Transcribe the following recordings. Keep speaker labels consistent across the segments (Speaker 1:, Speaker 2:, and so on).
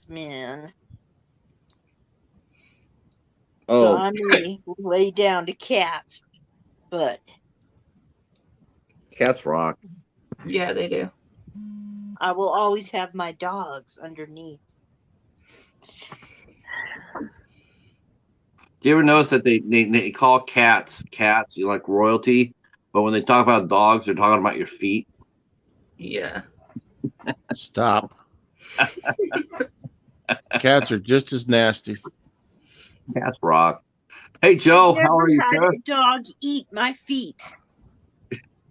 Speaker 1: man. So
Speaker 2: Oh,
Speaker 1: I may lay down to cats, but
Speaker 2: cats rock.
Speaker 3: Yeah, they do.
Speaker 1: I will always have my dogs underneath.
Speaker 2: Do you ever notice that they call cats, you like royalty, but when they talk about dogs, they're talking about your feet?
Speaker 3: Yeah.
Speaker 4: Stop. Cats are just as nasty.
Speaker 2: Cats rock. Hey,
Speaker 1: I've
Speaker 2: Joe, how
Speaker 1: never
Speaker 2: are you,
Speaker 1: had
Speaker 2: sir?
Speaker 1: a dog eat my feet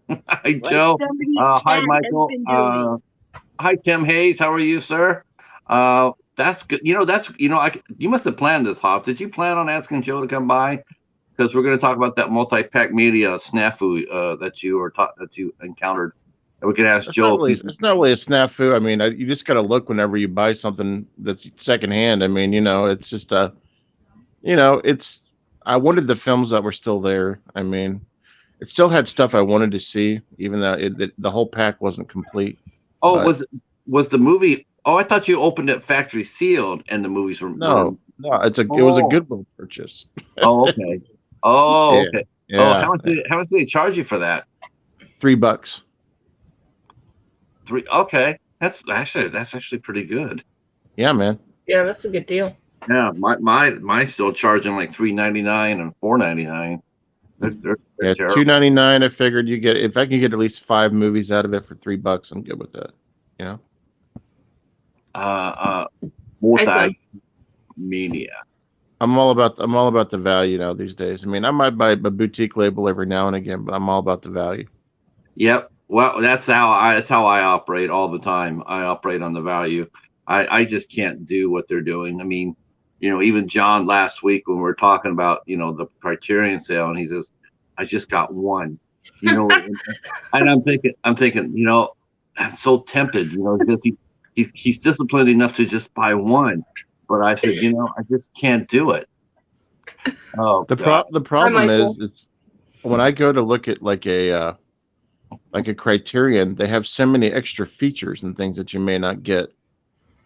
Speaker 2: Hi,
Speaker 1: like
Speaker 2: Joe.
Speaker 1: somebody's
Speaker 2: Hi,
Speaker 1: cat has
Speaker 2: Michael.
Speaker 1: been doing.
Speaker 2: Hi, Tim Hayes. How are you, sir? That's good. You must have planned this, Hoff. Did you plan on asking Joe to come by? Because we're going to talk about that multi-pack media snafu that you encountered. And we can ask
Speaker 4: It's not
Speaker 2: Joe.
Speaker 4: really. It's not really a snafu. I mean, you just got to look whenever you buy something that's secondhand. I mean, it's just it's. I wanted the films that were still there. I mean, it still had stuff I wanted to see, even though the whole pack wasn't complete.
Speaker 2: Oh,
Speaker 4: But
Speaker 2: was the movie? Oh, I thought you opened it factory sealed, and the movies were.
Speaker 4: no, it was a
Speaker 2: Oh,
Speaker 4: Goodwill purchase.
Speaker 2: oh, okay. Oh,
Speaker 4: Yeah,
Speaker 2: okay. Oh,
Speaker 4: yeah,
Speaker 2: how much did they charge you for that?
Speaker 4: $3.
Speaker 2: Three. Okay, that's actually pretty good.
Speaker 4: Yeah, man.
Speaker 3: Yeah, that's a good deal.
Speaker 2: Yeah, my still charging like $3.99 and $4.99. They're
Speaker 4: Yeah,
Speaker 2: terrible.
Speaker 4: $2.99. I figured you get if I can get at least 5 movies out of it for $3, I'm good with that. You know.
Speaker 2: Uh,
Speaker 3: Hey, Tim.
Speaker 2: multimedia.
Speaker 4: I'm all about the value now these days. I mean, I might buy a boutique label every now and again, but I'm all about the value.
Speaker 2: Yep. Well, that's how I operate all the time. I operate on the value. I just can't do what they're doing. I mean, even John last week when we were talking about the Criterion sale, and he says, "I just got one." And I'm thinking, I'm so tempted, because he's disciplined enough to just buy one, but I said, I just can't do it. Oh God.
Speaker 4: The
Speaker 3: Hi,
Speaker 4: problem
Speaker 3: Michael.
Speaker 4: is when I go to look at like a Criterion, they have so many extra features and things that you may not get,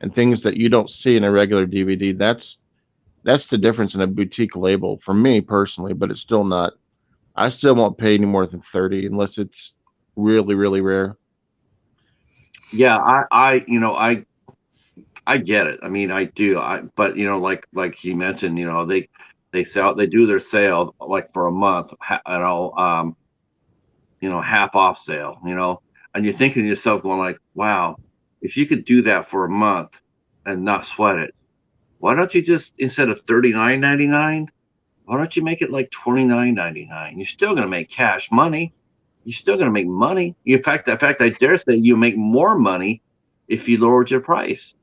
Speaker 4: and things that you don't see in a regular DVD. That's the difference in a boutique label for me personally, but it's still not. I still won't pay any more than 30 unless it's really really rare.
Speaker 2: Yeah, I get it. I mean, I do. But like he mentioned, they do their sale like for a month, half off sale, and you're thinking to yourself, going like, wow, if you could do that for a month and not sweat it, why don't you just, instead of $39.99, why don't you make it like $29.99? You're still gonna make cash money. You're still gonna make money. In fact, I dare say you make more money if you lowered your price.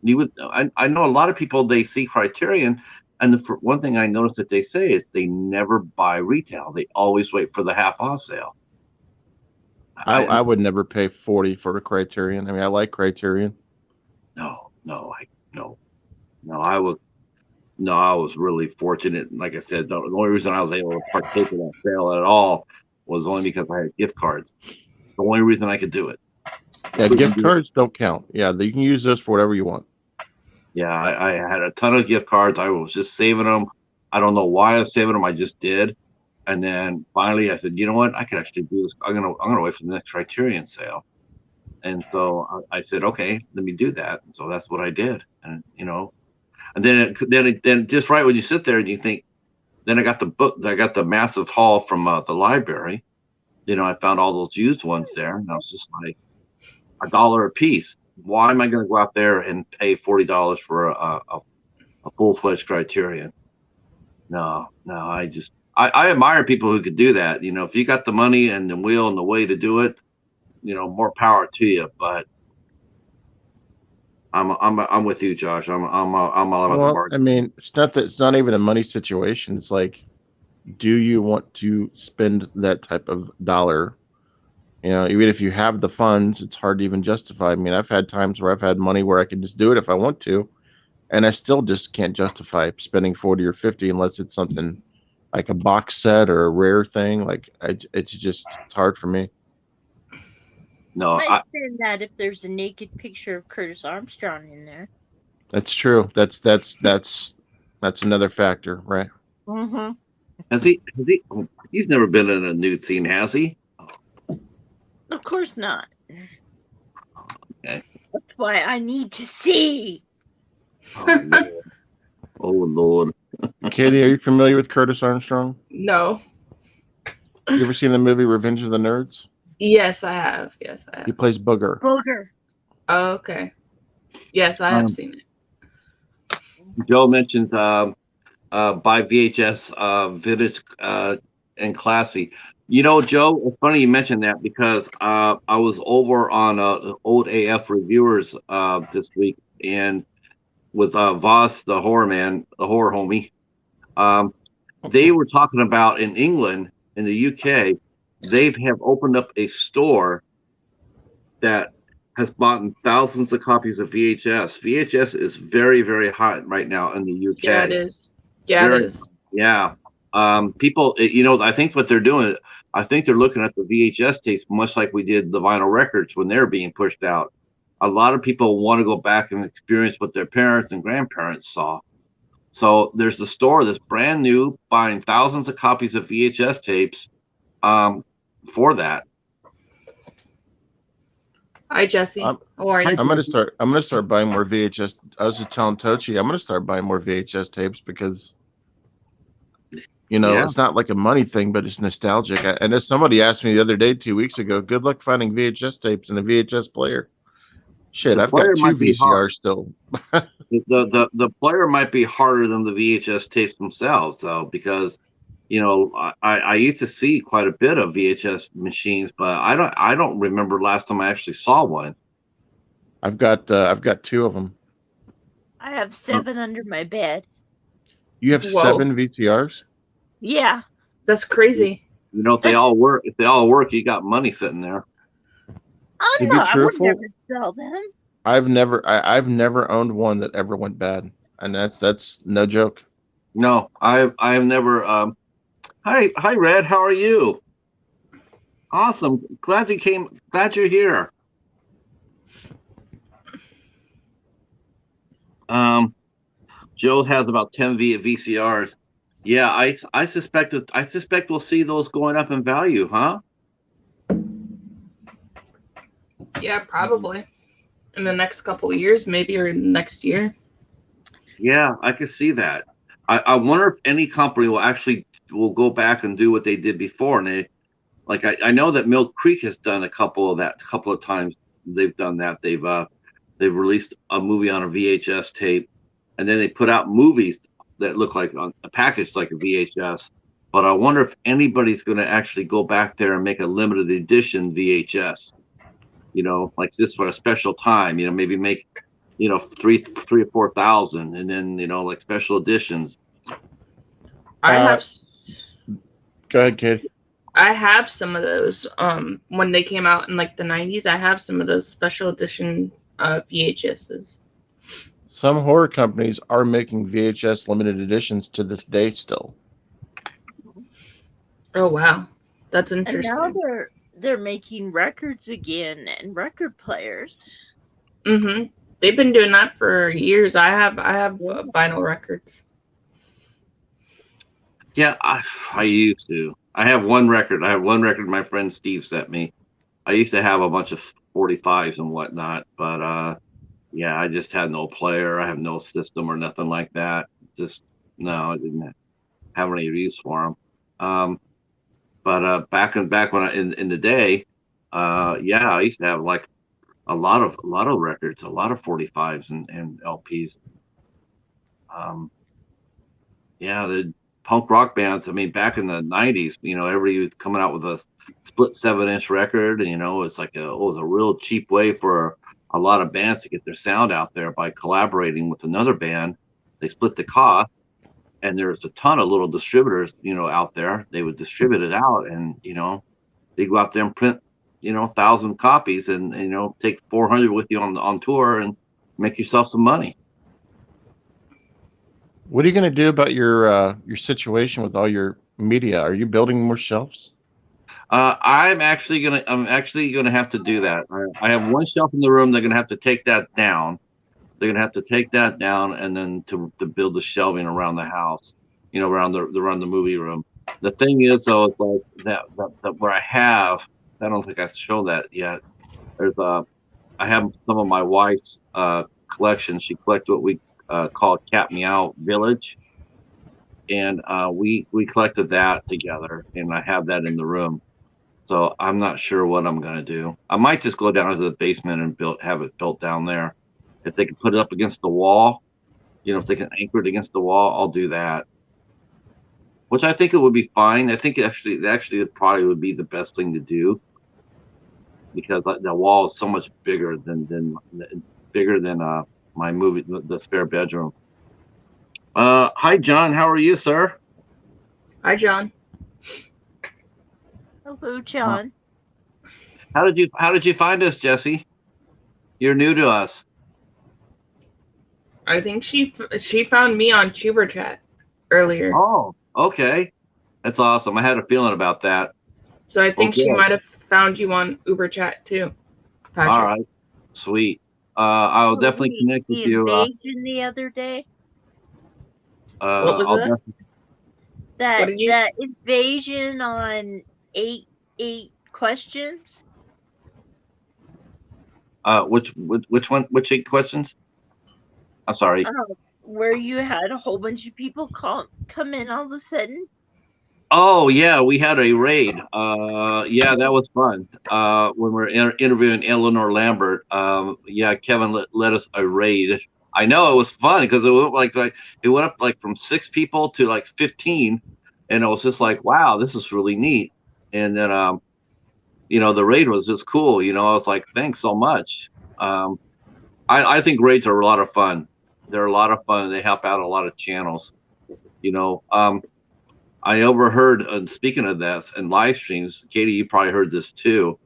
Speaker 2: You would. I know a lot of people, they see Criterion, and one thing I notice that they say is they never buy retail. They always wait for the half off sale. I
Speaker 4: I would never pay 40 for a Criterion. I mean, I like Criterion.
Speaker 2: no, no, no, no. I was really fortunate. Like I said, the only reason I was able to partake in that sale at all was only because I had gift cards. The only reason I could do it.
Speaker 4: Yeah,
Speaker 2: Couldn't
Speaker 4: gift
Speaker 2: do it.
Speaker 4: cards don't count. Yeah, you can use this for whatever you want.
Speaker 2: Yeah, I had a ton of gift cards. I was just saving them. I don't know why I was saving them. I just did. And then finally, I said, you know what? I could actually do this. I'm gonna wait for the next Criterion sale. And so I said, okay, let me do that. And so that's what I did. And then just right when you sit there and you think, then I got the book. I got the massive haul from the library. I found all those used ones there, and I was just like, $1 a piece. Why am I going to go out there and pay $40 for a full-fledged Criterion? No, no. I admire people who could do that. If you got the money and the will and the way to do it, more power to you. But I'm with you, Josh. I'm all about the
Speaker 4: Well, I
Speaker 2: bargain.
Speaker 4: mean, it's not even a money situation. It's like, do you want to spend that type of dollar? Even if you have the funds, it's hard to even justify. I mean, I've had times where I've had money where I can just do it if I want to, and I still just can't justify spending 40 or 50 unless it's something like a box set or a rare thing. It's hard for me.
Speaker 2: No,
Speaker 1: Might spend that if there's a naked picture of Curtis Armstrong in there.
Speaker 4: That's true. That's another factor, right?
Speaker 1: Mm-hmm.
Speaker 2: He's never been in a nude scene, has he?
Speaker 1: Of course not.
Speaker 2: Okay.
Speaker 1: That's why I need to see.
Speaker 2: Oh, Lord. Oh, Lord.
Speaker 4: Katie, are you familiar with Curtis Armstrong?
Speaker 3: No.
Speaker 4: You ever seen the movie Revenge of the Nerds?
Speaker 3: Yes, I have. Yes, I
Speaker 4: He
Speaker 3: have.
Speaker 4: plays Booger.
Speaker 1: Booger.
Speaker 3: Oh, okay. Yes, I have seen it.
Speaker 2: Joe mentioned buy VHS vintage and classy. You know, Joe, it's funny you mentioned that because I was over on old AF reviewers this week and with Voss, the horror man, the horror homie. They were talking about in England, in the UK, they have opened up a store that has bought thousands of copies of VHS. VHS is very, very hot right now in the UK.
Speaker 3: Yeah, it is. Yeah,
Speaker 2: Very,
Speaker 3: it is.
Speaker 2: yeah. People, you know, I think what they're doing, I think they're looking at the VHS tapes much like we did the vinyl records when they're being pushed out. A lot of people want to go back and experience what their parents and grandparents saw. So there's a store that's brand new, buying thousands of copies of VHS tapes for that.
Speaker 3: Hi, Jesse.
Speaker 4: I'm-
Speaker 3: How are you?
Speaker 4: I'm gonna start buying more VHS. I was just telling Tochi, I'm gonna start buying more VHS tapes because
Speaker 2: Yeah.
Speaker 4: it's not like a money thing, but it's nostalgic. And as somebody asked me the other day, 2 weeks ago, good luck finding VHS tapes in a VHS player. Shit,
Speaker 2: The
Speaker 4: I've
Speaker 2: player
Speaker 4: got two
Speaker 2: might be hard.
Speaker 4: VCRs still.
Speaker 2: The player might be harder than the VHS tapes themselves, though, because I used to see quite a bit of VHS machines, but I don't remember last time I actually saw one.
Speaker 4: I've got two of them.
Speaker 1: I have 7 under my bed.
Speaker 4: You have
Speaker 3: Whoa.
Speaker 4: 7 VCRs?
Speaker 1: Yeah.
Speaker 3: That's crazy.
Speaker 2: You know, if they all work, you got money sitting there.
Speaker 1: Oh
Speaker 4: To
Speaker 1: no,
Speaker 4: be
Speaker 1: I would
Speaker 4: truthful,
Speaker 1: never sell them.
Speaker 4: I've never owned one that ever went bad, and that's no joke.
Speaker 2: No, I've never. Hi, Red. How are you? Awesome. Glad you came. Glad you're here. Joe has about 10 VCRs. Yeah, I suspect we'll see those going up in value, huh?
Speaker 3: Yeah, probably. In the next couple of years, maybe, or next year.
Speaker 2: Yeah, I can see that. I wonder if any company will go back and do what they did before. And I know that Mill Creek has done a couple of times. They've done that. They've released a movie on a VHS tape, and then they put out movies that look like a package like a VHS. But I wonder if anybody's going to actually go back there and make a limited edition VHS. Like this for a special time. Maybe make 3 or 4,000, and then like special editions.
Speaker 3: I
Speaker 4: Uh,
Speaker 3: have
Speaker 4: Go ahead, kid.
Speaker 3: I have some of those. When they came out in like the 90s, I have some of those special edition VHSs.
Speaker 4: Some horror companies are making VHS limited editions to this day still.
Speaker 3: Oh wow, that's
Speaker 1: And now
Speaker 3: interesting.
Speaker 1: they're making records again and record players.
Speaker 3: Mm-hmm. They've been doing that for years. I have vinyl records.
Speaker 2: Yeah, I used to. I have one record. My friend Steve sent me. I used to have a bunch of 45s and whatnot, but yeah, I just had no player. I have no system or nothing like that. Just no, I didn't have any use for them. But back when in the day, yeah, I used to have like a lot of records, a lot of 45s and LPs. Yeah, the punk rock bands. I mean, back in the 90s, everybody was coming out with a split 7-inch record, and it's like it was a real cheap way for a lot of bands to get their sound out there by collaborating with another band. They split the cost, and there's a ton of little distributors, out there. They would distribute it out, and they go out there and print, 1,000 copies, and take 400 with you on tour and make yourself some money.
Speaker 4: What are you going to do about your situation with all your media? Are you building more shelves?
Speaker 2: I'm actually gonna have to do that. I have one shelf in the room. They're gonna have to take that down. they're gonna have to take that down and then to build the shelving around the house, around the movie room. The thing is though, it's like that where I don't think I've shown that yet. I have some of my wife's collection. She collected what we call Cat Meow Village, and we collected that together, and I have that in the room. So I'm not sure what I'm gonna do. I might just go down to the basement and have it built down there. If they can put it up against the wall, if they can anchor it against the wall, I'll do that. Which I think it would be fine. I think actually it probably would be the best thing to do, because the wall is so much bigger than my movie, the spare bedroom. Hi John, how are you, sir?
Speaker 3: Hi, John.
Speaker 1: Hello, John.
Speaker 2: How did you find us, Jesse? You're new to us.
Speaker 3: I think she found me on Tuber Chat earlier.
Speaker 2: Oh, okay, that's awesome. I had a feeling about that.
Speaker 3: So I think she might have found you on Uber Chat too, Patrick.
Speaker 2: All right, sweet. I'll definitely connect with you.
Speaker 1: Invasion the other day.
Speaker 3: What was that?
Speaker 1: That invasion on eight questions.
Speaker 2: Which one? Which 8 questions? I'm sorry.
Speaker 1: Where you had a whole bunch of people come in all of a sudden.
Speaker 2: Oh yeah, we had a raid. Yeah, that was fun. When we were interviewing Eleanor Lambert, yeah, Kevin led us a raid. I know it was fun because it went up like from 6 people to like 15, and it was just like, wow, this is really neat. And then the raid was just cool. I was like, thanks so much. I think raids are a lot of fun. They're a lot of fun, and they help out a lot of channels. I overheard, speaking of this, in live streams, Katie, you probably heard this too.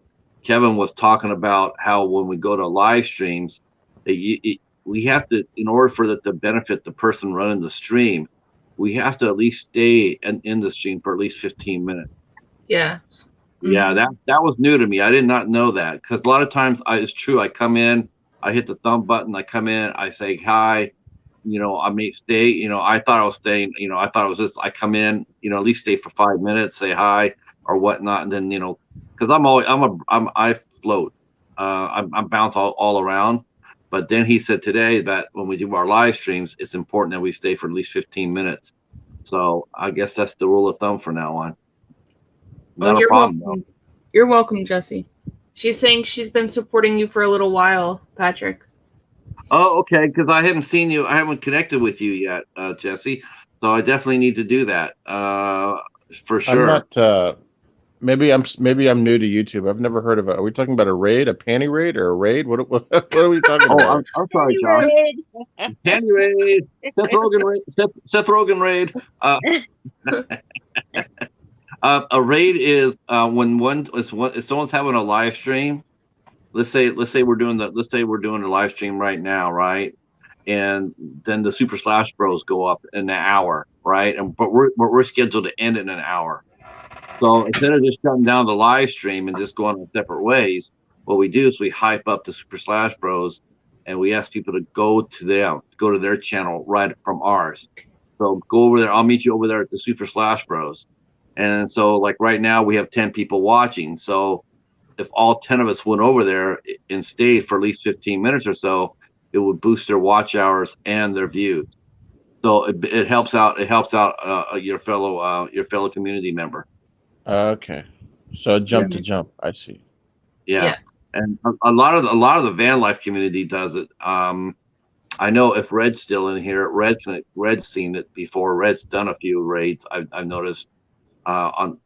Speaker 2: Kevin was talking about how when we go to live streams, we have to, in order for that to benefit the person running the stream, we have to at least stay in the stream for at least 15 minutes.
Speaker 3: Yeah. Mm-hmm.
Speaker 2: Yeah, that was new to me. I did not know that, because a lot of times it's true. I come in, I hit the thumb button, I come in, I say hi. I may stay. I thought I was staying. I thought it was just I come in. At least stay for 5 minutes, say hi or whatnot, and then because I float. I bounce all around. But then he said today that when we do our live streams, it's important that we stay for at least 15 minutes. So I guess that's the rule of thumb for now on. Not a problem.
Speaker 3: Welcome. You're welcome, Jesse. She's saying she's been supporting you for a little while, Patrick.
Speaker 2: Oh, okay. Because I haven't seen you. I haven't connected with you yet, Jesse. So I definitely need to do that for sure.
Speaker 4: I'm not. Maybe I'm new to YouTube. I've never heard of it. Are we talking about a raid, a panty raid, or a raid? What are we talking about?
Speaker 2: I'm sorry, John. Panty raid. Seth Rogen raid. A raid is if someone's having a live stream. Let's say we're doing a live stream right now, right? And then the Super Slash Bros go up in an hour, right? But we're scheduled to end in an hour. So instead of just shutting down the live stream and just going our separate ways, what we do is we hype up the Super Slash Bros, and we ask people to go to their channel right from ours. So go over there. I'll meet you over there at the Super Slash Bros. And so like right now we have 10 people watching. So if all 10 of us went over there and stayed for at least 15 minutes or so, it would boost their watch hours and their views. So it helps out. It helps out your fellow community member.
Speaker 4: Okay, so jump to jump. I see.
Speaker 2: Yeah. And a lot of the van life community does it. I know if Red's still in here, Red's seen it before. Red's done a few raids. I've noticed on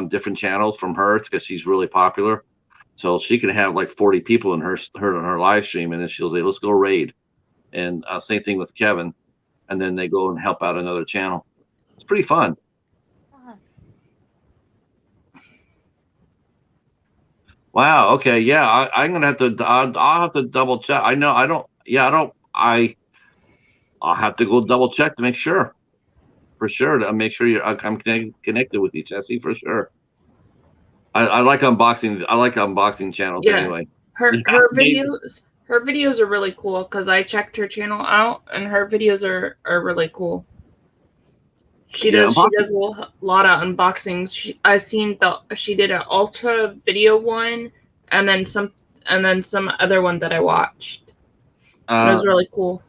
Speaker 2: different channels from her, because she's really popular. So she can have like 40 people in her live stream, and then she'll say, "Let's go raid." And same thing with Kevin, and then they go and help out another channel. It's pretty fun. Wow. Okay. Yeah. I'm gonna have to. I'll have to double check. I know. I don't. Yeah. I don't. I'll have to go double check to make sure. For sure, to make sure I'm connected with you, Jesse. For sure. I like unboxing. I like unboxing channels anyway.
Speaker 3: Her videos. Her videos are really cool because I checked her channel out, and her videos are really cool. She
Speaker 2: Yeah,
Speaker 3: does a lot of unboxings. She did an ultra video one, and then some other one that I watched. And it was really cool.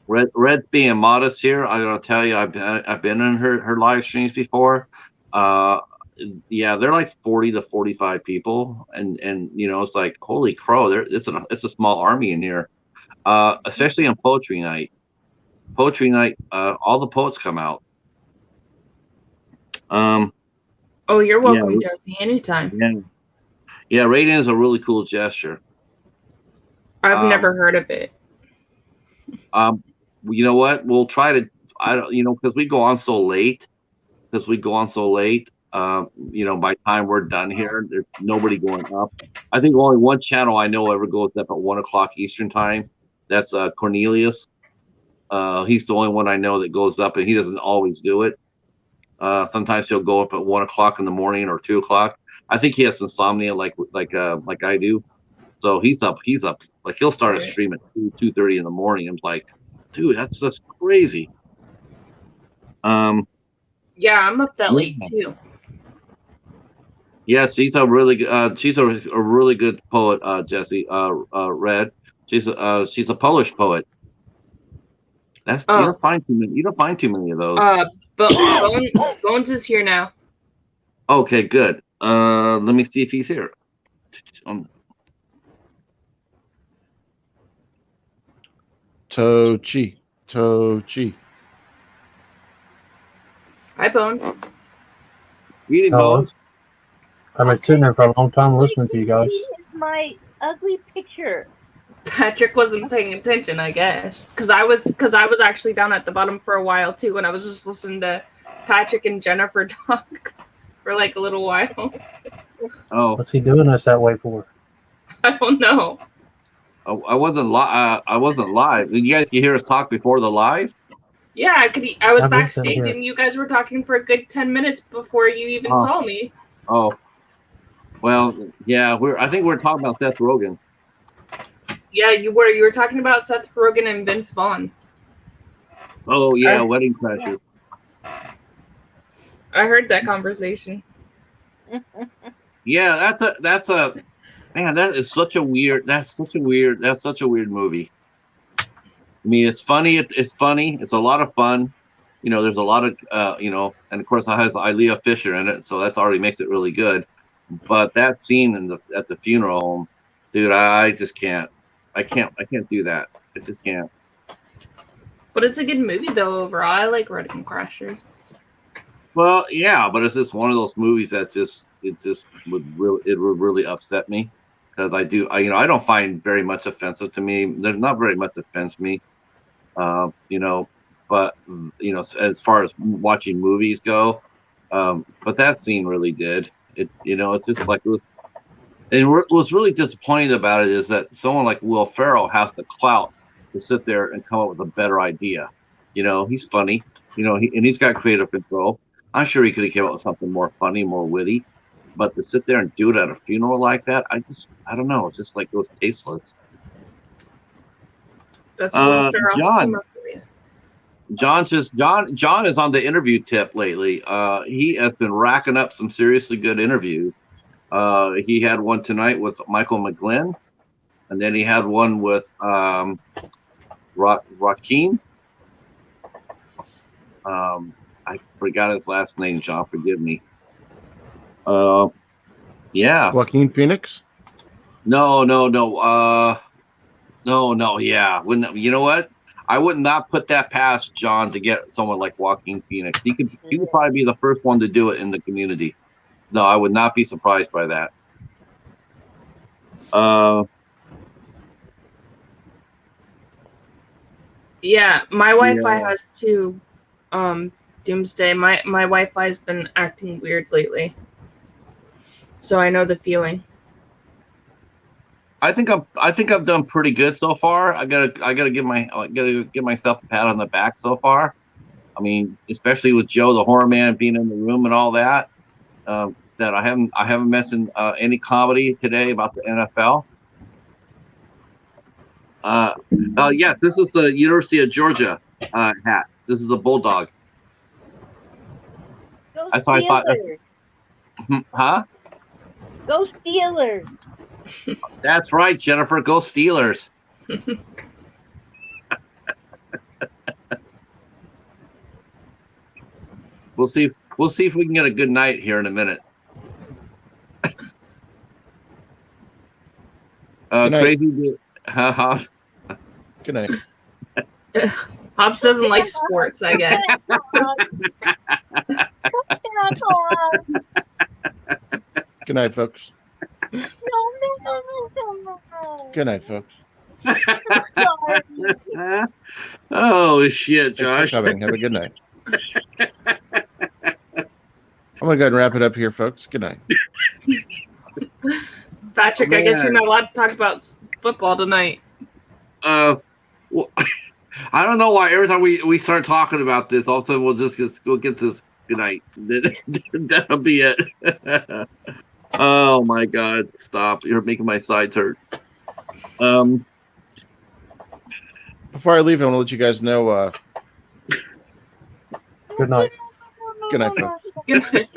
Speaker 2: Red's being modest here. I gotta tell you, I've been in her live streams before. Yeah, they're like 40 to 45 people, and you know, it's like holy crow, it's a small army in here. Especially on poetry night. Poetry night, all the poets come out.
Speaker 3: Oh, you're welcome,
Speaker 2: yeah,
Speaker 3: Josie. Anytime.
Speaker 2: Yeah, rating is a really cool gesture.
Speaker 3: I've never heard of it.
Speaker 2: You know what? We'll try to. I don't. You know, because we go on so late. You know, by the time we're done here, there's nobody going up. I think only one channel I know ever goes up at 1 o'clock Eastern time. That's Cornelius. He's the only one I know that goes up, and he doesn't always do it. Sometimes he'll go up at 1 o'clock in the morning or 2 o'clock. I think he has insomnia like I do. So he's up. Like he'll start a stream at 2:30 in the morning. I'm like, dude, that's crazy.
Speaker 3: Yeah, I'm up that late too.
Speaker 2: Yeah, she's a really good poet, Jesse. Red. She's a Polish poet. You don't find too many of those.
Speaker 3: Bones is here now.
Speaker 2: Okay, good. Let me see if he's here.
Speaker 4: Tochi.
Speaker 3: Hi, Bones.
Speaker 2: Reading Bones.
Speaker 5: I've been sitting there for a long time listening to you guys.
Speaker 1: My ugly picture.
Speaker 3: Patrick wasn't paying attention, I guess, because I was actually down at the bottom for a while too, and I was just listening to Patrick and Jennifer talk for like a little while.
Speaker 2: Oh,
Speaker 5: what's he doing us that way for?
Speaker 3: I don't know.
Speaker 2: I wasn't live. Did you guys hear us talk before the live?
Speaker 3: Yeah, I was backstage, and you guys were talking for a good 10 minutes before you even saw me.
Speaker 2: Oh, well, yeah. I think we're talking about Seth Rogen.
Speaker 3: Yeah, you were. You were talking about Seth Rogen and Vince Vaughn.
Speaker 2: Oh yeah, Wedding Crashers.
Speaker 3: I heard that conversation.
Speaker 2: Yeah, that's a man. That's such a weird movie. I mean, it's funny. It's funny. It's a lot of fun. You know, there's a lot of you know, and of course it has Ilea Fisher in it, so that already makes it really good. But that scene at the funeral home, dude, I just can't. I can't do that. I just can't.
Speaker 3: But it's a good movie though overall. I like Wedding Crashers.
Speaker 2: Well, yeah, but it's just one of those movies that would really upset me because I don't find very much offensive to me. There's not very much offense me, you know. But you know, as far as watching movies go, but that scene really did it. You know, it's just like it was. And what's really disappointing about it is that someone like Will Ferrell has the clout to sit there and come up with a better idea. You know, he's funny. You know, he's got creative control. I'm sure he could have came up with something more funny, more witty. But to sit there and do it at a funeral like that, I don't know. It's just like it was tasteless.
Speaker 3: That's Will Ferrell.
Speaker 2: John says John is on the interview tip lately. He has been racking up some seriously good interviews. He had one tonight with Michael McGlynn, and then he had one with Joaquin. I forgot his last name, John. Forgive me. Yeah.
Speaker 4: Joaquin Phoenix?
Speaker 2: No. Yeah. You know what? I would not put that past John to get someone like Joaquin Phoenix. He would probably be the first one to do it in the community. No, I would not be surprised by that.
Speaker 3: Yeah, my Wi-Fi has two. Doomsday. My Wi-Fi has been acting weird lately, so I know the feeling.
Speaker 2: I think I've done pretty good so far. I gotta give myself a pat on the back so far. I mean, especially with Joe the Horror Man being in the room and all that. That I haven't mentioned any comedy today about the NFL. Yes, this is the University of Georgia hat. This is the Bulldog.
Speaker 1: Go
Speaker 2: That's what I thought.
Speaker 1: Steelers.
Speaker 2: Huh?
Speaker 1: Go Steelers.
Speaker 2: That's right, Jennifer. Go Steelers. We'll see. We'll see if we can get a good night here in a minute.
Speaker 4: Good night.
Speaker 2: Crazy.
Speaker 4: Good night.
Speaker 3: Hobbs doesn't like sports, I guess.
Speaker 4: Good night, folks.
Speaker 1: No.
Speaker 4: Good night, folks.
Speaker 2: Oh shit,
Speaker 4: Thanks for
Speaker 2: Josh.
Speaker 4: coming. Have a good night. I'm gonna go ahead and wrap it up here, folks. Good night.
Speaker 3: Patrick, I guess you're not allowed to talk about football tonight.
Speaker 2: Well, I don't know why every time we start talking about this, all of a sudden we'll get this good night. That'll be it. Oh my God! Stop! You're making my sides hurt.
Speaker 4: Before I leave, I want to let you guys know.
Speaker 5: Good night.
Speaker 4: Good night, folks.
Speaker 3: Good night.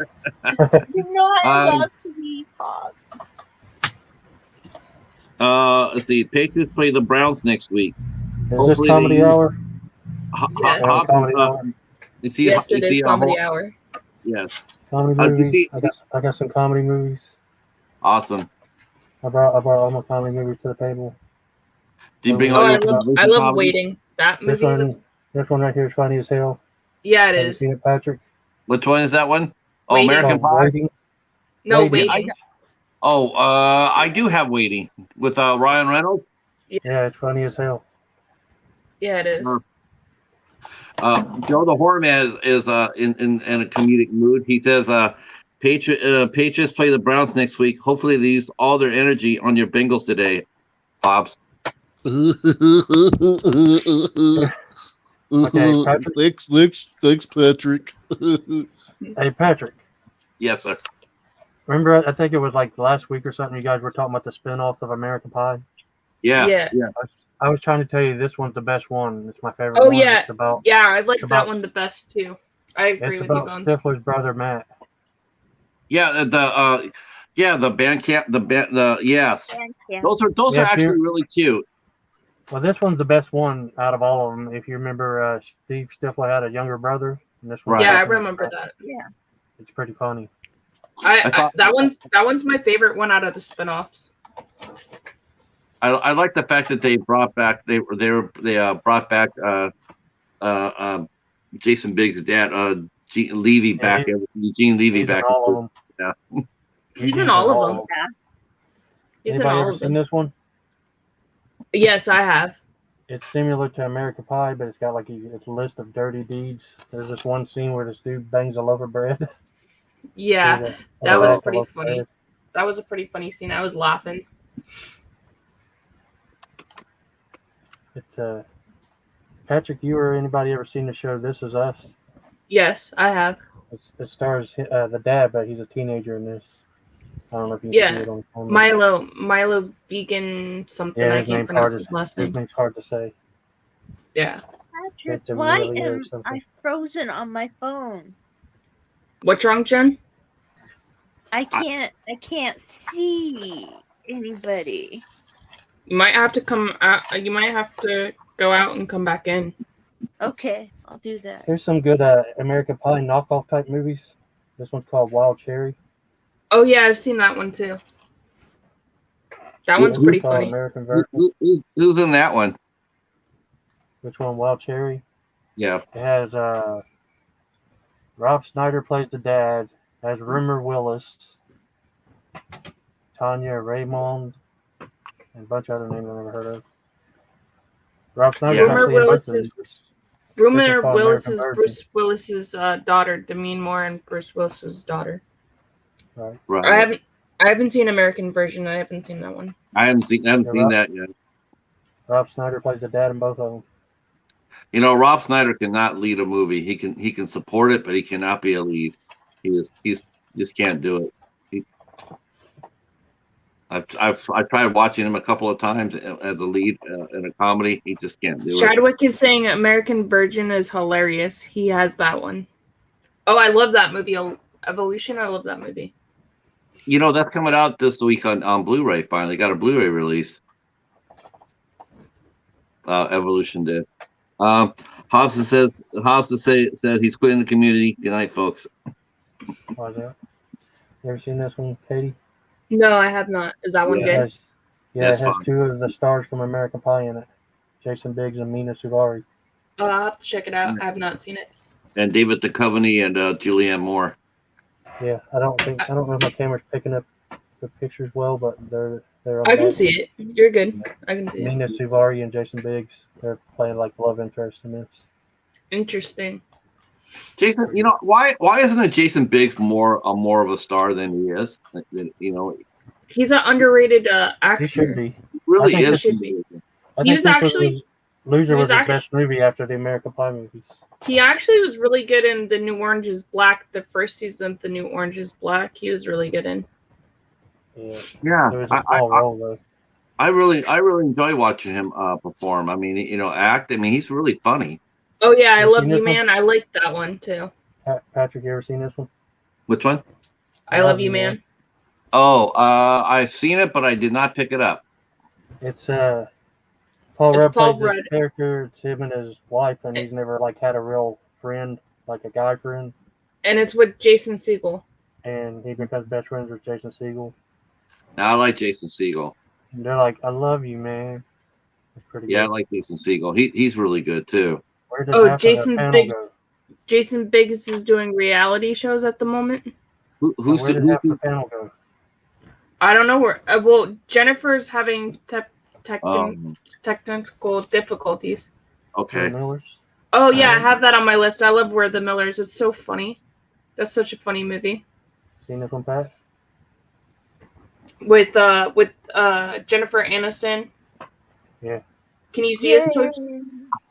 Speaker 1: You know I love to be Hobbs.
Speaker 2: Let's see. Patriots play the Browns next week.
Speaker 5: Is
Speaker 2: Hopefully
Speaker 5: this comedy hour?
Speaker 3: Yes.
Speaker 5: Comedy hour.
Speaker 2: You see?
Speaker 3: Yes,
Speaker 2: you
Speaker 3: it
Speaker 2: see
Speaker 3: is comedy hour.
Speaker 2: Yes.
Speaker 5: Comedy
Speaker 2: you
Speaker 5: movies.
Speaker 2: see-
Speaker 5: I got some comedy movies.
Speaker 2: Awesome.
Speaker 5: I brought all my comedy movies to the table.
Speaker 2: Did you bring
Speaker 3: Oh,
Speaker 2: all
Speaker 3: I
Speaker 2: your
Speaker 3: love
Speaker 2: comedy?
Speaker 3: Waiting. That
Speaker 5: This
Speaker 3: movie was...
Speaker 5: one right here is funny as hell.
Speaker 3: Yeah, it
Speaker 5: Have you
Speaker 3: is.
Speaker 5: seen it, Patrick?
Speaker 2: Which one is that one? Oh,
Speaker 3: Waiting.
Speaker 2: American
Speaker 5: Called
Speaker 2: Pie.
Speaker 5: Waiting.
Speaker 3: No,
Speaker 5: Waiting.
Speaker 3: Waiting.
Speaker 2: Oh, I do have Waiting with Ryan Reynolds.
Speaker 5: Yeah, it's funny as hell.
Speaker 3: Yeah, it is.
Speaker 2: Joe the Horseman is in a comedic mood. He says, Patriots play the Browns next week. Hopefully they use all their energy on your Bengals today, Pops.
Speaker 5: Okay, Patrick.
Speaker 4: Thanks, Patrick.
Speaker 5: Hey, Patrick.
Speaker 2: Yes, sir.
Speaker 5: Remember, I think it was like last week or something, you guys were talking about the spin-offs of American Pie?
Speaker 2: Yeah.
Speaker 3: Yeah.
Speaker 5: I was trying to tell you this one's the best one. It's my favorite
Speaker 3: Oh,
Speaker 5: one.
Speaker 3: yeah.
Speaker 5: It's about,
Speaker 3: Yeah, I like that
Speaker 5: about-
Speaker 3: one the best, too. I agree
Speaker 5: it's
Speaker 3: with you,
Speaker 5: about
Speaker 3: Bones.
Speaker 5: Stifler's brother, Matt.
Speaker 2: Yeah, the band camp, yes.
Speaker 1: Yeah.
Speaker 2: Those are
Speaker 5: Yeah,
Speaker 2: actually
Speaker 5: too.
Speaker 2: really cute.
Speaker 5: Well, this one's the best one out of all of them. If you remember, Steve Stifler had a younger brother. And this one,
Speaker 2: Right.
Speaker 3: Yeah, I remember that.
Speaker 5: It's pretty funny.
Speaker 3: That one's my favorite one out of the spin-offs.
Speaker 2: I like the fact that they brought back they brought back Jason Biggs' dad, Gene Levy back. Eugene Levy
Speaker 5: He's
Speaker 2: back.
Speaker 5: in all of them.
Speaker 2: Yeah.
Speaker 3: He's in all of them. He's in
Speaker 5: Anybody
Speaker 3: all
Speaker 5: ever
Speaker 3: of
Speaker 5: seen
Speaker 3: them.
Speaker 5: this one?
Speaker 3: Yes, I have.
Speaker 5: It's similar to American Pie, but it's got like it's a list of dirty deeds. There's this one scene where this dude bangs a loaf of bread.
Speaker 3: Yeah, that
Speaker 5: a
Speaker 3: was
Speaker 5: loaf
Speaker 3: pretty
Speaker 5: of
Speaker 3: funny.
Speaker 5: bread.
Speaker 3: That was a pretty funny scene. I was laughing.
Speaker 5: It's Patrick, you or anybody ever seen the show This Is Us?
Speaker 3: Yes, I have.
Speaker 5: It stars the dad, but he's a teenager in this. I don't know if you
Speaker 3: Yeah,
Speaker 5: can see it on camera.
Speaker 3: Milo Vegan something.
Speaker 5: Yeah,
Speaker 3: I
Speaker 5: his
Speaker 3: can't
Speaker 5: name's
Speaker 3: pronounce
Speaker 5: hard.
Speaker 3: his last
Speaker 5: His
Speaker 3: name.
Speaker 5: name's hard to say.
Speaker 3: Yeah.
Speaker 1: Patrick,
Speaker 5: It's a
Speaker 1: why
Speaker 5: really
Speaker 1: am
Speaker 5: something.
Speaker 1: I frozen on my phone?
Speaker 3: What's wrong, Jen?
Speaker 1: I can't see anybody.
Speaker 3: You might have to come out. You might have to go out and come back in.
Speaker 1: Okay, I'll do that.
Speaker 5: There's some good American Pie knockoff type movies. This one's called Wild Cherry.
Speaker 3: Oh yeah, I've seen that one too. That one's pretty funny.
Speaker 5: American version.
Speaker 2: Who's in that one?
Speaker 5: Which one? Wild Cherry.
Speaker 2: Yeah.
Speaker 5: It has Rob Schneider plays the dad. It has Rumor Willis, Tanya Raymond, and a bunch of other names I've never heard of. Rob Schneider.
Speaker 2: Yeah.
Speaker 3: Rumor Willis is Rumor
Speaker 5: called
Speaker 3: Willis
Speaker 5: American
Speaker 3: is
Speaker 5: Virgin.
Speaker 3: Bruce Willis's daughter, Demi Moore, and Bruce Willis's daughter.
Speaker 5: Right.
Speaker 2: Right.
Speaker 3: I haven't seen American version. I haven't seen that one.
Speaker 2: I haven't seen that yet.
Speaker 5: Rob Schneider plays the dad in both of them.
Speaker 2: You know, Rob Schneider cannot lead a movie. He can support it, but he cannot be a lead. He just can't do it. I've tried watching him a couple of times as a lead in a comedy. He just can't do it.
Speaker 3: Chadwick is saying American Virgin is hilarious. He has that one. Oh, I love that movie. Evolution. I love that movie.
Speaker 2: You know, that's coming out this week on Blu-ray. Finally got a Blu-ray release. Evolution did. Hobson says he's quitting the community. Good night, folks.
Speaker 5: Why is that? You ever seen this one, Katie?
Speaker 3: No, I have not. Is that one
Speaker 2: Yeah.
Speaker 3: good?
Speaker 5: It has
Speaker 2: fun.
Speaker 5: 2 of the stars from American Pie in it. Jason Biggs and Mina Suvari.
Speaker 3: Oh, I'll have to check it out. I have not seen it.
Speaker 2: And David Duchovny and Julianne Moore.
Speaker 5: Yeah, I don't know if my camera's picking up the pictures well, but they're on
Speaker 3: I can
Speaker 5: that.
Speaker 3: see it. You're good. I can see it.
Speaker 5: Mina Suvari and Jason Biggs. They're playing like love interest in this.
Speaker 3: Interesting.
Speaker 2: Jason, you know why isn't it Jason Biggs more of a star than he is? You know,
Speaker 3: He's an underrated actor.
Speaker 5: He should be.
Speaker 2: really
Speaker 5: I think
Speaker 2: is.
Speaker 3: he should be.
Speaker 5: I
Speaker 3: He
Speaker 5: think
Speaker 3: was
Speaker 5: this
Speaker 3: actually-
Speaker 5: Loser
Speaker 3: he
Speaker 5: was
Speaker 3: was
Speaker 5: his best movie after the American Pie movies.
Speaker 3: He actually was really good in The New Orange is Black. The first season of The New Orange is Black. He was really good in.
Speaker 5: Yeah,
Speaker 2: Yeah,
Speaker 5: it was a small role though.
Speaker 2: I really enjoy watching him perform. I mean, you know, act. I mean, he's really funny.
Speaker 3: Oh yeah, I
Speaker 5: You
Speaker 3: Love
Speaker 5: seen
Speaker 3: You
Speaker 5: this one?
Speaker 3: Man. I like that one too.
Speaker 5: Patrick, you ever seen this one?
Speaker 2: Which one?
Speaker 3: I Love You Man.
Speaker 2: Oh, I've seen it, but I did not pick it up.
Speaker 5: It's Paul
Speaker 3: It's
Speaker 5: Rudd
Speaker 3: Paul
Speaker 5: plays this
Speaker 3: Rudd.
Speaker 5: character. It's him and his wife, and he's never like had a real friend, like a guy friend,
Speaker 3: And it's with Jason Segel.
Speaker 5: and he becomes best friends with Jason Segel.
Speaker 2: Now I like Jason Segel.
Speaker 5: And they're like, "I love you, man." It's pretty
Speaker 2: Yeah, I
Speaker 5: good.
Speaker 2: like Jason Segel. He's really good too.
Speaker 5: Where did
Speaker 3: Oh,
Speaker 5: half of the
Speaker 3: Jason's
Speaker 5: panel
Speaker 3: big-
Speaker 5: go?
Speaker 3: Jason Biggs is doing reality shows at the moment.
Speaker 2: Who's
Speaker 5: Where did half the panel go?
Speaker 3: I don't know where. Well, Jennifer's having
Speaker 2: um,
Speaker 3: technical difficulties.
Speaker 2: okay.
Speaker 5: The Millers?
Speaker 3: Oh yeah, I have that on my list. I love We're the Millers. It's so funny. That's such a funny movie
Speaker 5: Seen this one, Pat?
Speaker 3: with Jennifer Aniston.
Speaker 5: Yeah.
Speaker 3: Can you see his toy?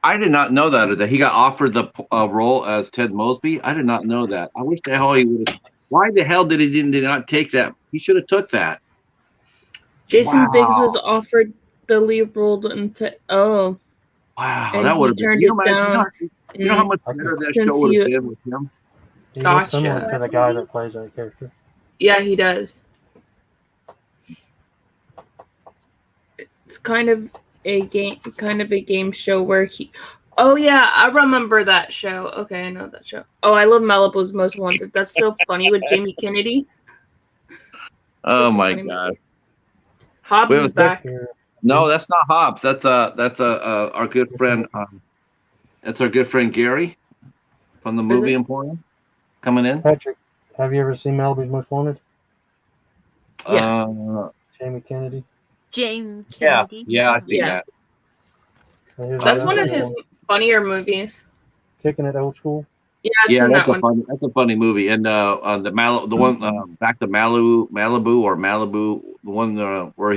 Speaker 2: I did not know that he got offered the role as Ted Mosby. I did not know that. I wish the hell he would have. Why the hell did not take that? He should have took that.
Speaker 3: Jason
Speaker 2: Wow.
Speaker 3: Biggs was offered the lead role into. Oh,
Speaker 2: Wow,
Speaker 3: and
Speaker 2: that
Speaker 3: he
Speaker 2: would have
Speaker 3: turned
Speaker 2: been.
Speaker 3: it down.
Speaker 2: You know how much better that
Speaker 3: Since
Speaker 2: show would
Speaker 3: you-
Speaker 2: have been with him.
Speaker 5: He
Speaker 3: Gotcha.
Speaker 5: looks similar to the guy that plays that character.
Speaker 3: Yeah, he does. It's kind of a game show where he. Oh yeah, I remember that show. Okay, I know that show. Oh, I love Malibu's Most Wanted. That's so funny with Jamie Kennedy.
Speaker 2: Oh
Speaker 3: Such a
Speaker 2: my
Speaker 3: funny
Speaker 2: god.
Speaker 3: movie. Hobbs
Speaker 2: Wait,
Speaker 3: is back.
Speaker 2: No, that's not Hobbs. That's our good friend. That's our good friend Gary from the Movie
Speaker 3: it?
Speaker 2: Emporium coming in.
Speaker 5: Patrick, have you ever seen Malibu's Most Wanted?
Speaker 3: Yeah.
Speaker 5: Jamie Kennedy.
Speaker 1: James
Speaker 2: Yeah,
Speaker 1: Kennedy.
Speaker 2: yeah, I see
Speaker 3: Yeah.
Speaker 2: that.
Speaker 3: That's one of his funnier movies.
Speaker 5: Kicking It Old School.
Speaker 3: Yeah, I've
Speaker 2: Yeah,
Speaker 3: seen
Speaker 2: that's
Speaker 3: that
Speaker 2: a
Speaker 3: one.
Speaker 2: funny. That's a funny movie. And the one back to Malibu, the one where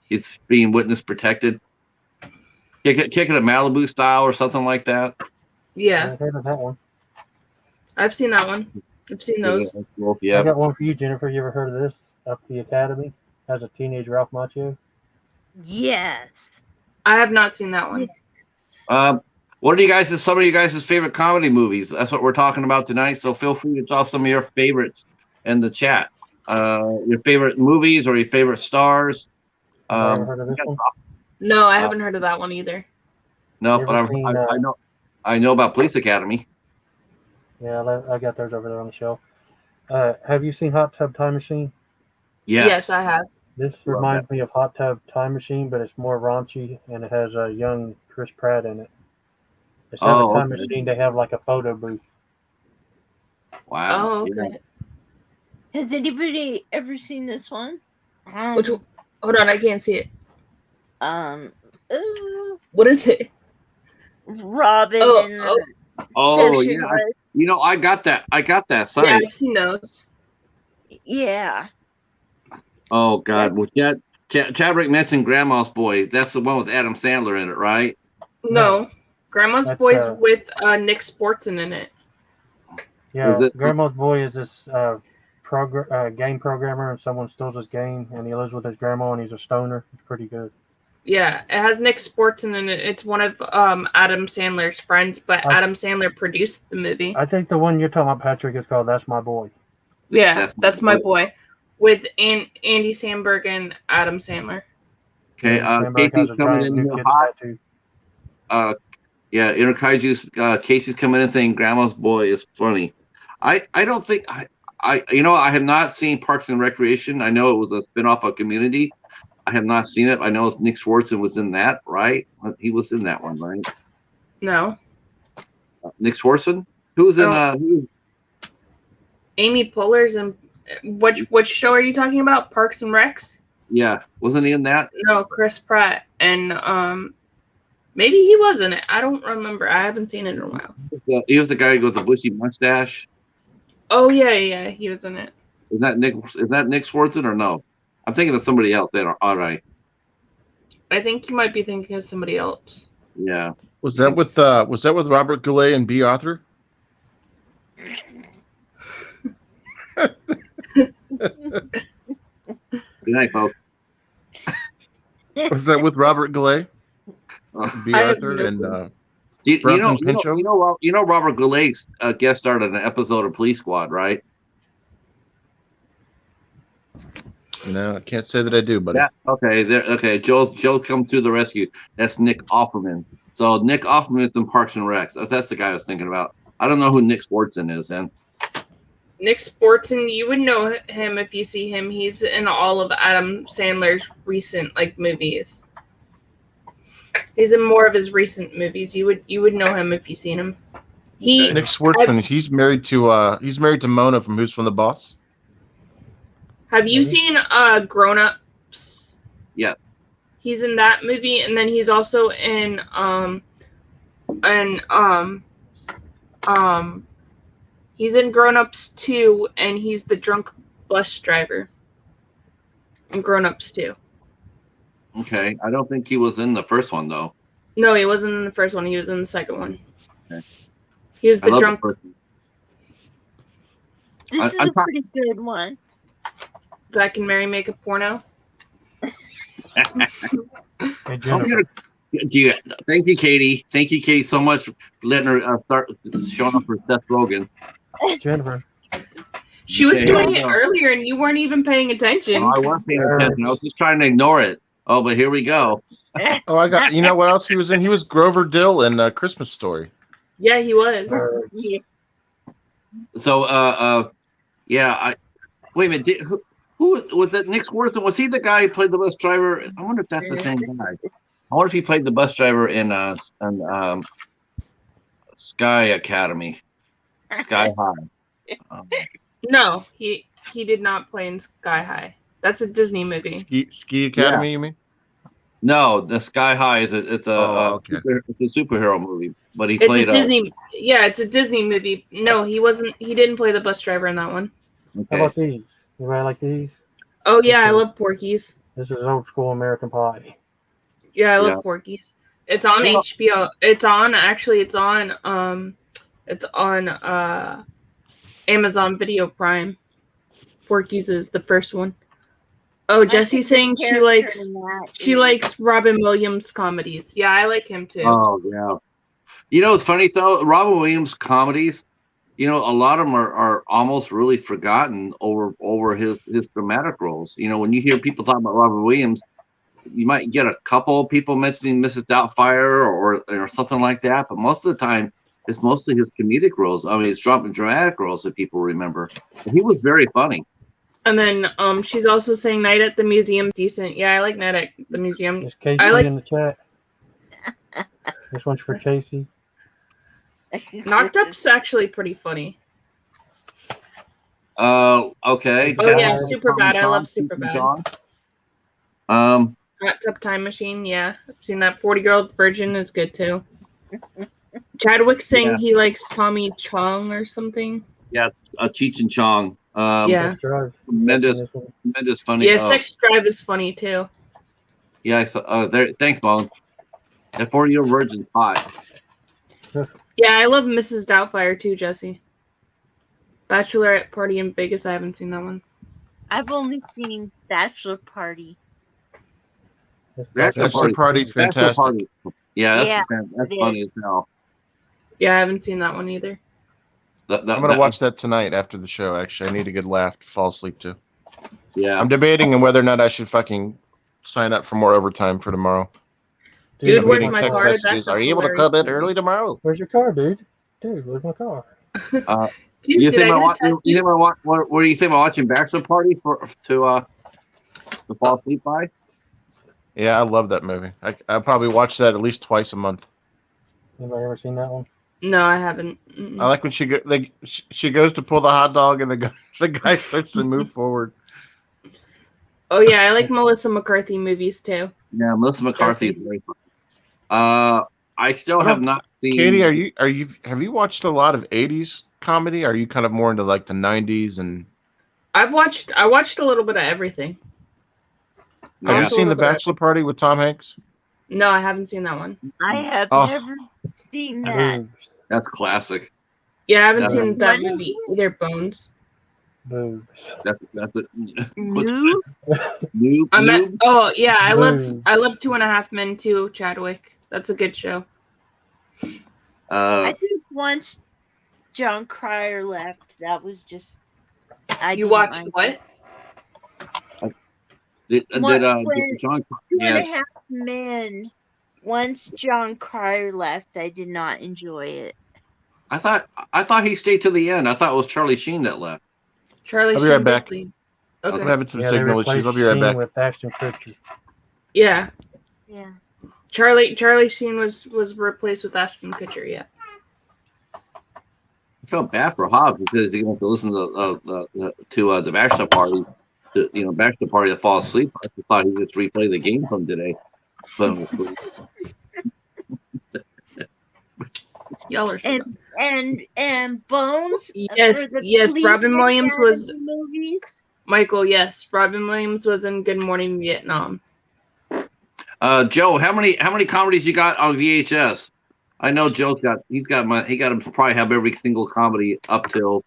Speaker 2: he's being witness protected. Kicking it Malibu style or something like that.
Speaker 3: Yeah,
Speaker 5: I've heard of that one.
Speaker 3: I've seen that one. I've seen those.
Speaker 5: I
Speaker 2: Yeah.
Speaker 5: got one for you, Jennifer. You ever heard of this? Up the Academy as a teenage Ralph Macchio.
Speaker 1: Yes.
Speaker 3: I have not seen that one.
Speaker 2: What are some of you guys' favorite comedy movies? That's what we're talking about tonight. So feel free to toss some of your favorites in the chat. Your favorite movies or your favorite stars.
Speaker 5: Ever heard of this one?
Speaker 3: No, I haven't heard of that one either.
Speaker 2: No,
Speaker 5: You
Speaker 2: but
Speaker 5: ever seen,
Speaker 2: I know about Police Academy.
Speaker 5: Yeah, I got those over there on the shelf. Have you seen Hot Tub Time Machine?
Speaker 3: Yes, I have.
Speaker 5: This reminds me of Hot Tub Time Machine, but it's more raunchy, and it has a young Chris Pratt in it. Instead of a time machine, they have like a photo booth.
Speaker 2: Wow.
Speaker 3: Oh, okay.
Speaker 2: Yeah.
Speaker 1: Has anybody ever seen this one?
Speaker 3: Which one? Hold on, I can't see it.
Speaker 1: Uh,
Speaker 3: What is it?
Speaker 1: Robin
Speaker 3: Oh,
Speaker 1: and
Speaker 3: oh,
Speaker 2: Oh
Speaker 1: Fishing
Speaker 2: yeah.
Speaker 1: With-
Speaker 2: I got that. I got that
Speaker 3: yeah,
Speaker 2: sign.
Speaker 3: I've seen those.
Speaker 1: yeah.
Speaker 2: Oh God. Well, Chadwick mentioned Grandma's Boy. That's the one with Adam Sandler in it, right?
Speaker 3: No, Grandma's
Speaker 5: That's,
Speaker 3: Boys with Nick Sportson in it.
Speaker 5: Yeah,
Speaker 2: Is it-
Speaker 5: Grandma's Boy is this game programmer, and someone steals his game, and he lives with his grandma, and he's a stoner. It's pretty good.
Speaker 3: Yeah, it has Nick Swartzen in it. It's one of Adam Sandler's friends, but Adam Sandler produced the movie.
Speaker 5: I think the one you're talking about, Patrick, is called "That's My Boy."
Speaker 3: Yeah, that's my boy, with Andy Samberg and Adam Sandler.
Speaker 2: Okay, Casey's coming in here hot. Yeah, Inner Kaiju's Casey's coming in saying Grandma's Boy is funny. I don't think I have not seen Parks and Recreation. I know it was a spinoff of Community. I have not seen it. I know Nick Swartzen was in that, right? He was in that one, right?
Speaker 3: No.
Speaker 2: Nick Swartzen? Who's in
Speaker 3: Amy Poehler's in which show are you talking about? Parks and Recs?
Speaker 2: Yeah. Wasn't he in that?
Speaker 3: No, Chris Pratt. And maybe he was in it. I don't remember. I haven't seen it in a while.
Speaker 2: He was the guy with the bushy mustache.
Speaker 3: Oh yeah, he was in it.
Speaker 2: Is that Nick Swartzen or no? I'm thinking of somebody else then. All right.
Speaker 3: I think you might be thinking of somebody else.
Speaker 2: Yeah.
Speaker 4: Was that with Robert Goulet and B. Arthur?
Speaker 2: Good night, folks.
Speaker 4: Was that with Robert Goulet? B. Arthur and
Speaker 2: you know Robert Goulet guest starred in an episode of Police Squad, right?
Speaker 4: No, I can't say that I do, buddy.
Speaker 2: Yeah, okay. Joe come to the rescue. That's Nick Offerman. So Nick Offerman is in Parks and Recs. That's the guy I was thinking about. I don't know who Nick Swartzen is then.
Speaker 3: Nick Swartzen, you would know him if you see him. He's in all of Adam Sandler's recent movies. He's in more of his recent movies. You would know him if you seen him.
Speaker 4: Nick Swartzen. He's married to Mona from Who's from the Boss.
Speaker 3: Have you seen Grown Ups?
Speaker 2: Yes.
Speaker 3: He's in that movie, and then he's also in he's in Grown Ups 2, and he's the drunk bus driver in Grown Ups 2.
Speaker 2: Okay. I don't think he was in the first one though.
Speaker 3: No, he wasn't in the first one. He was in the second one.
Speaker 2: Okay.
Speaker 3: He was the drunk.
Speaker 1: This is a pretty good one.
Speaker 3: Zach and Mary make a porno.
Speaker 2: Thank you, Katie. Thank you, Katie, so much for letting her start showing up for Seth Rogen.
Speaker 5: Jennifer.
Speaker 3: She was doing it earlier, and you weren't even paying attention.
Speaker 2: Oh, I wasn't paying attention. I was just trying to ignore it. Oh, but here we go.
Speaker 4: Oh, I got. You know what else he was in? He was Grover Dill in Christmas Story.
Speaker 3: Yeah, he was.
Speaker 2: So, yeah. Wait a minute. Who was that? Nick Swartzen? Was he the guy who played the bus driver? I wonder if that's the same guy. I wonder if he played the bus driver in Sky Academy, Sky High.
Speaker 3: No, he did not play in Sky High. That's a Disney movie.
Speaker 4: Ski Academy, you mean?
Speaker 2: No, the Sky High is it's a superhero movie, but he played
Speaker 3: a Disney. Yeah, it's a Disney movie. No, he wasn't. He didn't play the bus driver in that one.
Speaker 2: Okay.
Speaker 5: How about these? Anybody like these?
Speaker 3: Oh yeah, I love Porky's.
Speaker 5: This is old school American Pie.
Speaker 3: Yeah, I love Porky's. It's on HBO. It's on Amazon Video Prime. Porky's is the first one. Oh, Jesse's saying she likes Robin Williams comedies. Yeah, I like him too.
Speaker 2: Oh yeah. You know, it's funny though, Robin Williams comedies, you know, a lot of them are almost really forgotten over his dramatic roles. You know, when you hear people talk about Robin Williams, you might get a couple of people mentioning Mrs. Doubtfire or something like that, but most of the time it's mostly his comedic roles. I mean, it's dramatic roles that people remember. He was very funny.
Speaker 3: And then she's also saying Night at the Museum's decent. Yeah, I like Night at the Museum.
Speaker 5: There's Casey in the chat. This one's for Casey.
Speaker 3: Knocked Up's actually pretty funny.
Speaker 2: Okay.
Speaker 3: Oh yeah, Superbad. I love Superbad. Knocked Up Time Machine. Yeah, I've seen that. 40-Year-Old Virgin is good too. Chadwick's saying he likes Tommy Chong or something.
Speaker 2: Yeah, Cheech and Chong.
Speaker 3: Yeah.
Speaker 2: Tremendous funny.
Speaker 3: Yeah, Sex Drive is funny too.
Speaker 2: Yeah, I saw. Thanks, Bones. That 40-Year-Old Virgin's hot.
Speaker 3: Yeah, I love Mrs. Doubtfire too, Jesse. Bachelorette Party in Vegas. I haven't seen that one.
Speaker 1: I've only seen Bachelor Party.
Speaker 4: Bachelor Party's fantastic.
Speaker 2: Party. Yeah,
Speaker 1: Yeah,
Speaker 2: that's
Speaker 1: it
Speaker 2: funny as hell.
Speaker 3: Yeah, I haven't seen that one either.
Speaker 4: I'm gonna watch that tonight after the show. Actually, I need a good laugh to fall asleep to.
Speaker 2: Yeah.
Speaker 4: I'm debating on whether or not I should fucking sign up for more overtime for tomorrow.
Speaker 3: Dude,
Speaker 4: I'm
Speaker 3: where's
Speaker 4: getting
Speaker 3: my
Speaker 4: text
Speaker 3: card?
Speaker 4: messages,
Speaker 3: That's a
Speaker 4: are you able to
Speaker 3: hilarious
Speaker 4: come in
Speaker 3: movie.
Speaker 4: early tomorrow?
Speaker 5: Where's your car, dude? Dude, where's my car?
Speaker 3: Dude,
Speaker 2: You
Speaker 3: did I
Speaker 2: think
Speaker 3: get a tattoo?
Speaker 2: what do you think about watching Bachelor Party to fall asleep by?
Speaker 4: Yeah, I love that movie. I probably watch that at least twice a month.
Speaker 5: Anybody ever seen that one?
Speaker 3: No, I haven't. Mm-mm.
Speaker 4: I like when she goes to pull the hot dog and the guy starts to move forward.
Speaker 3: Oh yeah, I like Melissa McCarthy movies too.
Speaker 2: Yeah, Melissa McCarthy is very funny. I still have not seen.
Speaker 4: Katie, have you watched a lot of 80s comedy? Are you kind of more into like the 90s and
Speaker 3: I watched a little bit of everything.
Speaker 4: Have you seen The Bachelor Party with Tom Hanks?
Speaker 3: No, I haven't seen that one.
Speaker 1: I have
Speaker 4: Oh.
Speaker 1: never seen that.
Speaker 5: Boobs.
Speaker 2: That's classic.
Speaker 3: Yeah, I haven't
Speaker 2: No.
Speaker 3: seen that movie either. Bones.
Speaker 5: Boobs.
Speaker 2: That's it.
Speaker 1: Noob?
Speaker 2: Noob.
Speaker 3: Oh yeah, I love
Speaker 5: Boobs.
Speaker 3: 2.5 Men too. Chadwick. That's a good show.
Speaker 1: I think once John Cryer left, that was just.
Speaker 3: You watched what?
Speaker 2: Did
Speaker 1: When
Speaker 2: John?
Speaker 1: 2.5 Men. Once John Cryer left, I did not enjoy it.
Speaker 2: I thought he stayed to the end. I thought it was Charlie Sheen that left.
Speaker 3: Charlie
Speaker 4: I'll be right
Speaker 3: Sheen
Speaker 4: back.
Speaker 3: did leave.
Speaker 4: I'm
Speaker 3: Okay.
Speaker 4: having some
Speaker 5: Yeah, they
Speaker 4: signal issues.
Speaker 5: replaced
Speaker 4: I'll be right
Speaker 5: Sheen
Speaker 4: back.
Speaker 5: with Ashton Kutcher.
Speaker 3: Yeah,
Speaker 1: Yeah.
Speaker 3: Charlie Sheen was replaced with Ashton Kutcher. Yeah.
Speaker 2: I felt bad for Hobbs because he going to listen to the Bachelor Party, Bachelor Party to fall asleep. I just thought he'd just replay the game from today. So,
Speaker 3: Y'all are so
Speaker 1: And Bones.
Speaker 3: Yes,
Speaker 1: for the
Speaker 3: yes.
Speaker 1: Police
Speaker 3: Robin Williams was
Speaker 1: Academy movies.
Speaker 3: Michael. Yes, Robin Williams was in Good Morning Vietnam.
Speaker 2: Joe, how many comedies you got on VHS? I know Joe's got to probably have every single comedy up to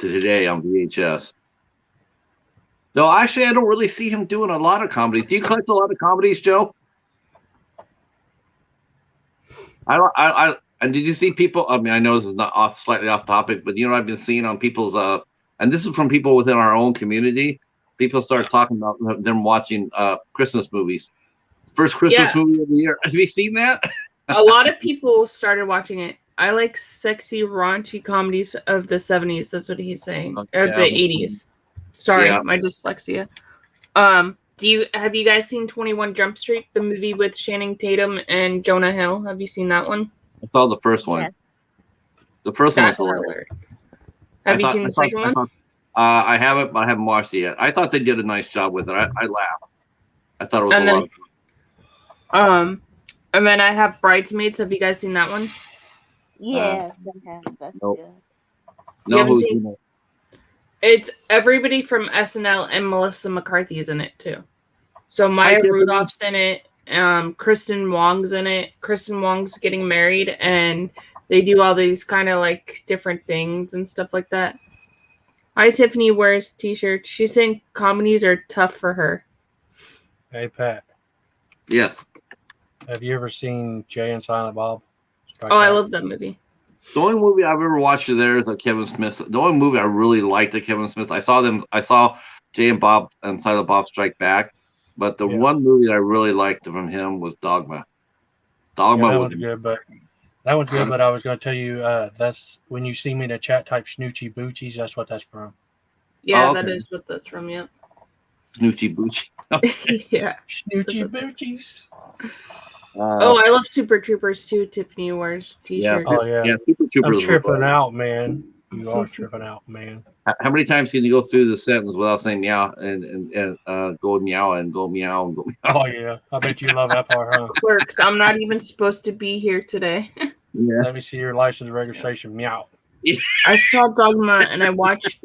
Speaker 2: today on VHS. No, actually, I don't really see him doing a lot of comedies. Do you collect a lot of comedies, Joe? And did you see people? I mean, I know this is not slightly off topic, but I've been seeing on people's and this is from people within our own community. People start talking about them watching Christmas movies. First Christmas movie of the year. Have you seen that?
Speaker 3: A lot of people started watching it. I like sexy, raunchy comedies of the 70s. That's what he's saying. Or the 80s. Sorry, my dyslexia. Have you guys seen 21 Jump Street, the movie with Channing Tatum and Jonah Hill? Have you seen that one?
Speaker 2: I saw the first one.
Speaker 1: Yes.
Speaker 2: The first one was
Speaker 3: That's
Speaker 2: hilarious.
Speaker 3: Have you seen the second one?
Speaker 2: I haven't, but I haven't watched it yet. I thought they did a nice job with it. I laughed. I thought it was a lot of fun.
Speaker 3: And then I have Bridesmaids. Have you guys seen that one?
Speaker 1: Yes, I have. That's
Speaker 2: nope.
Speaker 1: good.
Speaker 3: You haven't
Speaker 2: who's
Speaker 3: seen-
Speaker 2: in it?
Speaker 3: It's everybody from SNL and Melissa McCarthy is in it too. So Maya Rudolph's in it. Kristen Wong's in it. Kristen Wong's getting married, and they do all these kind of like different things and stuff like that. Hi, Tiffany wears t-shirts. She's saying comedies are tough for her.
Speaker 5: Hey, Pat.
Speaker 2: Yes.
Speaker 5: Have you ever seen Jay and Silent Bob?
Speaker 3: I love that movie.
Speaker 2: The only movie I've ever watched of theirs is Kevin Smith. The only movie I really liked of Kevin Smith. I saw Jay and Bob and Silent Bob Strike Back, but the one movie that I really liked from him was Dogma. Dogma was
Speaker 5: good, but that one's good. But I was going to tell you, that's when you see me in the chat type Snoochie Boochies. That's what that's from.
Speaker 3: Yeah, that is what that's from. Yeah.
Speaker 2: Snoochie Boochie.
Speaker 3: Yeah.
Speaker 5: Snoochie Boochies.
Speaker 3: I love Super Troopers too. Tiffany wears t-shirts.
Speaker 2: Yeah, Super Troopers.
Speaker 5: I'm tripping out, man. You are tripping out, man.
Speaker 2: How many times can you go through the sentence without saying meow and go meow and go meow and go meow?
Speaker 5: Oh yeah, I bet you love that part, huh?
Speaker 3: Clerks, I'm not even supposed to be here today.
Speaker 2: Yeah.
Speaker 5: Let me see your license registration. Meow.
Speaker 3: I saw Dogma and I watched.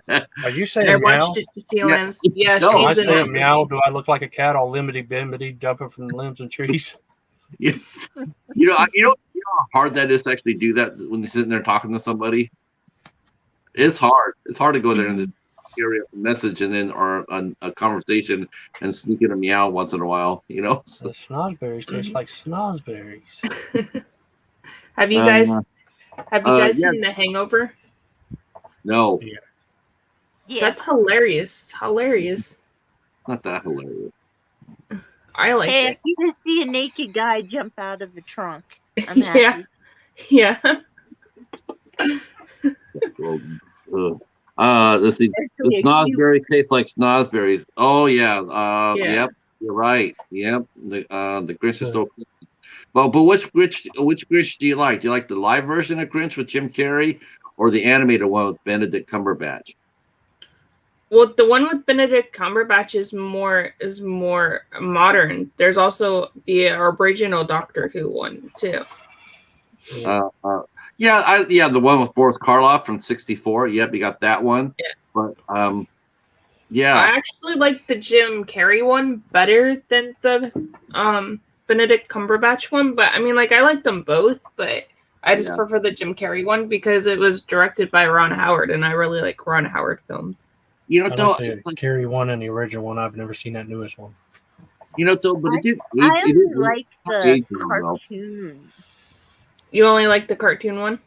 Speaker 5: Are you saying
Speaker 3: I
Speaker 5: meow?
Speaker 3: watched it to see limbs. Yeah,
Speaker 2: No,
Speaker 5: I
Speaker 3: she's in
Speaker 5: say
Speaker 3: it.
Speaker 5: meow. Do I look like a cat all limity bimbity jumping from limbs and trees?
Speaker 2: You know how hard that is to actually do that when you're sitting there talking to somebody. It's hard. It's hard to go there and just hear a message and then or a conversation and sneak in a meow once in a while. You know.
Speaker 5: The snozberries taste like snozberries.
Speaker 3: Have you guys
Speaker 2: yeah.
Speaker 3: seen The Hangover?
Speaker 2: No,
Speaker 1: Yeah.
Speaker 3: That's hilarious. It's hilarious.
Speaker 2: not that hilarious.
Speaker 3: I like
Speaker 1: Hey,
Speaker 3: it.
Speaker 1: if you just see a naked guy jump out of a trunk, I'm happy.
Speaker 3: Yeah.
Speaker 2: Let's see. The snozberry tastes like snozberries. Oh yeah.
Speaker 3: Yeah.
Speaker 2: Yep. You're right. Yep. The Grinch is so. But which Grinch do you like? Do you like the live version of Grinch with Jim Carrey, or the animated one with Benedict Cumberbatch?
Speaker 3: Well, the one with Benedict Cumberbatch is more modern. There's also the original Doctor Who one too.
Speaker 2: The one with Boris Karloff from '64. Yep, you got that one.
Speaker 3: Yeah.
Speaker 2: But
Speaker 3: I
Speaker 2: yeah,
Speaker 3: actually like the Jim Carrey one better than the Benedict Cumberbatch one. But I mean, like, I like them both, but I just prefer the Jim Carrey one because it was directed by Ron Howard, and I really like Ron Howard films.
Speaker 2: you know,
Speaker 5: I
Speaker 2: though,
Speaker 5: like the Carrie one and the original one. I've never seen that newest one.
Speaker 2: you know, though, but
Speaker 1: I only like the cartoon.
Speaker 3: You only like the cartoon one?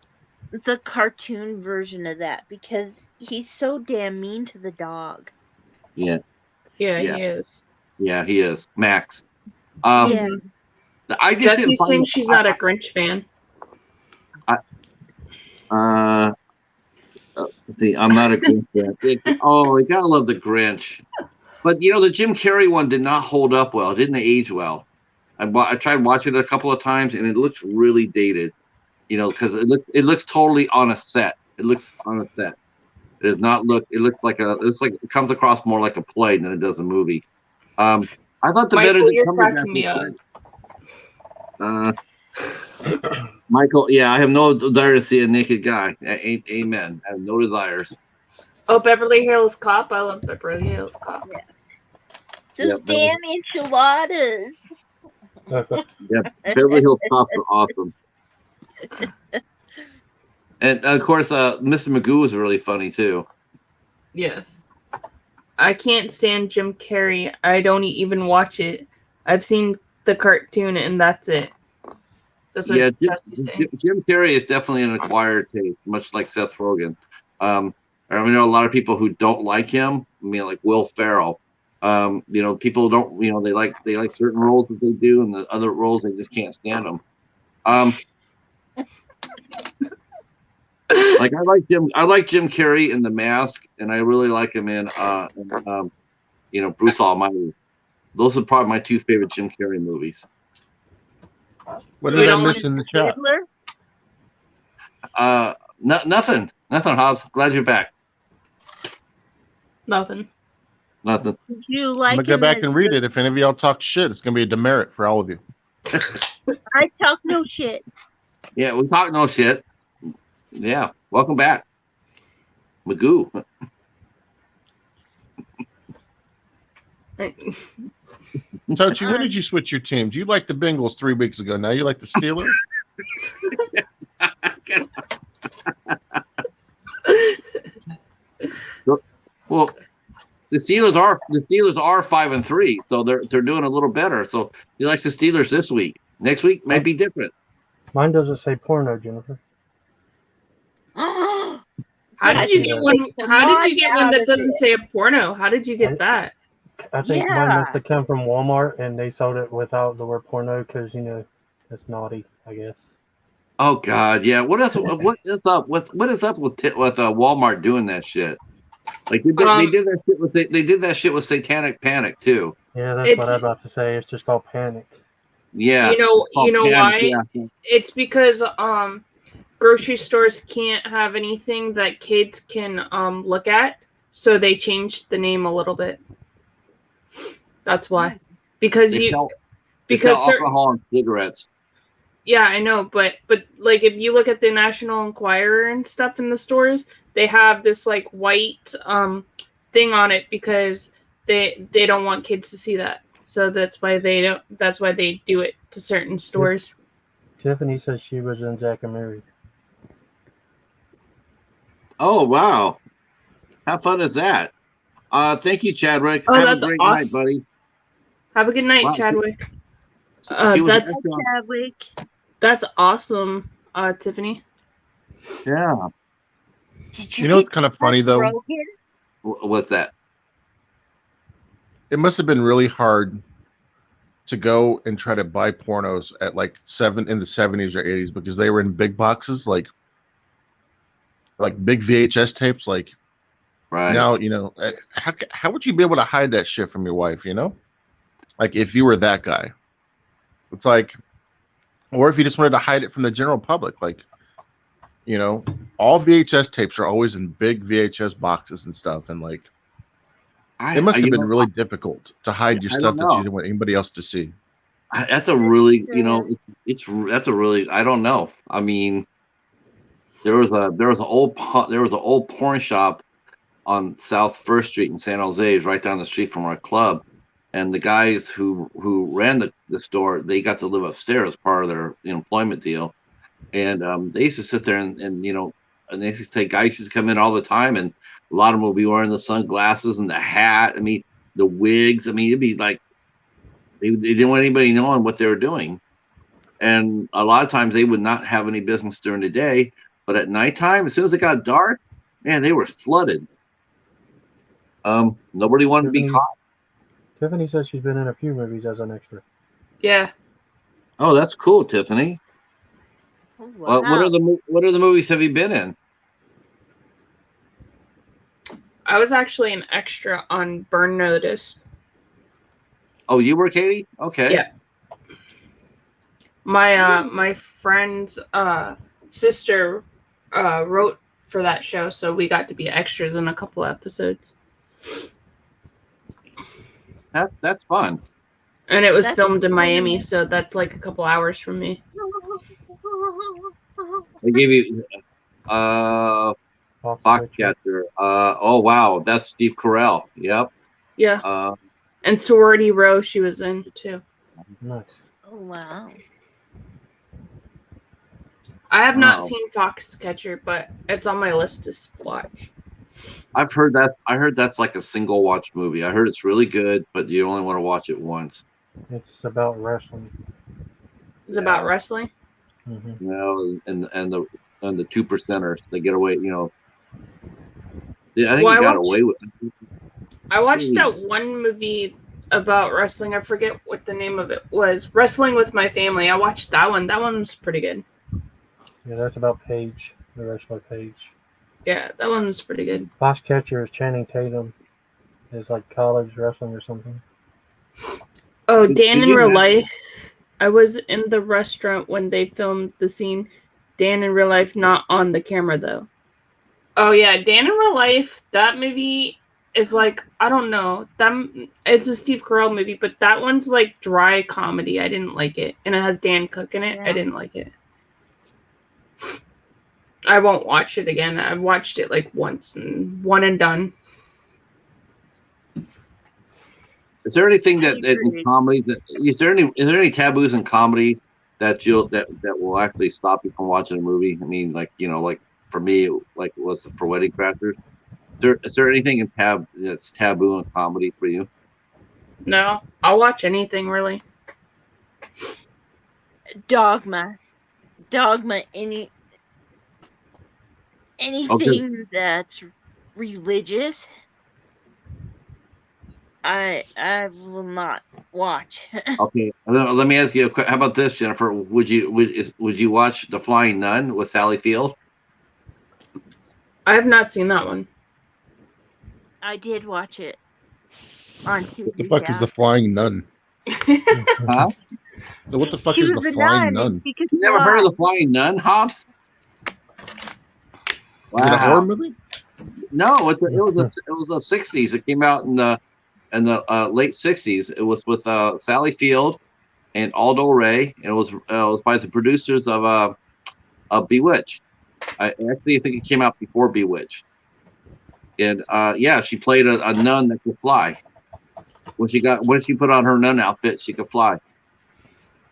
Speaker 1: The cartoon version of that because he's so damn mean to the dog.
Speaker 2: Yeah,
Speaker 3: Yeah, he is.
Speaker 2: yeah, he is. Max.
Speaker 1: Yeah.
Speaker 2: I just
Speaker 3: Jesse
Speaker 2: didn't find-
Speaker 3: thinks she's not a Grinch fan.
Speaker 2: See, I'm not a Grinch fan. You gotta love the Grinch. But you know, the Jim Carrey one did not hold up well. It didn't age well. I tried watching it a couple of times, and it looks really dated. You know, because it looks totally on a set. It looks on a set. It does not look. It looks like it comes across more like a play than it does a movie. I thought the
Speaker 3: Michael,
Speaker 2: Benedict
Speaker 3: you're cracking me up.
Speaker 2: Michael, yeah, I have no desire to see a naked guy. Amen. I have no desires.
Speaker 3: Oh, Beverly Hills Cop. I love Beverly Hills Cop.
Speaker 1: Yeah. Those damn enchiladas.
Speaker 2: Yeah, Beverly Hills Cops are awesome. And of course, Mr. Magoo is really funny too.
Speaker 3: Yes. I can't stand Jim Carrey. I don't even watch it. I've seen the cartoon and that's it. That's what Jesse's saying.
Speaker 2: Jim Carrey is definitely an acquired taste, much like Seth Rogen. I know a lot of people who don't like him. I mean, like Will Ferrell. You know, people don't. You know, they like certain roles that they do, and the other roles they just can't stand them. Like I like Jim Carrey in The Mask, and I really like him in Bruce Almighty. Those are probably my two favorite Jim Carrey movies.
Speaker 4: What did I miss in the chat?
Speaker 2: Nothing, Hobbs. Glad you're back.
Speaker 3: Nothing.
Speaker 1: Did you like
Speaker 4: I'm gonna go back and read it. If any of y'all talk shit, it's gonna be a demerit for all of you.
Speaker 1: I talk no shit.
Speaker 2: Yeah, we talk no shit. Yeah, welcome back, Magoo.
Speaker 4: Tochi, when did you switch your teams? You liked the Bengals 3 weeks ago. Now you like the Steelers?
Speaker 2: Well, the Steelers are 5-3, so they're doing a little better. So he likes the Steelers this week. Next week might be different.
Speaker 5: Mine doesn't say porno, Jennifer.
Speaker 3: How did you get one? How did you get one that doesn't say a porno? How did you get that?
Speaker 5: I think mine must have come from Walmart, and they sold it without the word porno because that's naughty, I guess.
Speaker 2: Oh God, yeah. What is up? What is up with Walmart doing that shit? Like they did that shit with they did that shit with Satanic Panic too.
Speaker 5: Yeah, that's what I'm about to say. It's just called Panic.
Speaker 2: Yeah.
Speaker 3: You know
Speaker 2: Panic,
Speaker 3: why?
Speaker 2: Yeah.
Speaker 3: It's because grocery stores can't have anything that kids can look at, so they changed the name a little bit. That's why. Because
Speaker 2: they sell
Speaker 3: certain
Speaker 2: alcohol and cigarettes.
Speaker 3: Yeah, I know, but like if you look at the National Enquirer and stuff in the stores, they have this like white thing on it because they don't want kids to see that. So that's why they do it to certain stores.
Speaker 5: Tiffany says she was in Zack and Mary.
Speaker 2: Oh wow! How fun is that? Thank you, Chadwick.
Speaker 3: Oh,
Speaker 2: Have a
Speaker 3: that's
Speaker 2: great night,
Speaker 3: awesome.
Speaker 2: buddy.
Speaker 3: Have a good night,
Speaker 2: Wow.
Speaker 3: Chadwick.
Speaker 2: She was
Speaker 3: That's
Speaker 2: excellent.
Speaker 1: Chadwick.
Speaker 3: that's awesome, Tiffany.
Speaker 2: Yeah.
Speaker 1: Did
Speaker 4: You know
Speaker 1: get
Speaker 4: what's kind of funny
Speaker 1: Seth
Speaker 4: though?
Speaker 1: Rogen?
Speaker 2: What's that?
Speaker 4: It must have been really hard to go and try to buy pornos at like in the 70s or 80s because they were in big boxes, like big VHS tapes. Like
Speaker 2: Right.
Speaker 4: now, how would you be able to hide that shit from your wife? Like if you were that guy, it's like, or if you just wanted to hide it from the general public, like, all VHS tapes are always in big VHS boxes and stuff, and like. It must have been really difficult to hide your stuff that you didn't want anybody else to see.
Speaker 2: That's a really, that's a really, I don't know. I mean, there was an old porn shop on South First Street in San Jose, right down the street from our club, and the guys who ran the store, they got to live upstairs as part of their employment deal, and they used to sit there and they used to say guys used to come in all the time, and a lot of them will be wearing the sunglasses and the hat. I mean, the wigs. I mean, it'd be like they didn't want anybody knowing what they were doing. And a lot of times they would not have any business during the day. But at nighttime, as soon as it got dark, man, they were flooded. Nobody wanted to be caught.
Speaker 5: Tiffany says she's been in a few movies as an extra.
Speaker 3: Yeah.
Speaker 2: Oh, that's cool, Tiffany.
Speaker 1: Oh, wow.
Speaker 2: What are the movies have you been in?
Speaker 3: I was actually an extra on Burn Notice.
Speaker 2: Oh, you were, Katie? Okay.
Speaker 3: Yeah. My friend's sister wrote for that show, so we got to be extras in a couple episodes.
Speaker 2: That's fun.
Speaker 3: And it was filmed in Miami, so that's like a couple hours from me.
Speaker 2: They gave you Foxcatcher. Oh wow, that's Steve Carell. Yep.
Speaker 3: Yeah. And Sorority Row she was in too.
Speaker 5: Nice.
Speaker 1: Oh wow.
Speaker 3: I have not seen Foxcatcher, but it's on my list to watch.
Speaker 2: I heard that's like a single watch movie. I heard it's really good, but you only want to watch it once.
Speaker 5: It's about wrestling.
Speaker 3: It's about wrestling.
Speaker 2: Mm-hmm. And the 2%ers, they get away. I think got away with it.
Speaker 3: I watched that one movie about wrestling. I forget what the name of it was. Wrestling with My Family. I watched that one. That one was pretty good.
Speaker 5: Yeah, that's about Paige, the wrestler Paige.
Speaker 3: Yeah, that one was pretty good.
Speaker 5: Foxcatcher is Channing Tatum. Is like college wrestling or something.
Speaker 3: Oh, Dan in Real Life. I was in the restaurant when they filmed the scene. Dan in Real Life, not on the camera though. Oh yeah, Dan in Real Life. That movie is like, I don't know. It's a Steve Carell movie, but that one's like dry comedy. I didn't like it, and it has Dan Cook in it. Yeah. I didn't like it. I won't watch it again. I've watched it like once and one and done.
Speaker 2: Is there anything that in comedy is there any taboos in comedy that will actually stop you from watching a movie? I mean, like for me, like it was for Wedding Crashers. Is there anything that's taboo in comedy for you?
Speaker 3: No, I'll watch anything really.
Speaker 1: Dogma, anything that's religious. I will not watch.
Speaker 2: Okay, let me ask you a quick. How about this, Jennifer? Would you watch The Flying Nun with Sally Field?
Speaker 3: I have not seen that one.
Speaker 1: I did watch it on TV.
Speaker 4: What the fuck is The Flying Nun?
Speaker 2: Huh?
Speaker 4: What the fuck is The Flying Nun?
Speaker 2: You never heard of The Flying Nun, Hobbs?
Speaker 4: Wow. Is it a horror movie?
Speaker 2: No, it was the 60s. It came out in the late 60s. It was with Sally Field and Aldo Ray, and it was by the producers of Bewitched. I think it came out before Bewitched. And she played a nun that could fly. When she put on her nun outfit, she could fly.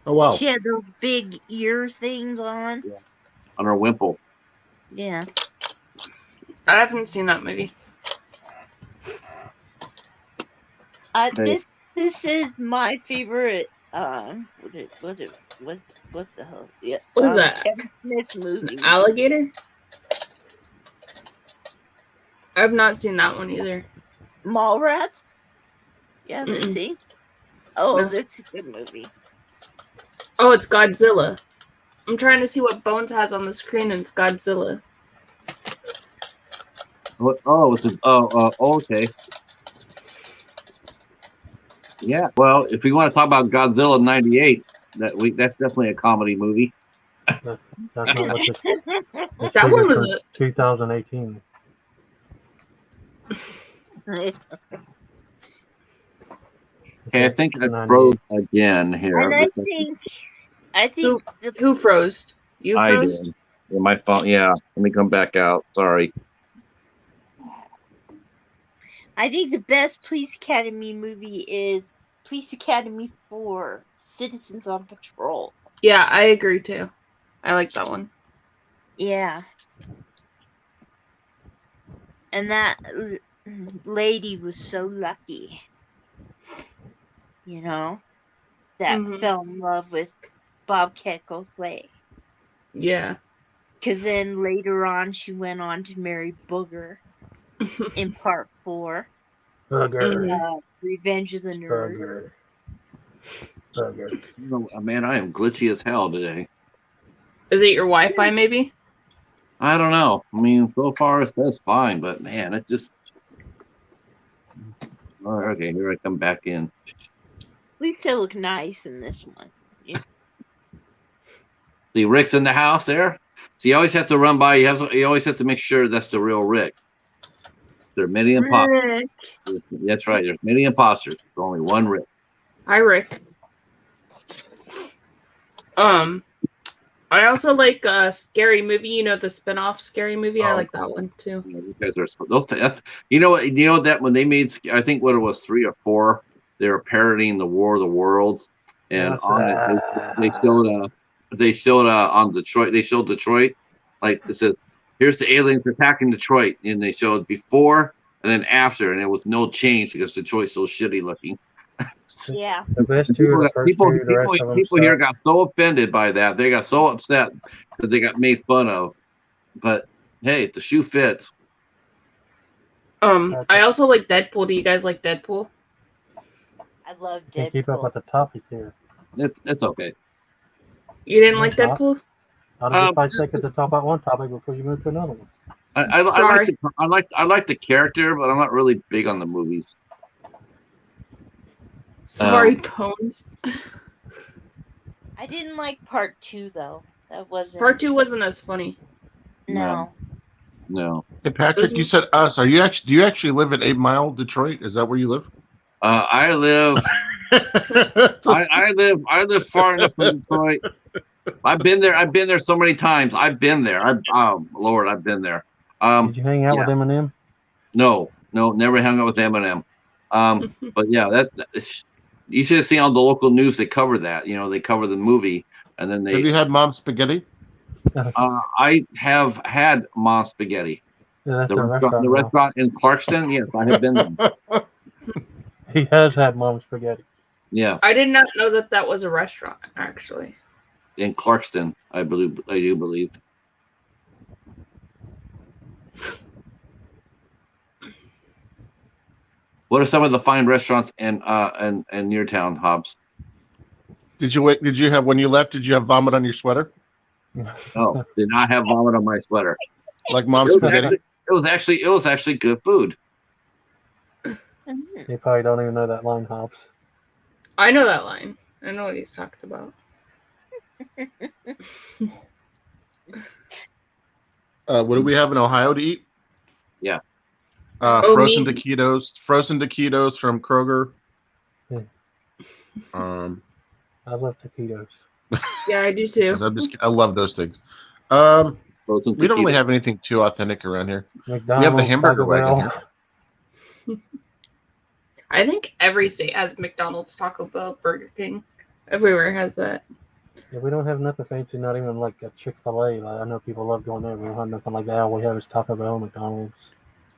Speaker 4: Oh wow!
Speaker 1: She had those big ear things on.
Speaker 2: Yeah. On her wimple.
Speaker 1: Yeah.
Speaker 3: I haven't seen that movie.
Speaker 1: This is my favorite. What the hell? Yeah.
Speaker 3: What is that?
Speaker 1: Kevin Smith
Speaker 3: An
Speaker 1: movie.
Speaker 3: alligator? I've not seen that one either.
Speaker 1: Mallrats. Yeah, let's
Speaker 3: Mm-mm.
Speaker 1: see. Oh,
Speaker 3: No.
Speaker 1: that's a good movie.
Speaker 3: Oh, it's Godzilla. I'm trying to see what Bones has on the screen, and it's Godzilla.
Speaker 2: Okay. Yeah. Well, if we want to talk about Godzilla '98, that's definitely a comedy movie.
Speaker 5: That's not what this. It's
Speaker 3: That one
Speaker 5: figured
Speaker 3: was
Speaker 5: for 2018.
Speaker 2: Okay, I think I froze again here.
Speaker 1: And I think
Speaker 3: Who froze? You
Speaker 2: I
Speaker 3: froze?
Speaker 2: did. Yeah, my phone. Yeah, let me come back out. Sorry.
Speaker 1: I think the best Police Academy movie is Police Academy 4: Citizens on Patrol.
Speaker 3: Yeah, I agree too. I like that one.
Speaker 1: Yeah. And that lady was so lucky. You know, that
Speaker 3: Mhm.
Speaker 1: fell in love with Bobcat Goldthwait.
Speaker 3: Yeah.
Speaker 1: Because then later on, she went on to marry Booger in part 4.
Speaker 5: Booger.
Speaker 1: Revenge of the Nerd.
Speaker 5: Booger.
Speaker 2: Man, I am glitchy as hell today.
Speaker 3: Is it your Wi-Fi maybe?
Speaker 2: I don't know. I mean, so far that's fine, but man, it just. Oh, okay, here I come back in.
Speaker 1: At least they look nice in this one. Yeah.
Speaker 2: See, Rick's in the house there. So you always have to run by. You always have to make sure that's the real Rick. There are many imposters.
Speaker 1: Rick.
Speaker 2: That's right. There's many imposters. There's only one Rick.
Speaker 3: Hi, Rick. I also like a Scary Movie. You know, the spin-off Scary Movie. I like that one too.
Speaker 2: Yeah, you guys are those. You know what? You know that when they made, I think what it was 3 or 4, they were parodying the War of the Worlds, and on it they showed on Detroit. They showed Detroit, like it said, "Here's the aliens attacking Detroit," and they showed before and then after, and there was no change because Detroit's so shitty looking.
Speaker 1: Yeah.
Speaker 5: The best two are the first two. The rest of them
Speaker 2: People here got so offended by that. They got so upset that they got made fun of. But hey, the shoe fits.
Speaker 3: I also like Deadpool. Do you guys like Deadpool?
Speaker 1: I love Deadpool.
Speaker 5: Can't keep up with the topics here.
Speaker 2: It's okay.
Speaker 3: You didn't like Deadpool?
Speaker 5: How to get 5 seconds to talk about one topic before you move to another one.
Speaker 2: I like the character, but I'm not really big on the movies.
Speaker 3: Sorry, Bones.
Speaker 1: I didn't like part 2 though. That wasn't.
Speaker 3: Part 2 wasn't as funny.
Speaker 1: No.
Speaker 4: Hey Patrick, you said us. Do you actually live in 8 Mile, Detroit? Is that where you live?
Speaker 2: I live I live far enough from Detroit. I've been there so many times. I've been there. Lord, I've been there.
Speaker 5: Did you hang out with Eminem?
Speaker 2: No, never hung out with Eminem. But yeah, you should have seen on the local news. They cover that. You know, they cover the movie, and then they.
Speaker 4: Have you had Mom's Spaghetti?
Speaker 2: I have had Mom's Spaghetti.
Speaker 5: Yeah, that's
Speaker 2: the restaurant in Clarkston. Yes, I have been there.
Speaker 5: He has had Mom's Spaghetti.
Speaker 2: Yeah.
Speaker 3: I did not know that was a restaurant, actually.
Speaker 2: In Clarkston, I do believe. What are some of the fine restaurants in your town, Hobbs?
Speaker 4: Did you have when you left? Did you have vomit on your sweater?
Speaker 2: No, did not have vomit on my sweater.
Speaker 4: Like Mom's Spaghetti.
Speaker 2: It was actually good food.
Speaker 5: You probably don't even know that line, Hobbs.
Speaker 3: I know that line. I know what he's talking about.
Speaker 4: What do we have in Ohio to eat?
Speaker 2: Yeah.
Speaker 4: Frozen taquitos from Kroger.
Speaker 5: Yeah. I love taquitos.
Speaker 3: Yeah, I do too.
Speaker 4: I love those things. We don't really have anything too authentic around here.
Speaker 5: McDonald's,
Speaker 4: we have the hamburger wagon here.
Speaker 3: I think every state has McDonald's, Taco Bell, Burger King. Everywhere has that.
Speaker 5: Yeah, we don't have nothing fancy, not even like a Chick-fil-A. Like, I know people love going there. We don't have nothing like that. All we have is Taco Bell, McDonald's.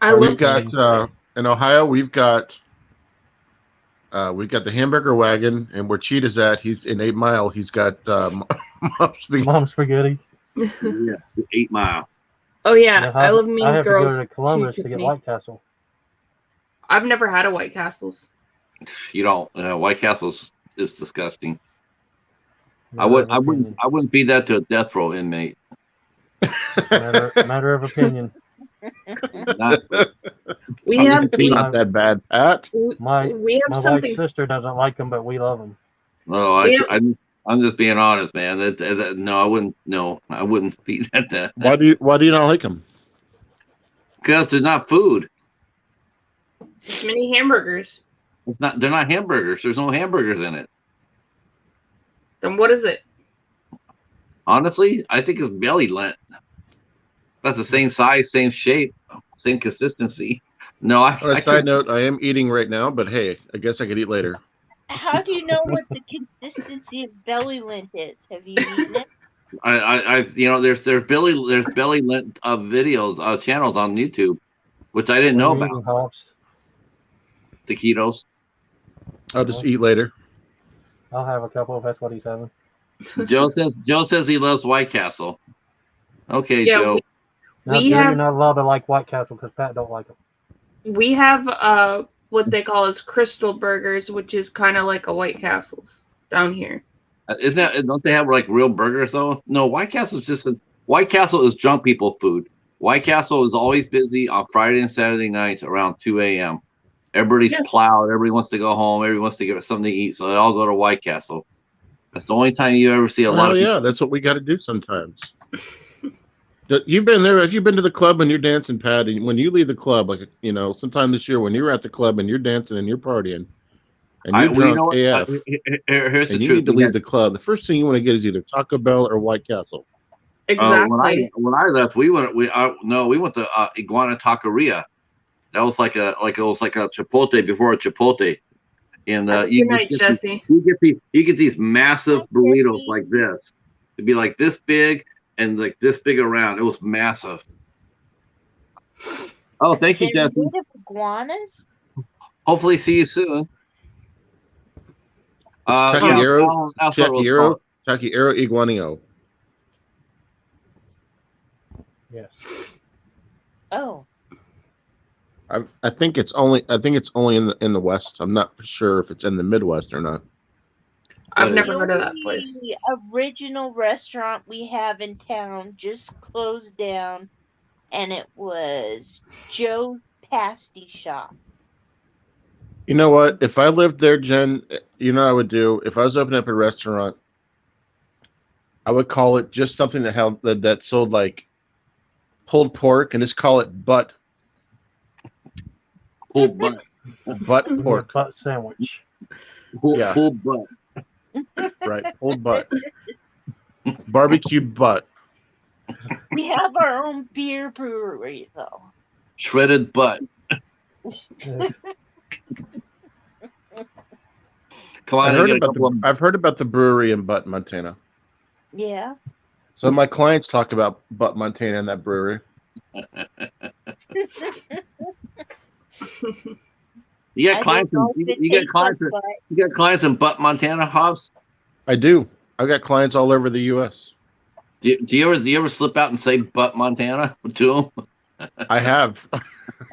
Speaker 3: I
Speaker 5: Burger
Speaker 3: love
Speaker 4: We've got
Speaker 5: King.
Speaker 4: in Ohio. We've got the hamburger wagon, and where Cheetah's at, he's in 8 Mile. He's got
Speaker 5: Mom spaghetti.
Speaker 2: Yeah, 8 Mile.
Speaker 3: Oh yeah,
Speaker 5: Yeah,
Speaker 3: I love
Speaker 5: I
Speaker 3: Mean
Speaker 5: have
Speaker 3: Girls
Speaker 5: to go to Columbus
Speaker 3: too,
Speaker 5: to get
Speaker 3: Tiffany.
Speaker 5: White Castle.
Speaker 3: I've never had a White Castle's.
Speaker 2: You don't. White Castle's is disgusting. I
Speaker 5: Matter
Speaker 2: would.
Speaker 5: of
Speaker 2: I wouldn't.
Speaker 5: opinion.
Speaker 2: I wouldn't feed that to a death row inmate.
Speaker 5: Matter of opinion.
Speaker 2: Not,
Speaker 3: We
Speaker 2: I'm
Speaker 3: have
Speaker 2: just
Speaker 3: we,
Speaker 2: being
Speaker 4: not that bad, Pat.
Speaker 5: My
Speaker 3: we have
Speaker 5: my
Speaker 3: something.
Speaker 5: wife's sister doesn't like them, but we love them.
Speaker 2: No,
Speaker 3: We have,
Speaker 2: I'm just being honest, man. No, I wouldn't. No, I wouldn't feed that to.
Speaker 4: Why do you not like them?
Speaker 2: Because they're not food.
Speaker 3: it's mini hamburgers.
Speaker 2: It's not. They're not hamburgers. There's no hamburgers in it.
Speaker 3: Then what is it?
Speaker 2: Honestly, I think it's belly lint. That's the same size, same shape, same consistency. No,
Speaker 4: On a side note, I am eating right now, but hey, I guess I could eat later.
Speaker 1: How do you know what the consistency of belly lint is? Have you eaten it?
Speaker 2: I've there's belly lint videos channels on YouTube, which I didn't
Speaker 5: What
Speaker 2: know
Speaker 5: are you
Speaker 2: about.
Speaker 5: eating, Hobbs?
Speaker 2: Taquitos.
Speaker 4: I'll just eat later.
Speaker 5: I'll have a couple if that's what he's having.
Speaker 2: Joe says he loves White Castle. Okay,
Speaker 3: Yeah,
Speaker 2: Joe.
Speaker 5: Now,
Speaker 3: We
Speaker 5: Joe,
Speaker 3: have-
Speaker 5: you're not allowed to like White Castle because Pat don't like them.
Speaker 3: We have what they call as crystal burgers, which is kind of like a White Castle's down here.
Speaker 2: Isn't that? Don't they have like real burgers though? No, White Castle is drunk people food. White Castle is always busy on Friday and Saturday nights around 2 a.m. Everybody's plowed. Everybody wants to go home. Everybody wants to get something to eat, so they all go to White Castle. That's the only time you ever see a lot of people.
Speaker 4: Yeah, that's what we got to do sometimes. You've been there. Have you been to the club and you're dancing, Pat? And when you leave the club, like sometime this year, when you're at the club and you're dancing and you're partying, and you're drunk AF,
Speaker 2: Here's the
Speaker 4: and you
Speaker 2: truth.
Speaker 4: need to leave the club, the first thing you want to get is either Taco Bell or White Castle.
Speaker 3: Exactly.
Speaker 2: When I left, we went to Iguana Taqueria. That was like a Chipotle before a Chipotle. And
Speaker 3: Good night, Jesse.
Speaker 2: You get these massive burritos like this. It'd be like this big and like this big around. It was massive. Oh, thank you,
Speaker 1: They're
Speaker 2: Jesse.
Speaker 1: made of iguanas?
Speaker 2: Hopefully, see you soon.
Speaker 4: Taquero Iguanio.
Speaker 5: Yes.
Speaker 1: Oh.
Speaker 4: I think it's only in the West. I'm not for sure if it's in the Midwest or not.
Speaker 3: I've never heard of that place.
Speaker 1: The original restaurant we have in town just closed down, and it was Joe's Pasty Shop.
Speaker 4: You know what? If I lived there, Jen, I would do. If I was opening up a restaurant, I would call it just something that sold like pulled pork, and just call it butt.
Speaker 2: Pulled butt.
Speaker 4: Butt pork.
Speaker 5: Butt sandwich.
Speaker 2: Pulled butt.
Speaker 4: Right. Pulled butt. Barbecue butt.
Speaker 1: We have our own beer brewery, though.
Speaker 2: Shredded butt. Come on,
Speaker 4: I've heard about the brewery in Butt, Montana.
Speaker 1: Yeah.
Speaker 4: So my clients talk about Butt, Montana, and that brewery.
Speaker 2: You got clients in Butt, Montana, Hobbs?
Speaker 4: I do. I've got clients all over the U.S.
Speaker 2: Do you ever slip out and say Butt, Montana to them?
Speaker 4: I have.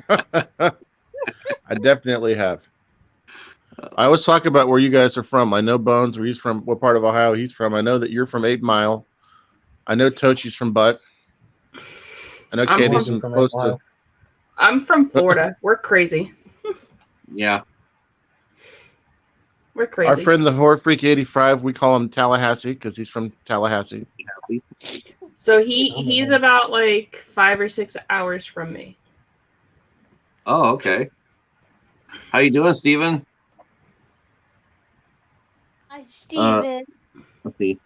Speaker 4: I definitely have. I always talk about where you guys are from. I know Bones, where he's from, what part of Ohio he's from. I know that you're from 8 Mile. I know Tochi's from Butt. I know Katie's from close to.
Speaker 3: I'm from Florida. We're crazy.
Speaker 2: Yeah.
Speaker 3: We're crazy.
Speaker 4: Our friend, the Horror Freak 85, we call him Tallahassee because he's from Tallahassee.
Speaker 3: So he's about like 5 or 6 hours from me.
Speaker 2: Oh, okay. How you doing, Steven?
Speaker 1: Hi, Steven.
Speaker 2: Let's see.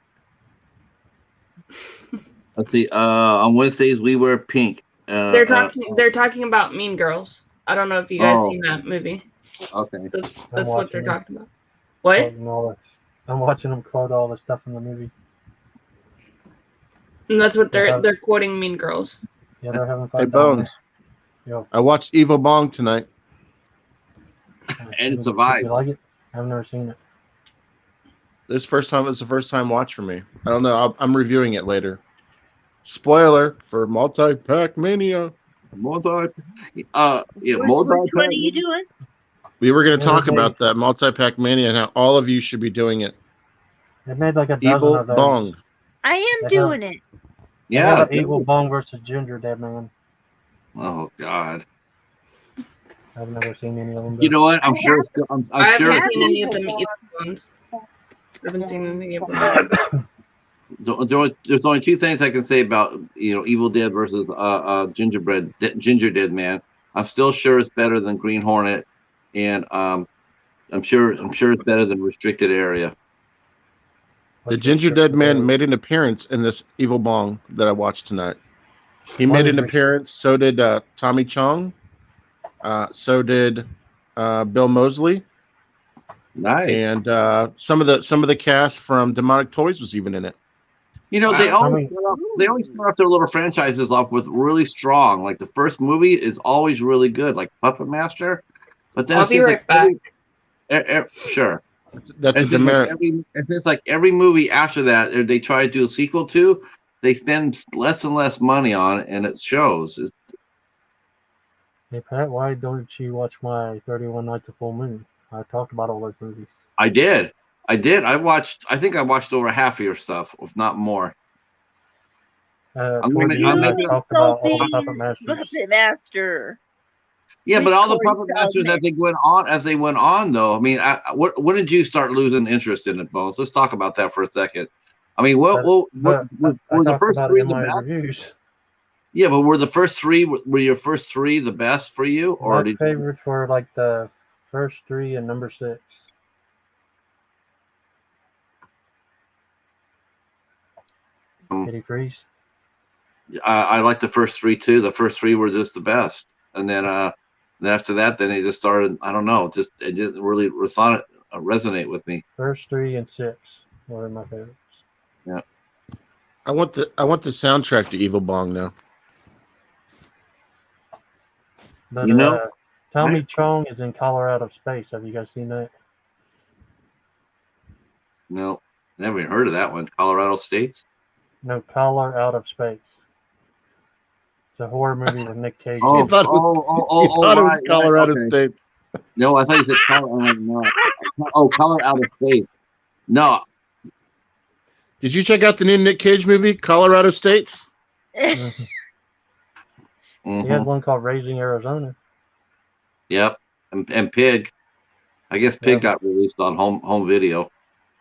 Speaker 2: On Wednesdays we wear pink.
Speaker 3: They're talking about Mean Girls. I don't know if you guys seen that movie.
Speaker 2: Okay.
Speaker 3: That's what they're talking about. What?
Speaker 5: I'm watching them quote all the stuff in the movie.
Speaker 3: And that's what
Speaker 5: Yeah.
Speaker 3: they're quoting Mean Girls.
Speaker 5: Yeah, they're having fun.
Speaker 4: Hey,
Speaker 5: down
Speaker 4: Bones.
Speaker 5: there. Yo,
Speaker 4: I watched Evil Bong tonight.
Speaker 2: And
Speaker 5: did
Speaker 2: survived.
Speaker 5: you like it? I've never seen it.
Speaker 4: This first time was the first time watch for me. I don't know. I'm reviewing it later. Spoiler for Multi-Pack Mania.
Speaker 2: Multi,
Speaker 1: Which
Speaker 2: multi.
Speaker 1: one are you doing?
Speaker 4: We were going to
Speaker 5: Yeah,
Speaker 4: talk
Speaker 5: they-
Speaker 4: about that Multi-Pack Mania and how all of you should be doing it.
Speaker 5: They made like a dozen
Speaker 4: Evil
Speaker 5: of those.
Speaker 4: Bong.
Speaker 1: I am
Speaker 5: They have-
Speaker 1: doing it.
Speaker 5: They have
Speaker 2: Yeah.
Speaker 5: an Evil Bong versus Ginger Dead Man.
Speaker 2: Oh God.
Speaker 5: I've never seen any of them.
Speaker 2: You know what? I'm sure. I'm
Speaker 3: I
Speaker 2: sure.
Speaker 3: haven't seen any of
Speaker 1: Evil
Speaker 3: them
Speaker 1: Bong.
Speaker 3: either ones. I haven't seen any of them.
Speaker 2: There's only two things I can say about Evil Dead versus Ginger Dead Man. I'm still sure it's better than Green Hornet, and I'm sure it's better than Restricted Area.
Speaker 4: The Ginger Dead Man made an appearance in this Evil Bong that I watched tonight. He made an appearance. So did Tommy Chong. So did Bill Moseley.
Speaker 2: Nice.
Speaker 4: And some of the cast from Demonic Toys was even in it.
Speaker 2: They always start off their little franchises off with really strong. Like the first movie is always really good, like Puppet Master. But then
Speaker 3: I'll be right back.
Speaker 2: Sure.
Speaker 4: That's
Speaker 2: it's just like every movie after that they try to do a sequel to, they spend less and less money on it, and it shows.
Speaker 5: Hey Pat, why don't you watch my 31 Nights of Full Moon? I talked about all those movies.
Speaker 2: I did. I think I watched over half of your stuff, if not more.
Speaker 5: Toward the end, I talked about all the Puppet Masters.
Speaker 1: Puppet Master.
Speaker 2: Yeah, but all the Puppet Masters as they went on, though. I mean, when did you start losing interest in it, Bones? Let's talk about that for a second. I mean, were the first three the best?
Speaker 5: Reviews.
Speaker 2: Yeah, but were your first three the best for you, or
Speaker 5: my favorites were like the first three and number 6. Did he freeze?
Speaker 2: I like the first three too. The first three were just the best, and then after that, then it just started. I don't know, it didn't really resonate with me.
Speaker 5: First 3 and 6 were my favorites.
Speaker 2: Yeah,
Speaker 4: I want the soundtrack to Evil Bong now.
Speaker 5: But Tommy Chong is in Colorado Space. Have you guys seen that?
Speaker 2: No, never even heard of that one. Colorado States.
Speaker 5: No, Color Out of Space. It's a horror movie with Nick Cage.
Speaker 4: You thought it was Colorado State.
Speaker 2: No, I thought you said Colorado. No. Oh, Color Out of Space. No.
Speaker 4: Did you check out the new Nick Cage movie, Colorado States?
Speaker 5: Mm-hmm. He had one called Raising Arizona.
Speaker 2: Yep, and Pig. I guess Pig got released on home video.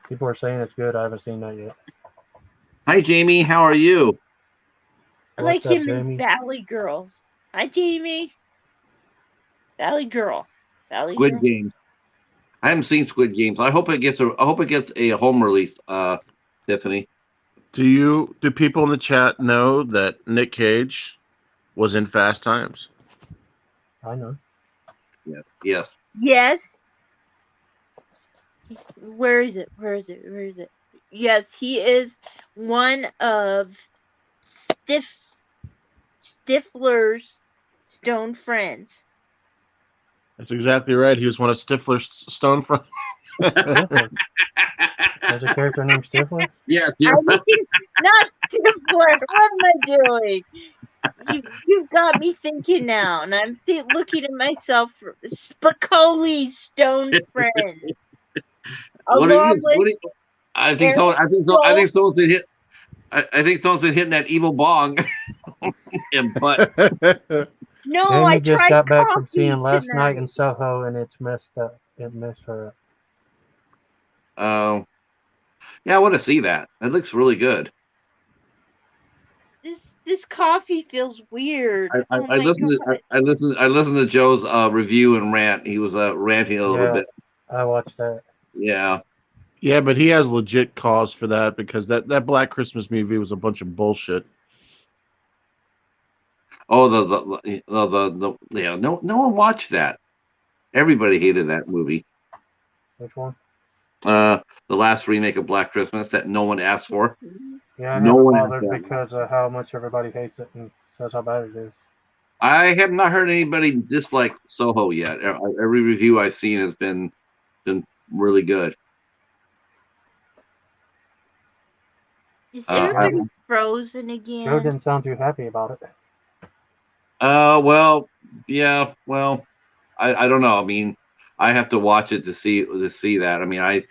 Speaker 5: People are saying it's good. I haven't seen that yet.
Speaker 2: Hi, Jamie. How are you?
Speaker 1: I like him in Valley Girls. Hi, Jamie. Valley Girl.
Speaker 2: Squid Games. I haven't seen Squid Games. I hope it gets a home release. Tiffany.
Speaker 4: Do people in the chat know that Nick Cage was in Fast Times?
Speaker 5: I know.
Speaker 2: Yes.
Speaker 1: Yes. Where is it? Yes, he is one of Stifler's stone friends.
Speaker 4: That's exactly right. He was one of Stifler's stone friends.
Speaker 5: There's a character named Stifler?
Speaker 2: Yeah.
Speaker 1: Not Stifler. What am I doing? You've got me thinking now, and I'm looking at myself. Spicoli's stone friend.
Speaker 2: I think someone's been hit. I think someone's been hitting that evil bong. But
Speaker 1: no,
Speaker 5: Jamie
Speaker 1: I
Speaker 5: just got back from seeing Last
Speaker 1: tonight.
Speaker 5: Night in Soho, and it's messed up. It messed her up.
Speaker 2: Yeah, I want to see that. It looks really good.
Speaker 1: This coffee feels weird.
Speaker 2: I listened to Joe's review and rant. He was ranting a little bit.
Speaker 5: I watched that.
Speaker 2: Yeah.
Speaker 4: Yeah, but he has legit cause for that because that Black Christmas movie was a bunch of bullshit.
Speaker 2: Oh, no one watched that. Everybody hated that movie.
Speaker 5: Which one?
Speaker 2: the last remake of Black Christmas that no one asked for.
Speaker 5: Yeah, I
Speaker 2: No
Speaker 5: haven't
Speaker 2: one
Speaker 5: bothered
Speaker 2: asked that.
Speaker 5: because of how much everybody hates it and says how bad it is.
Speaker 2: I have not heard anybody dislike Soho yet. Every review I've seen has been really good.
Speaker 1: Is everybody frozen
Speaker 5: Joe
Speaker 1: again?
Speaker 5: didn't sound too happy about it.
Speaker 2: Well, yeah, well, I don't know. I mean, I have to watch it to see that. I mean, I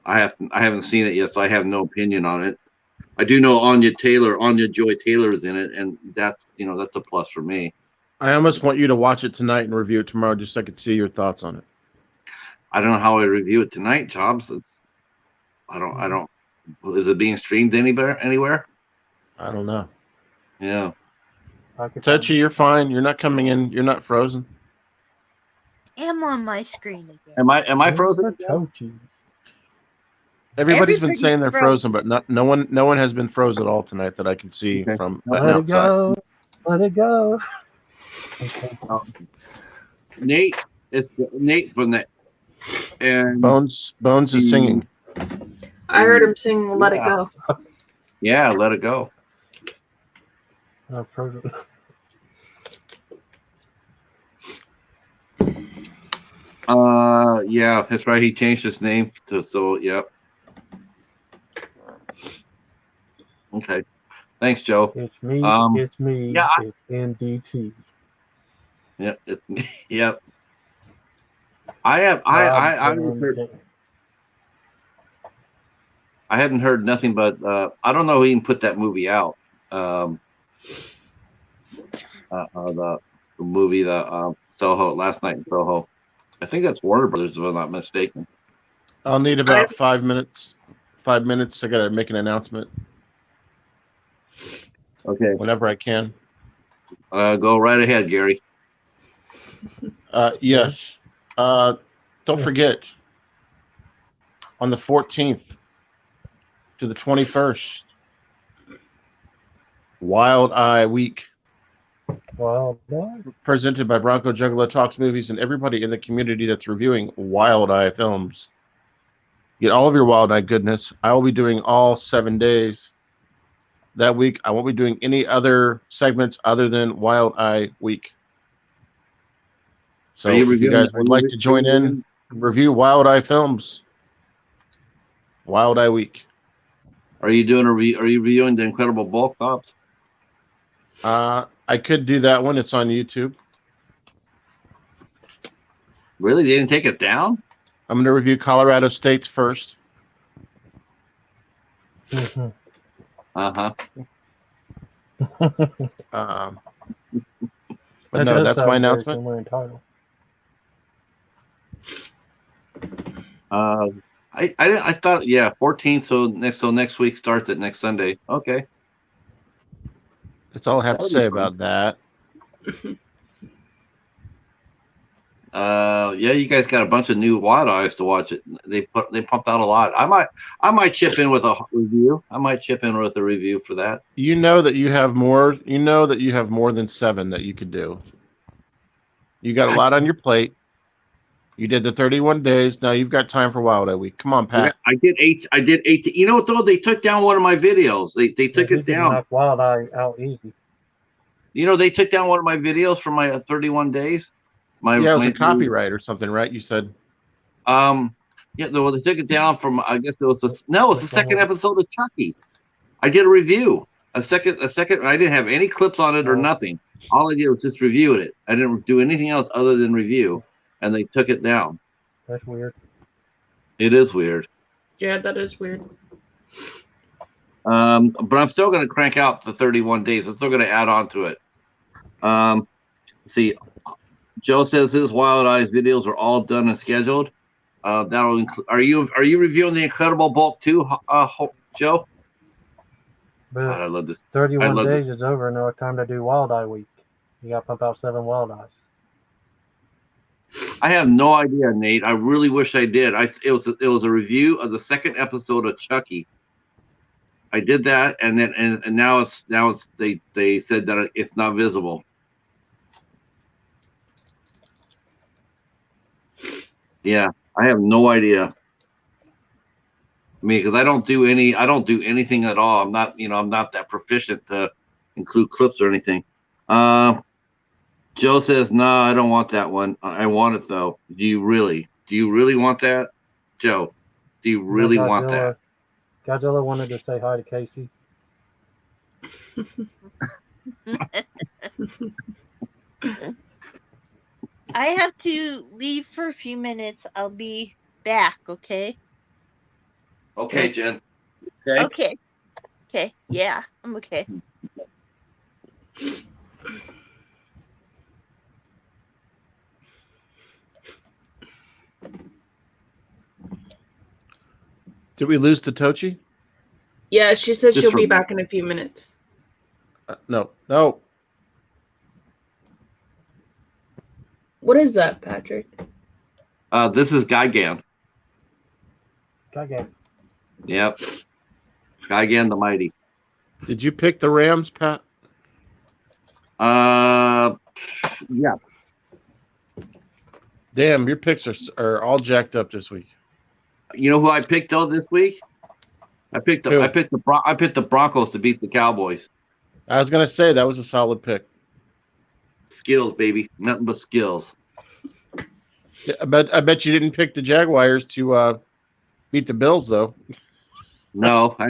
Speaker 2: haven't seen it yet, so I have no opinion on it. I do know Anya Joy Taylor is in it, and that's a plus for me.
Speaker 4: I almost want you to watch it tonight and review it tomorrow, just so I could see your thoughts on it.
Speaker 2: I don't know how I review it tonight, Jobs. I don't. Is it being streamed anywhere?
Speaker 4: I don't know.
Speaker 2: Yeah.
Speaker 4: Touchy, you're fine. You're not coming in. You're not frozen.
Speaker 1: I'm on my screen again.
Speaker 2: Am I frozen?
Speaker 4: Everybody's been saying they're frozen, but no one has been frozen at all tonight that I can see from
Speaker 5: Let it go. Let it go.
Speaker 2: Nate from the and
Speaker 4: Bones is singing.
Speaker 3: I heard him sing "Let It Go."
Speaker 2: Yeah, let it go.
Speaker 5: Frozen.
Speaker 2: Yeah, that's right. He changed his name yep. Okay. Thanks, Joe.
Speaker 5: It's me. It's me.
Speaker 2: Yeah,
Speaker 5: it's NDT.
Speaker 2: Yep. Yep. I hadn't heard nothing but I don't know who even put that movie out. The movie Soho last night in Soho. I think that's Warner Brothers, if I'm not mistaken.
Speaker 4: I'll need about 5 minutes. 5 minutes. I gotta make an announcement.
Speaker 2: Okay.
Speaker 4: Whenever I can.
Speaker 2: Go right ahead, Gary.
Speaker 4: Yes. Don't forget, on the 14th to the 21st, Wild Eye Week.
Speaker 5: Wild Eye?
Speaker 4: Presented by Bronco Juggalo Talks Movies and everybody in the community that's reviewing Wild Eye films. Get all of your Wild Eye goodness. I will be doing all 7 days that week. I won't be doing any other segments other than Wild Eye Week. So if you guys would like to join in, review Wild Eye films. Wild Eye Week.
Speaker 2: Are you doing are you reviewing The Incredible Bulk Cops?
Speaker 4: I could do that one. It's on YouTube.
Speaker 2: Really? They didn't take it down?
Speaker 4: I'm going to review Colorado State's first.
Speaker 5: Mm-hmm.
Speaker 4: But no, that's my announcement.
Speaker 2: I thought 14th. So next week starts at next Sunday. Okay.
Speaker 4: That's all I have to say about that.
Speaker 2: Yeah, you guys got a bunch of new Wild Eyes to watch it. They pumped out a lot. I might chip in with a review. I might chip in with a review for that.
Speaker 4: You know that you have more. You know that you have more than 7 that you could do. You got a lot on your plate. You did the 31 days. Now you've got time for Wild Eye Week. Come on, Pat.
Speaker 2: Yeah, I did 8. You know what though? They took down one of my videos. They took it down.
Speaker 5: Knock Wild Eye out easy.
Speaker 2: You know, they took down one of my videos from my 31 days.
Speaker 4: It was a copyright or something, right? You said.
Speaker 2: Yeah, they took it down from. I guess it was the second episode of Chucky. I did a review. A second. I didn't have any clips on it or nothing. All I did was just review it. I didn't do anything else other than review, and they took it down.
Speaker 5: That's weird.
Speaker 2: It is weird.
Speaker 3: Yeah, that is weird.
Speaker 2: But I'm still going to crank out the 31 days. I'm still going to add on to it. See, Joe says his Wild Eyes videos are all done and scheduled. That'll include. Are you reviewing The Incredible Bulk too, Joe?
Speaker 5: But
Speaker 2: I love this.
Speaker 5: 31 days is over. Now it's time to do Wild Eye Week. You got to pump out 7 Wild Eyes.
Speaker 2: I have no idea, Nate. I really wish I did. It was a review of the second episode of Chucky. I did that, and then and now it's they said that it's not visible. Yeah, I have no idea. mean, because I don't do anything at all. I'm not that proficient to include clips or anything. Joe says, "No, I don't want that one. I want it though. Do you really? Do you really want that, Joe? Do you really want that?"
Speaker 5: Godzilla wanted to say hi to Casey.
Speaker 1: I have to leave for a few minutes. I'll be back, okay?
Speaker 2: Okay, Jen.
Speaker 1: Okay. Okay. Yeah, I'm okay.
Speaker 4: Did we lose to Tochi?
Speaker 3: Yeah, she said
Speaker 2: Just
Speaker 3: she'll
Speaker 2: for-
Speaker 3: be back in a few minutes.
Speaker 4: No.
Speaker 3: What is that, Patrick?
Speaker 2: This is Gigan.
Speaker 5: Okay.
Speaker 2: Yep. Gigan the Mighty.
Speaker 4: Did you pick the Rams, Pat?
Speaker 2: Yeah.
Speaker 4: Damn, your picks are all jacked up this week.
Speaker 2: You know who I picked though this week? I picked
Speaker 4: Who?
Speaker 2: the Broncos to beat the Cowboys.
Speaker 4: I was gonna say that was a solid pick.
Speaker 2: Skills, baby, nothing but skills.
Speaker 4: Yeah, I bet you didn't pick the Jaguars to beat the Bills though.
Speaker 2: No, I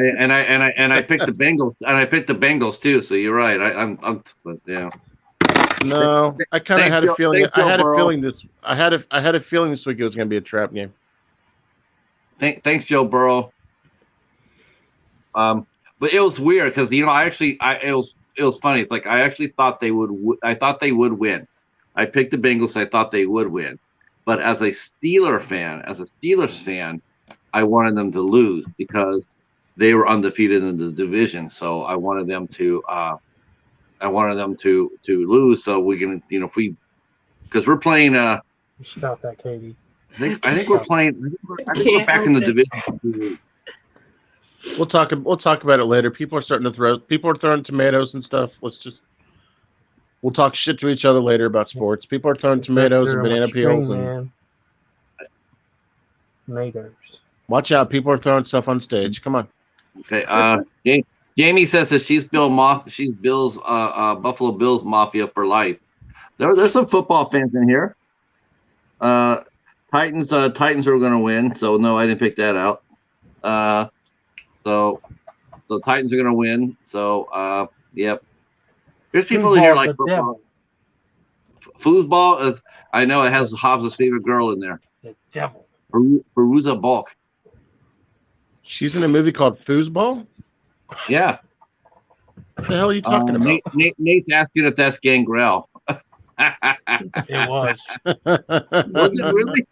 Speaker 2: picked the Bengals, and I picked the Bengals too. So you're right. But yeah.
Speaker 4: No, I kind of
Speaker 2: Thanks,
Speaker 4: had a
Speaker 2: Joe-
Speaker 4: feeling.
Speaker 2: thanks,
Speaker 4: I had
Speaker 2: Joe
Speaker 4: a
Speaker 2: Burrow.
Speaker 4: feeling this. I had a feeling this week it was gonna be a trap game.
Speaker 2: Thanks, Joe Burrow. But it was weird because it was funny. It's like I actually thought they would. I thought they would win. I picked the Bengals. I thought they would win, but as a Steelers fan, I wanted them to lose because they were undefeated in the division. So I wanted them to. I wanted them to lose. So we can, because we're playing.
Speaker 5: Stop that, Katie.
Speaker 2: I think we're playing. I think we're back in the division.
Speaker 4: We'll talk about it later. People are throwing tomatoes and stuff. We'll talk shit to each other later about sports. People are throwing tomatoes and banana peels and
Speaker 5: Tomatoes.
Speaker 4: watch out. People are throwing stuff on stage. Come on.
Speaker 2: Okay. Jamie says that she's Bill's Buffalo Bills Mafia for life. There's some football fans in here. Titans are going to win. So no, I didn't pick that out. So Titans are going to win. So yep. There's people in here like football. Foosball is. I know it has Hobbs' favorite girl in there.
Speaker 5: The devil.
Speaker 2: Perusa Balk.
Speaker 4: She's in a movie called Foosball.
Speaker 2: Yeah.
Speaker 4: What the hell are you talking about?
Speaker 2: Nate's asking if that's Gangrel.
Speaker 5: It was.
Speaker 2: Was it really?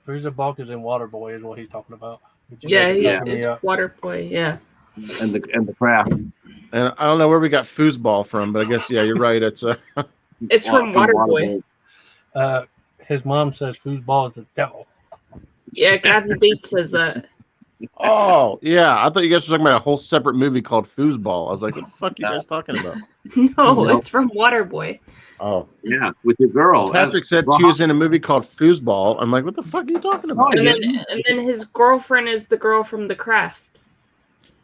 Speaker 5: Frieza Bulk is in Waterboy, is what he's talking about.
Speaker 3: Yeah,
Speaker 5: Backing me
Speaker 3: it's
Speaker 5: up.
Speaker 3: Waterboy. Yeah.
Speaker 2: And the craft.
Speaker 4: And I don't know where we got foosball from, but I guess you're right. It's
Speaker 3: It's from Waterboy.
Speaker 5: His mom says foosball is the devil.
Speaker 3: Yeah, Kathy Bates says that.
Speaker 4: oh yeah. I thought you guys were talking about a whole separate movie called Foosball. I was like, what the fuck are you guys talking about?
Speaker 3: No, it's from Waterboy.
Speaker 4: Oh
Speaker 2: Yeah, with your girl.
Speaker 4: Patrick said he was in a movie called Foosball. I'm like, what the fuck are you talking about?
Speaker 3: And then his girlfriend is the girl from The Craft.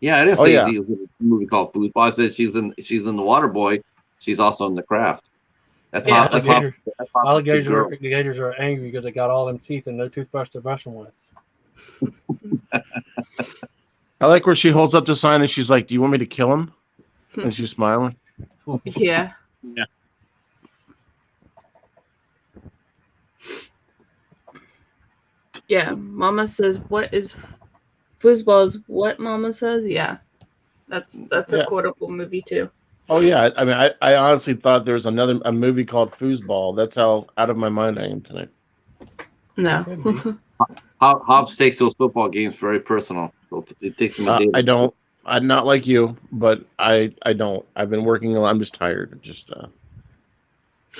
Speaker 2: Yeah, I didn't say he was in a movie called Foosball. I said she's in the Waterboy. She's also in the Craft. That's
Speaker 5: Yeah,
Speaker 2: how.
Speaker 5: alligators are angry because they got all them teeth and no toothbrush to brush them with.
Speaker 4: I like where she holds up the sign and she's like, do you want me to kill him? And she's smiling.
Speaker 3: Yeah.
Speaker 2: Yeah.
Speaker 3: Yeah, Mama says, what is foosball is what Mama says? Yeah. That's a quotable movie too.
Speaker 4: Oh yeah, I mean, I honestly thought there was a movie called Foosball. That's how out of my mind I am tonight.
Speaker 3: No.
Speaker 2: Hobbs takes those football games very personal. So it takes him a day.
Speaker 4: I don't. I'm not like you, but I don't. I've been working a lot. I'm just tired.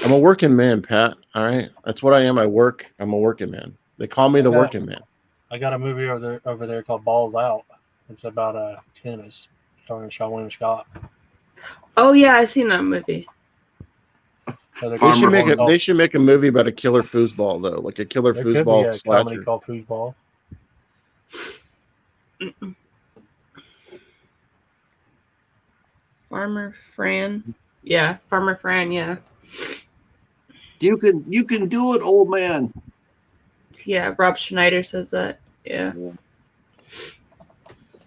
Speaker 4: I'm a working man, Pat. All right, that's what I am. I work. I'm a working man. They call me the working man.
Speaker 5: I got a movie over there called Balls Out. It's about tennis, starring Shawn Scott.
Speaker 3: Oh yeah, I seen that movie.
Speaker 5: So they're
Speaker 2: Farmer-
Speaker 4: They should make a movie about a killer foosball though, like a killer
Speaker 5: There could be
Speaker 4: foosball
Speaker 5: a comedy
Speaker 4: slasher.
Speaker 5: called Foosball.
Speaker 3: Farmer Fran. Yeah, Farmer Fran. Yeah,
Speaker 2: You can do it, old man.
Speaker 3: yeah. Rob Schneider says that. Yeah.
Speaker 2: Yeah.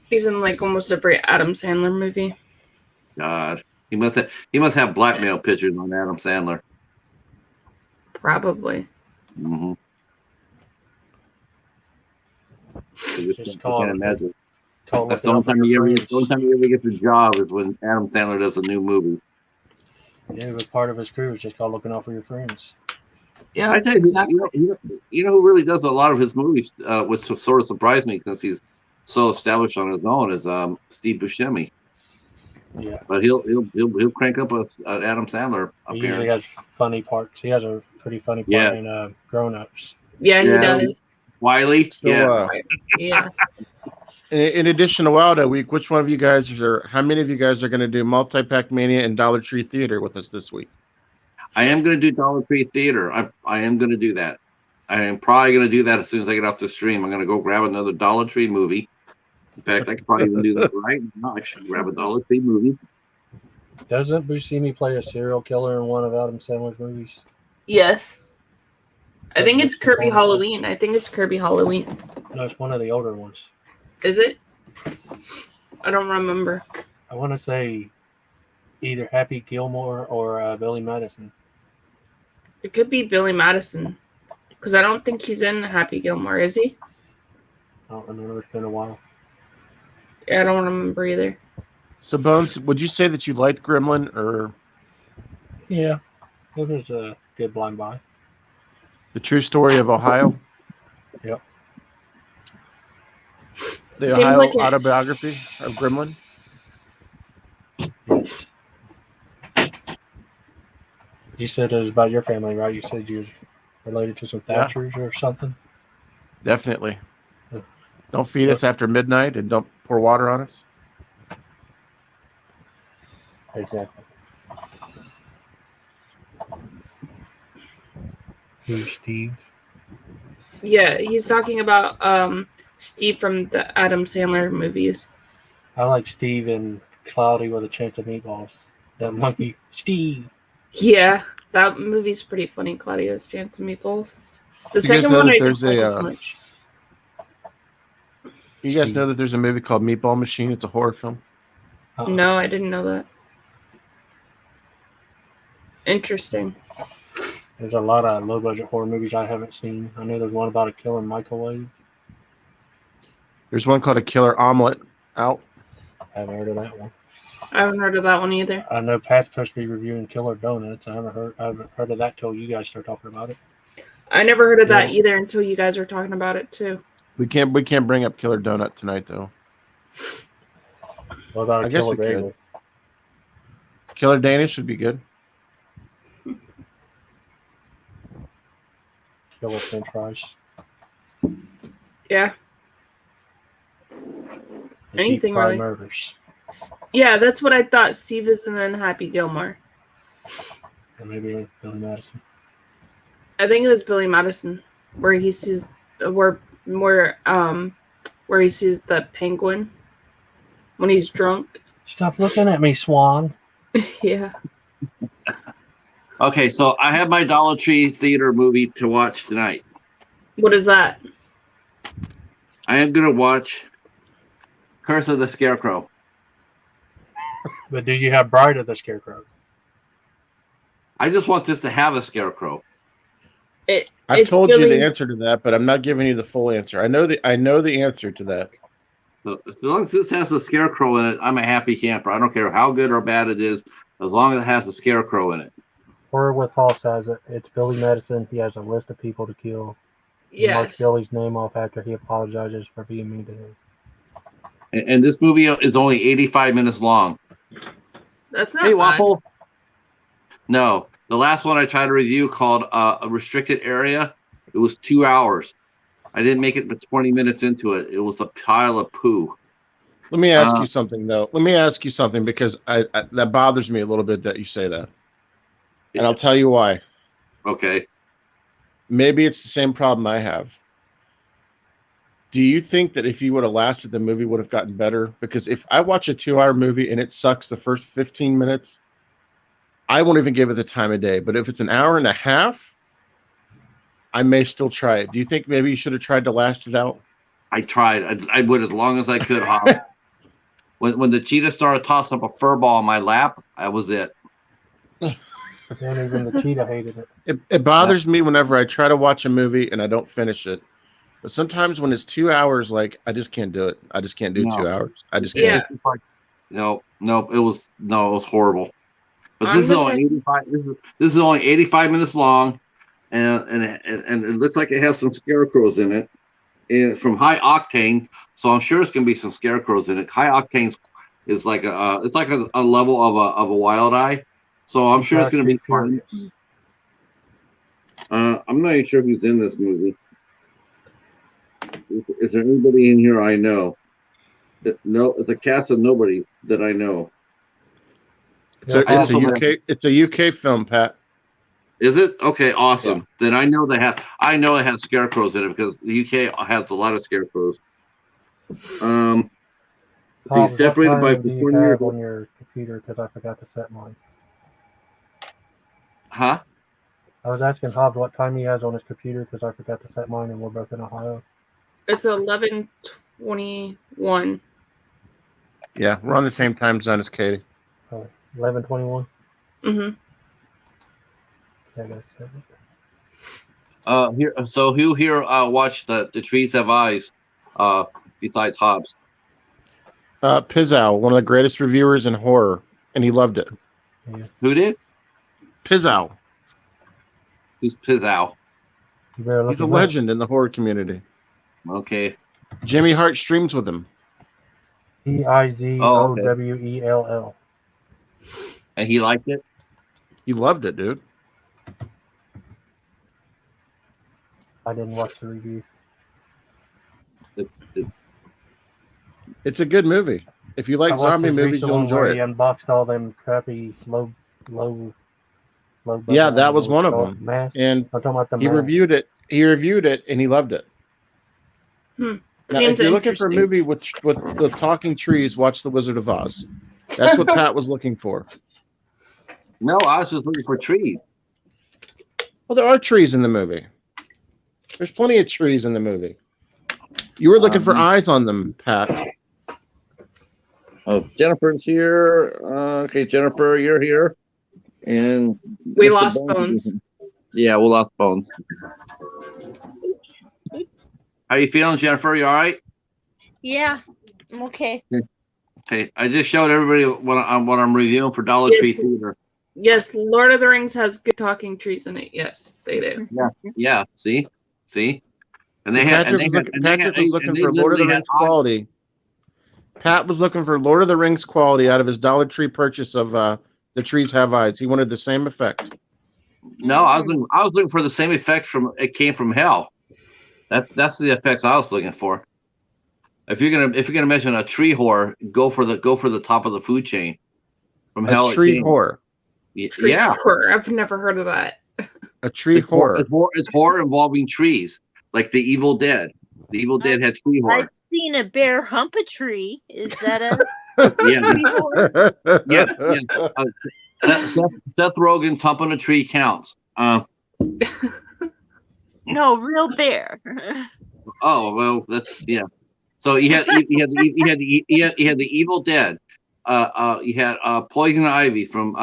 Speaker 3: He's in like almost every Adam Sandler movie.
Speaker 2: God, he must have blackmail pictures on Adam Sandler.
Speaker 3: Probably.
Speaker 2: Mm-hmm.
Speaker 5: Just
Speaker 2: I
Speaker 5: call
Speaker 2: can't
Speaker 5: it.
Speaker 2: imagine.
Speaker 5: Call
Speaker 2: That's the
Speaker 5: looking
Speaker 2: only
Speaker 5: out for
Speaker 2: time
Speaker 5: your
Speaker 2: the only
Speaker 5: friends.
Speaker 2: time he ever gets a job is when Adam Sandler does a new movie.
Speaker 5: Yeah, but part of his crew is just called looking out for your friends.
Speaker 3: Yeah,
Speaker 2: I tell you,
Speaker 3: exactly.
Speaker 2: you know who really does a lot of his movies, which sort of surprised me because he's so established on his own, is Steve Buscemi.
Speaker 5: Yeah,
Speaker 2: But he'll crank up a Adam Sandler
Speaker 5: he usually
Speaker 2: appearance.
Speaker 5: has funny parts. He has a pretty funny part
Speaker 2: Yeah.
Speaker 5: in Grown Ups.
Speaker 3: Yeah, he
Speaker 2: Yeah.
Speaker 3: does.
Speaker 2: Wiley,
Speaker 4: So,
Speaker 2: yeah.
Speaker 3: Yeah.
Speaker 4: in addition to Wilder Week, which one of you guys how many of you guys are going to do Multi-Pack Mania and Dollar Tree Theater with us this week?
Speaker 2: I am going to do Dollar Tree Theater. I am going to do that. I am probably going to do that as soon as I get off the stream. I'm going to go grab another Dollar Tree movie. In fact, I could probably even do that right now. I should grab a Dollar Tree movie.
Speaker 5: Doesn't Buscemi play a serial killer in one of Adam Sandler's movies?
Speaker 3: Yes. I think it's
Speaker 5: That's the
Speaker 3: Kirby
Speaker 5: bonus.
Speaker 3: Halloween. I think it's Kirby Halloween.
Speaker 5: No, it's one of the older ones.
Speaker 3: Is it? I don't remember.
Speaker 5: I want to say either Happy Gilmore or Billy Madison.
Speaker 3: It could be Billy Madison. Because I don't think he's in Happy Gilmore, is he?
Speaker 5: I don't remember. It's been a while.
Speaker 3: Yeah, I don't remember either.
Speaker 4: So, Bones, would you say that you liked Gremlin or
Speaker 5: Yeah, it was a good blind buy.
Speaker 4: The True Story of Ohio?
Speaker 5: Yep.
Speaker 4: The
Speaker 3: Seems
Speaker 4: Ohio
Speaker 3: like it-
Speaker 4: autobiography of Gremlin?
Speaker 5: Yes. You said it was about your family, right? You said you was related to some
Speaker 4: Yeah.
Speaker 5: Thatchers or something.
Speaker 4: Definitely.
Speaker 5: Yeah.
Speaker 4: Don't feed us after midnight and don't pour water on us.
Speaker 5: Exactly. Who's Steve?
Speaker 3: Yeah, he's talking about Steve from the Adam Sandler movies.
Speaker 5: I like Steve and Cloudy with a Chance of Meatballs. That monkey, Steve.
Speaker 3: Yeah, that movie's pretty funny, Claudio's Chance of Meatballs. The
Speaker 4: You guys
Speaker 3: second
Speaker 4: know
Speaker 3: one
Speaker 4: that
Speaker 3: I didn't
Speaker 4: there's
Speaker 3: like
Speaker 4: a,
Speaker 3: as much.
Speaker 4: You guys know that there's a movie called Meatball Machine? It's a horror film.
Speaker 3: No, I didn't know that. Interesting.
Speaker 5: There's a lot of low budget horror movies I haven't seen. I know there's one about a killer microwave.
Speaker 4: There's one called A Killer Omelet out.
Speaker 5: I haven't heard of that one.
Speaker 3: I haven't heard of that one either.
Speaker 5: I know Pat's supposed to be reviewing Killer Donuts. I haven't heard of that till you guys start talking about it.
Speaker 3: I never heard of that
Speaker 5: Yeah.
Speaker 3: either until you guys were talking about it too.
Speaker 4: We can't bring up Killer Donut tonight though.
Speaker 5: What about
Speaker 4: I
Speaker 5: a
Speaker 4: guess
Speaker 5: Killer
Speaker 4: we could.
Speaker 5: Bagel?
Speaker 4: Killer Danish would be good.
Speaker 5: Killer French fries?
Speaker 3: Yeah.
Speaker 5: And
Speaker 3: Anything
Speaker 5: deep fried
Speaker 3: really.
Speaker 5: murders.
Speaker 3: Yeah, that's what I thought. Steve is in Happy Gilmore.
Speaker 5: Or maybe Billy Madison.
Speaker 3: I think it was Billy Madison, where he sees where he sees the penguin when he's drunk.
Speaker 5: Stop looking at me, Swan.
Speaker 3: Yeah.
Speaker 2: Okay, so I have my Dollar Tree Theater movie to watch tonight.
Speaker 3: What is that?
Speaker 2: I am going to watch Curse of the Scarecrow.
Speaker 5: But do you have Bride of the Scarecrow?
Speaker 2: I just want this to have a scarecrow.
Speaker 4: I've
Speaker 3: It's
Speaker 4: told you
Speaker 3: Billy-
Speaker 4: the answer to that, but I'm not giving you the full answer. I know the answer to that.
Speaker 2: So as long as this has a scarecrow in it, I'm a happy camper. I don't care how good or bad it is, as long as it has a scarecrow in it.
Speaker 5: Horror with Hoss has it. It's Billy Madison. He has a list of people to kill. He marks
Speaker 3: Yes.
Speaker 5: Billy's name off after he apologizes for being mean to him.
Speaker 2: And this movie is only 85 minutes long.
Speaker 3: That's not
Speaker 2: Hey,
Speaker 3: bad.
Speaker 2: Waffle. No, the last one I tried to review called A Restricted Area. It was 2 hours. I didn't make it but 20 minutes into it. It was a pile of poo.
Speaker 4: Let me ask you something though. Let me ask you something because I that bothers me a little bit that you say that. And I'll tell you why.
Speaker 2: Okay.
Speaker 4: Maybe it's the same problem I have. Do you think that if you would have lasted, the movie would have gotten better? Because if I watch a 2-hour movie and it sucks the first 15 minutes, I won't even give it the time of day. But if it's an hour and a half, I may still try it. Do you think maybe you should have tried to last it out?
Speaker 2: I tried. I would as long as I could, Hop. When the cheetah started tossing up a fur ball in my lap, that was it.
Speaker 5: And even the cheetah hated it.
Speaker 4: It bothers me whenever I try to watch a movie and I don't finish it. But sometimes when it's 2 hours, like I just can't do it. I just can't do 2 hours. I just can't.
Speaker 3: Yeah.
Speaker 2: It's like, no, it was horrible. But
Speaker 3: I'm
Speaker 2: this is
Speaker 3: the
Speaker 2: only
Speaker 3: type-
Speaker 2: 85. This is only 85 minutes long, and it looks like it has some scarecrows in it. And from High Octane, so I'm sure it's gonna be some scarecrows in it. High Octane is like it's like a level of a Wild Eye, so I'm sure it's gonna be fun. I'm not even sure who's in this movie. Is there anybody in here I know? No, it's a cast of nobody that I know.
Speaker 4: It's a UK film, Pat.
Speaker 2: Is it? Okay, awesome. Yeah. Then I know it has scarecrows in it because the UK has a lot of scarecrows.
Speaker 5: What
Speaker 2: separated by
Speaker 5: do you have on your computer? Because I forgot to set mine.
Speaker 2: Huh?
Speaker 5: I was asking Hobbs what time he has on his computer because I forgot to set mine, and we're both in Ohio.
Speaker 3: It's 11:21.
Speaker 4: Yeah, we're on the same time zone as Katie.
Speaker 5: 11:21.
Speaker 3: Mm-hmm.
Speaker 2: Who here watched the Trees Have Eyes? Besides Hobbs.
Speaker 4: Pizzow, one of the greatest reviewers in horror, and he loved it.
Speaker 2: Yeah. Who did?
Speaker 4: Pizzow.
Speaker 2: Who's Pizzow?
Speaker 4: He's a legend in the horror community.
Speaker 2: Okay.
Speaker 4: Jimmy Hart streams with him.
Speaker 5: Pizowell.
Speaker 2: And he liked it?
Speaker 4: He loved it, dude.
Speaker 5: I didn't watch the review.
Speaker 2: It's
Speaker 4: a good movie. If you like zombie movies, you'll enjoy it.
Speaker 5: He unboxed all them crappy low.
Speaker 4: Yeah, that was one of them. And
Speaker 5: I'm talking about the
Speaker 4: reviewed it. He reviewed it and he loved it. Now, if you're looking for a movie with the talking trees, watch The Wizard of Oz. That's what Pat was looking for.
Speaker 2: No, I was just looking for trees.
Speaker 4: Well, there are trees in the movie. There's plenty of trees in the movie. You were looking for eyes on them, Pat.
Speaker 2: Oh, Jennifer's here. Okay, Jennifer, you're here. And
Speaker 3: we lost Bones.
Speaker 2: Yeah, we lost Bones. How you feeling, Jennifer? You all right?
Speaker 1: Yeah, I'm okay.
Speaker 2: Okay, I just showed everybody what I'm reviewing for Dollar Tree Theater.
Speaker 3: Yes, Lord of the Rings has good talking trees in it. Yes, they do.
Speaker 2: Yeah. See, and
Speaker 4: Patrick was looking for Lord of the Rings quality. Pat was looking for Lord of the Rings quality out of his Dollar Tree purchase of The Trees Have Eyes. He wanted the same effect.
Speaker 2: No, I was looking for the same effects from It Came from Hell. That's the effects I was looking for. If you're gonna mention a tree horror, go for the top of the food chain. From Hell.
Speaker 4: Tree horror.
Speaker 3: Tree horror. I've never heard of that.
Speaker 4: A tree horror.
Speaker 2: It's horror involving trees, like The Evil Dead. The Evil Dead had tree horror.
Speaker 1: I've seen a bear hump a tree. Is that a
Speaker 2: yeah. Seth Rogen thumping a tree counts.
Speaker 1: No, real bear.
Speaker 2: Oh well, that's So he had the Evil Dead. He had Poison Ivy from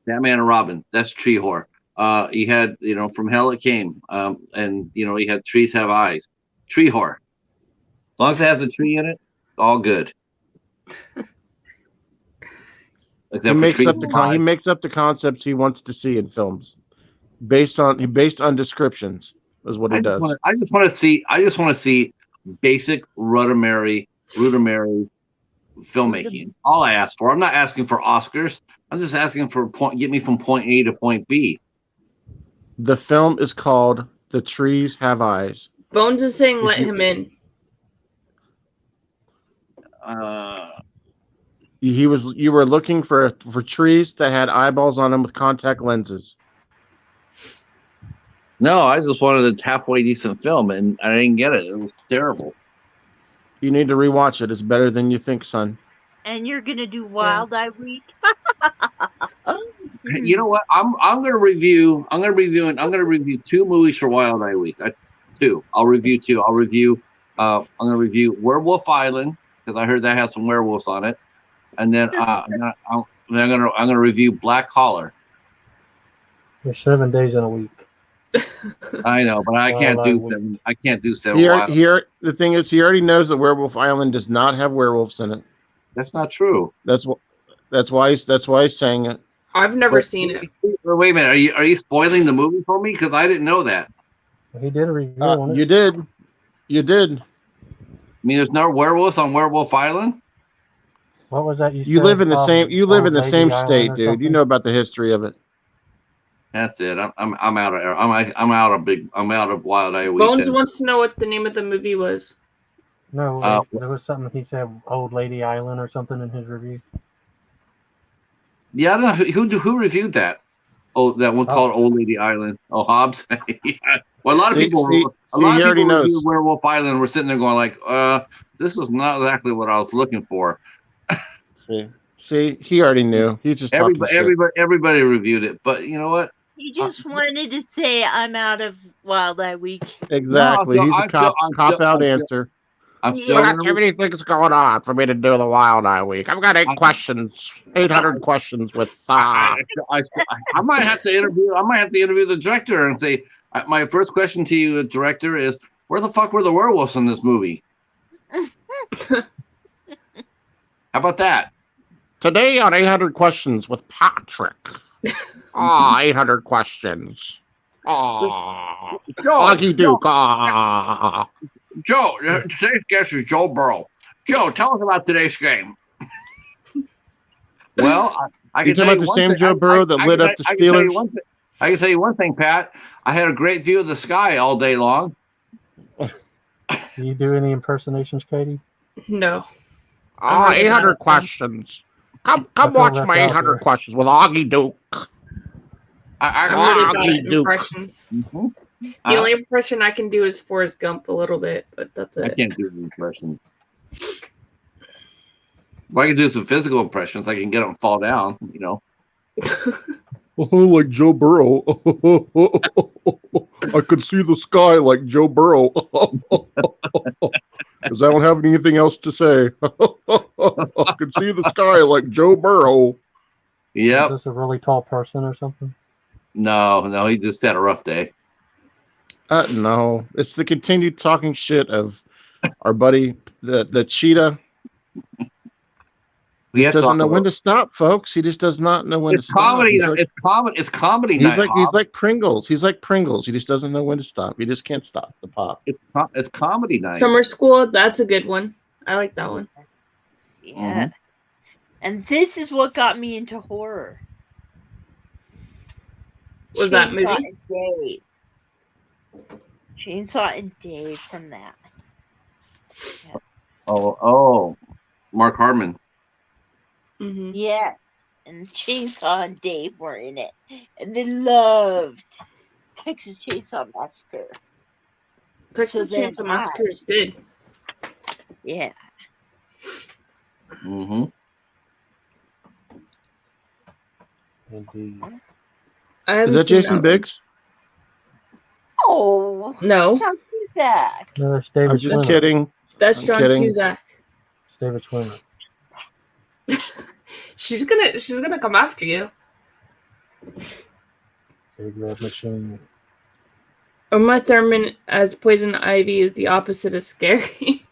Speaker 2: Batman and Robin. That's tree horror. He had From Hell It Came. And he had Trees Have Eyes. Tree horror. As long as it has a tree in it, all good.
Speaker 4: He makes up the concepts he wants to see in films, based on descriptions. Is what he does.
Speaker 2: I just want to see basic rudimentary filmmaking. All I ask for. I'm not asking for Oscars. I'm just asking for get me from point A to point B.
Speaker 4: The film is called The Trees Have Eyes.
Speaker 3: Bones is saying let him in.
Speaker 4: You were looking for trees that had eyeballs on them with contact lenses.
Speaker 2: No, I just wanted a halfway decent film, and I didn't get it. It was terrible.
Speaker 4: You need to rewatch it. It's better than you think, son.
Speaker 1: And you're gonna do Wild Eye Week.
Speaker 2: You know what? I'm gonna review. I'm gonna review 2 movies for Wild Eye Week. 2. I'll review 2. I'm gonna review Werewolf Island because I heard that has some werewolves on it, and then I'm gonna review Black Collar.
Speaker 5: There's 7 days in a week.
Speaker 2: I know, but I can't do 7. I can't do 7.
Speaker 4: The thing is, he already knows that Werewolf Island does not have werewolves in it.
Speaker 2: That's not true.
Speaker 4: That's why he's saying it.
Speaker 3: I've never seen it.
Speaker 2: Wait a minute. Are you spoiling the movie for me? Because I didn't know that.
Speaker 5: He did a review on it.
Speaker 4: You did.
Speaker 2: I mean, there's no werewolves on Werewolf Island.
Speaker 5: What was that you said?
Speaker 4: You live in the same. You live in the same
Speaker 5: Island
Speaker 4: state,
Speaker 5: or
Speaker 4: dude.
Speaker 5: something?
Speaker 4: You know about the history of it.
Speaker 2: That's it. I'm out of I'm out of Wild Eye Week.
Speaker 3: Bones wants to know what the name of the movie was.
Speaker 5: No, there was something he said, Old Lady Island or something in his review.
Speaker 2: Yeah, I don't know who reviewed that. Oh, that one called Old Lady Island. Oh, Hobbs. Yeah. Well, a lot of people reviewed Werewolf Island. Were sitting there going like, this was not exactly what I was looking for.
Speaker 4: See, he already knew. He's just
Speaker 2: everybody reviewed it, but you know what?
Speaker 1: He just wanted to say, "I'm out of Wild Eye Week."
Speaker 4: Exactly.
Speaker 2: No,
Speaker 4: He's a cop-out answer.
Speaker 2: I'm still.
Speaker 4: I got too many things going on for me to do the Wild Eye Week. I've got 800 questions with.
Speaker 2: I might have to interview. I might have to interview the director and say, my first question to you, director, is where the fuck were the werewolves in this movie? How about that?
Speaker 4: Today on 800 Questions with Patrick. 800 questions. Augie Duke.
Speaker 2: Joe, today's guest is Joe Burrow. Joe, tell us about today's game. Well, I can tell you
Speaker 4: the same Joe Burrow that lit up the Steelers.
Speaker 2: I can tell you one thing, Pat. I had a great view of the sky all day long.
Speaker 5: Do you do any impersonations, Katie?
Speaker 3: No.
Speaker 4: 800 questions. Come watch my 800 questions with Augie Duke.
Speaker 3: I'm really bad at impressions. Mm-hmm. The only impression I can do is Forrest Gump a little bit, but that's it.
Speaker 2: I can't do the impressions. Well, I can do some physical impressions. I can get them to fall down, you know.
Speaker 4: Like Joe Burrow. I could see the sky like Joe Burrow. Because I don't have anything else to say. I could see the sky like Joe Burrow.
Speaker 2: Yep.
Speaker 5: Is this a really tall person or something?
Speaker 2: No, he just had a rough day.
Speaker 4: No, it's the continued talking shit of our buddy, the cheetah. He doesn't know when to stop, folks. He just does not know when to stop.
Speaker 2: It's comedy night.
Speaker 4: He's like Pringles. He's like Pringles. He just doesn't know when to stop. He just can't stop the pop.
Speaker 2: It's comedy night.
Speaker 3: Summer School, that's a good one. I like that one.
Speaker 1: Yeah. Mm-hmm. And this is what got me into horror.
Speaker 3: Was that movie?
Speaker 1: Dave. Chainsaw and Dave from that.
Speaker 2: Yeah. Oh, Mark Harmon.
Speaker 3: Mm-hmm.
Speaker 1: Yeah, and Chainsaw and Dave were in it, and they loved Texas Chainsaw Massacre.
Speaker 3: Texas Chainsaw Massacre is good.
Speaker 1: Yeah.
Speaker 2: Mm-hmm.
Speaker 5: Indeed.
Speaker 4: Is that Jason Biggs?
Speaker 1: Oh
Speaker 3: no.
Speaker 1: John Cusack.
Speaker 5: No, that's David.
Speaker 4: I'm just kidding.
Speaker 3: That's John Cusack.
Speaker 5: It's David Schwimmer.
Speaker 3: She's gonna come after you.
Speaker 5: Big Red Machine.
Speaker 3: Uma Thurman as Poison Ivy is the opposite of scary.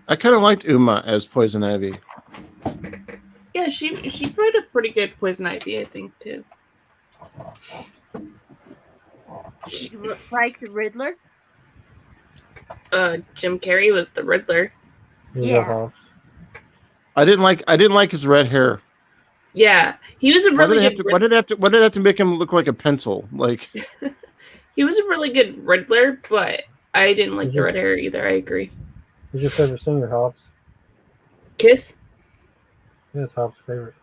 Speaker 4: I kind of liked Uma as Poison Ivy.
Speaker 3: Yeah, she played a pretty good Poison Ivy, I think, too.
Speaker 1: Like the Riddler?
Speaker 3: Jim Carrey was the Riddler.
Speaker 1: Yeah.
Speaker 4: I didn't like his red hair.
Speaker 3: Yeah, he was a really good.
Speaker 4: Why did it have to make him look like a pencil? Like
Speaker 3: he was a really good Riddler, but I didn't like
Speaker 5: Did
Speaker 3: the
Speaker 5: you-
Speaker 3: red hair either. I agree.
Speaker 5: Who's your favorite singer, Hobbs?
Speaker 3: Kiss,
Speaker 5: Yeah, it's Hobbs' favorite.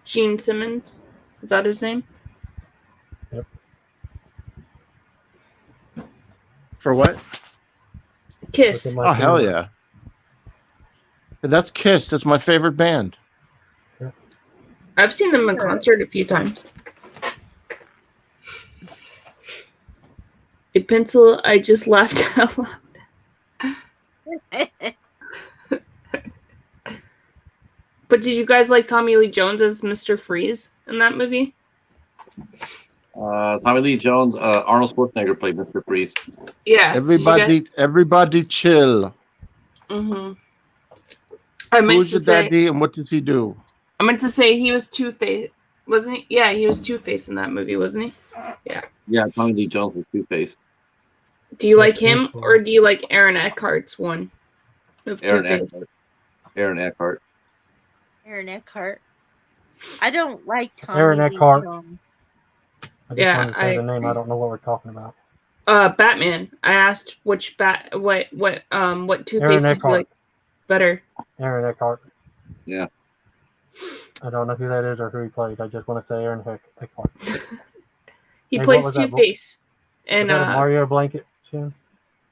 Speaker 3: Gene Simmons. Is that his name?
Speaker 4: For what?
Speaker 3: Kiss.
Speaker 5: Look at my
Speaker 4: Oh hell
Speaker 5: finger.
Speaker 4: yeah! That's Kiss. That's my favorite band.
Speaker 3: I've seen them in concert a few times. A pencil. I just laughed out loud. But did you guys like Tommy Lee Jones as Mr. Freeze in that movie?
Speaker 2: Tommy Lee Jones, Arnold Schwarzenegger played Mr. Freeze.
Speaker 3: Yeah.
Speaker 4: Everybody chill.
Speaker 3: Mm-hmm. I meant
Speaker 4: Who's
Speaker 3: to
Speaker 4: your
Speaker 3: say.
Speaker 4: daddy and what does he do?
Speaker 3: I meant to say he was Two-Face, wasn't he? Yeah, he was Two-Face in that movie, wasn't he?
Speaker 2: Yeah, Tommy Lee Jones was Two-Face.
Speaker 3: Do you like him or do you like Aaron Eckhart's one of
Speaker 2: Aaron
Speaker 3: Two-Face?
Speaker 2: Eckhart. Aaron Eckhart.
Speaker 1: Aaron Eckhart. I don't like Tommy
Speaker 5: Aaron
Speaker 1: Lee
Speaker 5: Eckhart.
Speaker 1: Jones.
Speaker 5: I just
Speaker 3: Yeah,
Speaker 5: wanted to say the name.
Speaker 3: agree.
Speaker 5: I don't know what we're talking about.
Speaker 3: Batman. I asked what Two-Face
Speaker 5: Aaron
Speaker 3: did you
Speaker 5: Eckhart.
Speaker 3: like better?
Speaker 5: Aaron Eckhart.
Speaker 2: Yeah.
Speaker 5: I don't know who that is or who he played. I just want to say Aaron Eckhart.
Speaker 3: He
Speaker 5: Hey,
Speaker 3: plays
Speaker 5: what was that,
Speaker 3: Two-Face.
Speaker 5: Is
Speaker 3: And
Speaker 5: that a Mario blanket, Shin?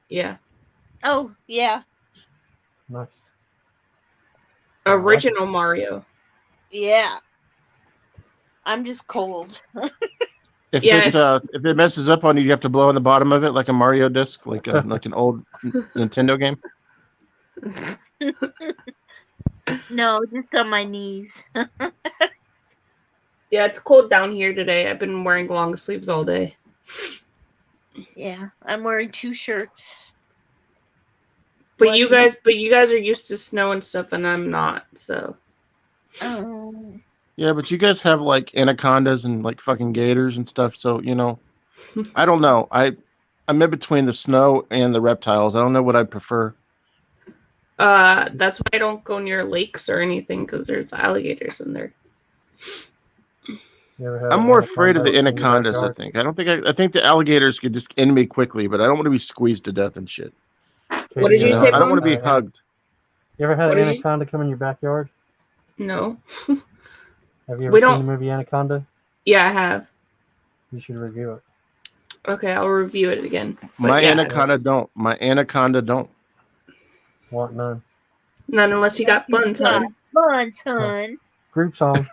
Speaker 3: yeah,
Speaker 1: Oh, yeah.
Speaker 5: Nice.
Speaker 3: original Mario.
Speaker 1: Yeah. I'm just cold.
Speaker 4: If
Speaker 3: Yeah,
Speaker 4: if it messes up on you, you have to blow on the bottom of it like a Mario disc, like an old Nintendo game.
Speaker 1: No, just on my knees.
Speaker 3: Yeah, it's cold down here today. I've been wearing long sleeves all day.
Speaker 1: Yeah, I'm wearing 2 shirts.
Speaker 3: But
Speaker 1: What?
Speaker 3: you guys are used to snow and stuff, and I'm not. So
Speaker 4: Yeah, but you guys have like anacondas and like fucking gators and stuff. So I don't know. I'm in between the snow and the reptiles. I don't know what I prefer.
Speaker 3: that's why I don't go near lakes or anything because there's alligators in there.
Speaker 5: You ever had
Speaker 4: I'm
Speaker 5: an
Speaker 4: more afraid of the
Speaker 5: anaconda in your
Speaker 4: anacondas. I
Speaker 5: backyard?
Speaker 4: think. I don't think. I think the alligators could just end me quickly, but I don't want to be squeezed to death and shit.
Speaker 3: What did you say,
Speaker 4: I don't want to be
Speaker 3: Bones?
Speaker 4: hugged.
Speaker 5: You ever had
Speaker 3: What
Speaker 5: an
Speaker 3: did you-
Speaker 5: anaconda come in your backyard?
Speaker 3: No.
Speaker 5: Have you
Speaker 3: We
Speaker 5: ever seen
Speaker 3: don't-
Speaker 5: the movie Anaconda?
Speaker 3: Yeah, I have.
Speaker 5: You should review it.
Speaker 3: Okay, I'll review it again. But
Speaker 4: My
Speaker 3: yeah,
Speaker 4: anaconda don't. My anaconda don't.
Speaker 5: Want none.
Speaker 3: not unless you got buns, hun.
Speaker 1: Fun, son.
Speaker 5: Group song.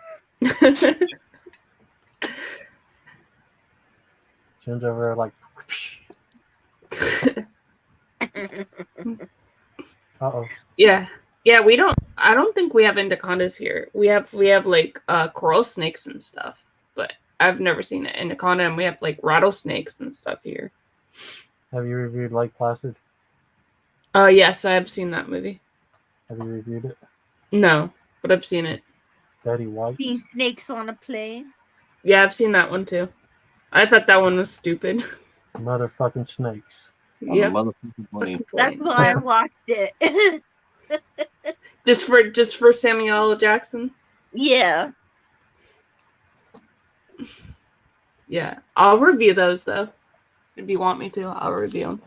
Speaker 5: Shin's over there like, uh-oh.
Speaker 3: Yeah. Yeah, I don't think we have anacondas here. We have like coral snakes and stuff, but I've never seen an anaconda, and we have like rattlesnakes and stuff here.
Speaker 5: Have you reviewed Lake Placid?
Speaker 3: Yes, I have seen that movie.
Speaker 5: Have you reviewed it?
Speaker 3: No, but I've seen it.
Speaker 5: Betty White?
Speaker 1: Seen snakes on a plane.
Speaker 3: Yeah, I've seen that one too. I thought that one was stupid.
Speaker 5: Motherfucking snakes.
Speaker 2: On
Speaker 3: Yeah.
Speaker 2: the motherfucking plane.
Speaker 1: That's why I watched it.
Speaker 3: Just for Samuel L. Jackson.
Speaker 1: Yeah.
Speaker 3: Yeah, I'll review those though. If you want me to, I'll review them.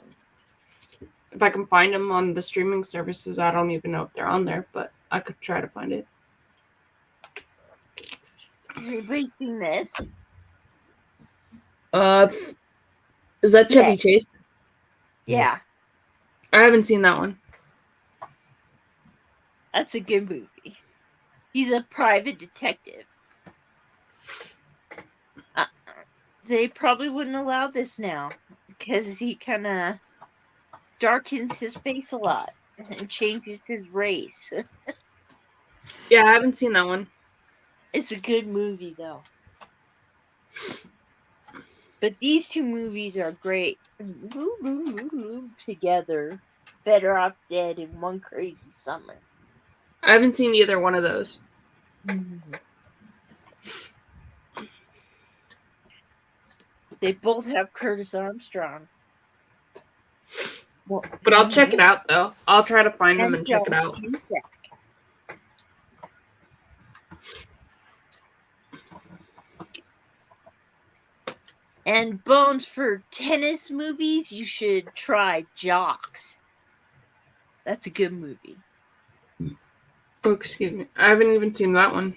Speaker 3: If I can find them on the streaming services, I don't even know if they're on there, but I could try to find it.
Speaker 1: Everybody's seen this.
Speaker 3: Is that Chevy
Speaker 1: Yeah.
Speaker 3: Chase?
Speaker 1: Yeah.
Speaker 3: I haven't seen that one.
Speaker 1: That's a good movie. He's a private detective. They probably wouldn't allow this now because he kind of darkens his face a lot and changes his race.
Speaker 3: Yeah, I haven't seen that one.
Speaker 1: It's a good movie, though. But these 2 movies are great. Together. Better Off Dead in One Crazy Summer.
Speaker 3: I haven't seen either one of those.
Speaker 1: They both have Curtis Armstrong. Well,
Speaker 3: But I'll check it out though. I'll try to find them and check it out.
Speaker 1: And Bones, for tennis movies, you should try Jocks. That's a good movie.
Speaker 3: Oh, excuse me. I haven't even seen that one.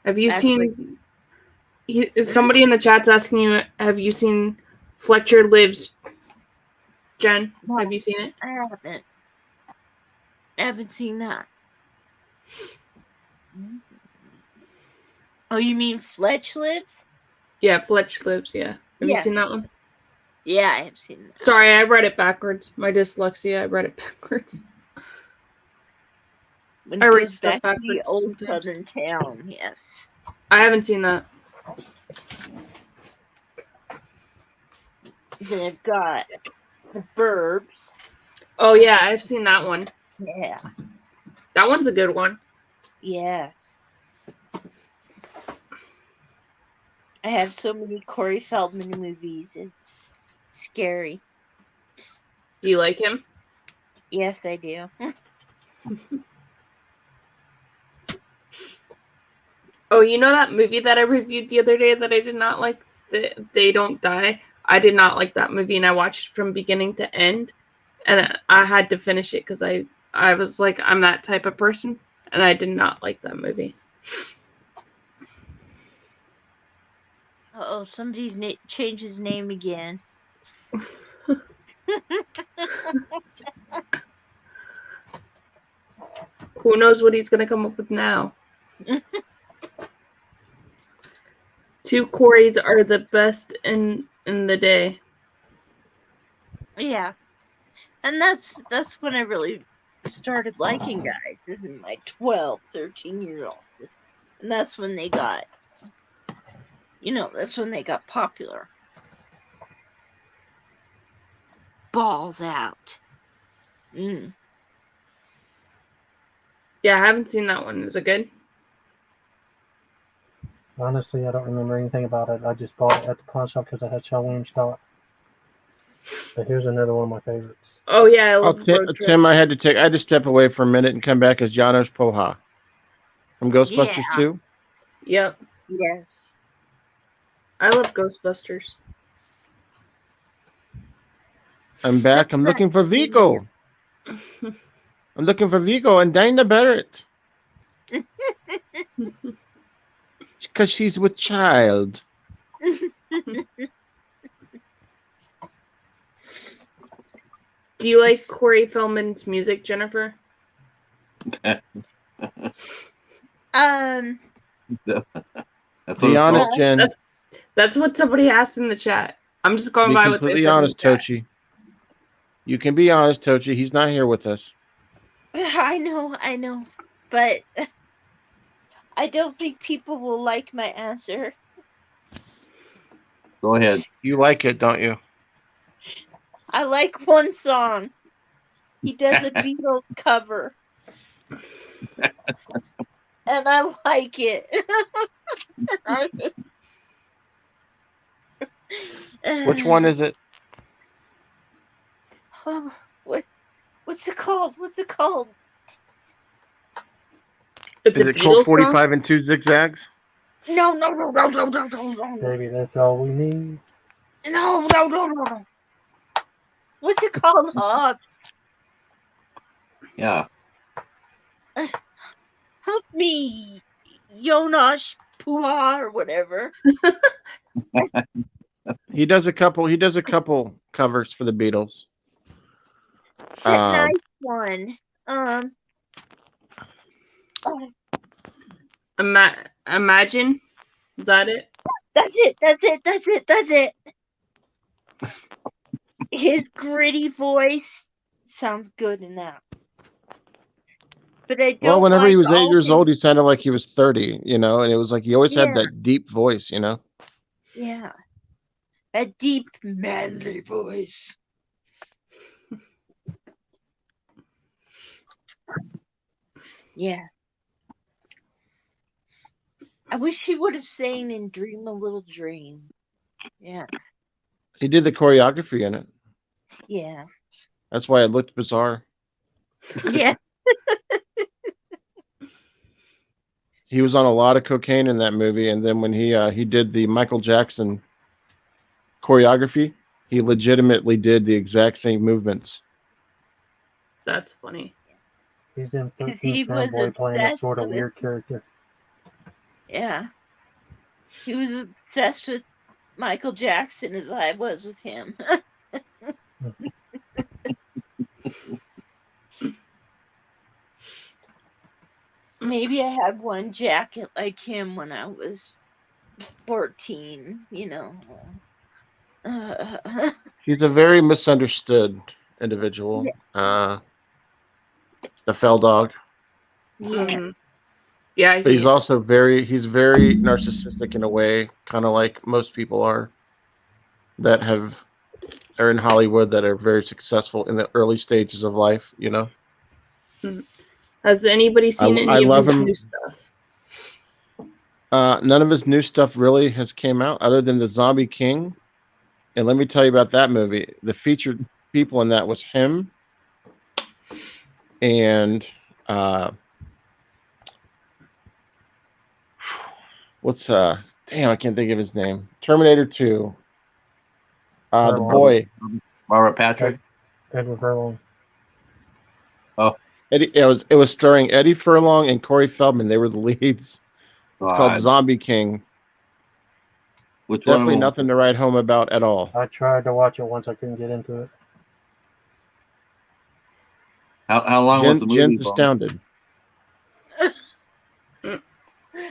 Speaker 3: Have you
Speaker 1: That's
Speaker 3: seen... somebody in the chat's asking you, have you seen Fletcher Lives? Jen,
Speaker 1: No.
Speaker 3: have you seen it?
Speaker 1: I haven't seen that. Oh, you mean Fletch Lives?
Speaker 3: Yeah, Fletch Lives, yeah. Have you seen
Speaker 1: Yes.
Speaker 3: that one?
Speaker 1: Yeah, I have seen that.
Speaker 3: Sorry, I read it backwards. My dyslexia, I read it backwards.
Speaker 1: When
Speaker 3: I
Speaker 1: it
Speaker 3: read
Speaker 1: goes
Speaker 3: stuff
Speaker 1: back to the
Speaker 3: backwards
Speaker 1: old
Speaker 3: sometimes.
Speaker 1: southern town, yes.
Speaker 3: I haven't seen that.
Speaker 1: Then I've got The Burbs.
Speaker 3: Oh, yeah, I've seen that one.
Speaker 1: Yeah.
Speaker 3: That one's a good one.
Speaker 1: Yes. I have so many Corey Feldman movies. It's scary.
Speaker 3: Do you like him?
Speaker 1: Yes, I do.
Speaker 3: Oh, you know that movie that I reviewed the other day that I did not like? They Don't Die? I did not like that movie, and I watched it from beginning to end, and I had to finish it because I was like, I'm that type of person, and I did not like that movie.
Speaker 1: Uh-oh, somebody's changed his name again.
Speaker 3: Who knows what he's going to come up with now? Two Corys are the best in the day.
Speaker 1: Yeah. And that's when I really started liking guys. This is my 12, 13-year-old. And that's when they got, that's when they got popular. Balls out. Mm.
Speaker 3: Yeah, I haven't seen that one. Is it good?
Speaker 5: Honestly, I don't remember anything about it. I just bought it at the pawn shop because I had Shaolin stock. But here's another one of my favorites.
Speaker 3: Oh yeah, I love Road Trip.
Speaker 4: Tim, I had to step away for a minute and come back as Janos Poha from Ghostbusters 2.
Speaker 3: Yep.
Speaker 1: Yes.
Speaker 3: I love Ghostbusters.
Speaker 4: I'm back. I'm looking for Vigo. I'm looking for Vigo and Dinah Barrett. Because she's with child.
Speaker 3: Do you like Corey Feldman's music, Jennifer?
Speaker 2: That's
Speaker 4: Be honest, Jen.
Speaker 3: That's what somebody asked in the chat. I'm just going by what they said.
Speaker 4: Be completely honest, Tochi. You can be honest, Tochi. He's not here with us.
Speaker 1: I know. But I don't think people will like my answer.
Speaker 2: Go ahead.
Speaker 4: You like it, don't you?
Speaker 1: I like one song. He does a Beatles cover. And I like it.
Speaker 4: Which one is it?
Speaker 1: Oh, what's it called?
Speaker 3: It's
Speaker 4: is
Speaker 3: a
Speaker 4: it Colt
Speaker 3: Beatles
Speaker 4: 45
Speaker 3: song?
Speaker 4: and 2 zigzags?
Speaker 1: No.
Speaker 5: Baby, that's all we need.
Speaker 1: No. What's it called?
Speaker 2: Yeah.
Speaker 1: Help me, Jonas Puha or whatever.
Speaker 4: He does a couple covers for the Beatles.
Speaker 1: That nice one.
Speaker 3: Imagine. Is that it?
Speaker 1: That's it. His gritty voice sounds good in that. But I don't.
Speaker 4: Well, whenever
Speaker 1: like
Speaker 4: he was 8 years
Speaker 1: his...
Speaker 4: old, he sounded like he was 30, and it was like he always had that deep voice,
Speaker 1: Yeah. A deep, manly voice. Yeah. I wish he would have sang in Dream a Little Dream. Yeah.
Speaker 4: He did the choreography in it.
Speaker 1: Yeah.
Speaker 4: That's why it looked bizarre.
Speaker 1: Yeah.
Speaker 4: He was on a lot of cocaine in that movie, and then when he did the Michael Jackson choreography. He legitimately did the exact same movements.
Speaker 3: That's funny.
Speaker 5: He's in
Speaker 1: 'Cause
Speaker 5: 13
Speaker 1: he was
Speaker 5: Fanboy playing a
Speaker 1: obsessed
Speaker 5: sort of
Speaker 1: with-
Speaker 5: weird character.
Speaker 1: Yeah. He was obsessed with Michael Jackson as I was with him. Maybe I had one jacket like him when I was 14, you know.
Speaker 4: He's a very misunderstood individual. The fell dog.
Speaker 1: Yeah.
Speaker 3: Mhm. Yeah,
Speaker 4: But he's also very narcissistic in a way, kind of like most people are are in Hollywood that are very successful in the early stages of life, you know.
Speaker 3: Has anybody seen
Speaker 4: I
Speaker 3: any of
Speaker 4: love
Speaker 3: his
Speaker 4: him.
Speaker 3: new stuff?
Speaker 4: None of his new stuff really has came out other than the Zombie King. And let me tell you about that movie. The featured people in that was him and damn, I can't think of his name. Terminator 2. The boy.
Speaker 2: Robert Patrick.
Speaker 5: Edward Furlong.
Speaker 4: Eddie, it was starring Eddie Furlong and Corey Feldman. They were the leads. It's called Zombie King.
Speaker 2: Which one?
Speaker 4: Definitely nothing to write home about at all.
Speaker 5: I tried to watch it once. I couldn't get into it.
Speaker 2: How long was the movie?
Speaker 4: Jen's astounded.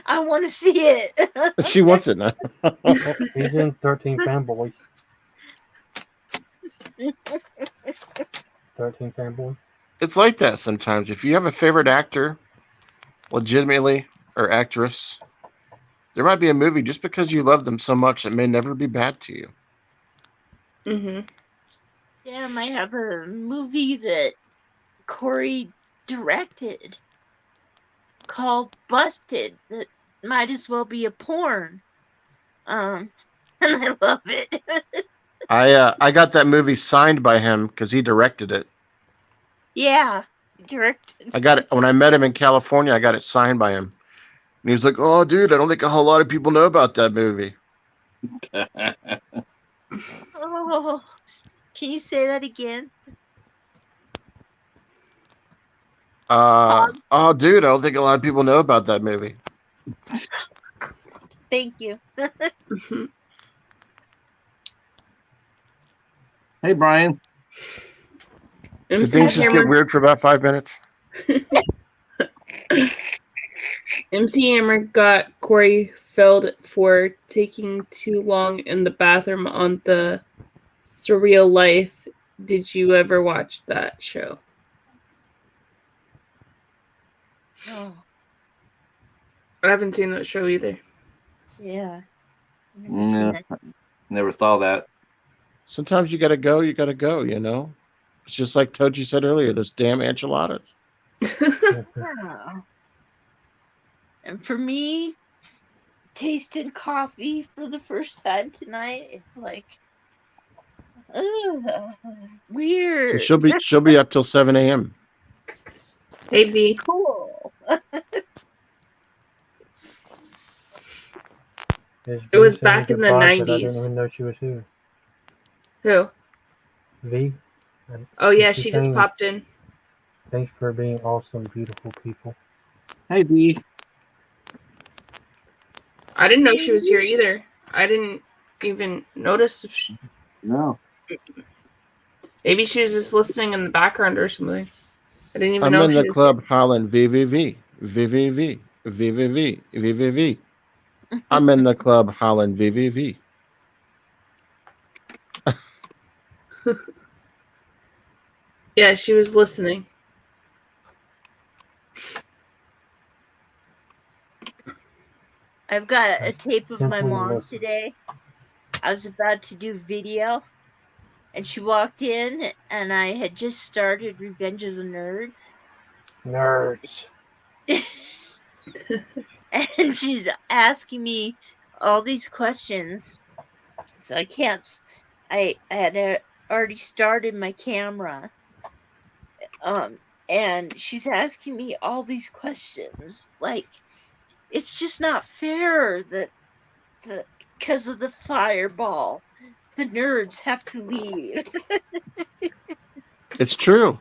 Speaker 1: I want to see it.
Speaker 4: She wants it now.
Speaker 5: He's in 13 Fanboy. 13 Fanboy.
Speaker 4: It's like that sometimes. If you have a favorite actor, legitimately, or actress, there might be a movie just because you love them so much it may never be bad to you.
Speaker 3: Mm-hmm.
Speaker 1: Yeah, I might have a movie that Corey directed called Busted that might as well be a porn. And I love it.
Speaker 4: I got that movie signed by him because he directed it.
Speaker 1: Yeah, directed.
Speaker 4: I got it when I met him in California. I got it signed by him, and he was like, "Oh, dude, I don't think a whole lot of people know about that movie."
Speaker 1: Oh, can you say that again?
Speaker 4: Oh, dude, I don't think a lot of people know about that movie.
Speaker 1: Thank you.
Speaker 2: Hey, Brian.
Speaker 4: Did things just get weird for about 5 minutes?
Speaker 3: MC Hammer got Corey felled for taking too long in the bathroom on the Surreal Life. Did you ever watch that show?
Speaker 1: Oh,
Speaker 3: I haven't seen that show either.
Speaker 1: yeah.
Speaker 2: Never saw that.
Speaker 4: Sometimes you gotta go, you know? It's just like Toji said earlier, those damn enchiladas.
Speaker 1: Yeah. And for me, tasting coffee for the first time tonight, it's like weird.
Speaker 4: She'll be up till 7 a.m.
Speaker 3: Hey, V.
Speaker 1: Cool.
Speaker 3: It was back in the
Speaker 5: I didn't
Speaker 3: 90s.
Speaker 5: even know she was here.
Speaker 3: Who?
Speaker 5: V.
Speaker 3: Oh, yeah, she just popped in.
Speaker 5: Thanks for being awesome, beautiful people.
Speaker 2: Hey, B.
Speaker 3: I didn't know she was here either. I didn't even notice if she...
Speaker 2: No.
Speaker 3: Maybe she was just listening in the background or something. I didn't even
Speaker 4: I'm
Speaker 3: know
Speaker 4: in
Speaker 3: she
Speaker 4: the
Speaker 3: was
Speaker 4: club hollering VVV, VVV, VVV, VVV. I'm in the club hollering VVV.
Speaker 3: Yeah, she was listening.
Speaker 1: I've got a tape of my
Speaker 5: Simply
Speaker 1: mom
Speaker 5: listen.
Speaker 1: today. I was about to do video, and she walked in, and I had just started Revenge of the Nerds.
Speaker 5: Nerds.
Speaker 1: And she's asking me all these questions. So I had already started my camera. And she's asking me all these questions. Like, it's just not fair that because of the fireball The nerds have to leave.
Speaker 4: It's true.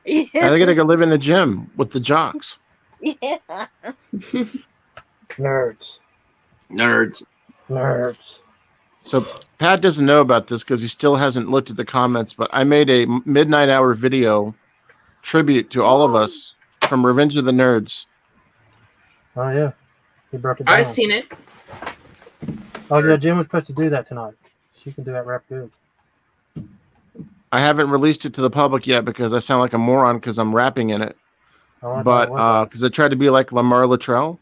Speaker 1: Yeah.
Speaker 4: Now they gotta go live in the gym with the jocks.
Speaker 1: Yeah.
Speaker 5: Nerds.
Speaker 2: Nerds.
Speaker 5: Nerds.
Speaker 4: So Pat doesn't know about this because he still hasn't looked at the comments, but I made a midnight hour video tribute to all of us from Revenge of the Nerds.
Speaker 5: Oh yeah. He broke it down.
Speaker 3: I've seen it.
Speaker 5: Oh yeah, Jim was supposed to do that tonight. She can do that rap good.
Speaker 4: I haven't released it to the public yet because I sound like a moron because I'm rapping in it.
Speaker 5: Oh, I
Speaker 4: But
Speaker 5: thought it was
Speaker 4: because I tried to be like Lamar Luttrell,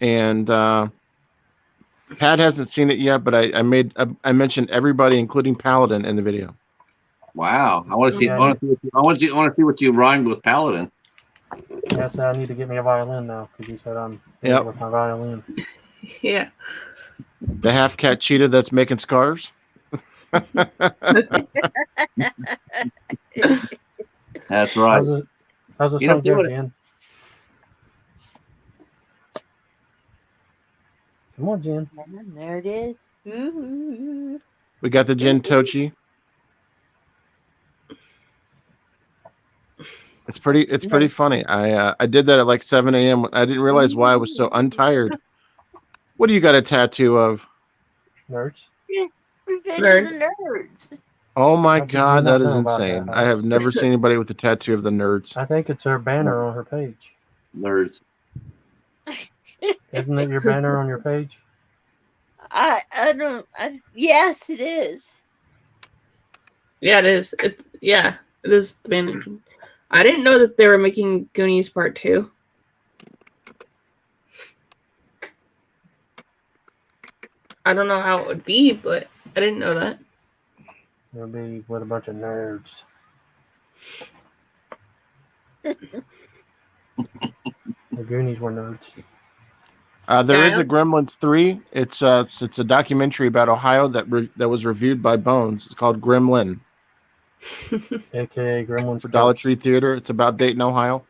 Speaker 4: and Pat hasn't seen it yet. But I mentioned everybody, including Paladin, in the video.
Speaker 2: Wow. I want to see.
Speaker 5: Yeah.
Speaker 2: I want to see what you rhymed with Paladin.
Speaker 5: Yes, I need to get me a violin now because you said I'm
Speaker 4: Yep.
Speaker 5: with my violin.
Speaker 3: Yeah.
Speaker 4: The half cat cheetah that's making scars.
Speaker 2: That's
Speaker 5: How's
Speaker 2: right.
Speaker 5: the
Speaker 2: You know,
Speaker 5: song go, Jen? Come on, Jen.
Speaker 1: There it is. Ooh.
Speaker 4: We got the Gin Tochi. It's pretty funny. I did that at like 7 a.m. I didn't realize why I was so untired. What do you got a tattoo of?
Speaker 5: Nerds.
Speaker 1: Revenge
Speaker 3: Nerds.
Speaker 1: of the Nerds.
Speaker 4: Oh my
Speaker 5: How did you
Speaker 4: God,
Speaker 5: not
Speaker 4: that is
Speaker 5: know about
Speaker 4: insane.
Speaker 5: that?
Speaker 4: I have never seen anybody with a tattoo of the Nerds.
Speaker 5: I think it's her banner on her page.
Speaker 2: Nerds.
Speaker 5: Isn't it your banner on your page?
Speaker 1: I don't. Yes, it is.
Speaker 3: Yeah, it is. It is the management. I didn't know that they were making Goonies Part 2. I don't know how it would be, but I didn't know that.
Speaker 5: It'll be with a bunch of nerds. The Goonies were nerds.
Speaker 4: There is
Speaker 3: Yeah.
Speaker 4: a Gremlins 3. It's a documentary about Ohio that was reviewed by Bones. It's called Gremlin
Speaker 5: AKA Gremlins
Speaker 4: for Dollar
Speaker 5: Corpse.
Speaker 4: Tree Theater. It's about Dayton, Ohio.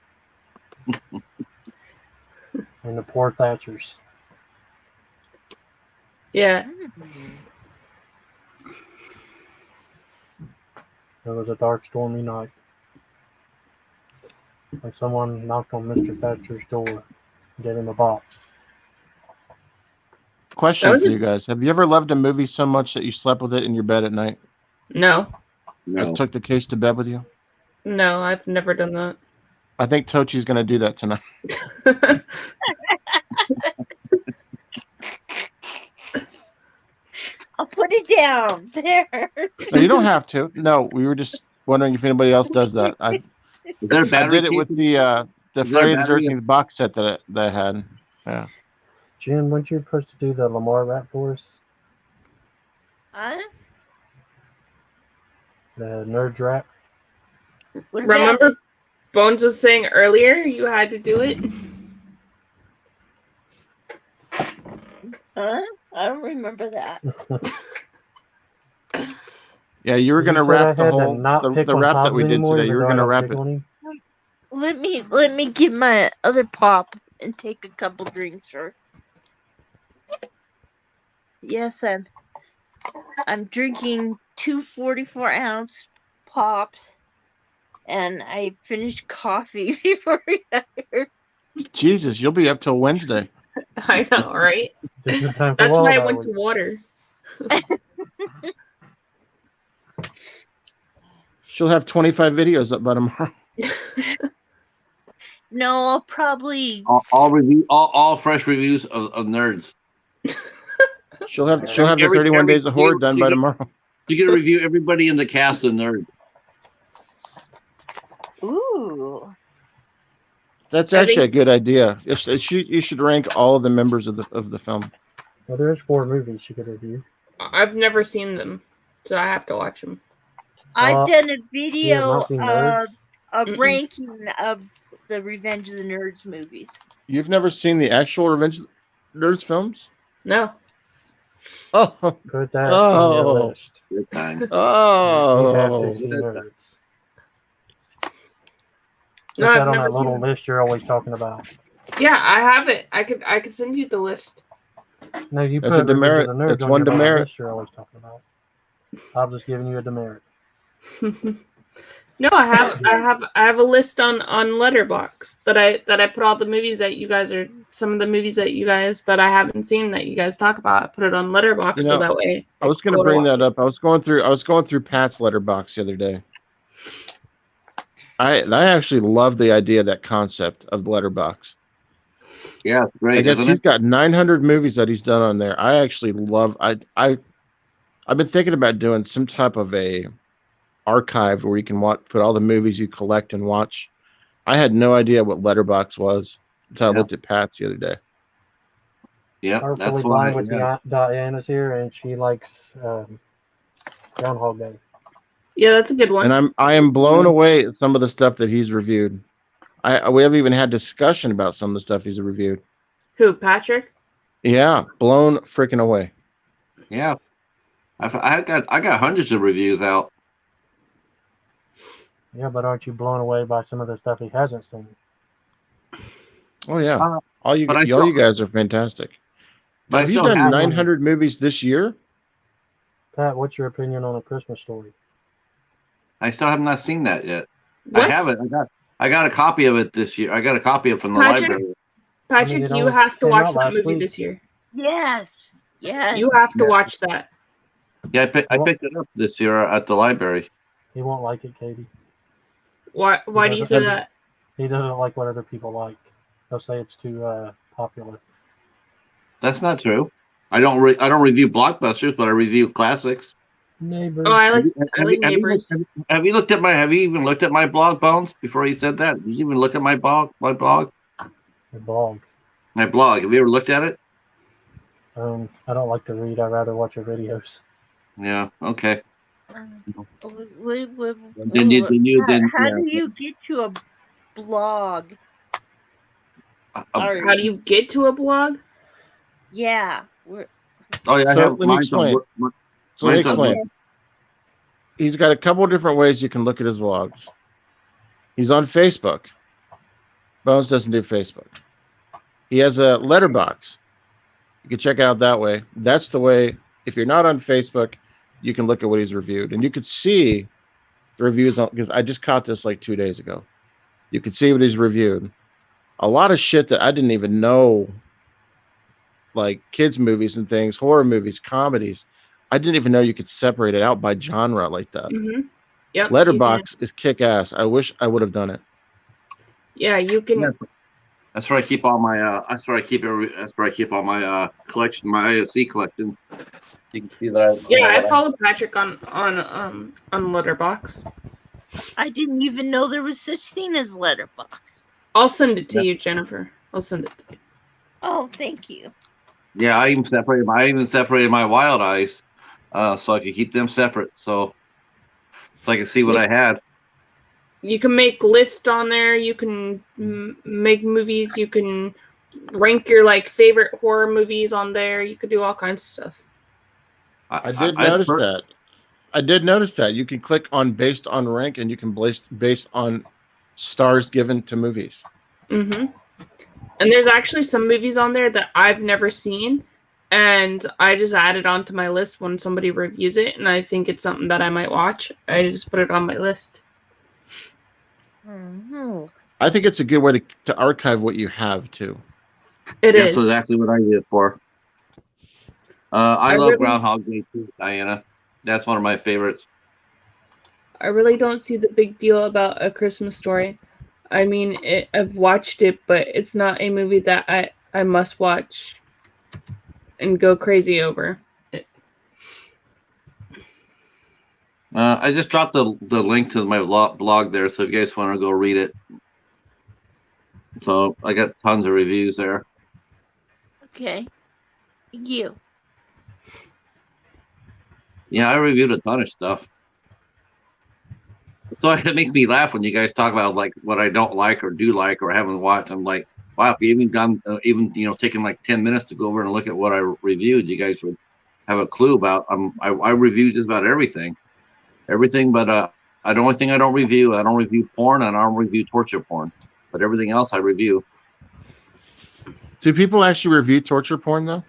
Speaker 5: And the poor Thatchers.
Speaker 3: Yeah.
Speaker 5: It was a dark, stormy night. Like someone knocked on Mr. Thatcher's door and gave him a box.
Speaker 4: Question
Speaker 3: was
Speaker 4: for
Speaker 3: a-
Speaker 4: you guys: have you ever loved a movie so much that you slept with it in your bed at night?
Speaker 3: No.
Speaker 2: No.
Speaker 4: I took the case to bed with you.
Speaker 3: No, I've never done that.
Speaker 4: I think Tochi's going to do that tonight.
Speaker 1: I'll put it down there.
Speaker 4: No, you don't have to. No, we were just wondering if anybody else does that. I
Speaker 2: Is there a battery?
Speaker 4: did it with the
Speaker 2: Is there
Speaker 4: Friday the
Speaker 2: battery?
Speaker 4: 13th box set that I had. Yeah.
Speaker 5: Jim, weren't you supposed to do the Lamar rap for us?
Speaker 1: Huh?
Speaker 5: The nerd rap?
Speaker 1: What about
Speaker 3: Remember
Speaker 1: it?
Speaker 3: Bones was saying earlier you had to do it?
Speaker 1: Huh? I don't remember that.
Speaker 4: Yeah, you were going to
Speaker 5: You said I
Speaker 4: wrap the
Speaker 5: had to
Speaker 4: whole
Speaker 5: not
Speaker 4: the
Speaker 5: pick on
Speaker 4: wrap that
Speaker 5: Pops
Speaker 4: we did
Speaker 5: anymore,
Speaker 4: today. You
Speaker 5: even
Speaker 4: were
Speaker 5: though
Speaker 4: going
Speaker 5: I
Speaker 4: to
Speaker 5: don't
Speaker 4: wrap
Speaker 5: pick
Speaker 4: it.
Speaker 5: on him?
Speaker 1: Let me get my other pop and take a couple drinks first. Yes, I'm drinking 2 44-ounce pops, and I finished coffee before we got here.
Speaker 4: Jesus, you'll be up till Wednesday.
Speaker 3: I know, right?
Speaker 5: Just in time for
Speaker 3: That's why I
Speaker 5: Walmart.
Speaker 3: went to water.
Speaker 4: She'll have 25 videos up by tomorrow.
Speaker 1: No, I'll probably.
Speaker 2: All fresh reviews of nerds.
Speaker 4: She'll have the
Speaker 2: Every-
Speaker 4: 31
Speaker 2: every-
Speaker 4: days of horror done by tomorrow.
Speaker 2: You can review everybody in the cast of nerds.
Speaker 1: Ooh.
Speaker 4: That's
Speaker 3: I
Speaker 4: actually
Speaker 3: think-
Speaker 4: a good idea. You should rank all of the members of the film.
Speaker 5: Well, there's 4 movies you could review.
Speaker 3: I've never seen them, so I have to watch them.
Speaker 1: I've done a
Speaker 5: You have
Speaker 1: video
Speaker 5: not seen Nerds?
Speaker 1: of
Speaker 3: Mm-mm.
Speaker 1: ranking of the Revenge of the Nerds movies.
Speaker 4: You've never seen the actual Revenge of the Nerds films?
Speaker 3: No.
Speaker 4: Oh,
Speaker 5: Put that on your
Speaker 4: Oh.
Speaker 5: list.
Speaker 2: Good time.
Speaker 5: You have
Speaker 4: oh.
Speaker 5: to see Nerds. Put
Speaker 3: No,
Speaker 5: that
Speaker 3: I've
Speaker 5: on
Speaker 3: never
Speaker 5: that little
Speaker 3: seen.
Speaker 5: list you're always talking about.
Speaker 3: Yeah, I have it. I could send you the list.
Speaker 5: No, you
Speaker 4: That's
Speaker 5: put
Speaker 4: a demerit.
Speaker 5: reviews of the nerds
Speaker 4: That's
Speaker 5: on
Speaker 4: one
Speaker 5: your bottom
Speaker 4: demerit.
Speaker 5: list you're always talking about. I'm just giving you a demerit.
Speaker 3: No, I have a list on Letterboxd that I put all the movies that you guys are some of the movies that you guys that I haven't seen that you guys talk about. I put it on Letterboxd
Speaker 4: You
Speaker 3: so
Speaker 4: know,
Speaker 3: that way
Speaker 4: I was going to bring that up. I was going through Pat's letterbox the other day. I actually love the idea, that concept of the letterbox.
Speaker 2: Yeah, it's great.
Speaker 4: I guess
Speaker 2: isn't
Speaker 4: he's
Speaker 2: it?
Speaker 4: got 900 movies that he's done on there. I actually love. I've been thinking about doing some type of a archive where you can put all the movies you collect and watch. I had no idea what letterbox was until I looked at Pat's the other day.
Speaker 2: Yeah,
Speaker 5: Artfully
Speaker 2: that's
Speaker 5: blind
Speaker 2: why.
Speaker 5: with
Speaker 2: Yeah.
Speaker 5: Diana's here, and she likes Groundhog Day.
Speaker 3: Yeah, that's a good one.
Speaker 4: And I am blown away at some of the stuff that he's reviewed. We haven't even had discussion about some of the stuff he's reviewed.
Speaker 3: Who, Patrick?
Speaker 4: Yeah, blown freaking away.
Speaker 2: Yeah, I got hundreds of reviews out.
Speaker 5: Yeah, but aren't you blown away by some of the stuff he hasn't seen?
Speaker 4: Oh yeah,
Speaker 2: Uh,
Speaker 4: all you guys are fantastic.
Speaker 2: But
Speaker 4: Have
Speaker 2: I
Speaker 4: you
Speaker 2: still
Speaker 4: done
Speaker 2: have
Speaker 4: 900 movies this year?
Speaker 5: Pat, what's your opinion on A Christmas Story?
Speaker 2: I still have not seen that yet.
Speaker 3: What?
Speaker 2: I haven't. I got a copy of it this year. I got a copy of it from the
Speaker 3: Patrick?
Speaker 2: library.
Speaker 3: Patrick,
Speaker 5: it
Speaker 3: you
Speaker 5: only
Speaker 3: have to
Speaker 5: came
Speaker 3: watch
Speaker 5: out
Speaker 3: that
Speaker 5: last
Speaker 3: movie
Speaker 5: week.
Speaker 3: this year.
Speaker 1: Yes. Yes.
Speaker 3: You have to
Speaker 2: Yeah.
Speaker 3: watch that.
Speaker 2: Yeah, I picked it up this year at the library.
Speaker 5: He won't like it, Katie.
Speaker 3: Why do you say that?
Speaker 5: He doesn't like what other people like. They'll say it's too popular.
Speaker 2: That's not true. I don't review blockbusters, but I review classics.
Speaker 5: Neighbors.
Speaker 3: Oh, I like
Speaker 2: Have you
Speaker 3: Neighbors.
Speaker 2: have you looked at have you even looked at my blog, Bones? Before you said that, did you even look at my blog?
Speaker 5: The blog.
Speaker 2: My blog. Have you ever looked at it?
Speaker 5: I don't like to read. I'd rather watch your videos.
Speaker 2: Yeah. Okay.
Speaker 1: Then
Speaker 2: How
Speaker 1: do you get to a blog?
Speaker 3: How do you get to a blog?
Speaker 1: Yeah.
Speaker 2: Oh yeah, I
Speaker 4: So
Speaker 2: have
Speaker 4: let me
Speaker 2: mine's on
Speaker 4: explain.
Speaker 2: work-
Speaker 4: So let me
Speaker 2: mine's on
Speaker 4: explain.
Speaker 2: work-
Speaker 4: He's got a couple different ways you can look at his vlogs. He's on Facebook. Bones doesn't do Facebook. He has a letterbox. You can check out that way. That's the way. If you're not on Facebook, you can look at what he's reviewed, and you could see the reviews on, because I just caught this like 2 days ago. You could see what he's reviewed. A lot of shit that I didn't even know, like kids movies and things, horror movies, comedies. I didn't even know you could separate it out by genre like that.
Speaker 3: Mm-hmm. Yep.
Speaker 4: Letterbox is kick ass. I wish I would have done it.
Speaker 3: Yeah, you can.
Speaker 2: Yeah. That's where I keep all my. That's where I keep all my collection, my AOC collection. You can see that.
Speaker 3: I follow Patrick on Letterboxd.
Speaker 1: I didn't even know there was such thing as Letterboxd.
Speaker 3: I'll send it to you, Jennifer. I'll send it to you.
Speaker 1: Oh, thank you.
Speaker 2: Yeah, I even separated my Wild Eyes, so I could keep them separate, so I could see what I had.
Speaker 3: You can make lists on there. You can make movies. You can rank your favorite horror movies on there. You could do all kinds of stuff.
Speaker 4: I did notice that. You can click on based on rank, and you can based on stars given to movies.
Speaker 3: Mm-hmm. And there's actually some movies on there that I've never seen, and I just add it onto my list when somebody reviews it, and I think it's something that I might watch. I just put it on my list.
Speaker 1: Mm-hmm.
Speaker 4: I think it's a good way to archive what you have too.
Speaker 3: It is.
Speaker 2: That's exactly what I did it for. I love Groundhog Day too, Diana. That's one of my favorites.
Speaker 3: I really don't see the big deal about A Christmas Story. I mean, I've watched it, but it's not a movie that I must watch and go crazy over.
Speaker 2: I just dropped the link to my blog there, so if you guys want to go read it. So I got tons of reviews there.
Speaker 1: Okay. Thank you.
Speaker 2: Yeah, I reviewed a ton of stuff. So it makes me laugh when you guys talk about like what I don't like or do like or haven't watched. I'm like, wow, if you even done taking like 10 minutes to go over and look at what I reviewed, you guys would have a clue about. I reviewed just about everything, but the only thing I don't review porn, and I don't review torture porn, but everything else I review.
Speaker 4: Do people actually review torture porn though?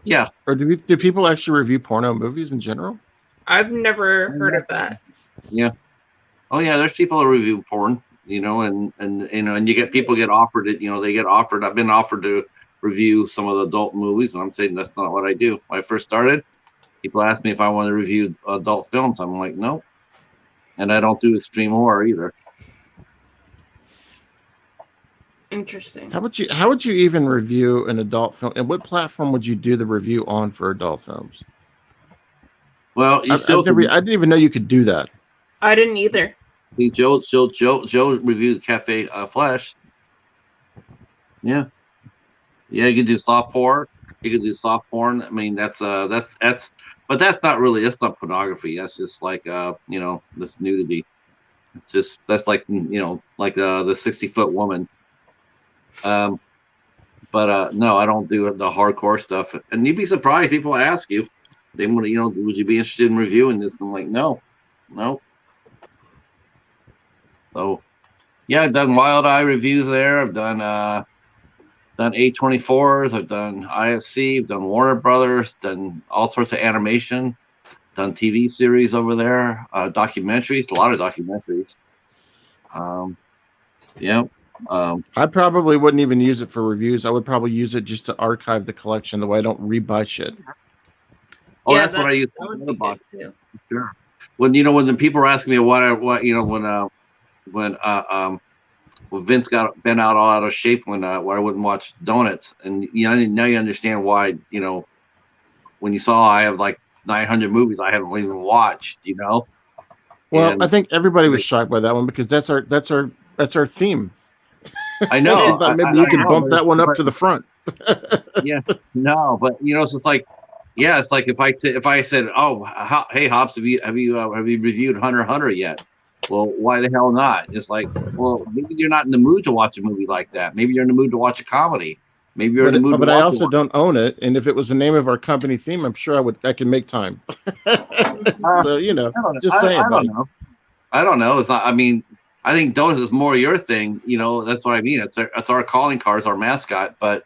Speaker 2: Yeah.
Speaker 4: Or do people actually review porno movies in general?
Speaker 3: I've never heard of that.
Speaker 2: Yeah. Oh yeah, there's people that review porn, and and you get people get offered it, they get offered. I've been offered to review some of the adult movies, and I'm saying that's not what I do. When I first started, people asked me if I want to review adult films. I'm like, no, and I don't do extreme horror either.
Speaker 3: Interesting.
Speaker 4: How would you even review an adult film? And what platform would you do the review on for adult films?
Speaker 2: Well,
Speaker 4: I didn't even know you could do that.
Speaker 3: I didn't either.
Speaker 2: See, Joe reviewed Cafe Flesh. Yeah, you can do soft porn. You can do soft porn. I mean, that's but that's not pornography. That's just like this nudity. It's just that's like like the 60-foot woman. But no, I don't do the hardcore stuff. And you'd be surprised. People ask you, they want to, would you be interested in reviewing this? I'm like, no. So, yeah, I've done Wild Eye reviews there. I've done A24s. I've done IFC. I've done Warner Brothers. Done all sorts of animation. Done TV series over there. Documentaries. A lot of documentaries. Yeah.
Speaker 4: I probably wouldn't even use it for reviews. I would probably use it just to archive the collection. The way I don't rebuy shit.
Speaker 2: Oh, yeah, that's what I use.
Speaker 3: That would be good too.
Speaker 2: Sure. When when the people are asking me when Vince got bent out all out of shape when I wouldn't watch Donuts, and now you understand why when you saw I have like 900 movies I haven't even watched.
Speaker 4: Well, and I think everybody was shocked by that one because that's our theme.
Speaker 2: I know.
Speaker 4: Maybe you can bump that one up to the front.
Speaker 2: Yeah, no, but it's just like, yeah, it's like if I said, oh, hey Hobbs, have you reviewed Hunter x Hunter yet? Well, why the hell not? It's like, well, maybe you're not in the mood to watch a movie like that. Maybe you're in the mood to watch a comedy. Maybe you're in the mood.
Speaker 4: But I also don't own it, and if it was the name of our company theme, I'm sure I can make time. So just saying.
Speaker 2: I don't know. It's not. I mean, I think Donuts is more your thing. That's what I mean. It's our calling cards, our mascot. But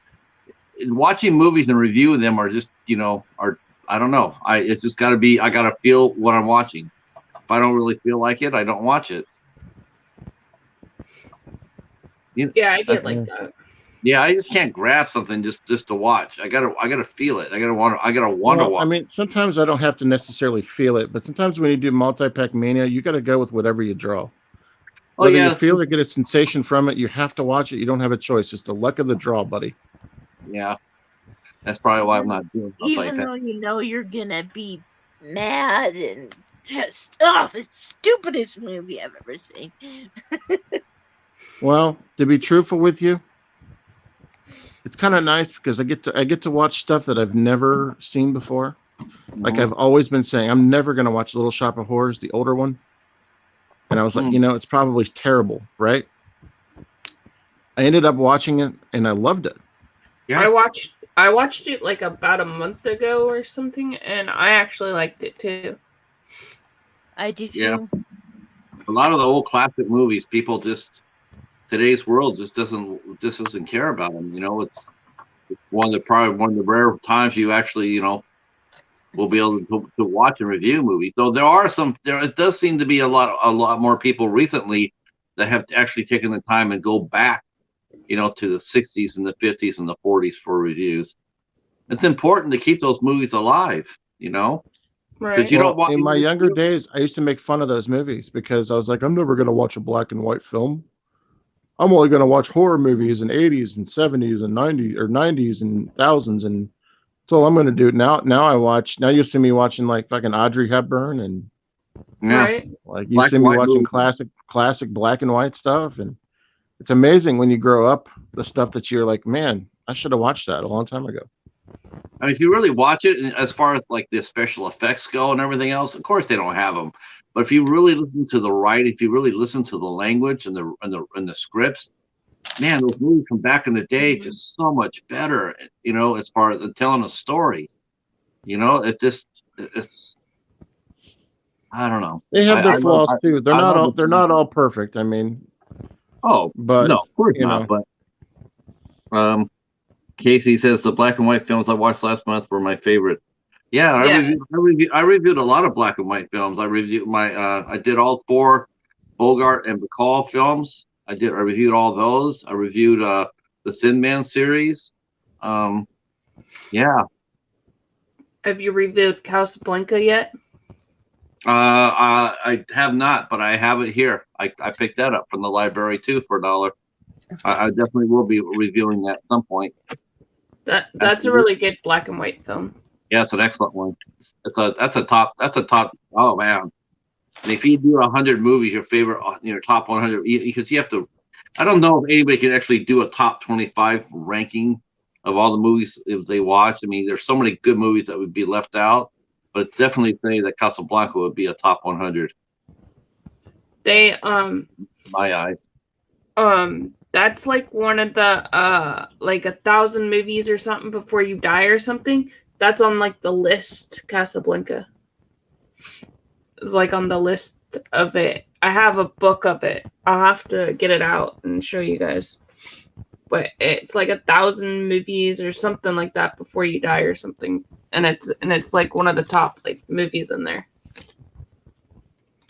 Speaker 2: watching movies and reviewing them are just, I don't know. It's just got to be. I got to feel what I'm watching. If I don't really feel like it, I don't watch it.
Speaker 3: Yeah, I get like that.
Speaker 2: Yeah, I just can't grab something just to watch. I gotta feel it. I gotta want to watch.
Speaker 4: I mean, sometimes I don't have to necessarily feel it, but sometimes when you do multi-pack mania, you got to go with whatever you draw. Whether you feel or get a sensation from it, you have to watch it. You don't have a choice. It's the luck of the draw, buddy.
Speaker 2: Yeah, that's probably why I'm not doing stuff like that.
Speaker 1: Even though you're gonna be mad and just the stupidest movie I've ever seen.
Speaker 4: Well, to be truthful with you, it's kind of nice because I get to watch stuff that I've never seen before. Mm-hmm. Like I've always been saying, I'm never gonna watch Little Shop of Horrors, the older one. And I was like, it's probably terrible, right? I ended up watching it and I loved it.
Speaker 3: Yeah. I watched it like about a month ago or something, and I actually liked it too.
Speaker 1: I did too.
Speaker 2: Yeah. A lot of the old classic movies, people today's world just doesn't care about them. It's one of the rare times you actually, will be able to watch and review movies. So it does seem to be a lot more people recently that have actually taken the time and go back, to the 60s and the 50s and the 40s for reviews. It's important to keep those movies alive,
Speaker 3: Right.
Speaker 2: Because you don't watch.
Speaker 4: In my younger days, I used to make fun of those movies because I was like, I'm never going to watch a black and white film. I'm only going to watch horror movies in 80s and 70s and 90s or 90s and thousands. And so I'm going to do now. Now you'll see me watching like fucking Audrey Hepburn and
Speaker 3: right.
Speaker 4: Like you see me watching classic black and white stuff. And it's amazing when you grow up, the stuff that you're like, man, I should have watched that a long time ago.
Speaker 2: I mean, if you really watch it, and as far as like the special effects go and everything else, of course they don't have them. But if you really listen to the writing, if you really listen to the language and the scripts, man, those movies from back in the day just so much better. As far as telling a story, it's I don't know.
Speaker 4: They have their flaws too. They're not all perfect. I mean,
Speaker 2: but no, of course not. But Casey says the black and white films I watched last month were my favorite. Yeah,
Speaker 3: Yeah.
Speaker 2: I reviewed a lot of black and white films. I reviewed I did all 4 Bogart and Bacall films. I reviewed all those. I reviewed the Thin Man series. Yeah.
Speaker 3: Have you reviewed Casablanca yet?
Speaker 2: I have not, but I have it here. I picked that up from the library too for $1. I definitely will be reviewing that at some point.
Speaker 3: That's a really good black and white film.
Speaker 2: Yeah, it's an excellent one. That's a top. Oh man, and if you do 100 movies, your favorite, top 100, because you have to. I don't know if anybody can actually do a top 25 ranking of all the movies if they watch. I mean, there's so many good movies that would be left out, but it's definitely saying that Casablanca would be a top 100.
Speaker 3: They
Speaker 2: in my eyes.
Speaker 3: That's like one of the like 1,000 movies or something before you die or something. That's on like the list. Casablanca. It's like on the list of it. I have a book of it. I'll have to get it out and show you guys. But it's like 1,000 movies or something like that before you die or something. And it's like one of the top like movies in there.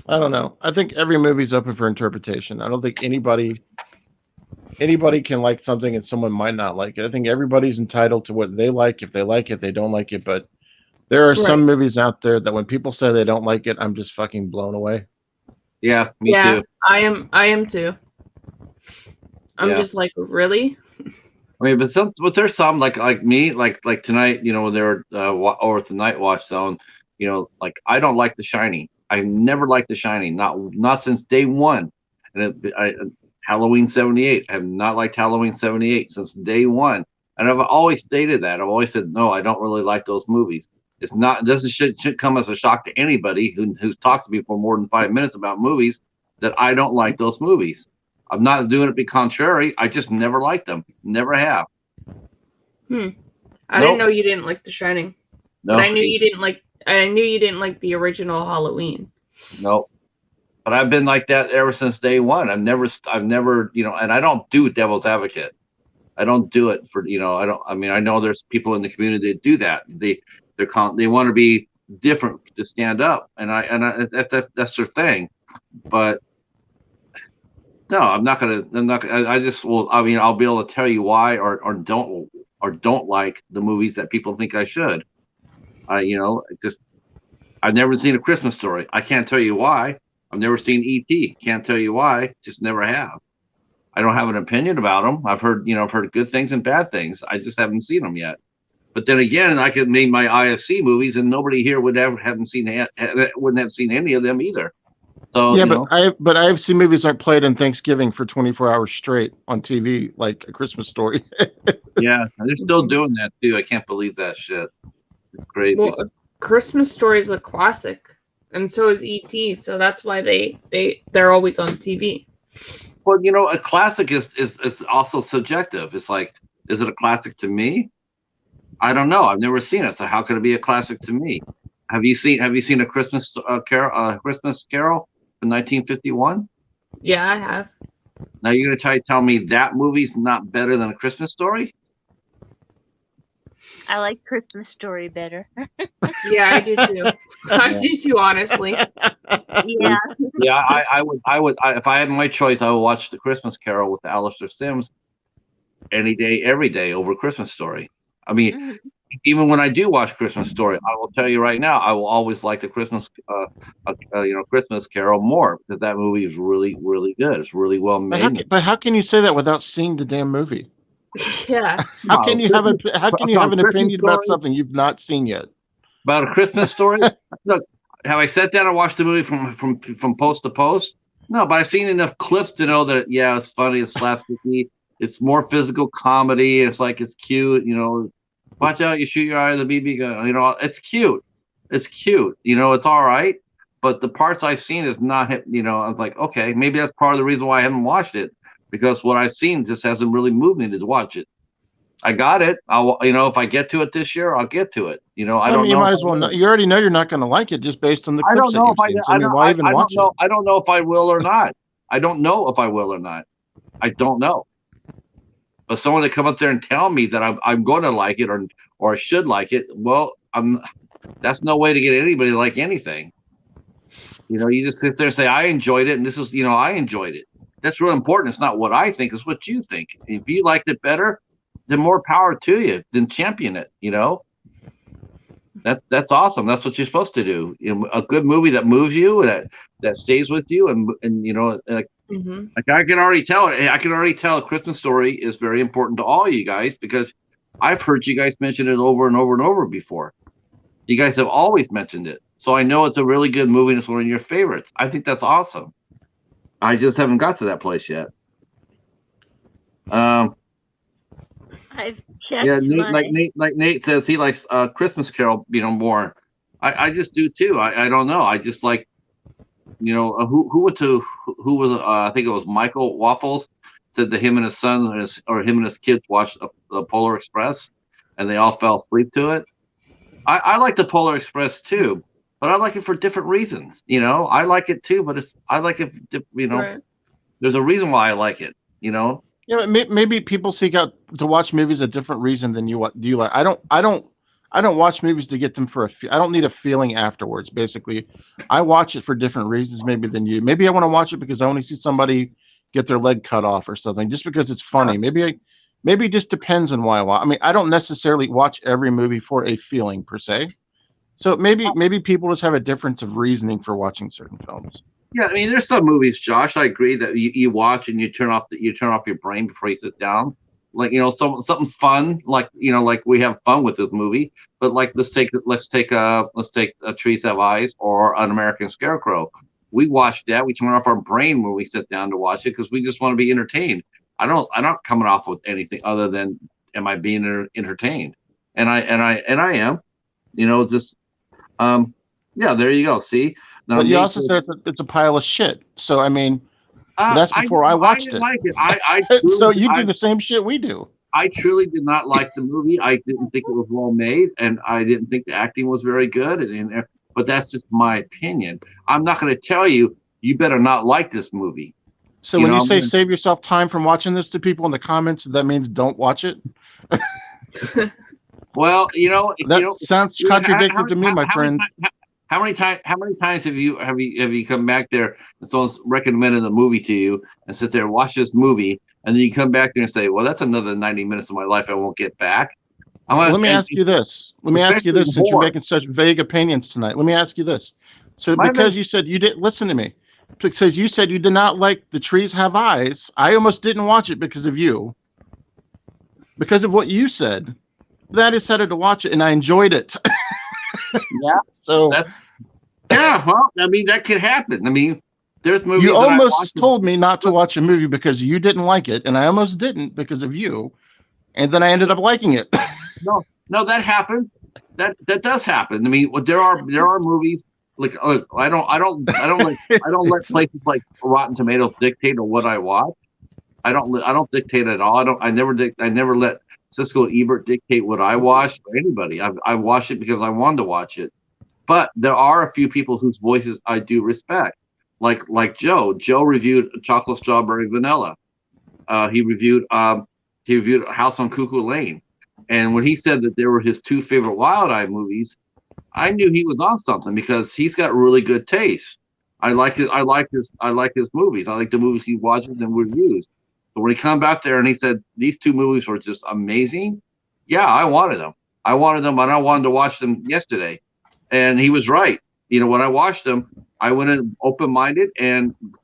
Speaker 4: I don't know. I think every movie's open for interpretation. I don't think anybody can like something and someone might not like it. I think everybody's entitled to what they like. If they like it, they don't like it. But there are some movies out there that when people say they don't like it, I'm just fucking blown away.
Speaker 2: Yeah, me too.
Speaker 3: I am too. I'm just like, really?
Speaker 2: I mean, but there's some like me, like tonight, when they're over the Night Watch Zone, like I don't like The Shining. I've never liked The Shining, not since day one. And Halloween 78, I have not liked Halloween 78 since day one. And I've always stated that. I've always said, no, I don't really like those movies. It shouldn't come as a shock to anybody who's talked to me for more than 5 minutes about movies that I don't like those movies. I'm not doing it to be contrary. I just never liked them. Never have.
Speaker 3: I didn't know you didn't like The Shining.
Speaker 2: No.
Speaker 3: But I knew you didn't like the original Halloween.
Speaker 2: No. But I've been like that ever since day one. I've never, and I don't do devil's advocate. I don't do it for, I know there's people in the community that do that. They want to be different to stand up, and that's their thing. But no, I'll be able to tell you why or don't like the movies that people think I should. I've never seen A Christmas Story. I can't tell you why. I've never seen E.T. Can't tell you why. Just never have. I don't have an opinion about them. I've heard good things and bad things. I just haven't seen them yet. But then again, I could name my IFC movies, and nobody here wouldn't have seen any of them either. So
Speaker 4: yeah, but IFC movies aren't played on Thanksgiving for 24 hours straight on TV like A Christmas Story.
Speaker 2: Yeah, they're still doing that too. I can't believe that shit. It's crazy.
Speaker 3: Well, A Christmas Story is a classic, and so is E.T. So that's why they're always on TV.
Speaker 2: Well, a classic is also subjective. It's like, is it a classic to me? I don't know. I've never seen it, so how could it be a classic to me? Have you seen A Christmas Carol? Christmas Carol from 1951?
Speaker 3: Yeah, I have.
Speaker 2: Now you're gonna tell me that movie's not better than A Christmas Story?
Speaker 1: I like Christmas Story better.
Speaker 3: Yeah, I do too. I do too, honestly.
Speaker 1: Yeah.
Speaker 2: Yeah, I would. If I had my choice, I would watch The Christmas Carol with Alistair Sims any day, every day over Christmas Story. I mean, even when I do watch Christmas Story, I will tell you right now, I will always like the Christmas Carol more, because that movie is really, really good. It's really well made.
Speaker 4: But how can you say that without seeing the damn movie?
Speaker 3: Yeah.
Speaker 4: How can you have an opinion about something you've not seen yet?
Speaker 2: About A Christmas Story? Look, have I sat down and watched the movie from post to post? No, but I've seen enough clips to know that it's funny, it's slapsticky, it's more physical comedy. It's like, it's cute, Watch out, you shoot your eye with a BB gun. It's cute. It's cute. It's all right. But the parts I've seen is not, I'm like, okay, maybe that's part of the reason why I haven't watched it, because what I've seen just hasn't really moved me to watch it. I got it. If I get to it this year, I'll get to it. I don't know.
Speaker 4: You might as well know. You already know you're not going to like it just based on the clips that you've seen. So, why even watch it?
Speaker 2: I don't know if I will or not. I don't know if I will or not. I don't know. But someone to come up there and tell me that I'm going to like it or should like it, well, that's no way to get anybody to like anything. You just sit there and say, I enjoyed it, and this is, I enjoyed it. That's real important. It's not what I think, it's what you think. If you liked it better, then more power to you. Then champion it, That's awesome. That's what you're supposed to do. A good movie that moves you, that stays with you, and like I can already tell it. I can already tell A Christmas Story is very important to all you guys because I've heard you guys mention it over and over and over before. You guys have always mentioned it, so I know it's a really good movie and it's one of your favorites. I think that's awesome. I just haven't got to that place yet.
Speaker 1: I've checked.
Speaker 2: Yeah, Nate says he likes Christmas Carol, more. I just do too. I don't know. I just like, who was I think it was Michael Waffles said that him and his son or him and his kids watched the Polar Express, and they all fell asleep to it. I like the Polar Express too, but I like it for different reasons. I like it too, but I like it.
Speaker 3: Right.
Speaker 2: There's a reason why I like it.
Speaker 4: Maybe people seek out to watch movies a different reason than you like. I don't watch movies to get them I don't need a feeling afterwards. Basically, I watch it for different reasons maybe than you. Maybe I want to watch it because I want to see somebody get their leg cut off or something, just because it's funny. Maybe it just depends on why I watch. I mean, I don't necessarily watch every movie for a feeling per se. So maybe people just have a difference of reasoning for watching certain films.
Speaker 2: Yeah, I mean, there's some movies, Josh. I agree that you watch and you turn off your brain before you sit down. Like something fun, like like we have fun with this movie. But like let's take Trees Have Eyes or An American Scarecrow. We watch that. We turn off our brain when we sit down to watch it because we just want to be entertained. I'm not coming off with anything other than am I being entertained? And I am. Just yeah. There you go. See. Now,
Speaker 4: but you also said it's a pile of shit. So I mean, that's before I watched it.
Speaker 2: Like it.
Speaker 4: So you do the same shit we do.
Speaker 2: I truly did not like the movie. I didn't think it was well made, and I didn't think the acting was very good. But that's just my opinion. I'm not going to tell you better not like this movie.
Speaker 4: So when you say save yourself time from watching this to people in the comments, that means don't watch it.
Speaker 2: Well,
Speaker 4: that sounds contradictory to me, my friend.
Speaker 2: How many times have you come back there and someone's recommended a movie to you and sit there and watch this movie, and then you come back there and say, well, that's another 90 minutes of my life I won't get back.
Speaker 4: Let me ask you this, since you're making such vague opinions tonight. Let me ask you this. So because you said you didn't listen to me, because you said you did not like The Trees Have Eyes, I almost didn't watch it because of you. Because of what you said. Then I decided to watch it and I enjoyed it.
Speaker 2: Yeah.
Speaker 4: So
Speaker 2: well, I mean, that could happen. I mean, there's movies.
Speaker 4: You almost told me not to watch a movie because you didn't like it, and I almost didn't because of you, and then I ended up liking it.
Speaker 2: No, that happens. That does happen. I mean, there are movies like I don't let places like Rotten Tomatoes dictate on what I watch. I don't dictate at all. I never let Siskel Ebert dictate what I watch or anybody. I watched it because I wanted to watch it. But there are a few people whose voices I do respect, like Joe. Joe reviewed Chocolate Strawberry Vanilla. He reviewed House on Cuckoo Lane, and when he said that they were his two favorite Wild Eye movies, I knew he was on something because he's got really good taste. I like his movies. I like the movies he watches and reviews. But when he come back there and he said these two movies were just amazing, yeah, I wanted them, and I wanted to watch them yesterday. And he was right. When I watched them, I went in open-minded,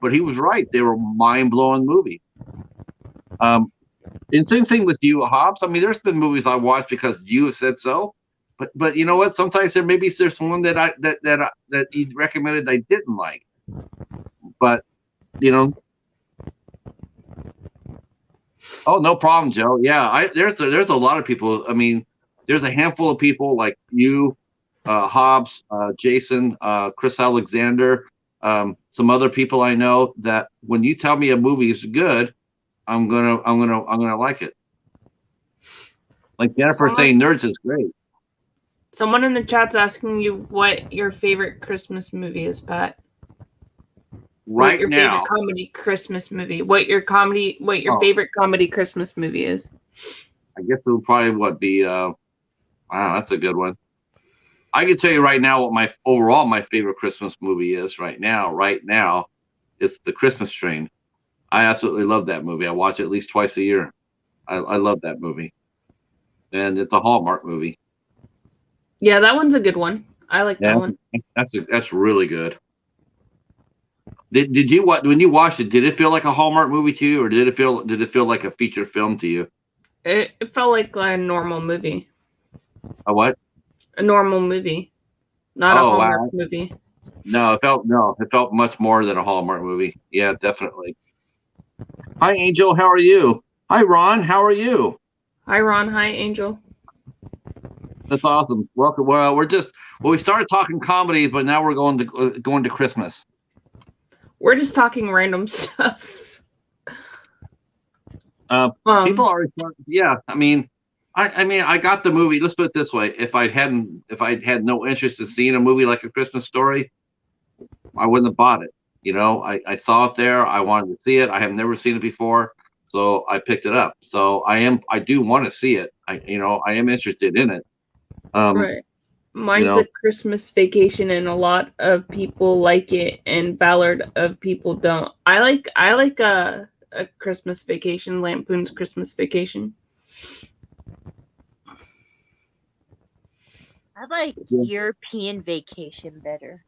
Speaker 2: but he was right. They were mind-blowing movies. And same thing with you, Hobbs. I mean, there's been movies I watched because you have said so. But you know what? Sometimes there's one that you recommended I didn't like. But oh, no problem, Joe. Yeah, there's a lot of people. I mean, there's a handful of people like you. Hobbs, Jason, Chris Alexander, some other people I know that when you tell me a movie is good, I'm gonna like it. Like Jennifer saying Nerds is great.
Speaker 3: Someone in the chat's asking you what your favorite Christmas movie is, Pat.
Speaker 2: right
Speaker 3: your
Speaker 2: now.
Speaker 3: favorite comedy Christmas movie. What your favorite comedy Christmas movie is.
Speaker 2: I guess it would probably be wow, that's a good one. I can tell you right now what my favorite Christmas movie is right now. Right now, it's The Christmas Train. I absolutely love that movie. I watch it at least twice a year. I love that movie, and it's a Hallmark movie.
Speaker 3: Yeah, that one's a good one. I like that one.
Speaker 2: That's really good. Did you when you watched it? Did it feel like a Hallmark movie to you, or did it feel like a feature film to you?
Speaker 3: It felt like a normal movie.
Speaker 2: A what?
Speaker 3: A normal movie, not a Hallmark movie.
Speaker 2: No, it felt much more than a Hallmark movie. Yeah, definitely. Hi, Angel. How are you? Hi, Ron. How are you?
Speaker 3: Hi, Ron. Hi, Angel.
Speaker 2: That's awesome. Welcome. Well, we started talking comedies, but now we're going to Christmas.
Speaker 3: We're just talking random stuff.
Speaker 2: People are, yeah. I mean, I got the movie. Let's put it this way: if I'd had no interest in seeing a movie like A Christmas Story, I wouldn't have bought it. You know, I saw it there. I wanted to see it. I have never seen it before, so I picked it up. So I do want to see it. I am interested in it.
Speaker 3: Right. Mine's A Christmas Vacation, and a lot of people like it, and Ballard of people don't. I like a Christmas Vacation, Lampoon's Christmas Vacation.
Speaker 1: I like European Vacation better.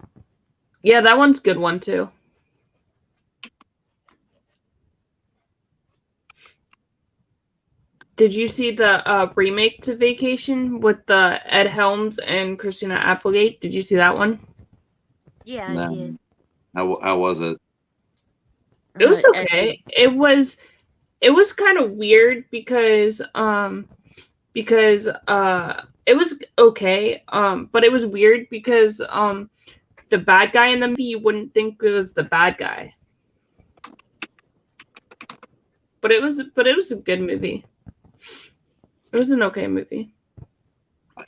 Speaker 3: Yeah, that one's a good one too. Did you see the remake to Vacation with Ed Helms and Christina Applegate? Did you see that one?
Speaker 1: Yeah, I did.
Speaker 2: How was it?
Speaker 3: It was okay. It was kind of weird because it was okay. But it was weird because the bad guy in the movie, you wouldn't think it was the bad guy. But it was a good movie. It was an okay movie.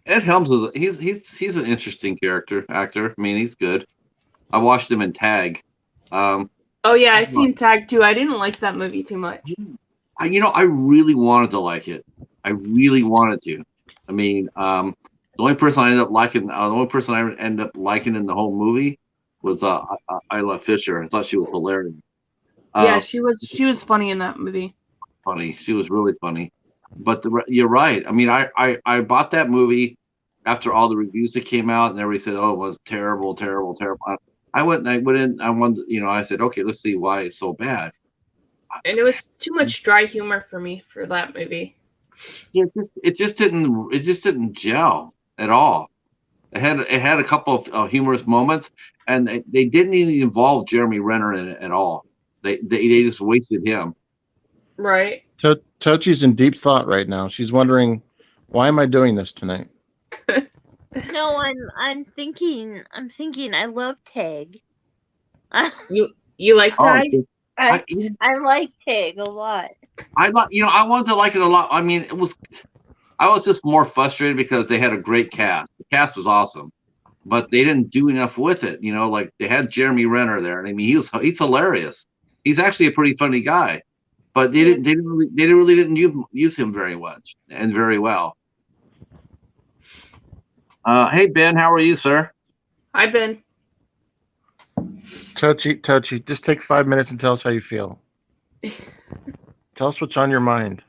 Speaker 2: Ed Helms he's an interesting actor. I mean, he's good. I watched him in Tag.
Speaker 3: Oh yeah, I seen Tag too. I didn't like that movie too much.
Speaker 2: I really wanted to like it. I really wanted to. I mean, the only person I ended up liking in the whole movie was Isla Fisher. I thought she was hilarious.
Speaker 3: Yeah, she was funny in that movie.
Speaker 2: Funny, she was really funny. But you're right. I mean, I bought that movie after all the reviews that came out, and everybody said, "Oh, it was terrible, terrible, terrible." I went in. I wanted, I said, "Okay, let's see why it's so bad."
Speaker 3: And it was too much dry humor for me for that movie.
Speaker 2: Yeah, it just didn't gel at all. It had a couple of humorous moments, and they didn't even involve Jeremy Renner in it at all. They just wasted him.
Speaker 3: Right.
Speaker 4: Tochi's in deep thought right now. She's wondering, why am I doing this tonight?
Speaker 1: No, I'm thinking. I love Tag.
Speaker 3: You like Tag?
Speaker 1: I like Tag a lot.
Speaker 2: I wanted to like it a lot. I mean, I was just more frustrated because they had a great cast. The cast was awesome, but they didn't do enough with it. Like they had Jeremy Renner there, and I mean, he's hilarious. He's actually a pretty funny guy, but they didn't use him very much and very well. Hey Ben, how are you, sir?
Speaker 3: Hi Ben.
Speaker 4: Tochi, just take 5 minutes and tell us how you feel. Tell us what's on your mind.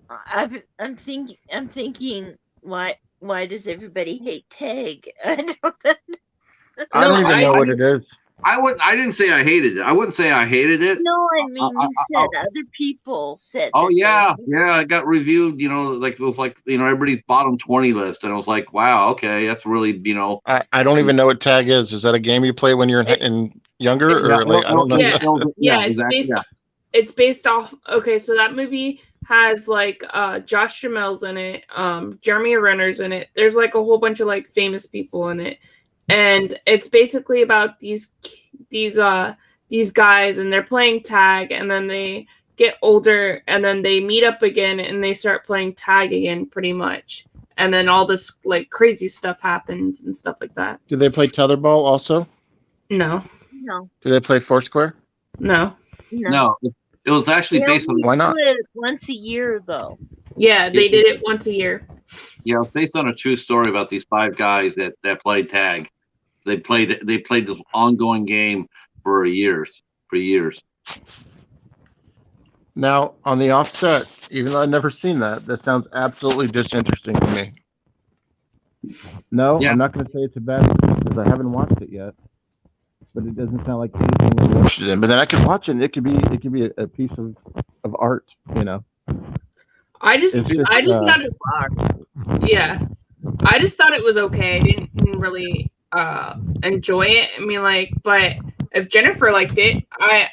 Speaker 1: I'm thinking why does everybody hate Tag? I
Speaker 4: don't even know what it is.
Speaker 2: I didn't say I hated it. I wouldn't say I hated it.
Speaker 1: No, I mean you said other people said.
Speaker 2: Oh yeah, I got reviewed. Like it was like everybody's bottom 20 list, and I was like, wow, okay, that's really
Speaker 4: I don't even know what Tag is. Is that a game you play when you're younger, or like I don't know?
Speaker 3: Yeah, it's based off. Okay, so that movie has like Josh Jamel's in it, Jeremy Renner's in it. There's like a whole bunch of like famous people in it. And it's basically about these guys, and they're playing tag, and then they get older, and then they meet up again, and they start playing tag again, pretty much. and then all this like crazy stuff happens and stuff like that.
Speaker 4: Do they play tetherball also?
Speaker 3: No,
Speaker 1: No,
Speaker 4: Do they play Foursquare?
Speaker 3: no.
Speaker 2: No, it was actually
Speaker 1: They
Speaker 2: based on
Speaker 1: only
Speaker 4: Why not?
Speaker 1: do it once a year, though.
Speaker 3: Yeah, they did it once a year.
Speaker 2: yeah, it's based on a true story about these 5 guys that played tag. They played this ongoing game for years.
Speaker 4: Now, on the offset, even though I've never seen that, that sounds absolutely disinteresting to me. No,
Speaker 2: Yeah.
Speaker 4: I'm not going to say it's a bad movie because I haven't watched it yet. But it doesn't sound like anything I'm interested in. But then I could watch it. And it could be a piece of art, you know.
Speaker 3: I just
Speaker 4: It's just,
Speaker 3: thought it. Yeah, I just thought it was okay. I didn't really enjoy it. I mean, like, but if Jennifer liked it, I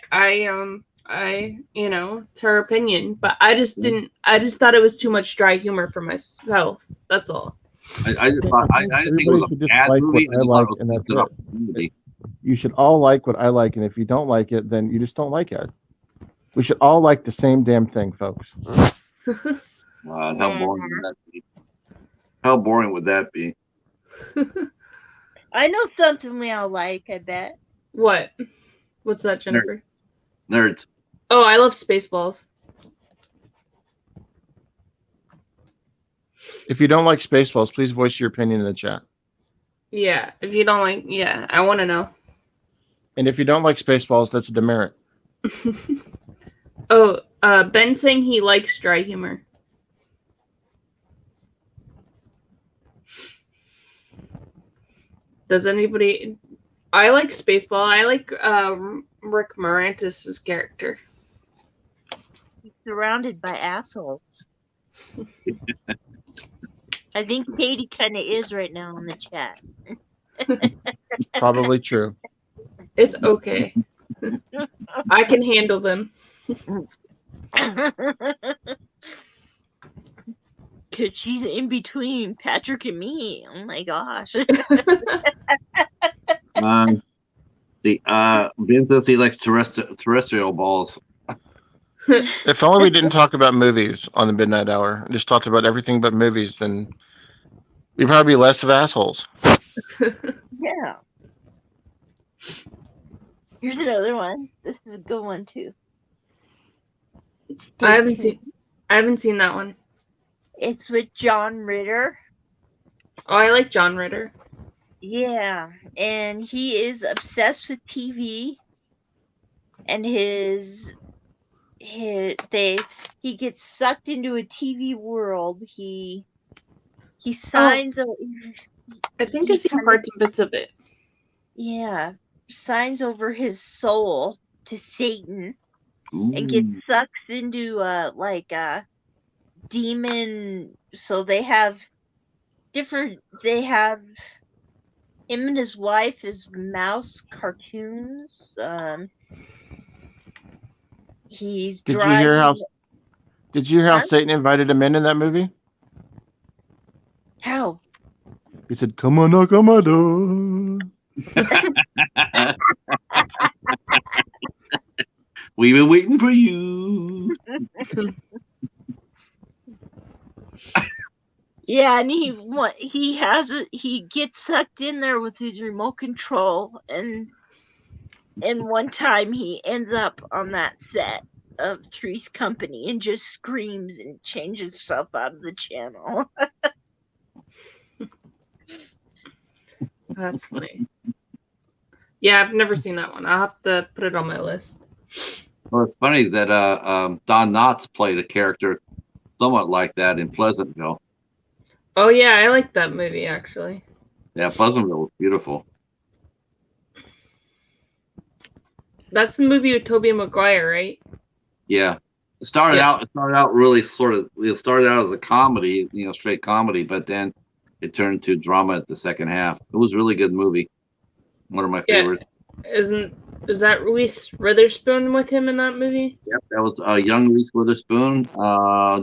Speaker 3: you know, it's her opinion. But I just didn't. I just thought it was too much dry humor for myself. That's all.
Speaker 2: I just thought I didn't think it was a bad movie. I just thought it was a good opportunity.
Speaker 4: You should all like what I like, and if you don't like it, then you just don't like it. We should all like the same damn thing, folks.
Speaker 2: How boring would that be? How boring would that be?
Speaker 1: I know something we all like, I bet.
Speaker 3: What? What's that, Jennifer?
Speaker 2: Nerds.
Speaker 3: Oh, I love Spaceballs.
Speaker 4: If you don't like Spaceballs, please voice your opinion in the chat.
Speaker 3: Yeah, if you don't like, yeah, I want to know.
Speaker 4: And if you don't like Spaceballs, that's a demerit.
Speaker 3: Oh, Ben saying he likes dry humor. Does anybody? I like Spaceball. I like Rick Morantis' character.
Speaker 1: He's surrounded by assholes. I think Katie kind of is right now in the chat.
Speaker 4: Probably true.
Speaker 3: It's okay. I can handle them.
Speaker 1: Because she's in between Patrick and me. Oh my gosh.
Speaker 2: Ben says he likes terrestrial balls.
Speaker 4: If only we didn't talk about movies on the midnight hour, just talked about everything but movies, then we'd probably be less of assholes.
Speaker 1: Yeah. Here's another one. This is a good one too.
Speaker 3: I haven't seen that one.
Speaker 1: It's with John Ritter.
Speaker 3: Oh, I like John Ritter.
Speaker 1: Yeah, and he is obsessed with TV. And he gets sucked into a TV world. He signs
Speaker 3: I think I seen parts and bits of it.
Speaker 1: Yeah, signs over his soul to Satan.
Speaker 2: Ooh.
Speaker 1: And gets sucked into like a demon. So they have him and his wife as mouse cartoons. He's driving.
Speaker 4: Did you hear how Satan invited him in that movie?
Speaker 1: How?
Speaker 4: He said, "Come on, knock on my door."
Speaker 2: We've been waiting for you.
Speaker 1: Yeah, and he gets sucked in there with his remote control, and one time he ends up on that set of Three's Company and just screams and changes stuff out of the channel.
Speaker 3: That's funny. Yeah, I've never seen that one. I'll have to put it on my list.
Speaker 2: Well, it's funny that Don Knotts played a character somewhat like that in Pleasantville.
Speaker 3: Oh yeah, I like that movie actually.
Speaker 2: Yeah, Pleasantville was beautiful.
Speaker 3: That's the movie with Tobey Maguire, right?
Speaker 2: Yeah, it started out really it started out as a comedy, straight comedy, but then it turned to drama at the second half. It was a really good movie. One of my favorites.
Speaker 3: Is that Reese Witherspoon with him in that movie?
Speaker 2: Yep, that was young Reese Witherspoon,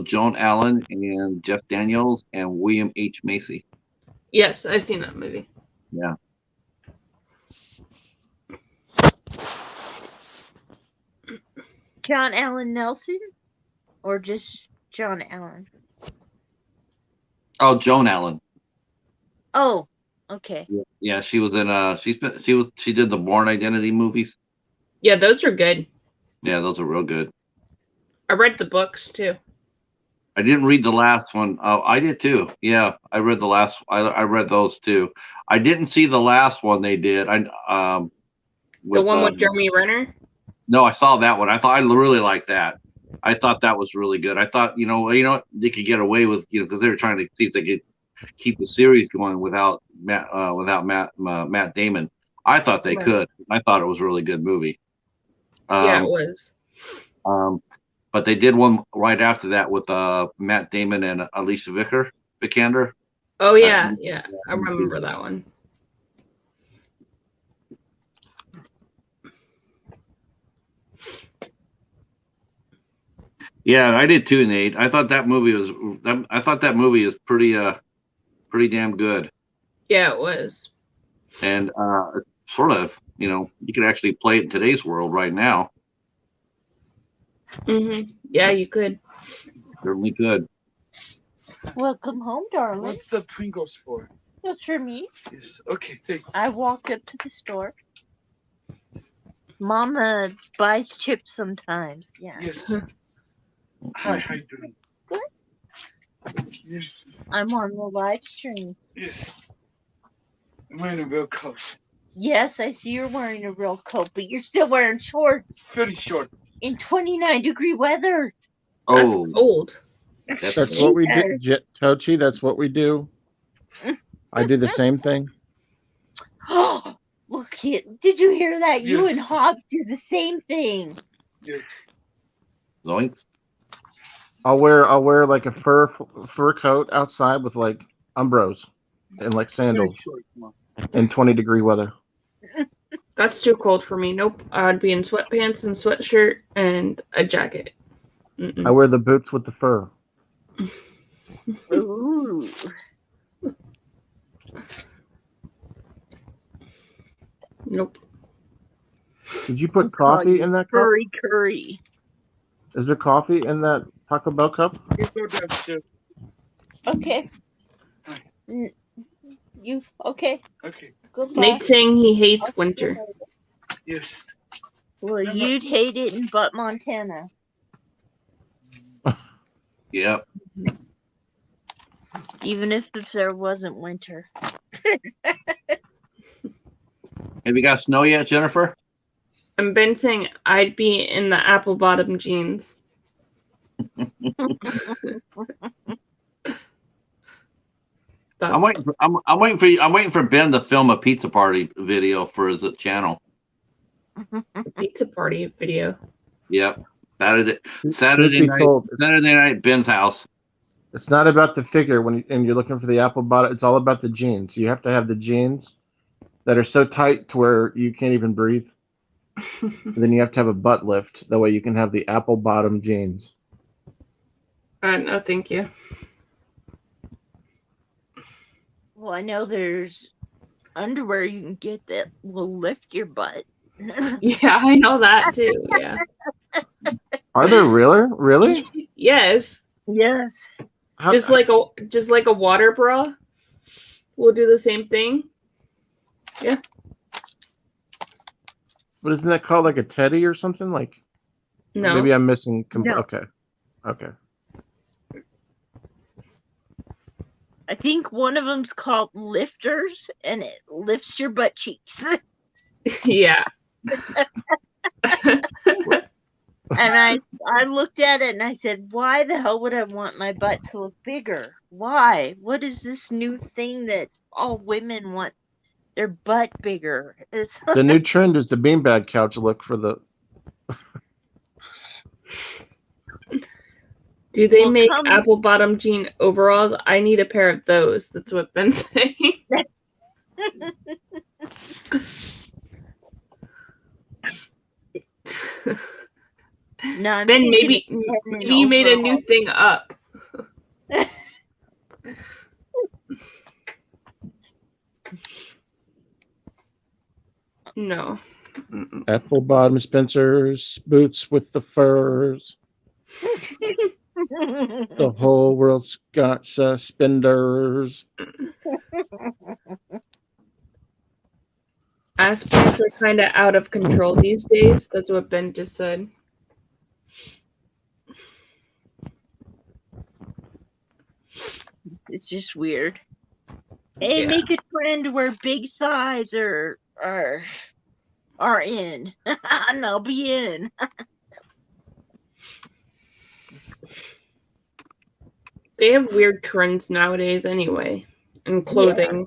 Speaker 2: Joan Allen, and Jeff Daniels, and William H. Macy.
Speaker 3: Yes, I've seen that movie.
Speaker 2: Yeah.
Speaker 1: John Allen Nelson, or just John Allen?
Speaker 2: Oh, Joan Allen.
Speaker 1: Oh, okay.
Speaker 2: Yeah, she was in she did the Bourne Identity movies.
Speaker 3: Yeah, those are good.
Speaker 2: Yeah, those are real good.
Speaker 3: I read the books too.
Speaker 2: I didn't read the last one. Oh, I did too. Yeah, I read the last. I read those too. I didn't see the last one they did.
Speaker 3: The one with Jeremy Renner.
Speaker 2: No, I saw that one. I really liked that. I thought that was really good. I thought they could get away with because they were trying to see if they could keep the series going without Matt Damon. I thought they could. I thought it was a really good movie.
Speaker 3: Yeah, it was.
Speaker 2: But they did one right after that with Matt Damon and Alicia Vikander.
Speaker 3: Oh yeah, yeah, I remember that one.
Speaker 2: Yeah, I did too, Nate. I thought that movie is pretty damn good.
Speaker 3: Yeah, it was.
Speaker 2: And sort of, you could actually play it in today's world right now.
Speaker 3: Yeah, you could.
Speaker 2: Certainly could.
Speaker 1: Welcome home, darling.
Speaker 6: What's the Pringles for?
Speaker 1: That's for me.
Speaker 6: Yes. Okay, thank you.
Speaker 1: I walked up to the store. Mama buys chips sometimes. Yeah.
Speaker 6: Yes. Hi, how you doing?
Speaker 1: Good.
Speaker 6: Yes.
Speaker 1: I'm on the live stream.
Speaker 6: Yes. I'm wearing a real coat.
Speaker 1: Yes, I see you're wearing a real coat, but you're still wearing shorts
Speaker 6: Very short.
Speaker 1: in 29-degree weather.
Speaker 3: That's
Speaker 2: Oh,
Speaker 3: cold.
Speaker 4: That's what we do, Tochi. That's what we do. I do the same thing.
Speaker 1: Oh, look it! Did you hear that? You
Speaker 6: Yes.
Speaker 1: and Hob do the same thing.
Speaker 6: Yes.
Speaker 2: zoinks.
Speaker 4: I'll wear like a fur coat outside with like umbros and like
Speaker 6: Very
Speaker 4: sandals
Speaker 6: short, Mom.
Speaker 4: in 20-degree weather.
Speaker 3: That's too cold for me. Nope. I'd be in sweatpants and sweatshirt and a jacket.
Speaker 4: I wear the boots with the fur.
Speaker 1: Ooh.
Speaker 3: Nope.
Speaker 4: Did you put coffee in that cup?
Speaker 1: Furry curry.
Speaker 4: Is there coffee in that Taco Bell cup?
Speaker 6: You go downstairs.
Speaker 1: Okay. You okay?
Speaker 6: Okay.
Speaker 1: Goodbye.
Speaker 3: Nate's saying he hates winter.
Speaker 6: Yes.
Speaker 1: Well, you'd hate it in Butt, Montana.
Speaker 2: Yep.
Speaker 1: Even if there wasn't winter.
Speaker 2: Have you got snow yet, Jennifer?
Speaker 3: I'm been saying I'd be in the apple bottom jeans.
Speaker 2: I'm waiting for Ben to film a pizza party video for his channel.
Speaker 3: Pizza party video.
Speaker 2: Yep. Saturday
Speaker 4: Truth be
Speaker 2: night, Ben's house.
Speaker 4: It's not about the figure and you're looking for the apple bottom. It's all about the jeans. You have to have the jeans that are so tight to where you can't even breathe. And then you have to have a butt lift. That way you can have the apple bottom jeans.
Speaker 3: No, thank you.
Speaker 1: Well, I know there's underwear you can get that will lift your butt.
Speaker 3: Yeah, I know that too. Yeah.
Speaker 4: Are there really?
Speaker 3: Yes.
Speaker 1: Yes.
Speaker 3: Just like a water bra. We'll do the same thing. Yeah.
Speaker 4: But isn't that called like a teddy or something? Like
Speaker 3: No.
Speaker 4: maybe I'm missing.
Speaker 1: No.
Speaker 4: Okay.
Speaker 1: I think one of them's called lifters, and it lifts your butt cheeks.
Speaker 3: Yeah.
Speaker 1: And I looked at it and I said, why the hell would I want my butt to look bigger? Why? What is this new thing that all women want their butt bigger? It's
Speaker 4: The new trend is the beanbag couch look for the.
Speaker 3: Do they
Speaker 1: Well,
Speaker 3: make apple bottom jean overalls? I need a pair of those. That's what Ben's saying.
Speaker 1: no, I'm
Speaker 3: Ben,
Speaker 1: thinking
Speaker 3: maybe
Speaker 1: of having an
Speaker 3: you made a
Speaker 1: overall.
Speaker 3: new thing up. No.
Speaker 4: Apple bottom Spencer's boots with the furs. The whole world's got suspenders.
Speaker 3: Aspirants are kind of out of control these days. That's what Ben just said.
Speaker 1: It's just weird. Hey,
Speaker 3: Yeah.
Speaker 1: make a trend where big thighs are in. And I'll be in.
Speaker 3: They have weird trends nowadays anyway. In clothing.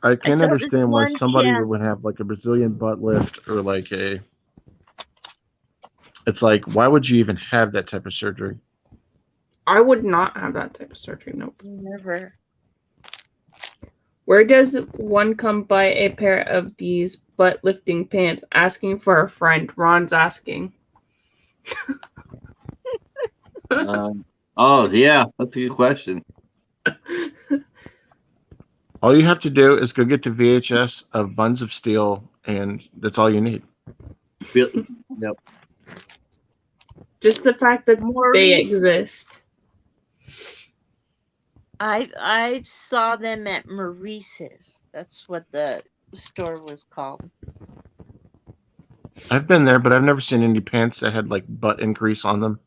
Speaker 4: I can't
Speaker 1: saw this
Speaker 4: understand why
Speaker 1: one
Speaker 4: somebody
Speaker 1: channel.
Speaker 4: would have like a Brazilian butt lift or like a. It's like, why would you even have that type of surgery?
Speaker 3: I would not have that type of surgery. Nope.
Speaker 1: Never.
Speaker 3: Where does one come by a pair of these butt lifting pants? Asking for a friend. Ron's asking.
Speaker 2: Oh yeah, that's a good question.
Speaker 4: All you have to do is go get the VHS of Buns of Steel, and that's all you need.
Speaker 2: Yep.
Speaker 3: Just the fact that
Speaker 1: Maurice,
Speaker 3: they exist.
Speaker 1: I saw them at Maurice's. That's what the store was called.
Speaker 4: I've been there, but I've never seen any pants that had like butt increase on them.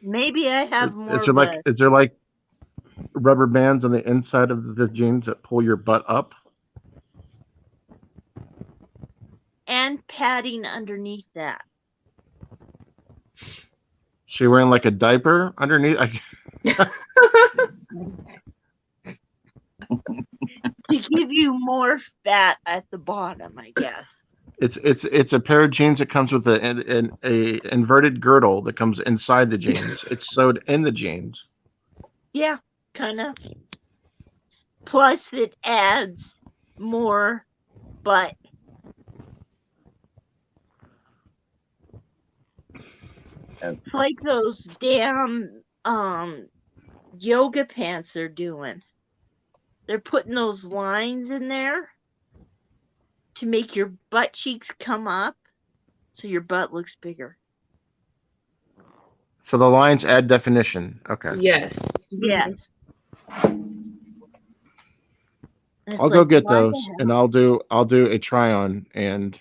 Speaker 1: Maybe I have more.
Speaker 4: Is there like rubber bands on the inside of the jeans that pull your butt up?
Speaker 1: And padding underneath that.
Speaker 4: She wearing like a diaper underneath?
Speaker 1: To give you more fat at the bottom, I guess.
Speaker 4: It's a pair of jeans that comes with a inverted girdle that comes inside the jeans. It's sewed in the jeans.
Speaker 1: Yeah, kind of. Plus, it adds more butt. It's like those damn yoga pants they're doing. They're putting those lines in there to make your butt cheeks come up so your butt looks bigger.
Speaker 4: So the lines add definition. Okay.
Speaker 3: Yes.
Speaker 1: Yes.
Speaker 4: I'll go get those, and I'll do a try on, and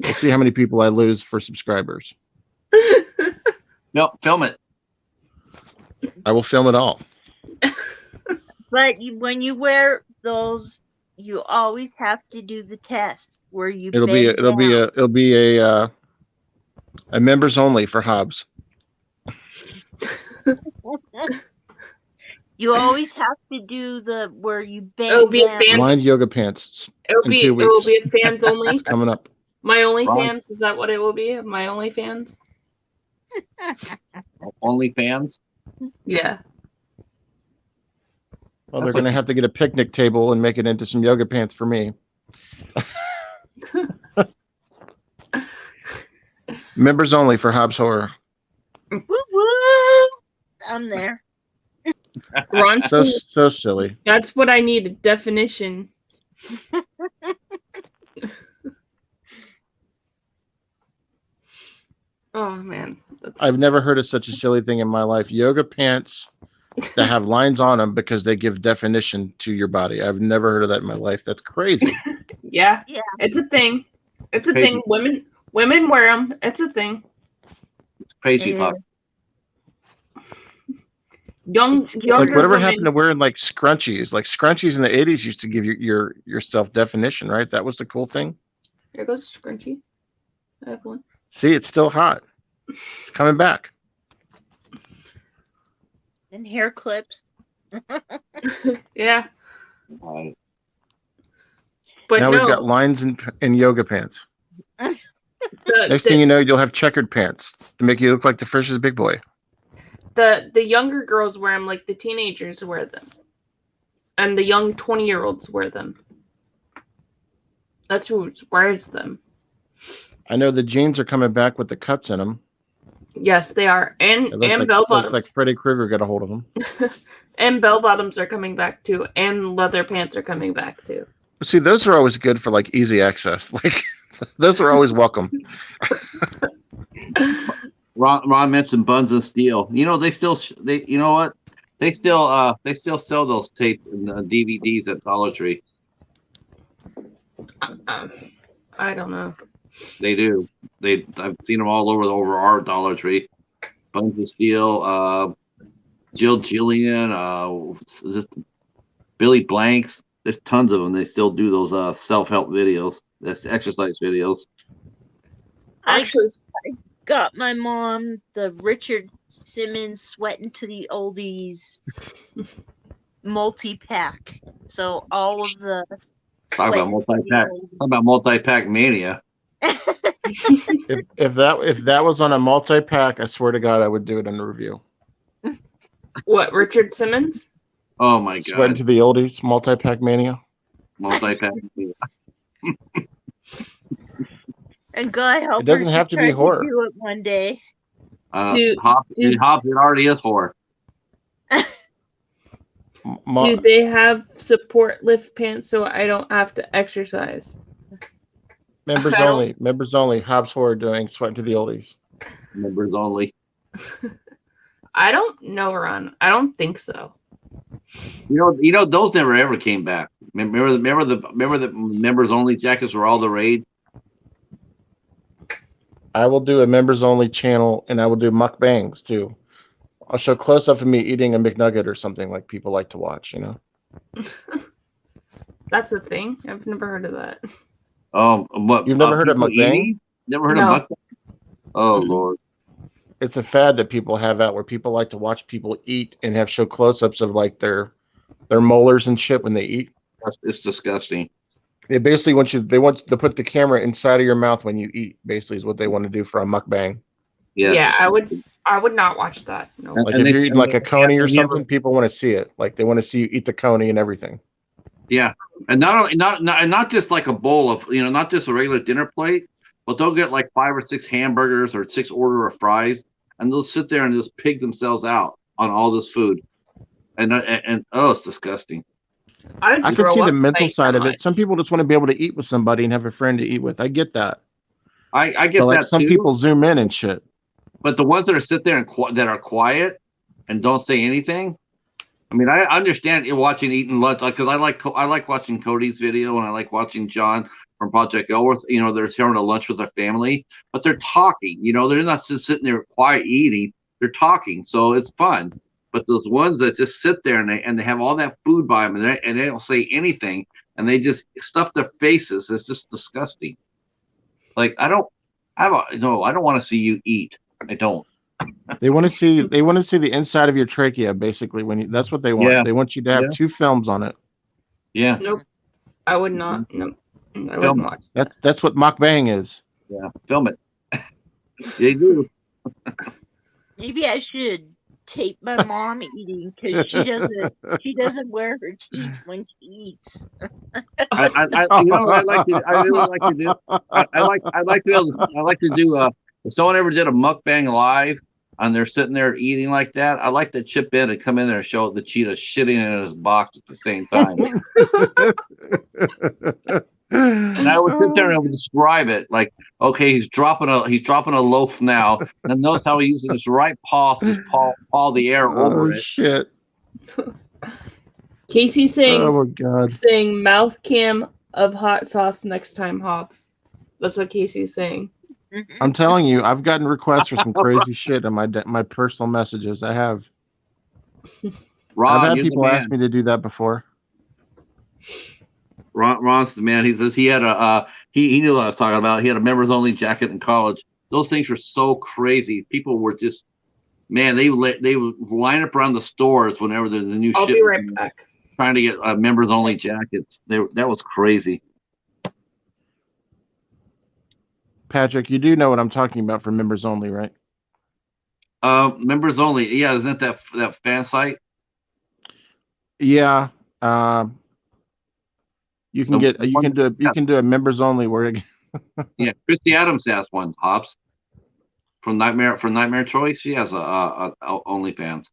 Speaker 4: we'll see how many people I lose for subscribers.
Speaker 2: No, film it.
Speaker 4: I will film it all.
Speaker 1: But when you wear those, you always have to do the test where you.
Speaker 4: It'll be a members only for Hobbs.
Speaker 1: You always have to do the where you bend.
Speaker 3: It'll be a fan.
Speaker 4: Lined yoga pants.
Speaker 3: It will be a fans only.
Speaker 4: Coming up.
Speaker 3: My OnlyFans, is that what it will be? My OnlyFans?
Speaker 2: OnlyFans?
Speaker 3: Yeah.
Speaker 4: Well, they're going to have to get a picnic table and make it into some yoga pants for me. Members only for Hobbs Horror.
Speaker 1: Woo woo! I'm there.
Speaker 3: Ron,
Speaker 4: so silly.
Speaker 3: That's what I need, a definition. Oh man,
Speaker 4: I've never heard of such a silly thing in my life. Yoga pants that have lines on them because they give definition to your body. I've never heard of that in my life. That's crazy.
Speaker 3: Yeah, it's a thing. It's a thing. Women wear them. It's a thing.
Speaker 2: It's crazy talk.
Speaker 3: Younger
Speaker 4: like whatever
Speaker 3: women,
Speaker 4: happened to wearing like scrunchies? Like scrunchies in the 80s used to give you yourself definition, right? That was the cool thing.
Speaker 3: There goes scrunchie. I have one.
Speaker 4: See, it's still hot. It's coming back.
Speaker 1: And hair clips.
Speaker 3: Yeah.
Speaker 2: But
Speaker 4: now we've got lines in yoga pants. Next thing you know, you'll have checkered pants to make you look like the freshest big boy.
Speaker 3: The younger girls wear them, like the teenagers wear them. And the young 20-year-olds wear them. That's who wears them.
Speaker 4: I know the jeans are coming back with the cuts in them.
Speaker 3: Yes, they are. And
Speaker 4: like,
Speaker 3: bell bottoms.
Speaker 4: Like Freddy Krueger got a hold of them.
Speaker 3: And bell bottoms are coming back too. And leather pants are coming back too.
Speaker 4: See, those are always good for like easy access. Like Those are always welcome.
Speaker 2: Ron mentioned Buns and Steel. You know, you know what? They still sell those tapes and DVDs at Dollar Tree.
Speaker 3: I don't know.
Speaker 2: They do. I've seen them all over our Dollar Tree. Buns and Steel, Jill Jillian, Billy Blanks. There's tons of them. They still do those self-help videos. That's exercise videos.
Speaker 3: Actually,
Speaker 1: I got my mom the Richard Simmons Sweating to the Oldies multi-pack. So all of the
Speaker 2: Talk about multi-pack mania.
Speaker 4: If that was on a multi-pack, I swear to God, I would do it in a review.
Speaker 3: what, Richard Simmons?
Speaker 2: Oh my God!
Speaker 4: Sweating to the oldies, multi-pack mania.
Speaker 2: Multi-pack mania.
Speaker 1: And God help
Speaker 4: It doesn't
Speaker 1: her,
Speaker 4: have
Speaker 1: she
Speaker 4: to be
Speaker 1: tried
Speaker 4: horror.
Speaker 1: do it one day.
Speaker 2: Hobbs, it already is horror.
Speaker 3: Do they have support lift pants so I don't have to exercise?
Speaker 4: Members only. Members only. Hobbs Horror doing Sweating to the Oldies.
Speaker 2: Members only.
Speaker 3: I don't know, Ron. I don't think so.
Speaker 2: You know, those never ever came back. Remember the members only jackets were all the rage.
Speaker 4: I will do a members only channel, and I will do mukbangs too. I'll show close up of me eating a McNugget or something like people like to watch. You know.
Speaker 3: That's the thing. I've never heard of that.
Speaker 2: What?
Speaker 4: You've never heard of
Speaker 2: people
Speaker 4: mukbang?
Speaker 2: eating? Never heard
Speaker 3: No.
Speaker 2: of mukbang? Oh Lord.
Speaker 4: It's a fad that people have out where people like to watch people eat and have show close-ups of like their molars and shit when they eat.
Speaker 2: It's disgusting.
Speaker 4: They basically want to put the camera inside of your mouth when you eat. Basically, is what they want to do for a mukbang.
Speaker 2: Yes.
Speaker 3: Yeah, I would not watch that. No.
Speaker 4: Like
Speaker 2: And
Speaker 4: if
Speaker 2: they-
Speaker 4: you're eating like a coney or
Speaker 2: and they never-
Speaker 4: something, people want to see it. Like they want to see you eat the coney and everything.
Speaker 2: Yeah, and not just like a bowl of not just a regular dinner plate, but they'll get like 5 or 6 hamburgers or 6 order of fries, and they'll sit there and just pig themselves out on all this food, and oh, it's disgusting.
Speaker 4: I could see the mental side of it. Some people just want to be able to eat with somebody and have a friend to eat with. I get that.
Speaker 2: I get
Speaker 4: But like
Speaker 2: that
Speaker 4: some
Speaker 2: too.
Speaker 4: people zoom in and shit.
Speaker 2: But the ones that are sit there and that are quiet and don't say anything. I mean, I understand you watching eating lunch because I like watching Cody's video and I like watching John from Project Elworth. They're having a lunch with their family, but they're talking. They're not just sitting there quiet eating. They're talking, so it's fun. But those ones that just sit there and they have all that food by them and they don't say anything and they just stuff their faces, it's just disgusting. Like I don't want to see you eat. I don't.
Speaker 4: They want to see the inside of your trachea, basically. That's what they want.
Speaker 2: Yeah.
Speaker 4: They want you to have 2 films on it.
Speaker 2: Yeah.
Speaker 3: Nope. I would not. Nope. I
Speaker 2: Film
Speaker 3: wouldn't
Speaker 2: it.
Speaker 3: watch.
Speaker 4: That's what mukbang is.
Speaker 2: Yeah. Film it. They do.
Speaker 1: Maybe I should tape my mom eating because she doesn't wear her teeth when she eats.
Speaker 2: I really like to do. I like to do. If someone ever did a mukbang live and they're sitting there eating like that, I like to chip in and come in there and show the cheetah shitting in his box at the same time. And I would sit there and I would describe it like, okay, he's dropping a loaf now, and notice how he uses his right paw to just paw the air over it.
Speaker 4: Shit.
Speaker 3: Casey saying,
Speaker 4: Oh my God.
Speaker 3: saying mouth cam of hot sauce next time, Hobbs. That's what Casey's saying.
Speaker 4: I'm telling you, I've gotten requests for some crazy shit on my personal messages. I have.
Speaker 2: Ron,
Speaker 4: I've had
Speaker 2: you're the
Speaker 4: people ask
Speaker 2: man.
Speaker 4: me to do that before.
Speaker 2: Ron's the man. He says he had he knew what I was talking about. He had a members only jacket in college. Those things were so crazy. People were just, man, they would line up around the stores whenever there's a new
Speaker 3: I'll
Speaker 2: shit
Speaker 3: be right back.
Speaker 2: trying to get members only jackets. That was crazy.
Speaker 4: Patrick, you do know what I'm talking about for members only, right?
Speaker 2: Members only. Yeah, isn't it that fan site?
Speaker 4: Yeah. You can
Speaker 2: The
Speaker 4: do a members only where
Speaker 2: Yeah, Christy Adams has one. Hobbs from Nightmare Choice. She has a OnlyFans.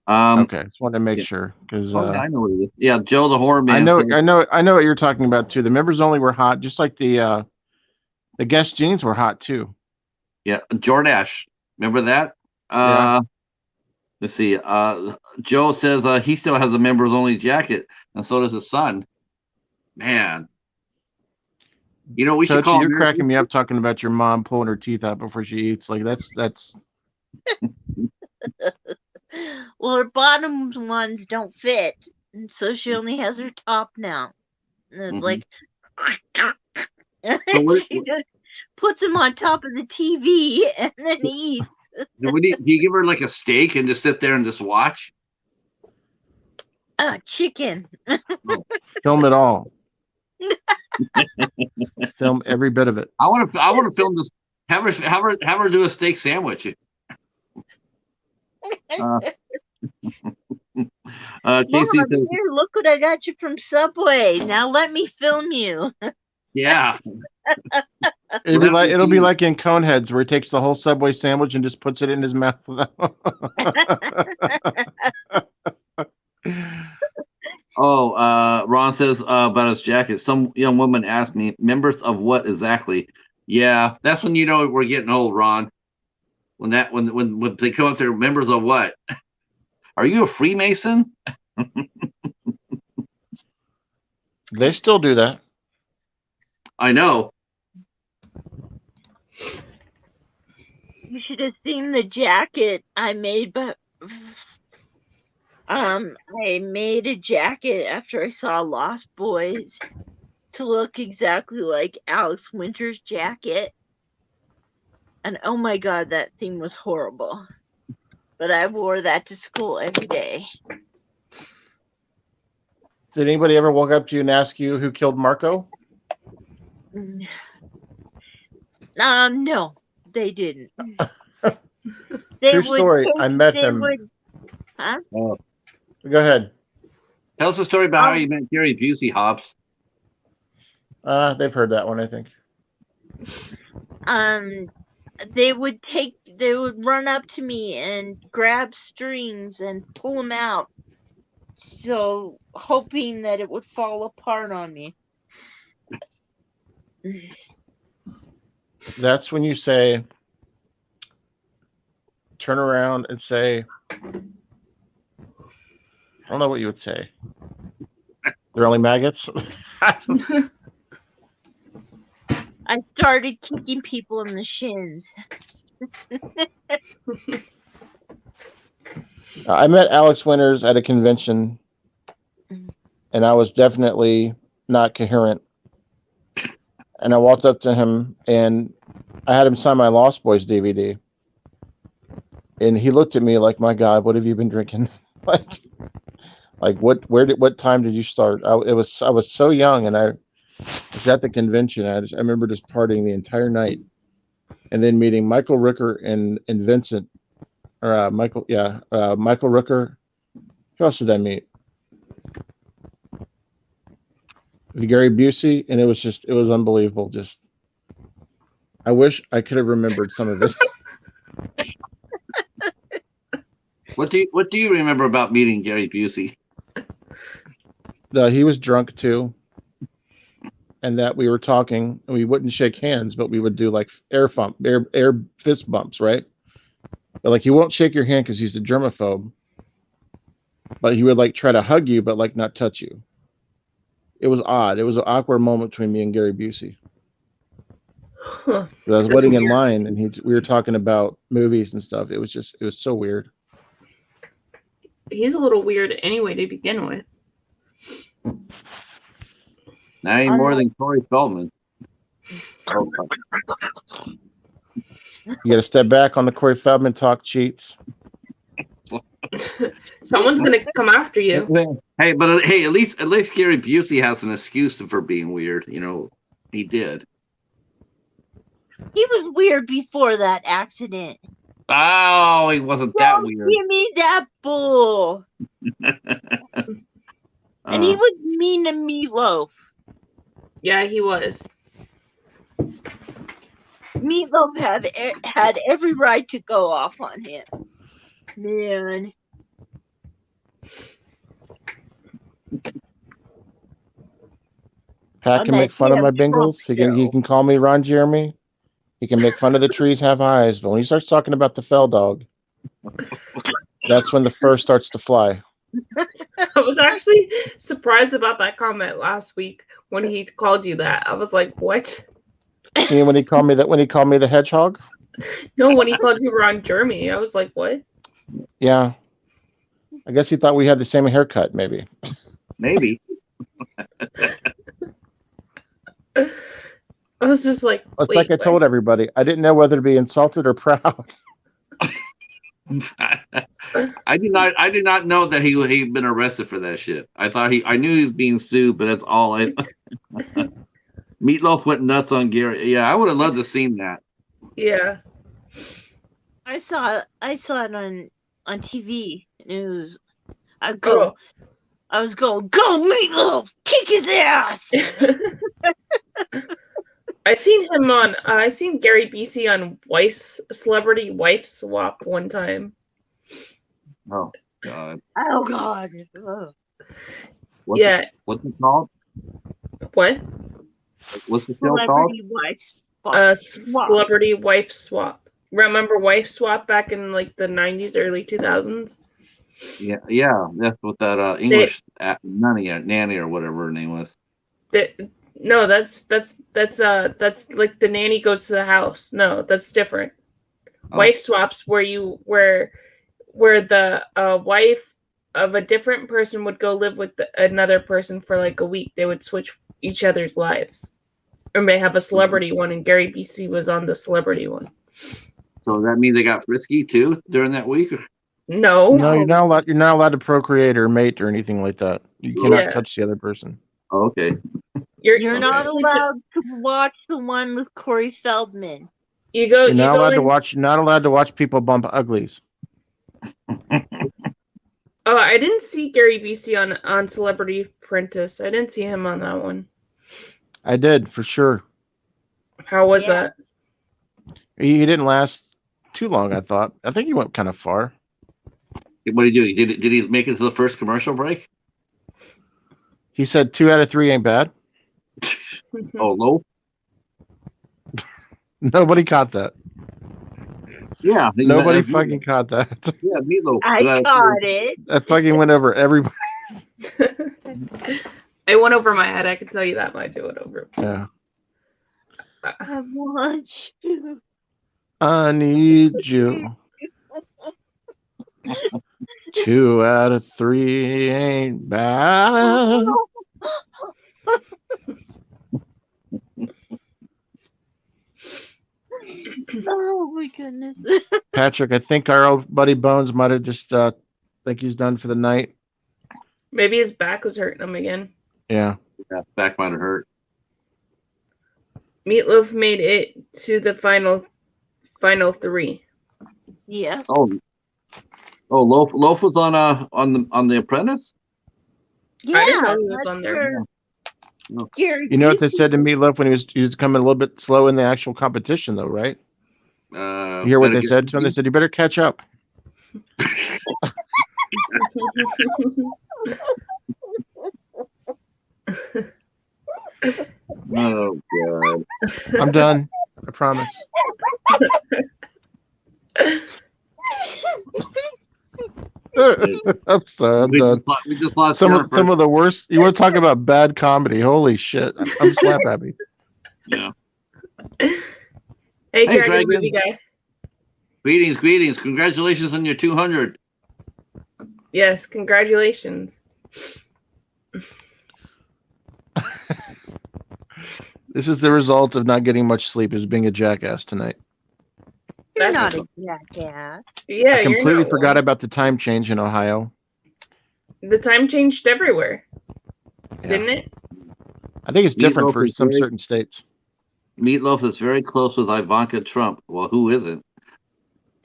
Speaker 4: okay, just wanted to make sure because
Speaker 2: I know what it is. Yeah, Joe the Horror Man.
Speaker 4: I know what you're talking about too. The members only were hot, just like the The Guess jeans were hot too.
Speaker 2: Yeah, Jordache. Remember that?
Speaker 4: Yeah.
Speaker 2: Let's see. Joe says he still has a members only jacket, and so does his son. Man, we should
Speaker 4: Coach,
Speaker 2: call
Speaker 4: you're
Speaker 2: him.
Speaker 4: cracking me up talking about your mom pulling her teeth out before she eats. Like that's.
Speaker 1: Well, her bottom ones don't fit, and so she only has her top now. And it's like, and then she just puts them on top of the TV and then eats.
Speaker 2: Do you give her like a steak and just sit there and just watch?
Speaker 1: Chicken.
Speaker 4: Film it all. Film every bit of it.
Speaker 2: I want to film this. Have her do a steak sandwich. Casey
Speaker 1: Mom,
Speaker 2: says,
Speaker 1: here, look what I got you from Subway. Now let me film you.
Speaker 2: yeah.
Speaker 4: It'll be like in Coneheads where he takes the whole Subway sandwich and just puts it in his mouth.
Speaker 2: Ron says about his jacket. Some young woman asked me, members of what exactly? Yeah, that's when we're getting old, Ron. When they come up there, members of what? Are you a Freemason?
Speaker 4: They still do that.
Speaker 2: I know.
Speaker 1: You should have seen the jacket I made, but I made a jacket after I saw Lost Boys to look exactly like Alex Winter's jacket. And oh my God, that thing was horrible. But I wore that to school every day.
Speaker 4: Did anybody ever walk up to you and ask you who killed Marco?
Speaker 1: No, they didn't.
Speaker 4: True story. I met him.
Speaker 1: Huh?
Speaker 2: Oh.
Speaker 4: Go ahead.
Speaker 2: Tell us a story about how you met Gary Busey, Hobbs.
Speaker 4: They've heard that one, I think.
Speaker 1: They would run up to me and grab strings and pull them out, so hoping that it would fall apart on me.
Speaker 4: That's when you say, turn around and say, I don't know what you would say. They're only maggots.
Speaker 1: I started kicking people in the shins.
Speaker 4: I met Alex Winters at a convention, and I was definitely not coherent. And I walked up to him, and I had him sign my Lost Boys DVD. And he looked at me like, "My God, what have you been drinking?" what time did you start? I was so young, and I was at the convention. I remember just partying the entire night, and then meeting Michael Rooker and Vincent, or Michael Rooker. Who else did I meet? Gary Busey, and it was unbelievable. Just, I wish I could have remembered some of it.
Speaker 2: What do you remember about meeting Gary Busey?
Speaker 4: He was drunk too, and that we were talking, and we wouldn't shake hands, but we would do like air fist bumps, right? But like, he won't shake your hand because he's a germaphobe, but he would like try to hug you, but like not touch you. It was odd. It was an awkward moment between me and Gary Busey.
Speaker 3: Huh.
Speaker 4: I was waiting in line, and we were talking about movies and stuff. It was so weird.
Speaker 3: He's a little weird anyway to begin with.
Speaker 2: Not any more than Corey Feldman.
Speaker 4: You got to step back on the Corey Feldman talk, cheats.
Speaker 3: Someone's gonna come after you.
Speaker 2: Hey, at least Gary Busey has an excuse for being weird. He did.
Speaker 1: He was weird before that accident.
Speaker 2: Oh, he wasn't that weird.
Speaker 1: Give me that bull. And he was mean to Meatloaf.
Speaker 3: Yeah, he was.
Speaker 1: Meatloaf had every right to go off on him. Man.
Speaker 4: Pat
Speaker 1: On
Speaker 4: can
Speaker 1: that
Speaker 4: make fun of
Speaker 1: damn
Speaker 4: my
Speaker 1: Trump
Speaker 4: Bengals. He
Speaker 1: show.
Speaker 4: can call me Ron Jeremy. He can make fun of the trees have eyes. But when he starts talking about the fell dog, that's when the fur starts to fly.
Speaker 3: I was actually surprised about that comment last week when he called you that. I was like, what?
Speaker 4: You mean when he called me the hedgehog?
Speaker 3: No, when he called you Ron Jeremy, I was like, what?
Speaker 4: Yeah. I guess he thought we had the same haircut, maybe.
Speaker 2: Maybe.
Speaker 3: I was just like,
Speaker 4: It's
Speaker 3: wait,
Speaker 4: like I told everybody. I didn't know whether to be insulted or proud.
Speaker 2: I did not know that he'd been arrested for that shit. I knew he was being sued, but that's all I. Meatloaf went nuts on Gary. Yeah, I would have loved to seen that.
Speaker 3: Yeah.
Speaker 1: I saw it on TV. And it was I was going, go Meatloaf, kick his ass.
Speaker 3: I seen Gary Busey on Celebrity Wife Swap one time.
Speaker 2: Oh God.
Speaker 1: Oh God. Ugh.
Speaker 2: What's
Speaker 3: Yeah.
Speaker 2: What's it called?
Speaker 3: What?
Speaker 2: What's the show called?
Speaker 1: Celebrity Wife Swap.
Speaker 3: Celebrity Wife Swap. Remember Wife Swap back in like the 90s, early 2000s?
Speaker 2: Yeah. That's what that English nanny or whatever her name was.
Speaker 3: No, that's like the nanny goes to the house. No, that's different.
Speaker 2: Oh.
Speaker 3: Wife swaps where the wife of a different person would go live with another person for like a week. They would switch each other's lives. Or may have a celebrity one, and Gary Busey was on the celebrity one.
Speaker 2: So that means they got frisky too during that week?
Speaker 3: No,
Speaker 4: you're not allowed to procreate or mate or anything like that. You cannot touch the other person.
Speaker 2: Oh, okay.
Speaker 1: You're not allowed to watch the one with Corey Feldman.
Speaker 4: You're not allowed to watch people bump uglies.
Speaker 3: Oh, I didn't see Gary Busey on Celebrity Apprentice. I didn't see him on that one.
Speaker 4: I did, for sure.
Speaker 3: How was that?
Speaker 4: He didn't last too long, I thought. I think he went kind of far.
Speaker 2: What did he do? Did he make it to the first commercial break?
Speaker 4: He said 2 out of 3 ain't bad.
Speaker 2: Oh, low?
Speaker 4: Nobody caught that.
Speaker 2: Yeah.
Speaker 4: Nobody fucking caught that.
Speaker 2: Yeah, Meatloaf.
Speaker 1: I caught it.
Speaker 4: That fucking went over everybody.
Speaker 3: It went over my head. I can tell you that much. It went over.
Speaker 4: Yeah.
Speaker 1: I want you.
Speaker 4: I need you. 2 out of 3 ain't bad.
Speaker 1: Oh my goodness.
Speaker 4: Patrick, I think our old buddy Bones might have just think he's done for the night.
Speaker 3: Maybe his back was hurting him again.
Speaker 4: Yeah.
Speaker 2: Back might have hurt.
Speaker 3: Meatloaf made it to the final 3.
Speaker 1: Yeah.
Speaker 2: Oh, Loaf was on the Apprentice.
Speaker 1: Yeah.
Speaker 3: I didn't know he was on there.
Speaker 1: Gary
Speaker 4: You know what they
Speaker 1: Busey.
Speaker 4: said to Meatloaf when he was coming a little bit slow in the actual competition, though, right? You hear what they said to him? They said, "You better catch up."
Speaker 2: Oh God!
Speaker 4: I'm done. I promise. I'm sorry. I'm done.
Speaker 2: We just lost
Speaker 4: Some of the worst. You want to talk about bad comedy? Holy shit! I'm slap happy.
Speaker 2: Yeah.
Speaker 3: Hey, Dragon movie guy.
Speaker 2: Greetings! Congratulations on your 200.
Speaker 3: Yes, congratulations.
Speaker 4: This is the result of not getting much sleep, is being a jackass tonight.
Speaker 1: You're not a jackass.
Speaker 3: Yeah,
Speaker 4: I completely forgot about the time change in Ohio.
Speaker 3: The time changed everywhere, didn't it?
Speaker 4: I think it's different for some certain states.
Speaker 2: Meatloaf is very close with Ivanka Trump. Well, who isn't?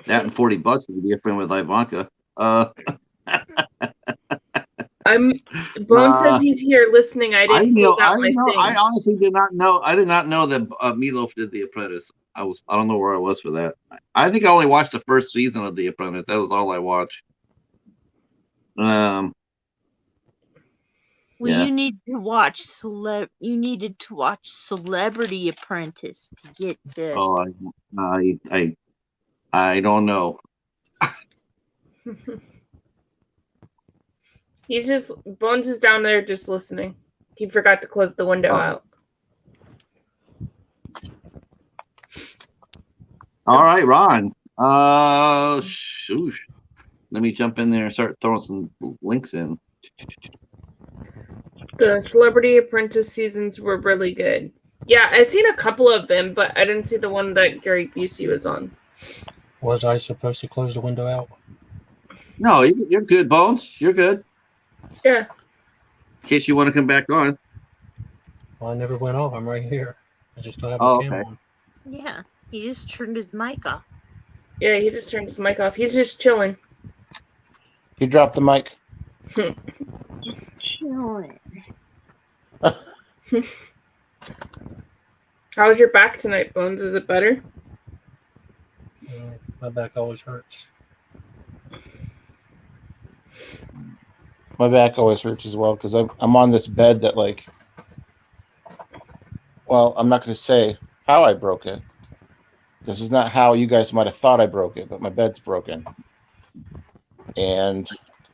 Speaker 2: That and $40 would be a friend with Ivanka.
Speaker 3: Bone says he's here listening. I didn't close out my thing.
Speaker 2: I honestly did not know. I did not know that Meatloaf did The Apprentice. I don't know where I was for that. I think I only watched the first season of The Apprentice. That was all I watched.
Speaker 1: Well,
Speaker 2: Yeah.
Speaker 1: you need to watch You needed to watch Celebrity Apprentice to get to.
Speaker 2: Oh, I don't know.
Speaker 3: Bones is down there just listening. He forgot to close the window out.
Speaker 2: All right, Ron. Shoosh. Let me jump in there and start throwing some links in.
Speaker 3: The Celebrity Apprentice seasons were really good. Yeah, I've seen a couple of them, but I didn't see the one that Gary Busey was on.
Speaker 5: Was I supposed to close the window out?
Speaker 2: No, you're good, Bones. You're good.
Speaker 3: Yeah.
Speaker 2: In case you want to come back on.
Speaker 5: Well, I never went off. I'm right here. I just don't have
Speaker 2: Oh,
Speaker 5: my camera
Speaker 2: okay.
Speaker 5: on.
Speaker 1: Yeah, he just turned his mic off.
Speaker 3: Yeah, he just turned his mic off. He's just chilling.
Speaker 4: He dropped the mic.
Speaker 1: Chilling.
Speaker 3: How's your back tonight, Bones? Is it better?
Speaker 5: My back always hurts.
Speaker 4: My back always hurts as well because I'm on this bed that well, I'm not going to say how I broke it. This is not how you guys might have thought I broke it, but my bed's broken. And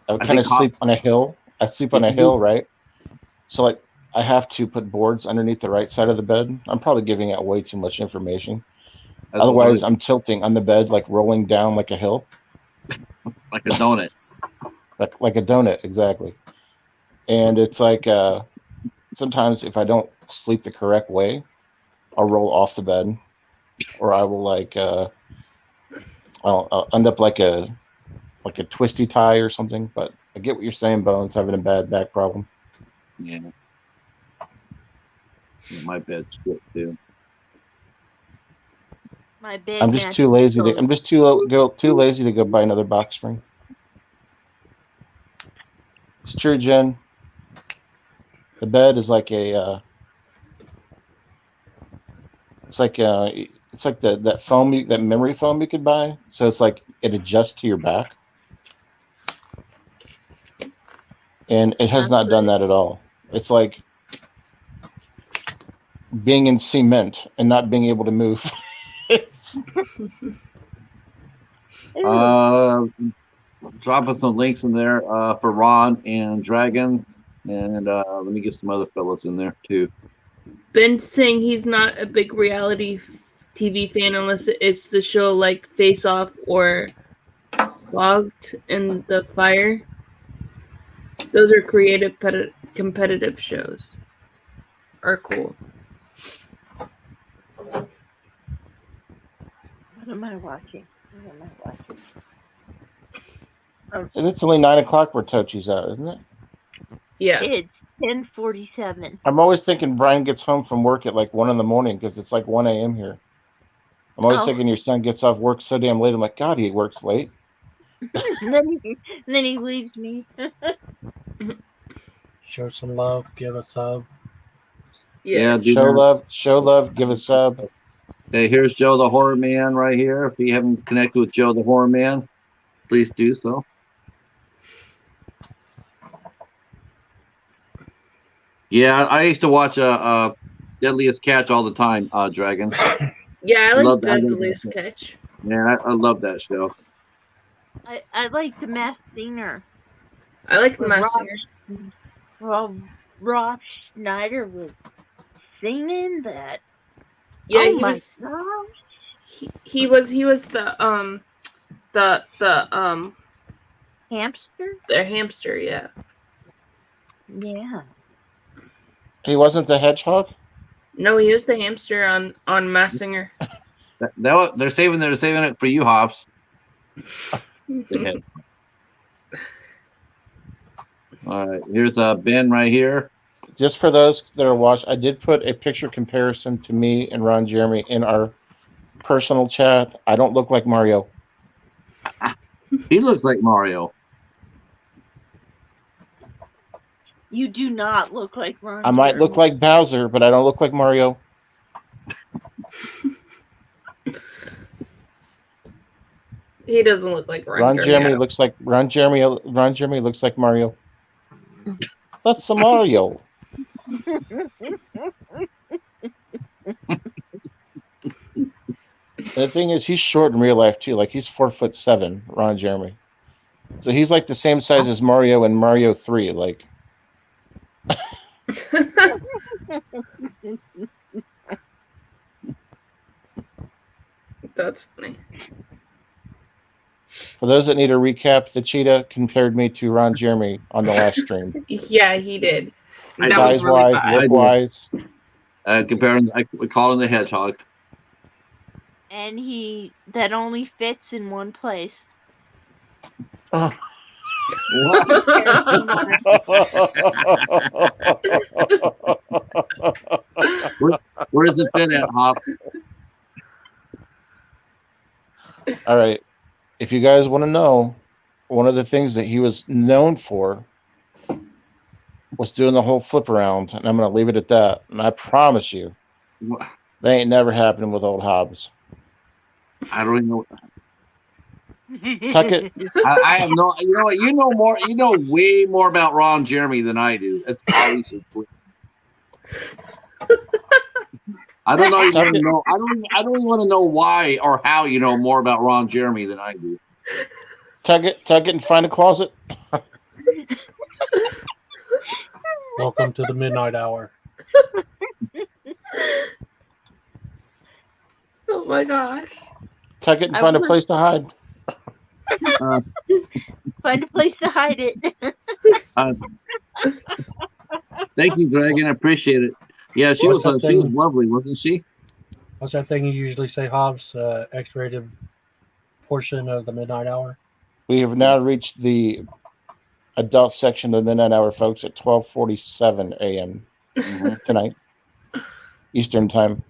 Speaker 4: I would kind of sleep on a hill. I'd sleep on a hill, right? So I have to put boards underneath the right side of the bed. I'm probably giving out way too much information. Otherwise, I'm tilting on the bed, rolling down like a hill.
Speaker 2: Like a donut.
Speaker 4: like a donut, exactly. And it's sometimes if I don't sleep the correct way, I'll roll off the bed, or I will I'll end up like a twisty tie or something. But I get what you're saying, Bones, having a bad back problem.
Speaker 2: Yeah. My bed's good too.
Speaker 1: My bed.
Speaker 4: I'm just too lazy to. I'm just too lazy to go buy another box spring. It's true, Jen. The bed is like a. It's like that foam, that memory foam you could buy. So it's it adjusts to your back, and it has not done that at all. It's like being in cement and not being able to move.
Speaker 2: Dropping some links in there for Ron and Dragon, and let me get some other fellows in there too.
Speaker 3: Ben's saying he's not a big reality TV fan unless it's the show like Face Off or Logged in the Fire. Those are creative, competitive shows. Are cool.
Speaker 1: What am I watching?
Speaker 4: And it's only 9 o'clock where Tochi's out, isn't it?
Speaker 3: Yeah.
Speaker 1: It's 10:47.
Speaker 4: I'm always thinking Brian gets home from work at 1 in the morning because it's 1 a.m. here. I'm always thinking your son gets off work so damn late. I'm like, God, he works late.
Speaker 1: and then he leaves me.
Speaker 5: Show some love. Give a sub.
Speaker 2: Yeah,
Speaker 4: show love, give a sub.
Speaker 2: Hey, here's Joe the Horror Man right here. If you haven't connected with Joe the Horror Man, please do so. Yeah, I used to watch Deadliest Catch all the time, Dragon.
Speaker 3: Yeah, I like Deadliest Catch.
Speaker 2: Yeah, I love that show.
Speaker 1: I like The Masked Singer.
Speaker 3: I like The Masked Singer.
Speaker 1: Well, Rob Schneider was singing that.
Speaker 3: Yeah,
Speaker 1: oh
Speaker 3: he was. He was the
Speaker 1: hamster.
Speaker 3: The hamster, yeah.
Speaker 1: Yeah.
Speaker 4: He wasn't the hedgehog?
Speaker 3: No, he was the hamster on Masked Singer.
Speaker 2: They're saving it for you, Hops. All right, here's Ben right here.
Speaker 4: Just for those that are watching, I did put a picture comparison to me and Ron Jeremy in our personal chat. I don't look like Mario.
Speaker 2: He looks like Mario.
Speaker 1: You do not look like Ron.
Speaker 4: I might look like Bowser, but I don't look like Mario.
Speaker 3: He doesn't look like
Speaker 4: Ron Jeremy looks like Mario. That's a Mario. The thing is, he's short in real life too. Like he's 4'7", Ron Jeremy. So he's like the same size as Mario in Mario 3. Like,
Speaker 3: That's funny.
Speaker 4: for those that need a recap, the cheetah compared me to Ron Jeremy on the last stream.
Speaker 3: Yeah, he did. That was
Speaker 4: Size
Speaker 3: really
Speaker 4: wise,
Speaker 3: bad.
Speaker 4: look wise.
Speaker 2: Comparing, we call him the hedgehog.
Speaker 1: And that only fits in one place.
Speaker 2: What? Where does it fit at, Hop?
Speaker 4: All right. If you guys want to know, one of the things that he was known for was doing the whole flip around, and I'm going to leave it at that. And I promise you, that ain't never happened with old Hobbs.
Speaker 2: I don't even know.
Speaker 4: Tuck it.
Speaker 2: I have no. You know what? You know more. You know way more about Ron Jeremy than I do. It's obviously clear. I don't know. I don't even want to know why or how you know more about Ron Jeremy than I do.
Speaker 4: Tuck it, and find a closet.
Speaker 5: Welcome to the midnight hour.
Speaker 3: Oh my gosh.
Speaker 4: Tuck it and find a place to hide.
Speaker 1: Find a place to hide it.
Speaker 2: Thank you, Greg, I appreciate it. Yeah, she was lovely, wasn't she?
Speaker 5: What's that thing you usually say, Hobbs? X-rated portion of the midnight hour?
Speaker 4: We have now reached the adult section of the midnight hour, folks, at 12:47 a.m. tonight, Eastern time.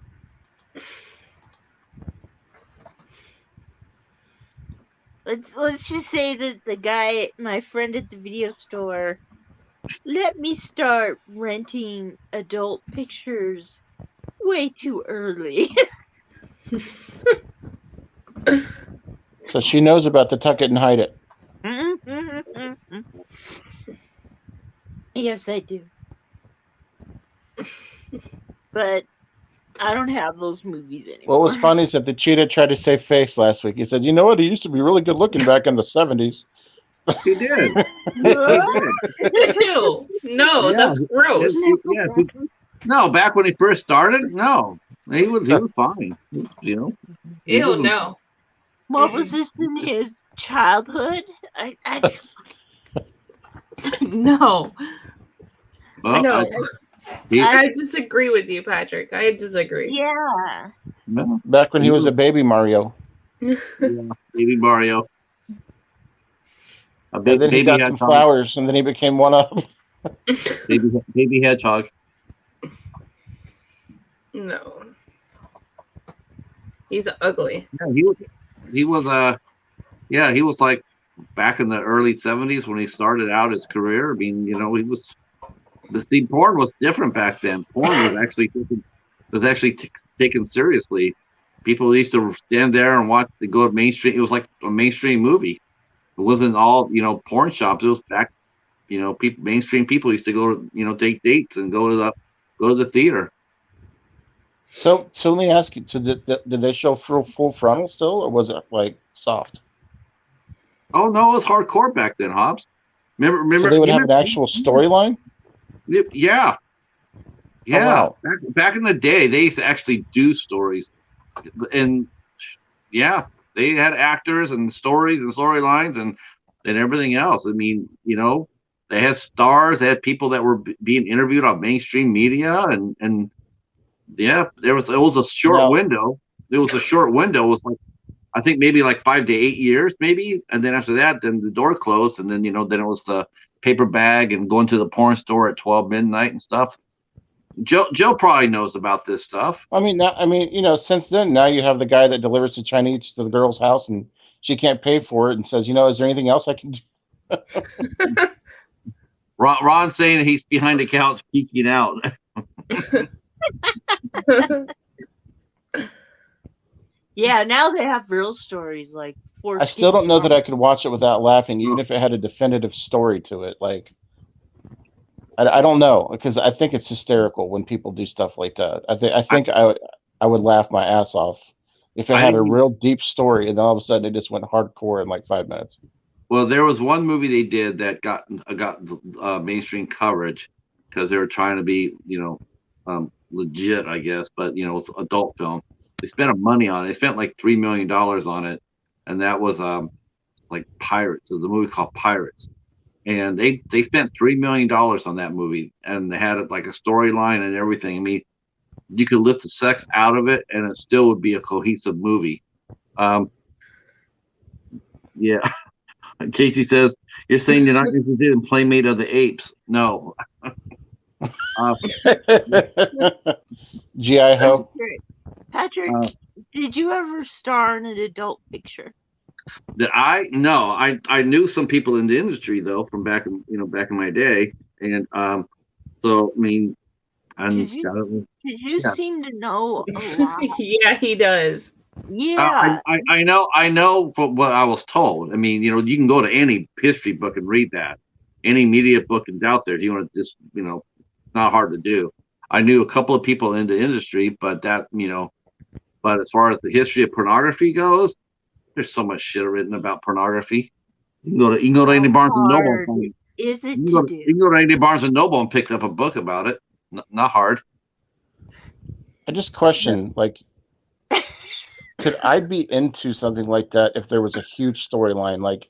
Speaker 1: Let's just say that the guy, my friend at the video store, let me start renting adult pictures way too early.
Speaker 4: So she knows about the tuck it and hide it.
Speaker 1: Yes, I do. But I don't have those movies anymore.
Speaker 4: What was funny is that the cheetah tried to save face last week. He said, "You know what? He used to be really good looking back in the '70s."
Speaker 2: He did.
Speaker 3: Ew. No,
Speaker 2: Yeah.
Speaker 3: that's gross.
Speaker 2: No, back when he first started, no, he was fine. You know.
Speaker 3: Ew, no.
Speaker 1: What was this in his childhood? I
Speaker 3: No.
Speaker 2: Well,
Speaker 3: No.
Speaker 2: he-
Speaker 3: I disagree with you, Patrick. I disagree.
Speaker 1: yeah.
Speaker 2: no,
Speaker 4: Back when he was a baby Mario.
Speaker 2: yeah, baby Mario. A
Speaker 4: And
Speaker 2: big
Speaker 4: then he
Speaker 2: baby
Speaker 4: got some
Speaker 2: hedgehog.
Speaker 4: flowers, and then he became one up.
Speaker 2: Baby hedgehog.
Speaker 3: No. He's ugly.
Speaker 2: Yeah, he was like back in the early '70s when he started out his career. I mean, you know, porn was different back then. Porn was actually taken seriously. People used to stand there and watch the go to mainstream. It was like a mainstream movie. It wasn't all, you know, porn shops. It was back, you know, mainstream people used to go to, you know, take dates and go to the theater.
Speaker 4: So let me ask you: so did they show full frontal still, or was it like soft?
Speaker 2: Oh no, it was hardcore back then, Hobbs. Remember?
Speaker 4: So they would have an actual storyline.
Speaker 2: Yeah.
Speaker 4: Oh, wow.
Speaker 2: Back in the day, they used to actually do stories, and yeah, they had actors and stories and storylines and everything else. I mean, you know, they had stars, they had people that were being interviewed on mainstream media, and yeah, it was a short window. It was a short window. It was like, I think maybe like 5 to 8 years, maybe, and then after that, then the door closed, and then, you know, then it was the paper bag and going to the porn store at 12 midnight and stuff. Joe probably knows about this stuff.
Speaker 4: I mean, you know, since then, now you have the guy that delivers the Chinese to the girl's house, and she can't pay for it, and says, "You know, is there anything else I can do?"
Speaker 2: Ron's saying that he's behind the couch peeking out.
Speaker 1: Yeah, now they have real stories like
Speaker 4: I still don't know that I could watch it without laughing, even if it had a definitive story to it. Like, I don't know, because I think it's hysterical when people do stuff like that. I would laugh my ass off if it
Speaker 2: I
Speaker 4: had a
Speaker 2: didn't.
Speaker 4: real deep story and then all of a sudden it just went hardcore in like 5 minutes.
Speaker 2: Well, there was one movie they did that got mainstream coverage because they were trying to be, legit, I guess. But it's an adult film. They spent money on it. They spent like $3 million on it, and that was like Pirates. It was a movie called Pirates, and they spent $3 million on that movie, and they had it like a storyline and everything. I mean, you could list the sex out of it, and it still would be a cohesive movie. Um, yeah. Casey says, "You're saying you're not interested in Playmate of the Apes?" No.
Speaker 4: GI Hope.
Speaker 1: Patrick, did you ever star in an adult picture?
Speaker 2: No, I knew some people in the industry though from back in my day, and so I mean, and
Speaker 1: you seem to know a lot.
Speaker 3: Yeah, he does.
Speaker 1: Yeah.
Speaker 2: I know from what I was told. I mean, you can go to any history book and read that, any media book is out there. If you want to just, not hard to do. I knew a couple of people in the industry, but but as far as the history of pornography goes, there's so much shit written about pornography. You can go to any Barnes and Noble.
Speaker 1: Is it
Speaker 2: You can go to any Barnes and Noble and pick up a book about it. Not hard.
Speaker 4: I just question, like, could I be into something like that if there was a huge storyline? Like,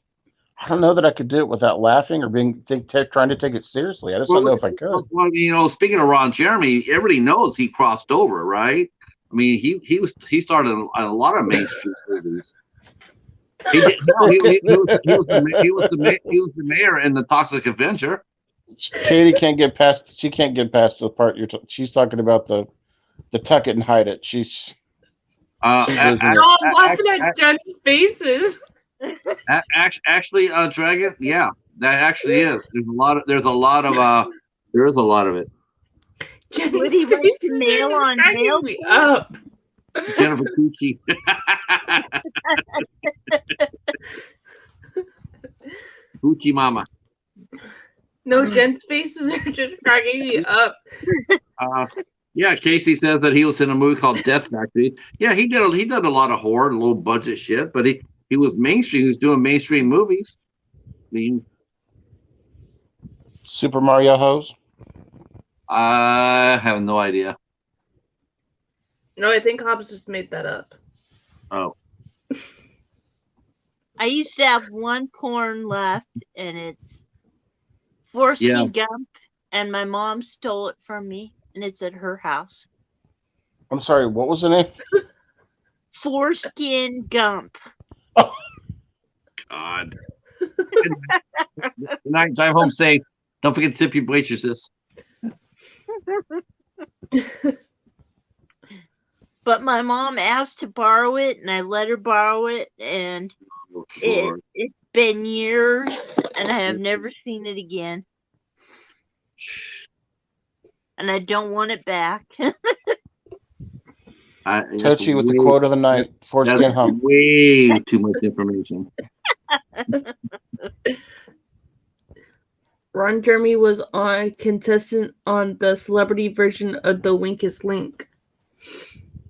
Speaker 4: I don't know that I could do it without laughing or trying to take it seriously. I just don't know if I could.
Speaker 2: Well, speaking of Ron Jeremy, everybody knows he crossed over, right? I mean, he started a lot of mainstream movies. He did. No, he was the mayor in The Toxic Avenger.
Speaker 4: Katie can't get past. She can't get past the part she's talking about the tuck it and hide it. She's.
Speaker 3: I'm laughing at Jen's faces.
Speaker 2: Actually, Dragon, yeah, that actually is. There is a lot of it.
Speaker 3: Jen's faces are cracking me up.
Speaker 2: Jennifer Cucci. Cucci Mama.
Speaker 3: No, Jen's faces are just cracking me up.
Speaker 2: Yeah, Casey says that he was in a movie called Death Factory. Yeah, he did a lot of horror and low budget shit, but he was mainstream. He was doing mainstream movies. I mean,
Speaker 4: Super Mario Hose?
Speaker 2: I have no idea.
Speaker 3: No, I think Hobbs just made that up.
Speaker 2: Oh.
Speaker 1: I used to have one porn left, and it's Foreskin Gump, and my mom stole it from me, and it's at her house.
Speaker 4: I'm sorry, what was the name?
Speaker 1: Foreskin Gump.
Speaker 2: Oh. God. Good night, drive home safe. Don't forget to tip your waitresses.
Speaker 1: But my mom asked to borrow it, and I let her borrow it, and it's been years, and I have never seen it again. And I don't want it back.
Speaker 4: Tochi with the quote of the night. Foreskin hump.
Speaker 2: Way too much information.
Speaker 3: Ron Jeremy was a contestant on the celebrity version of The Winkest Link.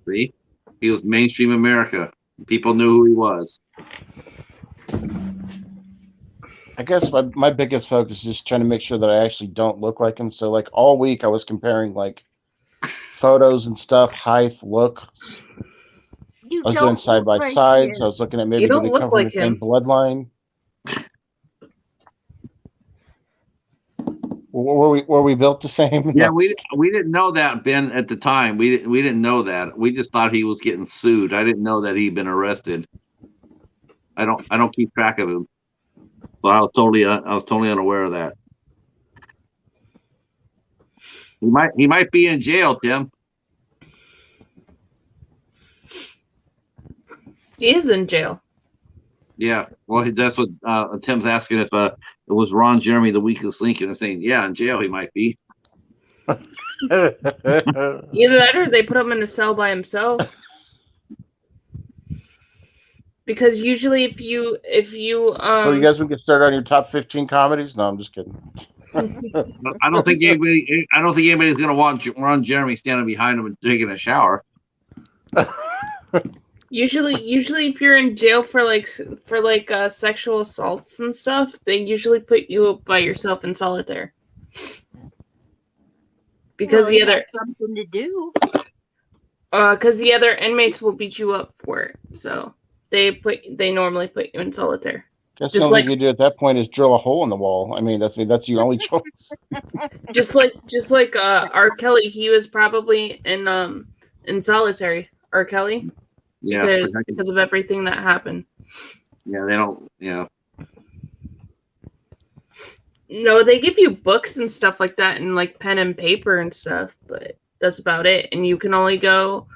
Speaker 2: See? He was mainstream America. People knew who he was.
Speaker 4: I guess my biggest focus is just trying to make sure that I actually don't look like him. So, like, all week I was comparing, like, photos and stuff, height, looks. I was doing side by sides. I was looking at maybe do they come from the same bloodline. Were we built the same?
Speaker 2: Yeah, we didn't know that, Ben, at the time. We didn't know that. We just thought he was getting sued. I didn't know that he'd been arrested. I don't keep track of him. So I was totally unaware of that. He might be in jail, Tim.
Speaker 3: He is in jail.
Speaker 2: Yeah, well, that's what Tim's asking if it was Ron Jeremy, the weakest link, and I'm saying, yeah, in jail he might be.
Speaker 3: Either that or they put him in a cell by himself. Because usually if you
Speaker 4: So you guys want to get started on your top 15 comedies? No, I'm just kidding.
Speaker 2: I don't think anybody. I don't think anybody's going to want Ron Jeremy standing behind him and taking a shower.
Speaker 3: Usually if you're in jail for sexual assaults and stuff, they usually put you up by yourself in solitaire. Because
Speaker 1: Well, you have something to do.
Speaker 3: Because the other inmates will beat you up for it, so they normally put you in solitaire.
Speaker 4: Guess the only thing you do at that point is drill a hole in the wall. I mean, that's your only choice.
Speaker 3: just like R. Kelly, he was probably in solitary. R. Kelly,
Speaker 2: Yeah,
Speaker 3: because of everything that happened.
Speaker 2: Yeah, they don't. Yeah.
Speaker 3: No, they give you books and stuff like that, and like pen and paper and stuff, but that's about it. And you can only go,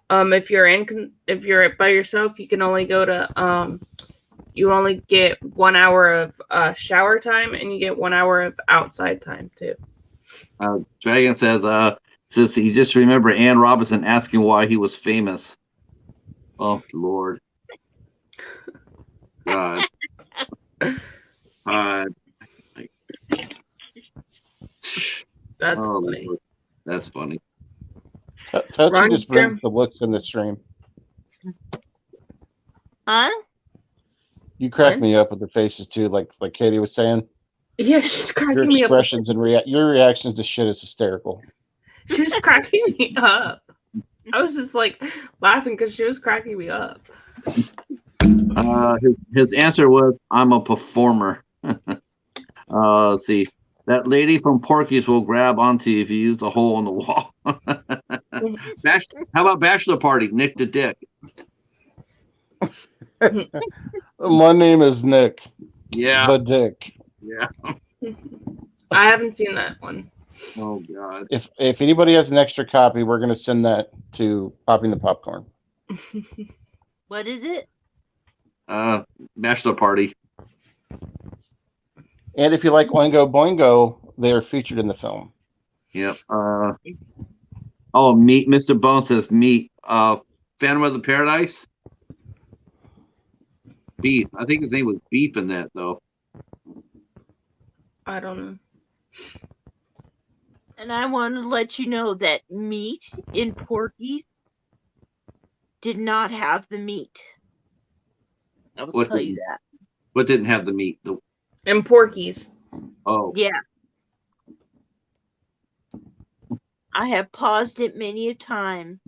Speaker 3: if you're by yourself, you can only go to you only get 1 hour of shower time, and you get 1 hour of outside time too.
Speaker 2: Dragon says you just remember Ann Robinson asking why he was famous. Oh Lord, God.
Speaker 3: That's funny.
Speaker 2: Lord. That's funny.
Speaker 4: Tochi just brings the looks in the stream.
Speaker 1: Huh?
Speaker 4: You crack me up with the faces too, like Katie was saying.
Speaker 3: Yeah, she's cracking
Speaker 4: your
Speaker 3: me up.
Speaker 4: Your expressions and your reactions to shit is hysterical.
Speaker 3: She was cracking me up. I was just like laughing because she was cracking me up.
Speaker 2: His answer was, "I'm a performer." Let's see. That lady from Porky's will grab onto you if you use the hole in the wall. How about Bachelor Party? Nick the Dick.
Speaker 4: My name is Nick.
Speaker 2: Yeah.
Speaker 4: The Dick.
Speaker 2: Yeah.
Speaker 3: I haven't seen that one.
Speaker 2: Oh God.
Speaker 4: If anybody has an extra copy, we're gonna send that to Popping the Popcorn.
Speaker 1: What is it?
Speaker 2: Bachelor Party.
Speaker 4: And if you like Oingo Boingo, they are featured in the film.
Speaker 2: Yep. Meat. Mr. Bone says meat. Phantom of the Paradise. Beef. I think his name was Beef in that though.
Speaker 3: I don't know.
Speaker 1: And I want to let you know that meat in Porky's did not have the meat. I will tell you that.
Speaker 2: What didn't have the meat?
Speaker 3: In Porky's.
Speaker 2: Oh.
Speaker 1: Yeah. I have paused it many a time.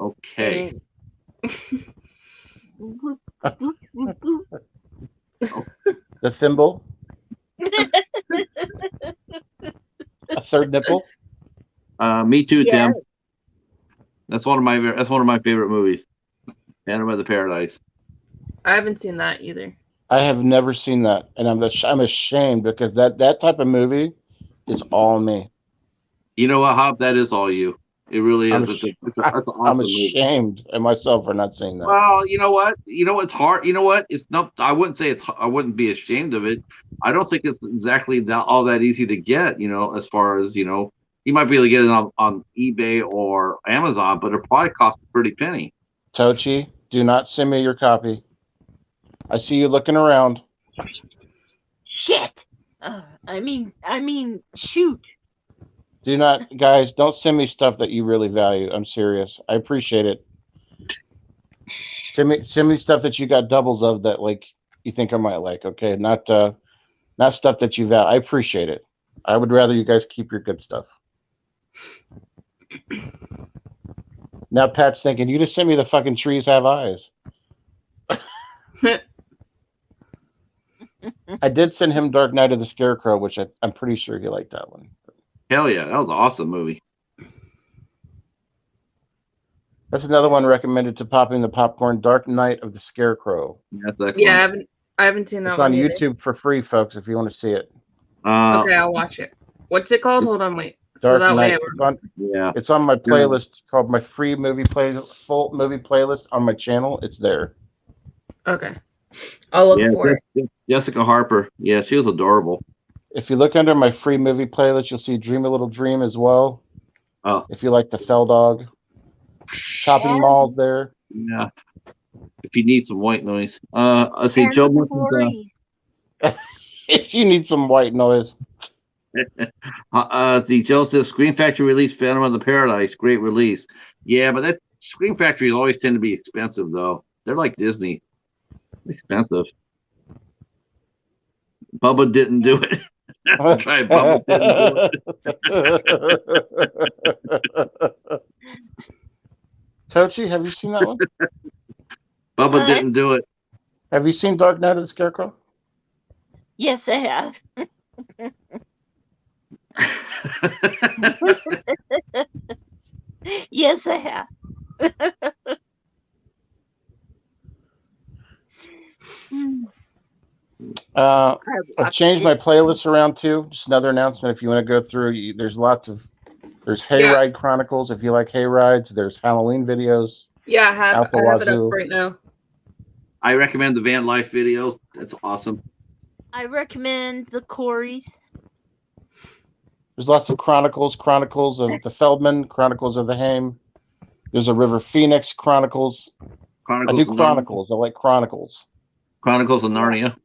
Speaker 2: Okay.
Speaker 4: The thimble. A third nipple.
Speaker 2: Me too,
Speaker 1: Yeah.
Speaker 2: Tim. That's one of my favorite movies. Phantom of the Paradise.
Speaker 3: I haven't seen that either.
Speaker 4: I have never seen that, and I'm ashamed because that type of movie is all me.
Speaker 2: You know what, Hop? That is all you. It really is.
Speaker 4: I'm ashamed of myself for not seeing that.
Speaker 2: Well, you know what? It's hard. You know what? It's not. I wouldn't say it's. I wouldn't be ashamed of it. I don't think it's exactly all that easy to get. As far as you might be able to get it on eBay or Amazon, but it probably costs a pretty penny.
Speaker 4: Tochi, do not send me your copy. I see you looking around.
Speaker 1: Shit. I mean, shoot.
Speaker 4: Do not, guys, don't send me stuff that you really value. I'm serious. I appreciate it. Send me stuff that you got doubles of that you think I might like. Okay, not stuff that you value. I appreciate it. I would rather you guys keep your good stuff. Now Pat's thinking, you just sent me the fucking Trees Have Eyes. I did send him Dark Knight of the Scarecrow, which I'm pretty sure he liked that one.
Speaker 2: Hell yeah, that was an awesome movie.
Speaker 4: That's another one recommended to Popping the Popcorn, Dark Knight of the Scarecrow.
Speaker 3: Yeah, I haven't seen that one.
Speaker 4: It's on YouTube for free, folks, if you want to see it.
Speaker 3: Okay, I'll watch it. What's it called? Hold on, wait.
Speaker 4: Dark Knight. It's on my playlist called my free movie full movie playlist on my channel. It's there.
Speaker 3: Okay. I'll look for it.
Speaker 2: Jessica Harper. Yeah, she was adorable.
Speaker 4: If you look under my free movie playlist, you'll see Dream a Little Dream as well.
Speaker 2: Oh.
Speaker 4: If you like the Fell Dog. Shopping Mall there.
Speaker 2: Yeah. If you need some white noise. Let's see, Joe mentioned,
Speaker 4: If you need some white noise.
Speaker 2: The Joseph Screen Factory released Phantom of the Paradise. Great release. Yeah, but that Screen Factory always tend to be expensive, though. They're like Disney. Expensive. Bubba didn't do it. Try Bubba didn't do it.
Speaker 4: Tochi, have you seen that one?
Speaker 2: Bubba didn't do it.
Speaker 4: Have you seen Dark Knight of the Scarecrow?
Speaker 1: Yes, I have. Yes, I have.
Speaker 4: I've changed my playlist around too. Just another announcement. If you want to go through, there's Hayride Chronicles. If you like hayrides, there's Halloween videos.
Speaker 3: Yeah, I have it up right now.
Speaker 2: I recommend the van life videos. That's awesome.
Speaker 1: I recommend the Corys.
Speaker 4: There's lots of chronicles of the Feldman, chronicles of the Haim. There's a River Phoenix chronicles. I do chronicles. I like chronicles.
Speaker 2: Chronicles of Narnia.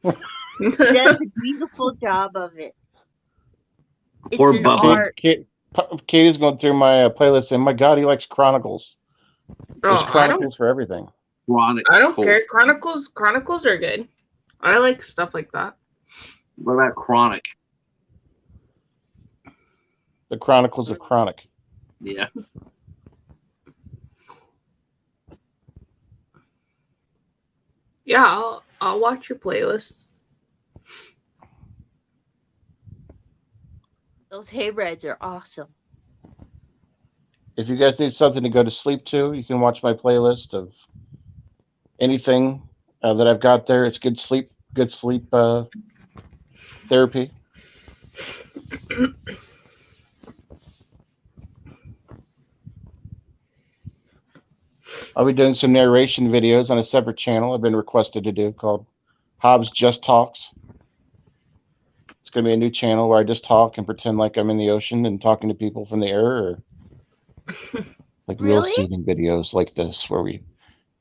Speaker 1: He does a beautiful job of it. It's
Speaker 2: Poor
Speaker 1: an
Speaker 2: Bubba.
Speaker 1: art.
Speaker 4: Katie's going through my playlist, and my God, he likes chronicles. There's
Speaker 3: Oh,
Speaker 4: chronicles for everything.
Speaker 3: I don't care. Chronicles are good. I like stuff like that.
Speaker 2: What about Chronic?
Speaker 4: The Chronicles of Chronic.
Speaker 2: Yeah.
Speaker 3: Yeah, I'll watch your playlists.
Speaker 1: Those hayrides are awesome.
Speaker 4: If you guys need something to go to sleep to, you can watch my playlist of anything that I've got there. It's good sleep therapy. I'll be doing some narration videos on a separate channel I've been requested to do called Hobbs Just Talks. It's going to be a new channel where I just talk and pretend like I'm in the ocean and talking to people from the air, or like real soothing videos like this where we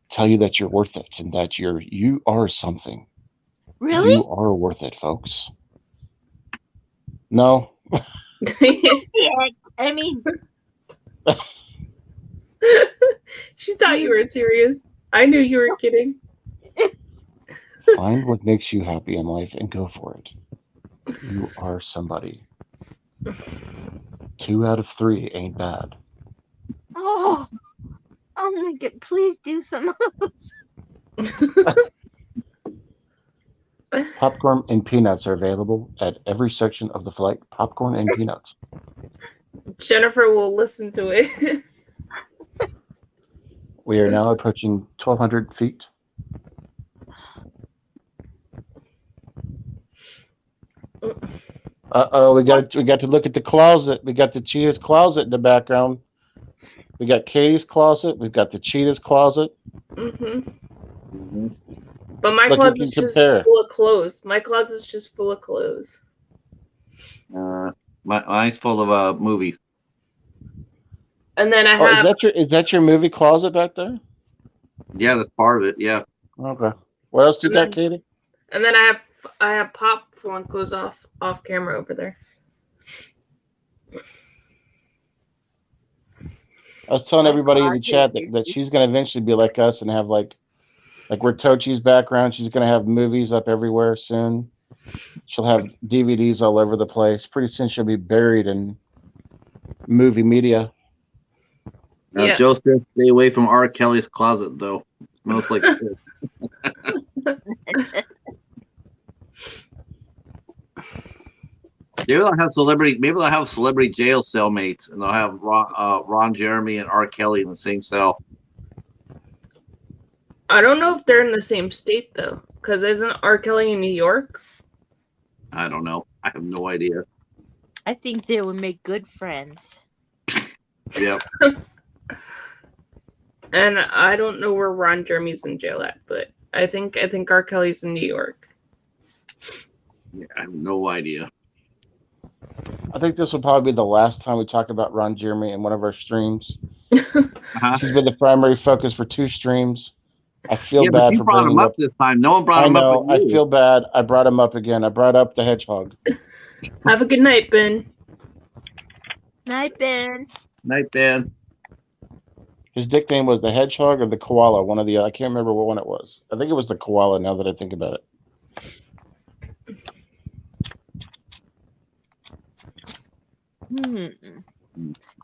Speaker 4: tell you that you're worth it and that you are something.
Speaker 1: Really?
Speaker 4: You are worth it, folks. No.
Speaker 1: Yeah, I mean,
Speaker 3: she thought you were serious. I knew you were kidding.
Speaker 4: Find what makes you happy in life and go for it. You are somebody. 2 out of 3 ain't bad.
Speaker 1: oh my God! Please do some of those.
Speaker 4: Popcorn and peanuts are available at every section of the flight. Popcorn and peanuts.
Speaker 3: Jennifer will listen to it.
Speaker 4: We are now approaching 1,200 feet. We got to look at the closet. We got the cheetah's closet in the background. We got Katie's closet. We've got the cheetah's closet.
Speaker 3: Mm-hmm. But my
Speaker 4: Look,
Speaker 3: closet's just full of clothes. My closet's just full of clothes.
Speaker 2: Mine's full of movies.
Speaker 3: And then I have.
Speaker 4: Is that your movie closet back there?
Speaker 2: Yeah, that's part of it. Yeah.
Speaker 4: Okay. What else you got, Katie?
Speaker 3: And then I have Pop Funkos off camera over there.
Speaker 4: I was telling everybody in the chat that she's going to eventually be like us and have like where Tochi's background. She's going to have movies up everywhere soon. She'll have DVDs all over the place. Pretty soon she'll be buried in movie media.
Speaker 2: Yeah. Joseph, stay away from R. Kelly's closet, though. It smells like shit. Maybe they'll have celebrity jail cellmates, and they'll have Ron Jeremy and R. Kelly in the same cell.
Speaker 3: I don't know if they're in the same state though, because isn't R. Kelly in New York?
Speaker 2: I don't know. I have no idea.
Speaker 1: I think they would make good friends.
Speaker 2: Yeah.
Speaker 3: And I don't know where Ron Jeremy's in jail at, but I think R. Kelly's in New York.
Speaker 2: Yeah, I have no idea.
Speaker 4: I think this will probably be the last time we talk about Ron Jeremy in one of our streams. She's been the primary focus for 2 streams. I feel
Speaker 2: Yeah, but
Speaker 4: bad
Speaker 2: you
Speaker 4: for
Speaker 2: brought him
Speaker 4: bringing
Speaker 2: up this time. No one brought
Speaker 4: I
Speaker 2: him up
Speaker 4: know.
Speaker 2: with
Speaker 4: I
Speaker 2: you.
Speaker 4: feel bad. I brought him up again. I brought up the hedgehog.
Speaker 3: Have a good night, Ben.
Speaker 1: Night, Ben.
Speaker 2: Night, Ben.
Speaker 4: His nickname was the hedgehog or the koala. One of the. I can't remember what one it was. I think it was the koala. Now that I think about it.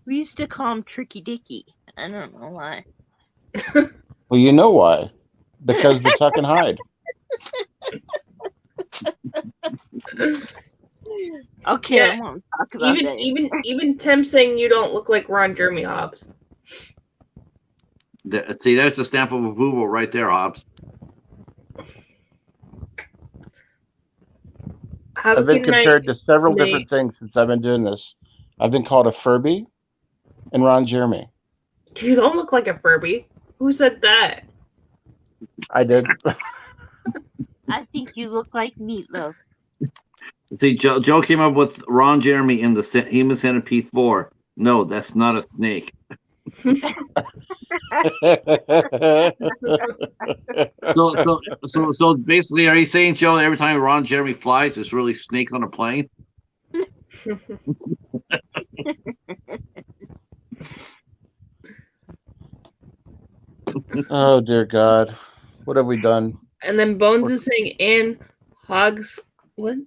Speaker 1: We used to call him Tricky Dicky. I don't know why.
Speaker 4: Well, you know why? Because the tuck and hide.
Speaker 1: Okay,
Speaker 3: Yeah,
Speaker 1: I won't talk about that.
Speaker 3: Even Tim saying you don't look like Ron Jeremy Hobbs.
Speaker 2: See, there's the stamp of approval right there, Hobbs.
Speaker 3: Have a
Speaker 4: I've been
Speaker 3: good night.
Speaker 4: compared to several
Speaker 3: Nate.
Speaker 4: different things since I've been doing this. I've been called a Furby and Ron Jeremy.
Speaker 3: You don't look like a Furby. Who said that?
Speaker 4: I did.
Speaker 1: I think you look like Meatloaf.
Speaker 2: See, Joe came up with Ron Jeremy in the Human Centipede 4. No, that's not a snake. So basically, are you saying, Joe, every time Ron Jeremy flies, it's really snake on a plane?
Speaker 4: Oh dear God, what have we done?
Speaker 3: And then Bones is saying, and Hogs, what?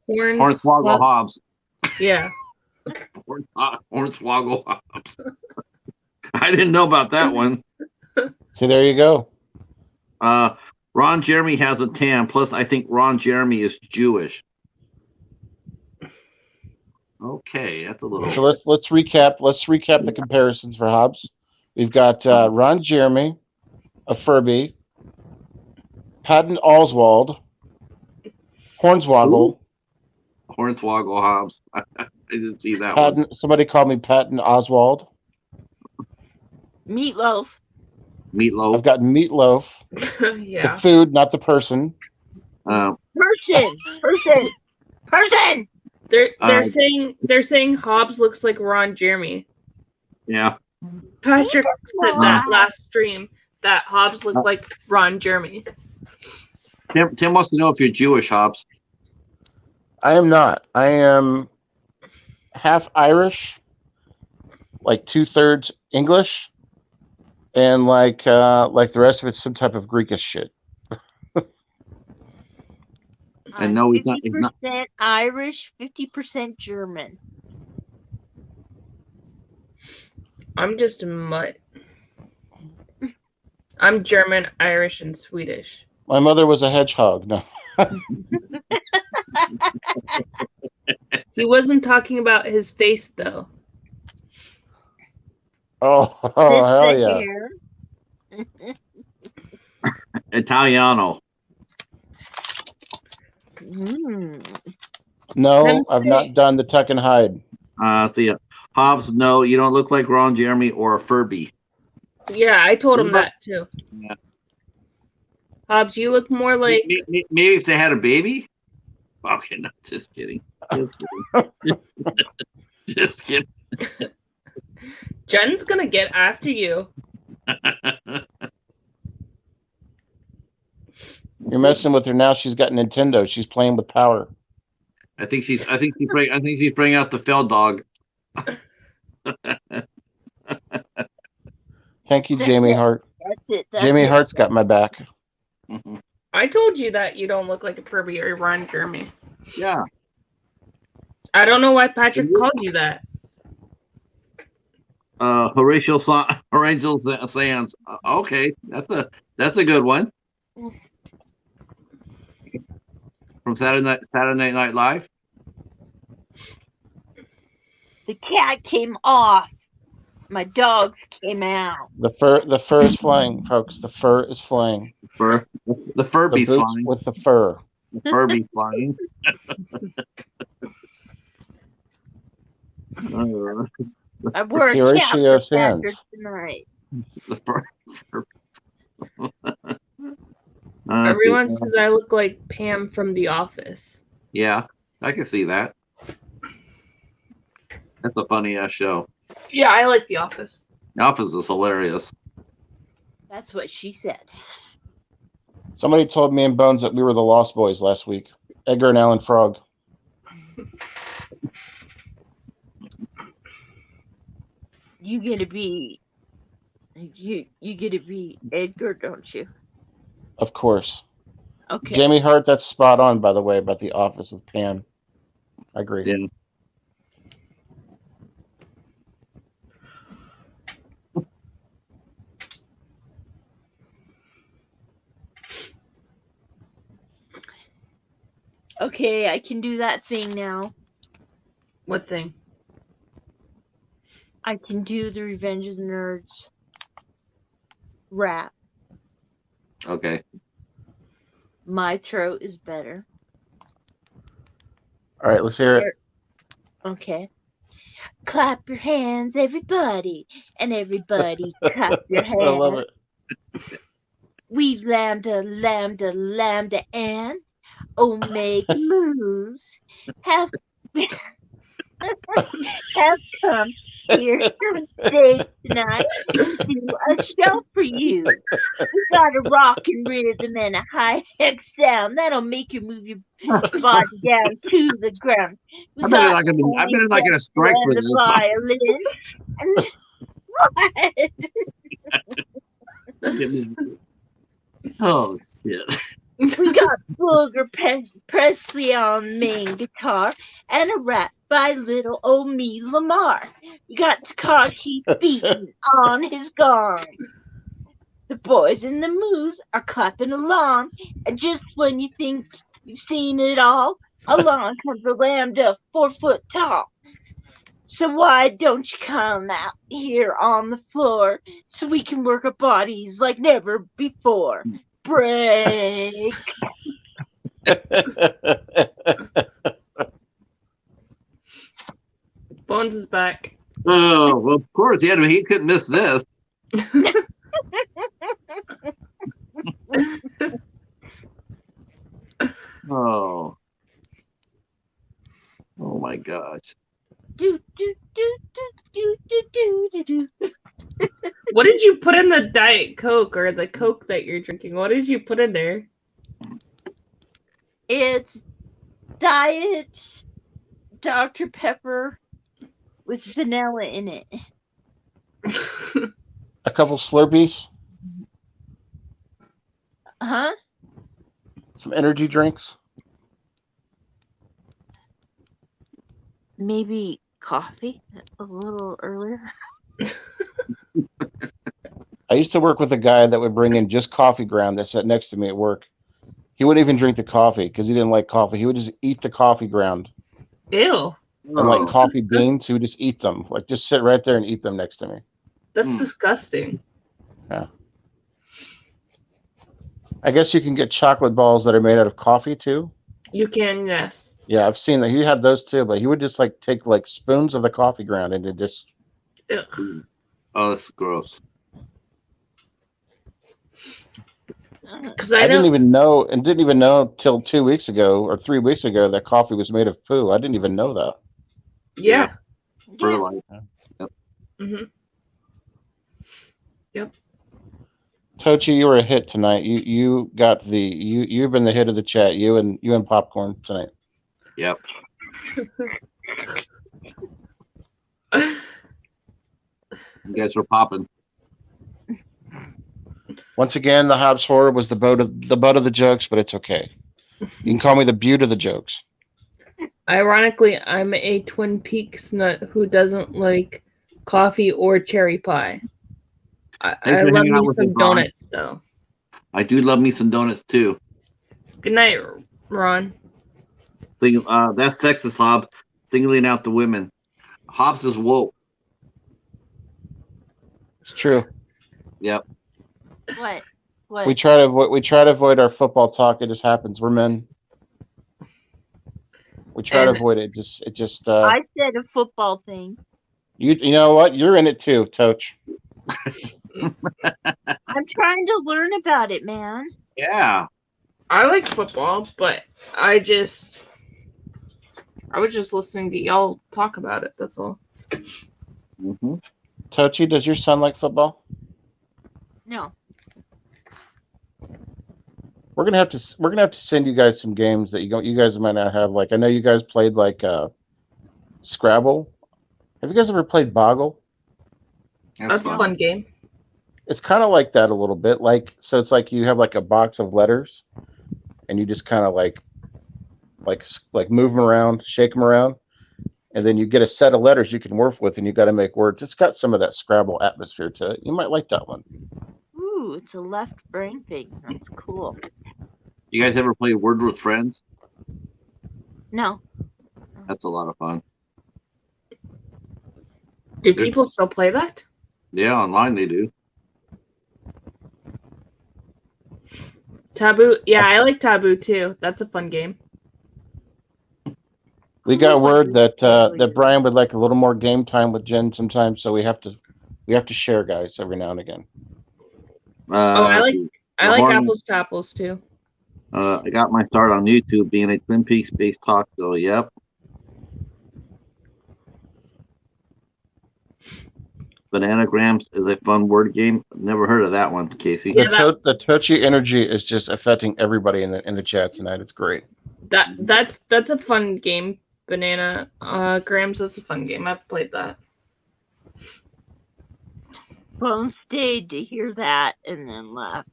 Speaker 2: Hornswoggle Hobbs.
Speaker 3: Yeah.
Speaker 2: Hornswoggle Hobbs. I didn't know about that one.
Speaker 4: See, there you go.
Speaker 2: Ron Jeremy has a tan. Plus, I think Ron Jeremy is Jewish. Okay, that's a little.
Speaker 4: So let's recap. Let's recap the comparisons for Hobbs. We've got Ron Jeremy, a Furby, Patton Oswald, Hornswoggle.
Speaker 2: Hornswoggle Hobbs. I didn't see that
Speaker 4: Patton,
Speaker 2: one.
Speaker 4: somebody called me Patton Oswald.
Speaker 1: Meatloaf.
Speaker 2: Meatloaf.
Speaker 4: I've got Meatloaf.
Speaker 3: Yeah.
Speaker 4: The food, not the person.
Speaker 1: Person.
Speaker 3: They're saying Hobbs looks like Ron Jeremy.
Speaker 2: Yeah.
Speaker 3: Patrick said that last stream that Hobbs looked like Ron Jeremy.
Speaker 2: Tim wants to know if you're Jewish, Hobbs.
Speaker 4: I am not. I am half Irish, like 2/3 English, and like the rest of it's some type of Greekish shit.
Speaker 2: And no, he's not.
Speaker 1: 50% Irish, 50% German.
Speaker 3: I'm just a mutt. I'm German, Irish, and Swedish.
Speaker 4: My mother was a hedgehog. No.
Speaker 3: He wasn't talking about his face, though.
Speaker 4: Oh hell yeah.
Speaker 2: Italiano.
Speaker 4: No, I've not done the tuck and hide.
Speaker 2: See, Hobbs, no, you don't look like Ron Jeremy or a Furby.
Speaker 3: Yeah, I told him that too.
Speaker 2: Yeah.
Speaker 3: Hobbs, you look more like
Speaker 2: maybe if they had a baby. Okay, no, just kidding. Just kidding.
Speaker 3: Jen's gonna get after you.
Speaker 4: You're messing with her now. She's got Nintendo. She's playing with power.
Speaker 2: I think she's bringing out the Fell dog.
Speaker 4: Thank you, Jamie Hart. Jamie Hart's got my back.
Speaker 3: I told you that you don't look like a Furby or Ron Jeremy.
Speaker 2: Yeah.
Speaker 3: I don't know why Patrick called you that.
Speaker 2: Horatio Sands. Okay, that's a good one. From Saturday Night Live.
Speaker 1: The cat came off. My dog came out.
Speaker 4: The fur is flying, folks. The fur is flying.
Speaker 2: The Furby's flying.
Speaker 4: With the fur.
Speaker 2: The Furby's flying.
Speaker 1: I wore a cat
Speaker 4: Horatio
Speaker 1: for
Speaker 4: Sands.
Speaker 1: Patrick tonight.
Speaker 2: The fur.
Speaker 3: Everyone says I look like Pam from The Office.
Speaker 2: Yeah, I can see that. That's a funny ass show.
Speaker 3: Yeah, I like The Office.
Speaker 2: The Office is hilarious.
Speaker 1: That's what she said.
Speaker 4: Somebody told me and Bones that we were the Lost Boys last week. Edgar and Alan Frog.
Speaker 1: You gonna be Edgar, don't you?
Speaker 4: Of course.
Speaker 1: Okay.
Speaker 4: Jamie Hart, that's spot on, by the way, about The Office with Pam. I agree.
Speaker 2: Yeah.
Speaker 1: Okay, I can do that thing now.
Speaker 3: What thing?
Speaker 1: I can do the Revenge of the Nerds rap.
Speaker 2: Okay.
Speaker 1: My throat is better.
Speaker 4: All right, let's hear it.
Speaker 1: Okay. Clap your hands, everybody, and everybody clap your hands.
Speaker 4: I love it.
Speaker 1: We lambda, and omega moves have come here today tonight to do a show for you. We got a rockin' rhythm and a high-tech sound that'll make you move your body down to the ground. We
Speaker 2: I bet
Speaker 1: got
Speaker 2: I bet I get a strike for
Speaker 1: the
Speaker 2: this.
Speaker 1: violin. And what?
Speaker 2: Oh shit!
Speaker 1: We got Booger Presley on main guitar and a rap by little old me Lamar. We got Takashi beating on his gong. The boys in the moves are clapping along, and just when you think you've seen it all, along comes the lambda 4 foot tall. So why don't you come out here on the floor so we can work our bodies like never before? Break.
Speaker 3: Bones is back.
Speaker 2: Oh, well, of course he couldn't miss this. Oh. Oh my gosh.
Speaker 1: Do, do, do, do, do, do, do, do.
Speaker 3: What did you put in the Diet Coke or the Coke that you're drinking? What did you put in there?
Speaker 1: It's Diet Dr. Pepper with vanilla in it.
Speaker 4: A couple Slurpees,
Speaker 1: Huh?
Speaker 4: some energy drinks.
Speaker 1: Maybe coffee a little earlier.
Speaker 4: I used to work with a guy that would bring in just coffee ground that sat next to me at work. He wouldn't even drink the coffee because he didn't like coffee. He would just eat the coffee ground.
Speaker 3: Ew.
Speaker 4: And like
Speaker 2: Oh.
Speaker 4: coffee beans, he would just eat them. Like just sit right there and eat them next to me.
Speaker 3: That's disgusting.
Speaker 4: I guess you can get chocolate balls that are made out of coffee too.
Speaker 3: You can, yes.
Speaker 4: Yeah, I've seen that. He had those too, but he would just like take like spoons of the coffee ground and just.
Speaker 3: Ugh.
Speaker 2: Oh, that's gross.
Speaker 3: Because
Speaker 4: I didn't even know till 2 weeks ago or 3 weeks ago that coffee was made of poo. I didn't even know that.
Speaker 3: Yeah.
Speaker 2: Fertilizer.
Speaker 3: Mm-hmm.
Speaker 4: Tochi, you were a hit tonight. You've been the hit of the chat. You and Popcorn tonight.
Speaker 2: Yep. You guys were popping.
Speaker 4: Once again, the Hobbs horror was the butt of the jokes, but it's okay. You can call me the beaut of the jokes.
Speaker 3: Ironically, I'm a Twin Peaks nut who doesn't like coffee or cherry pie. I
Speaker 2: for
Speaker 3: love
Speaker 2: hanging out
Speaker 3: me
Speaker 2: with
Speaker 3: some
Speaker 2: us, Ron.
Speaker 3: donuts, though.
Speaker 2: I do love me some donuts too.
Speaker 3: Good night, Ron.
Speaker 2: That's sexist, Hobbs. Singling out the women. Hobbs is woke.
Speaker 4: It's true.
Speaker 2: Yep.
Speaker 1: What?
Speaker 4: We try to avoid our football talk. It just happens. We're men. We try to avoid it. It just.
Speaker 1: I said a football thing.
Speaker 4: You know what? You're in it too, Toach.
Speaker 1: I'm trying to learn about it, man.
Speaker 2: Yeah.
Speaker 3: I like football, but I was just listening to y'all talk about it. That's all.
Speaker 2: Mm-hmm.
Speaker 4: Tochi, does your son like football?
Speaker 1: No.
Speaker 4: we're gonna have to send you guys some games that you guys might not have. Like I know you guys played like Scrabble. Have you guys ever played Boggle?
Speaker 3: That's a
Speaker 2: fun.
Speaker 3: fun game.
Speaker 4: It's kind of like that a little bit. Like so, it's like you have like a box of letters, and you just kind of like move them around, shake them around, and then you get a set of letters you can work with, and you got to make words. It's got some of that Scrabble atmosphere to it. You might like that one.
Speaker 1: Ooh, it's a left brain thing. That's cool.
Speaker 2: You guys ever play Word with Friends?
Speaker 1: No.
Speaker 2: That's a lot of fun.
Speaker 3: Do people still play that?
Speaker 2: Yeah, online they do.
Speaker 3: Taboo? Yeah, I like Taboo too. That's a fun game.
Speaker 4: We got word that that Brian would like a little more game time with Jen sometimes, so we have to share, guys, every now and again.
Speaker 3: I like Apples to Apples too.
Speaker 2: I got my start on YouTube being a Twin Peaks based talk, so yep. Bananagrams is a fun word game. I've never heard of that one, Casey.
Speaker 3: Yeah,
Speaker 4: The Tochi energy is just affecting everybody in the chat tonight. It's great.
Speaker 3: That's a fun game. Banana Grams is a fun game. I've played that.
Speaker 1: Phone stayed to hear that and then left.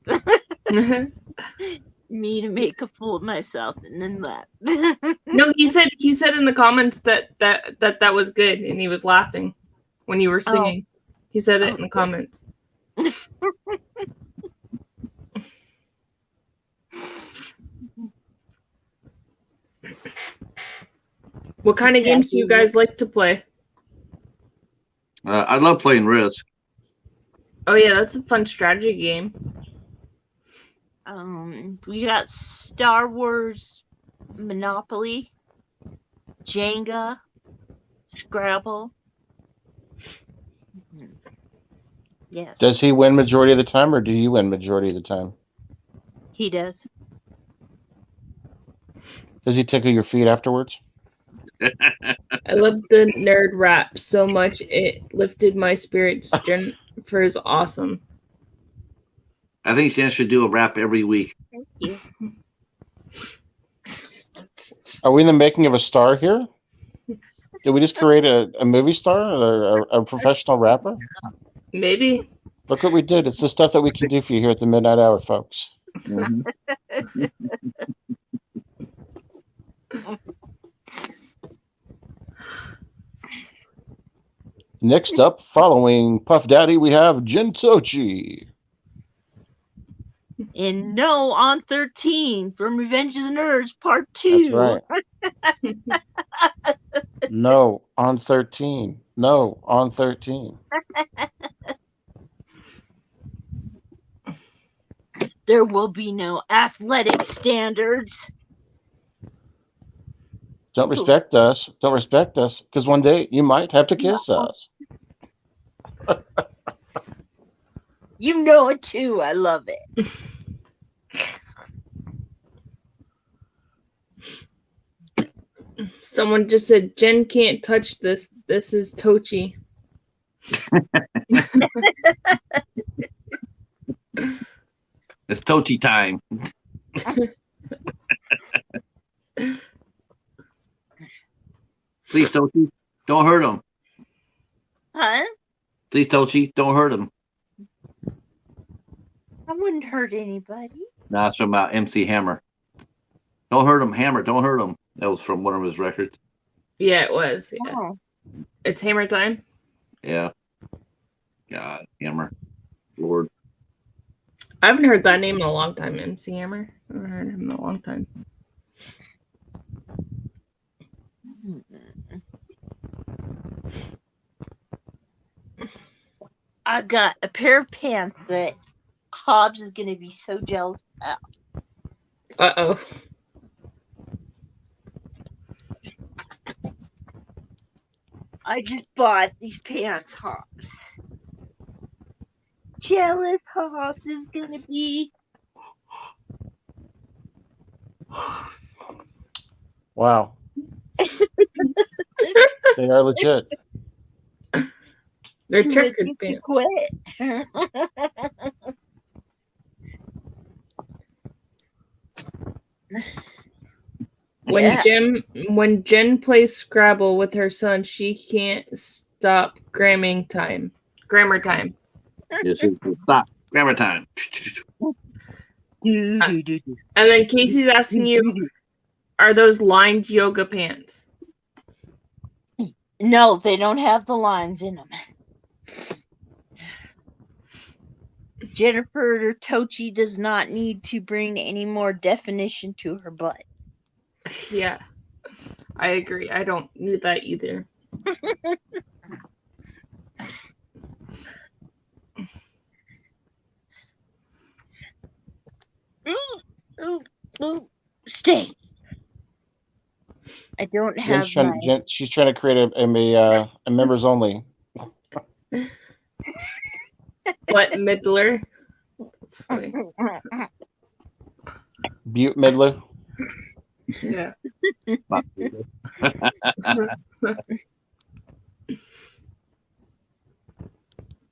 Speaker 1: Me to make a fool of myself and then left.
Speaker 3: No, he said in the comments that was good and he was laughing when you were singing. He said it in the comments. What kind of games do you guys like to play?
Speaker 2: I love playing Risk.
Speaker 3: Oh yeah, that's a fun strategy game.
Speaker 1: We got Star Wars, Monopoly, Jenga, Scrabble. Yes.
Speaker 4: Does he win majority of the time, or do you win majority of the time?
Speaker 1: He does.
Speaker 4: Does he tickle your feet afterwards?
Speaker 3: I love the nerd rap so much it lifted my spirits. Jennifer is awesome.
Speaker 2: I think Jen should do a rap every week.
Speaker 1: Thank you.
Speaker 4: Are we in the making of a star here? Did we just create a movie star or a professional rapper?
Speaker 3: Maybe.
Speaker 4: Look what we did. It's the stuff that we can do for you here at the Midnight Hour, folks.
Speaker 2: Mm-hmm.
Speaker 4: Next up, following Puff Daddy, we have Jin Tochi.
Speaker 1: And no on 13 from Revenge of the Nerds Part 2.
Speaker 4: That's right. No on 13. No on 13.
Speaker 1: There will be no athletic standards.
Speaker 4: Don't respect us. Don't respect us, because one day you might have to kiss us.
Speaker 1: You know it too. I love it.
Speaker 3: Someone just said Jen can't touch this. This is Tochi.
Speaker 2: It's Tochi time. Please, Tochi, don't hurt him.
Speaker 1: Huh?
Speaker 2: Please, Tochi, don't hurt him.
Speaker 1: I wouldn't hurt anybody.
Speaker 2: No, it's from MC Hammer. Don't hurt him, Hammer. Don't hurt him. That was from one of his records.
Speaker 3: Yeah, it was. Yeah.
Speaker 1: Oh.
Speaker 3: It's Hammer time.
Speaker 2: Yeah. God, Hammer. Lord.
Speaker 3: I haven't heard that name in a long time, MC Hammer. I haven't heard him in a long time.
Speaker 1: I've got a pair of pants that Hobbs is going to be so jealous about.
Speaker 3: Uh-oh.
Speaker 1: I just bought these pants, Hobbs. Jealous Hobbs is going to be.
Speaker 4: Wow. They are legit.
Speaker 3: They're
Speaker 1: She
Speaker 3: checkered
Speaker 1: wants me to
Speaker 3: pants.
Speaker 1: quit.
Speaker 3: When Jen plays Scrabble with her son, she can't stop grammar time.
Speaker 2: Yeah, stop. Grammar time.
Speaker 3: And then Casey's asking you, are those lined yoga pants?
Speaker 1: No, they don't have the lines in them. Jennifer Tochi does not need to bring any more definition to her butt.
Speaker 3: Yeah, I agree. I don't need that either.
Speaker 1: Stay. I don't have
Speaker 4: she's trying to create a members only.
Speaker 3: What, Midler? That's funny.
Speaker 4: Butte Midler.
Speaker 3: Yeah.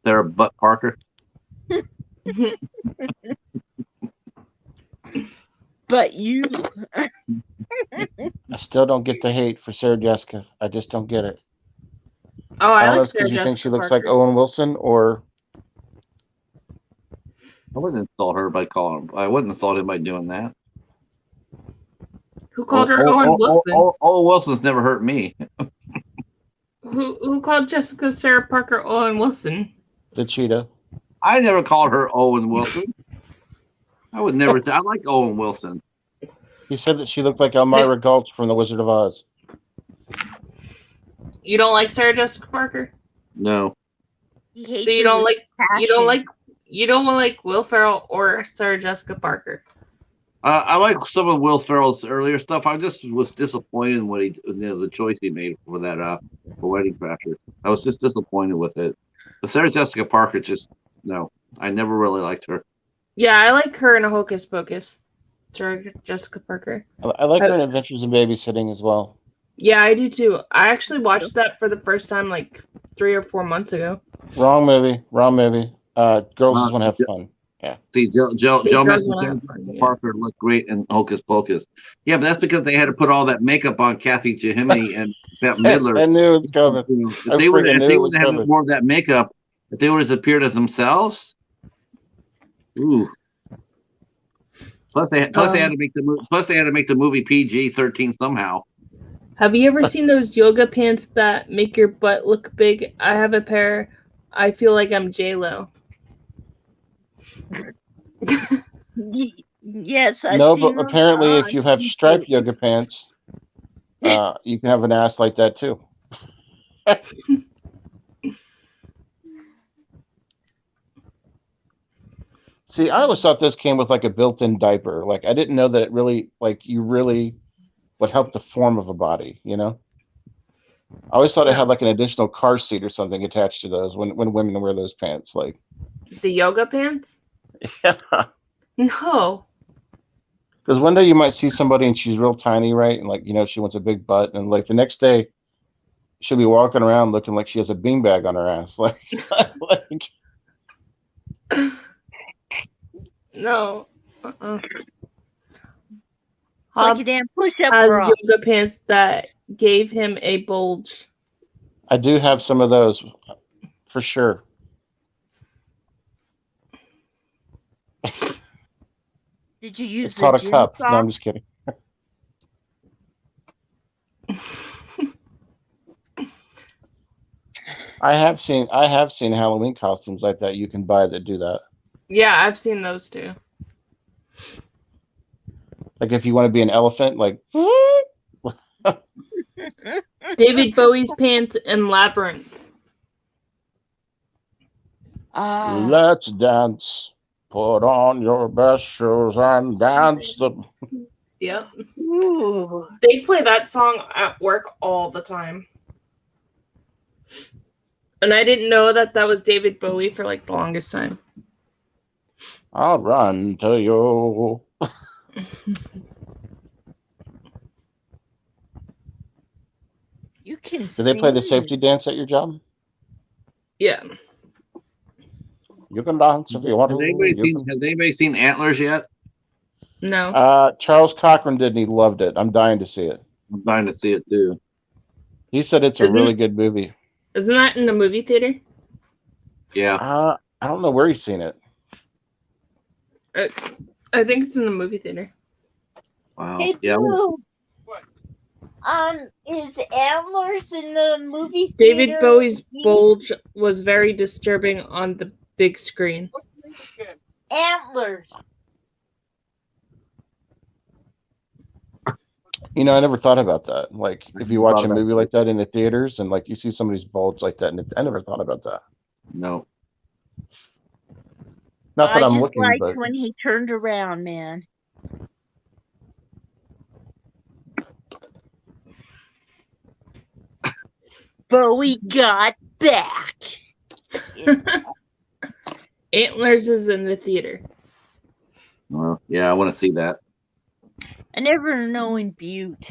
Speaker 2: Sarah Butt Parker.
Speaker 1: But you.
Speaker 4: I still don't get the hate for Sarah Jessica. I just don't get it.
Speaker 3: Oh, I like
Speaker 4: Sarah Jessica. You think she looks like Owen Wilson, or?
Speaker 2: I wouldn't insult her by calling him. I wouldn't insult him by doing that.
Speaker 3: Who called her Owen Wilson?
Speaker 2: Owen Wilson's never hurt me.
Speaker 3: Who called Jessica Sarah Parker Owen Wilson?
Speaker 4: The cheetah.
Speaker 2: I never called her Owen Wilson. I would never say. I like Owen Wilson.
Speaker 4: He said that she looked like Elmira Gulch from The Wizard of Oz.
Speaker 3: You don't like Sarah Jessica Parker?
Speaker 2: No.
Speaker 3: So you don't like Will Ferrell or Sarah Jessica Parker?
Speaker 2: I like some of Will Ferrell's earlier stuff. I just was disappointed in what the choice he made for that for Wedding Crashers. I was just disappointed with it. But Sarah Jessica Parker, no. I never really liked her.
Speaker 3: Yeah, I like her in a Hocus Pocus. Sarah Jessica Parker.
Speaker 4: I like her in Adventures in Babysitting as well.
Speaker 3: Yeah, I do too. I actually watched that for the first time like 3 or 4 months ago.
Speaker 4: Wrong movie. Girls just want to have fun. Yeah.
Speaker 2: See, Joe Parker looked great in Hocus Pocus. Yeah, but that's because they had to put all that makeup on Kathy Jahimini and Bette Midler.
Speaker 4: I knew it was coming.
Speaker 2: If they would have more of that makeup, if they would have appeared as themselves, ooh. Plus they had to make the movie PG-13 somehow.
Speaker 3: Have you ever seen those yoga pants that make your butt look big? I have a pair. I feel like I'm J-Lo.
Speaker 1: Yes, I've
Speaker 4: no,
Speaker 1: seen
Speaker 4: but apparently, if you have striped yoga pants, you can have an ass like that too. See, I always thought this came with like a built-in diaper. Like I didn't know that it really, you really would help the form of a body. You know, I always thought it had like an additional car seat or something attached to those when women wear those pants. Like
Speaker 3: the yoga pants.
Speaker 4: Yeah.
Speaker 3: No.
Speaker 4: Because one day you might see somebody and she's real tiny, right? And she wants a big butt, and the next day she'll be walking around looking like she has a beanbag on her ass.
Speaker 3: No.
Speaker 1: It's like a damn push-up
Speaker 3: has
Speaker 1: bra.
Speaker 3: Yoga pants that gave him a bulge.
Speaker 4: I do have some of those, for sure.
Speaker 1: Did you use
Speaker 4: it's called a cup? No, I'm just kidding. I have seen Halloween costumes like that you can buy that do that.
Speaker 3: Yeah, I've seen those too.
Speaker 4: Like if you want to be an elephant, like
Speaker 3: David Bowie's pants in Labyrinth.
Speaker 4: Let's dance. Put on your best shoes and dance.
Speaker 3: Yep. Ooh. They play that song at work all the time. And I didn't know that was David Bowie for the longest time.
Speaker 4: I'll run to you.
Speaker 1: You can
Speaker 4: Do they play the safety dance at your job?
Speaker 3: Yeah.
Speaker 4: You can dance if you want
Speaker 2: to. Has anybody seen Antlers yet?
Speaker 3: No.
Speaker 4: Charles Cochran did, and he loved it. I'm dying to see it.
Speaker 2: I'm dying to see it too.
Speaker 4: He said it's a really good movie.
Speaker 3: Isn't that in the movie theater?
Speaker 2: Yeah.
Speaker 4: I don't know where he's seen it.
Speaker 3: I think it's in the movie theater.
Speaker 2: Wow.
Speaker 1: Hey,
Speaker 2: Yeah.
Speaker 1: Boo. Is Antlers in the movie
Speaker 3: David
Speaker 1: theater?
Speaker 3: Bowie's bulge was very disturbing on the big screen.
Speaker 1: Antlers.
Speaker 4: You know, I never thought about that. Like, if you watch
Speaker 2: thought
Speaker 4: a
Speaker 2: about
Speaker 4: movie
Speaker 2: that.
Speaker 4: like that in the theaters, and like you see somebody's bulge like that, and I never thought about that.
Speaker 2: No.
Speaker 4: Not that
Speaker 1: I
Speaker 4: I'm
Speaker 1: just
Speaker 4: looking,
Speaker 1: liked
Speaker 4: but
Speaker 1: when he turned around, man. Bowie got back.
Speaker 3: Antlers is in the theater.
Speaker 2: Well, yeah, I want to see that.
Speaker 1: I never know in Butte.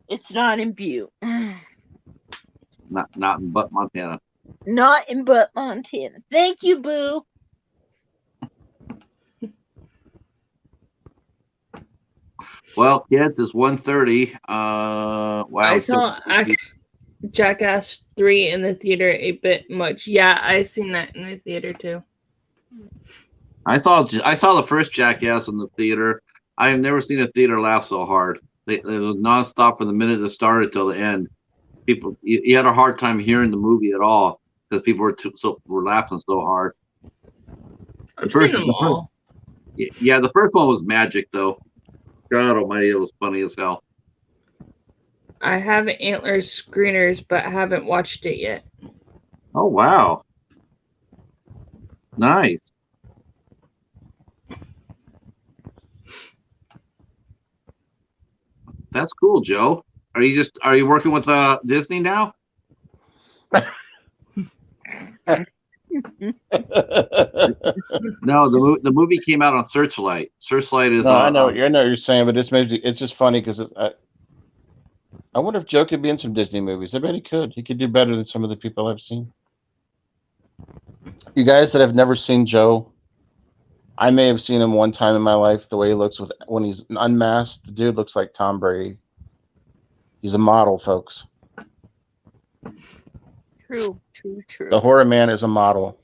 Speaker 1: It's not in Butte.
Speaker 2: Not in Butt, Montana.
Speaker 1: Not in Butt, Montana. Thank you, Boo.
Speaker 2: Well, kids, it's 1:30. Wow.
Speaker 3: I saw Jackass 3 in the theater a bit much. Yeah, I seen that in the theater too.
Speaker 2: I saw the first Jackass in the theater. I have never seen a theater laugh so hard. It was nonstop from the minute it started till the end. People, you had a hard time hearing the movie at all because people were laughing so hard.
Speaker 3: I've seen them all.
Speaker 2: Yeah, the first one was magic though. God Almighty, it was funny as hell.
Speaker 3: I have Antlers screeners, but haven't watched it yet.
Speaker 2: Oh wow, nice. That's cool, Joe. Are you working with Disney now? No, the movie came out on Searchlight. Searchlight is.
Speaker 4: No, I know what you're saying, but it's just funny because I wonder if Joe could be in some Disney movies. I bet he could. He could do better than some of the people I've seen. You guys that have never seen Joe, I may have seen him one time in my life. The way he looks when he's unmasked, the dude looks like Tom Brady. He's a model, folks.
Speaker 1: True.
Speaker 4: The horror man is a model.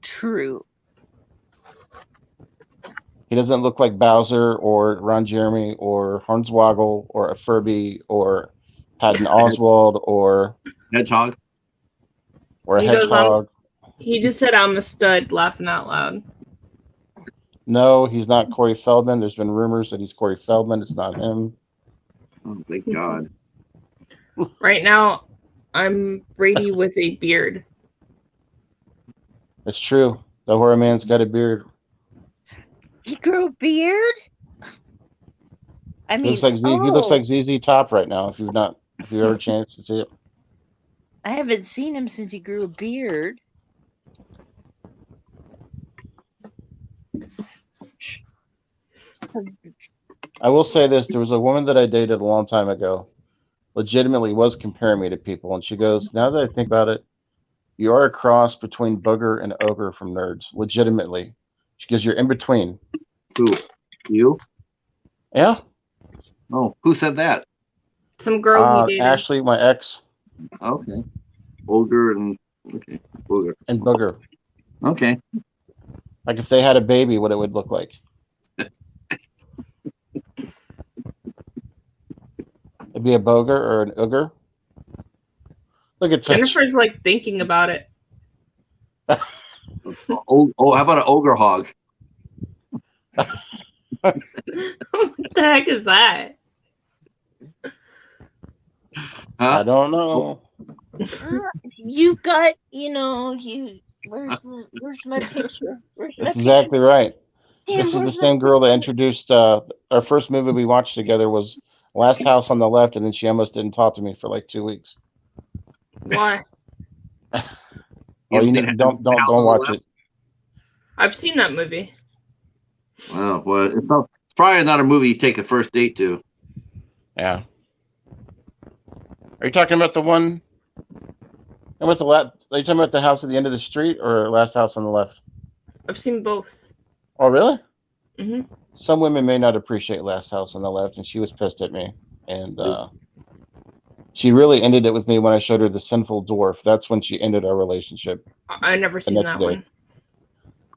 Speaker 1: True.
Speaker 4: He doesn't look like Bowser or Ron Jeremy or Hornswoggle or a Furby or Patton Oswald or
Speaker 2: Hedgehog.
Speaker 4: Or a
Speaker 3: He goes,
Speaker 4: hedgehog.
Speaker 3: He just said, "I'm a stud," laughing out loud.
Speaker 4: No, he's not Corey Feldman. There's been rumors that he's Corey Feldman. It's not him.
Speaker 2: Oh, thank God.
Speaker 3: Right now, I'm Brady with a beard.
Speaker 4: It's true. The horror man's got a beard.
Speaker 1: He grew a beard? I mean,
Speaker 4: He looks like ZZ Top right now. If you've ever had a chance to see it.
Speaker 1: I haven't seen him since he grew a beard.
Speaker 4: I will say this: there was a woman that I dated a long time ago, legitimately was comparing me to people, and she goes, "Now that I think about it, you are a cross between Booger and Ogre from Nerds. Legitimately." She goes, "You're in between."
Speaker 2: Who? You?
Speaker 4: Yeah.
Speaker 2: Oh, who said that?
Speaker 3: Some girl he dated.
Speaker 4: Ashley, my ex.
Speaker 2: Okay. Ogre and okay, Booger.
Speaker 4: And Booger.
Speaker 2: Okay.
Speaker 4: Like if they had a baby, what it would look like. It'd be a Booger or an Ooger. Look at
Speaker 3: Jennifer's like thinking about it.
Speaker 2: Oh, how about an ogre hog?
Speaker 3: What the heck is that?
Speaker 2: Huh?
Speaker 4: I don't know.
Speaker 1: You've got, where's my picture?
Speaker 4: That's exactly right. This is the same girl that introduced our first movie we watched together was Last House on the Left, and then she almost didn't talk to me for like 2 weeks.
Speaker 3: Why?
Speaker 4: Oh, don't watch it.
Speaker 3: I've seen that movie.
Speaker 2: Well, it's probably not a movie you take a first date to.
Speaker 4: Yeah. Are you talking about the one And with the are you talking about the house at the end of the street or last house on the left?
Speaker 3: I've seen both.
Speaker 4: Oh, really?
Speaker 3: Hmm.
Speaker 4: Some women may not appreciate last house on the left, and she was pissed at me. And she really ended it with me when I showed her the Sinful Dwarf. That's when she ended our relationship.
Speaker 3: I never
Speaker 4: The
Speaker 3: seen
Speaker 4: next
Speaker 3: that
Speaker 4: day.
Speaker 3: one.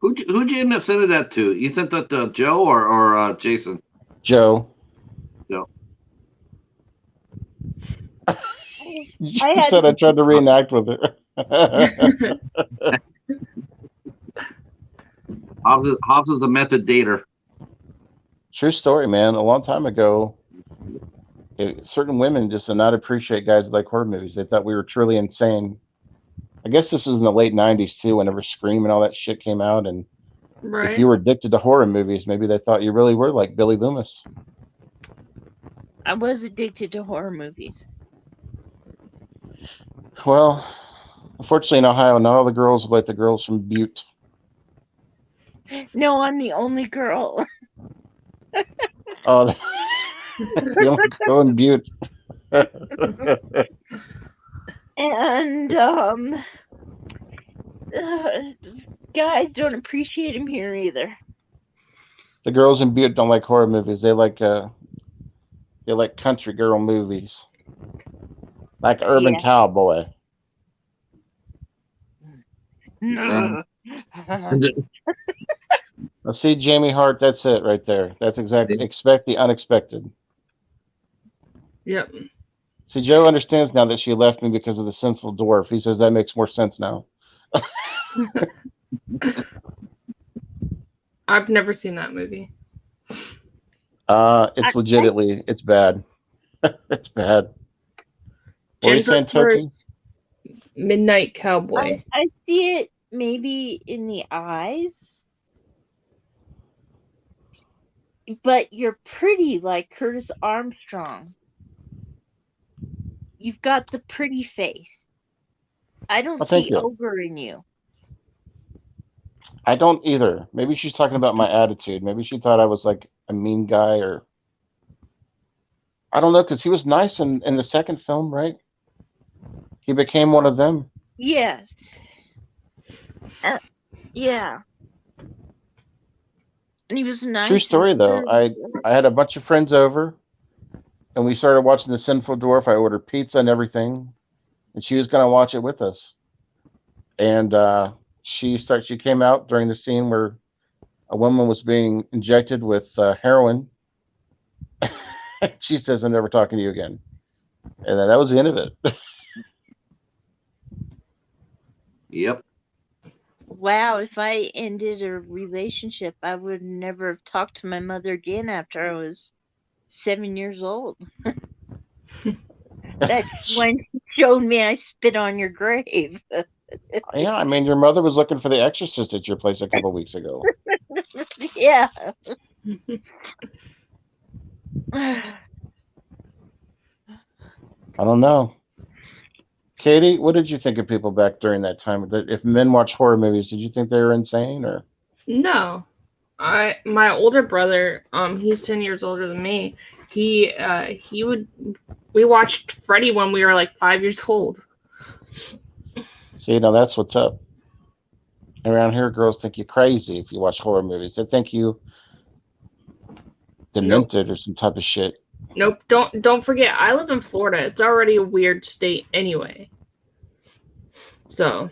Speaker 2: Who'd you end up sending that to? You sent that to Joe or Jason?
Speaker 4: Joe.
Speaker 2: Joe.
Speaker 4: She
Speaker 1: had
Speaker 4: said I tried to reenact with her.
Speaker 2: Hobbs is a method dater.
Speaker 4: True story, man. A long time ago, certain women just did not appreciate guys that like horror movies. They thought we were truly insane. I guess this was in the late 90s, too, whenever Scream and all that shit came out. And
Speaker 3: Right.
Speaker 4: if you were addicted to horror movies, maybe they thought you really were like Billy Loomis.
Speaker 1: I was addicted to horror movies.
Speaker 4: Well, unfortunately, in Ohio, not all the girls are like the girls from Butte.
Speaker 1: No, I'm the only girl.
Speaker 4: Oh, the only girl in Butte.
Speaker 1: And guys don't appreciate him here either.
Speaker 4: The girls in Butte don't like horror movies. They like country girl movies, like Urban
Speaker 1: Yeah.
Speaker 4: Cowboy.
Speaker 1: No.
Speaker 4: Now, see, Jamie Hart, that's it right there. That's exactly, expect the unexpected.
Speaker 3: Yep.
Speaker 4: See, Joe understands now that she left me because of the Sinful Dwarf. He says that makes more sense now.
Speaker 3: I've never seen that movie.
Speaker 4: It's legitimately, it's bad. It's bad. What were you saying, Turkey?
Speaker 3: Midnight Cowboy.
Speaker 1: I see it maybe in the eyes, but you're pretty like Curtis Armstrong. You've got the pretty face. I don't
Speaker 4: thank
Speaker 1: see
Speaker 4: you.
Speaker 1: ogre in you.
Speaker 4: I don't either. Maybe she's talking about my attitude. Maybe she thought I was like a mean guy, or I don't know, because he was nice in the second film, right? He became one of them.
Speaker 1: Yes. Yeah. And he was nice.
Speaker 4: True story, though. I had a bunch of friends over, and we started watching The Sinful Dwarf. I ordered pizza and everything, and she was going to watch it with us. And she came out during the scene where a woman was being injected with heroin. She says, "I'm never talking to you again." And then that was the end of it.
Speaker 2: Yep.
Speaker 1: Wow, if I ended a relationship, I would never have talked to my mother again after I was 7 years old. That's when she showed me I spit on your grave.
Speaker 4: Yeah, I mean, your mother was looking for The Exorcist at your place a couple weeks ago.
Speaker 1: Yeah.
Speaker 4: I don't know. Katie, what did you think of people back during that time? If men watch horror movies, did you think they were insane, or?
Speaker 3: No. My older brother, he's 10 years older than me. We watched Freddy when we were like 5 years old.
Speaker 4: See, now that's what's up. Around here, girls think you're crazy if you watch horror movies. They think you demented or some type of shit.
Speaker 3: Nope. Don't forget, I live in Florida. It's already a weird state anyway. So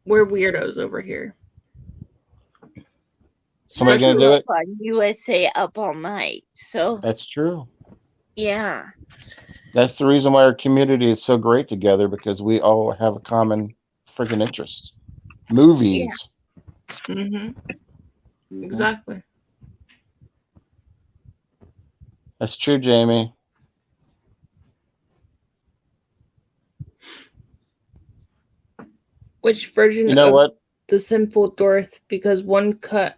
Speaker 3: we're weirdos over here.
Speaker 4: Somebody gonna do it?
Speaker 1: On USA Up All Night. So
Speaker 4: That's true.
Speaker 1: yeah.
Speaker 4: That's the reason why our community is so great together, because we all have a common freaking interest. Movies.
Speaker 3: Yeah. Mm-hmm. Exactly.
Speaker 4: That's true, Jamie.
Speaker 3: Which version
Speaker 4: You know
Speaker 3: of
Speaker 4: what?
Speaker 3: The Sinful Dwarf? Because one cut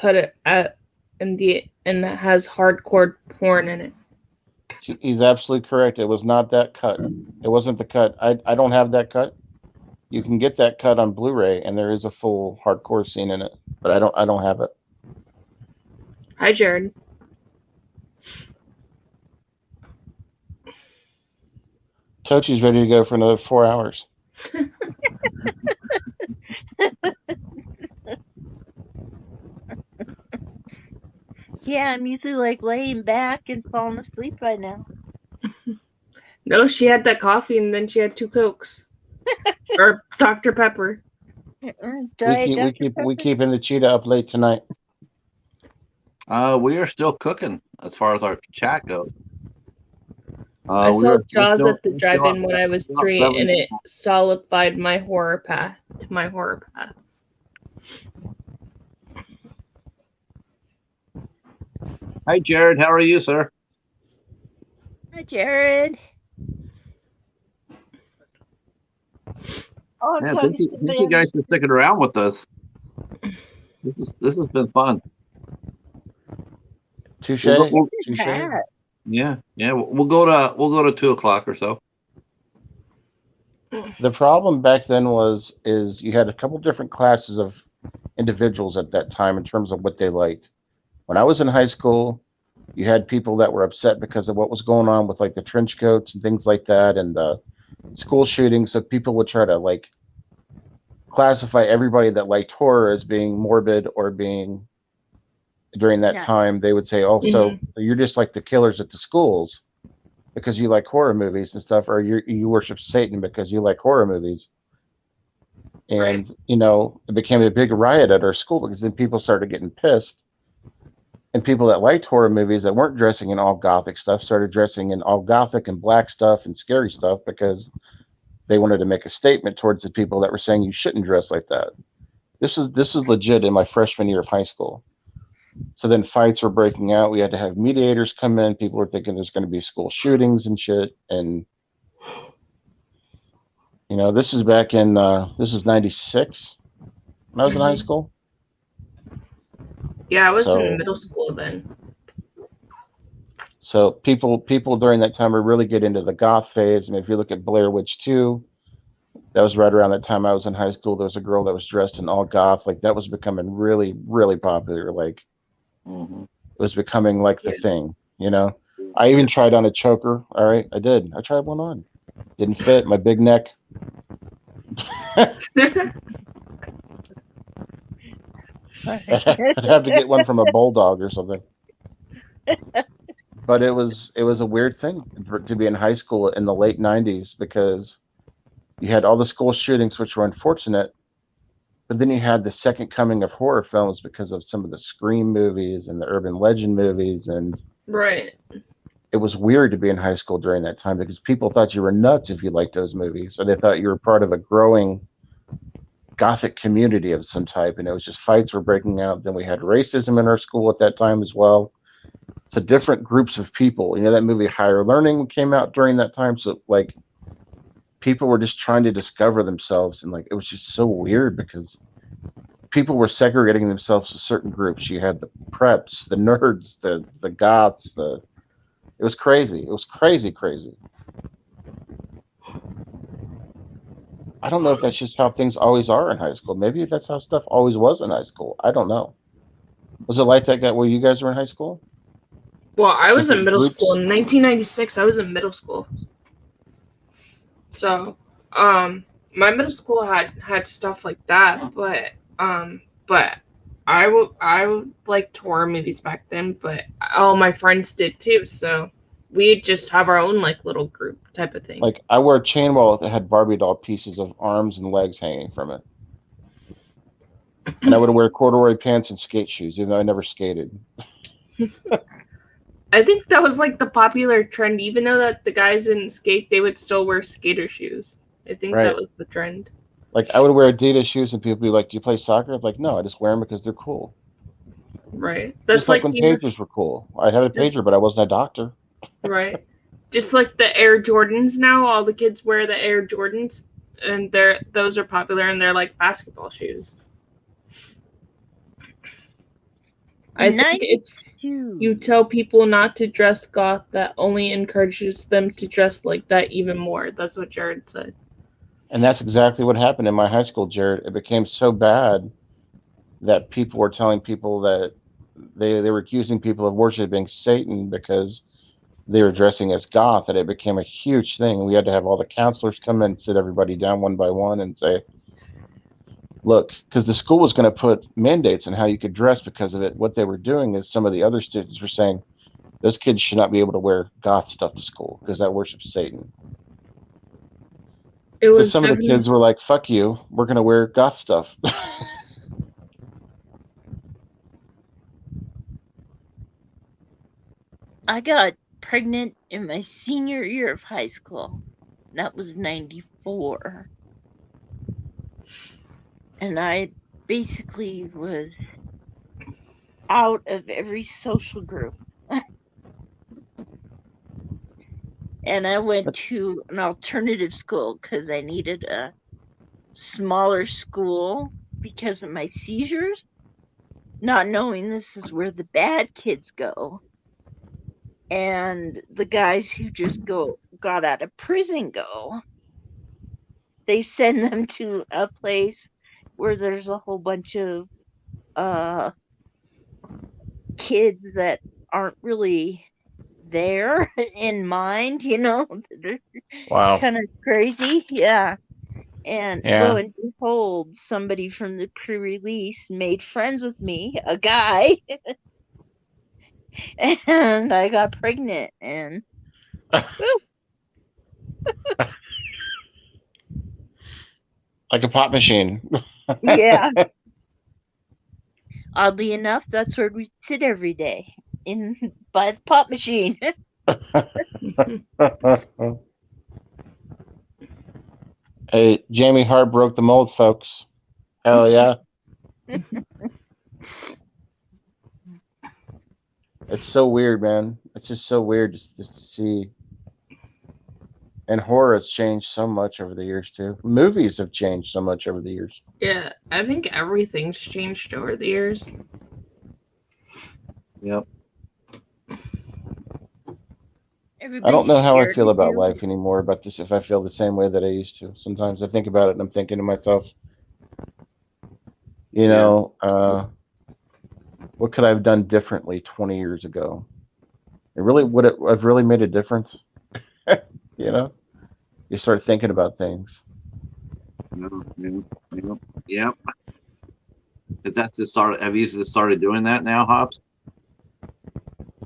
Speaker 3: it at and has hardcore porn in it.
Speaker 4: He's absolutely correct. It was not that cut. It wasn't the cut. I don't have that cut. You can get that cut on Blu-ray, and there is a full hardcore scene in it, but I don't have it.
Speaker 3: Hi, Jared.
Speaker 4: Tochi's ready to go for another 4 hours.
Speaker 1: Yeah, I'm usually like laying back and falling asleep by now.
Speaker 3: No, she had that coffee and then she had 2 Cokes. Or Dr. Pepper.
Speaker 4: We keeping the cheetah up late tonight.
Speaker 2: We are still cooking as far as our chat goes.
Speaker 3: I saw Jaws at the
Speaker 2: we're still
Speaker 3: drive-in
Speaker 2: up-
Speaker 3: when I was
Speaker 2: still up
Speaker 3: 3,
Speaker 2: 7.
Speaker 3: and it solidified my horror path. My horror path.
Speaker 2: Hi, Jared. How are you, sir?
Speaker 1: Hi, Jared. Oh,
Speaker 2: Yeah, thank you guys for sticking around with us. This has been fun.
Speaker 4: Touche.
Speaker 2: Yeah. We'll go to 2:00 or so.
Speaker 4: The problem back then is you had a couple different classes of individuals at that time in terms of what they liked. When I was in high school, you had people that were upset because of what was going on with like the trench coats and things like that, and the school shootings. So people would try to like classify everybody that liked horror as being morbid or being during that time. They would say, "Oh, so you're just like the killers at the schools because you like horror movies and stuff, or you worship Satan because you like horror movies." And it became a big riot at our school because then people started getting pissed, and people that liked horror movies that weren't dressing in all gothic stuff started dressing in all gothic and black stuff and scary stuff because they wanted to make a statement towards the people that were saying you shouldn't dress like that. This is legit in my freshman year of high school. So then fights were breaking out. We had to have mediators come in. People were thinking there's going to be school shootings and shit. And this is back in this is 96 when I was in high school.
Speaker 3: Yeah, I was in middle school then.
Speaker 4: So people during that time were really get into the goth phase. And if you look at Blair Witch 2, that was right around that time I was in high school. There was a girl that was dressed in all goth. Like that was becoming really, really popular. Like it was becoming like the thing, I even tried on a choker. All right, I did. I tried one on. Didn't fit. My big neck. I'd have to get one from a bulldog or something. But it was a weird thing to be in high school in the late 90s because you had all the school shootings, which were unfortunate, but then you had the second coming of horror films because of some of the Scream movies and the urban legend movies. And
Speaker 3: right.
Speaker 4: It was weird to be in high school during that time because people thought you were nuts if you liked those movies, or they thought you were part of a growing gothic community of some type. And it was just fights were breaking out. Then we had racism in our school at that time as well. So different groups of people, that movie Higher Learning came out during that time. So like people were just trying to discover themselves, and like it was just so weird because people were segregating themselves to certain groups. You had the preps, the nerds, the goths, it was crazy. It was crazy. I don't know if that's just how things always are in high school. Maybe that's how stuff always was in high school. I don't know. Was it like that where you guys were in high school?
Speaker 3: Well, I was in middle school in 1996. I was in middle school. So, my middle school had stuff like that, but I liked horror movies back then, but all my friends did too. So we'd just have our own like little group type of thing.
Speaker 4: Like I wore a chain wallet that had Barbie doll pieces of arms and legs hanging from it, and I would wear corduroy pants and skate shoes, even though I never skated.
Speaker 3: I think that was like the popular trend. Even though that the guys didn't skate, they would still wear skater shoes. I think that was the trend.
Speaker 4: Like I would wear Adidas shoes, and people would be like, "Do you play soccer?" I'm like, "No, I just wear them because they're cool."
Speaker 3: Right. That's
Speaker 4: just like when pagers were cool. I had a pager, but I wasn't a doctor.
Speaker 3: Right. Just like the Air Jordans now, all the kids wear the Air Jordans, and those are popular, and they're like basketball shoes. I think if you tell people not to dress goth, that only encourages them to dress like that even more. That's what Jared said.
Speaker 4: And that's exactly what happened in my high school, Jared. It became so bad that people were telling people that they were accusing people of worshiping Satan because they were dressing as goth, and it became a huge thing. We had to have all the counselors come in and sit everybody down one by one and say, look, because the school was going to put mandates on how you could dress because of it. What they were doing is some of the other students were saying, those kids should not be able to wear goth stuff to school because that worships Satan.
Speaker 3: It
Speaker 4: So
Speaker 3: was
Speaker 4: some of the
Speaker 3: definitely
Speaker 4: kids were like, fuck you, we're going to wear goth stuff.
Speaker 1: I got pregnant in my senior year of high school. That was 94. And I basically was out of every social group. And I went to an alternative school because I needed a smaller school because of my seizures, not knowing this is where the bad kids go. And the guys who just got out of prison go. They send them to a place where there's a whole bunch of kids that aren't really there in mind, they're
Speaker 4: Wow.
Speaker 1: kind of crazy. Yeah. And lo
Speaker 4: Yeah.
Speaker 1: and behold, somebody from the pre-release made friends with me, a guy, and I got pregnant. And
Speaker 4: Like a pop machine.
Speaker 1: yeah, oddly enough, that's where we sit every day by the pop machine.
Speaker 4: Hey, Jamie Hart broke the mold, folks. Hell yeah. It's so weird, man. It's just so weird just to see. And horror has changed so much over the years, too. Movies have changed so much over the years.
Speaker 3: yeah. I think everything's changed over the years.
Speaker 2: Yep.
Speaker 4: I don't know how I feel about
Speaker 1: you.
Speaker 4: life anymore, about this, if I feel the same way that I used to. Sometimes I think about it and I'm thinking to myself, what could I have done differently 20 years ago? Would it have really made a difference? You start thinking about things.
Speaker 2: Yep. Is that just started? Have you just started doing that now, Hobbs?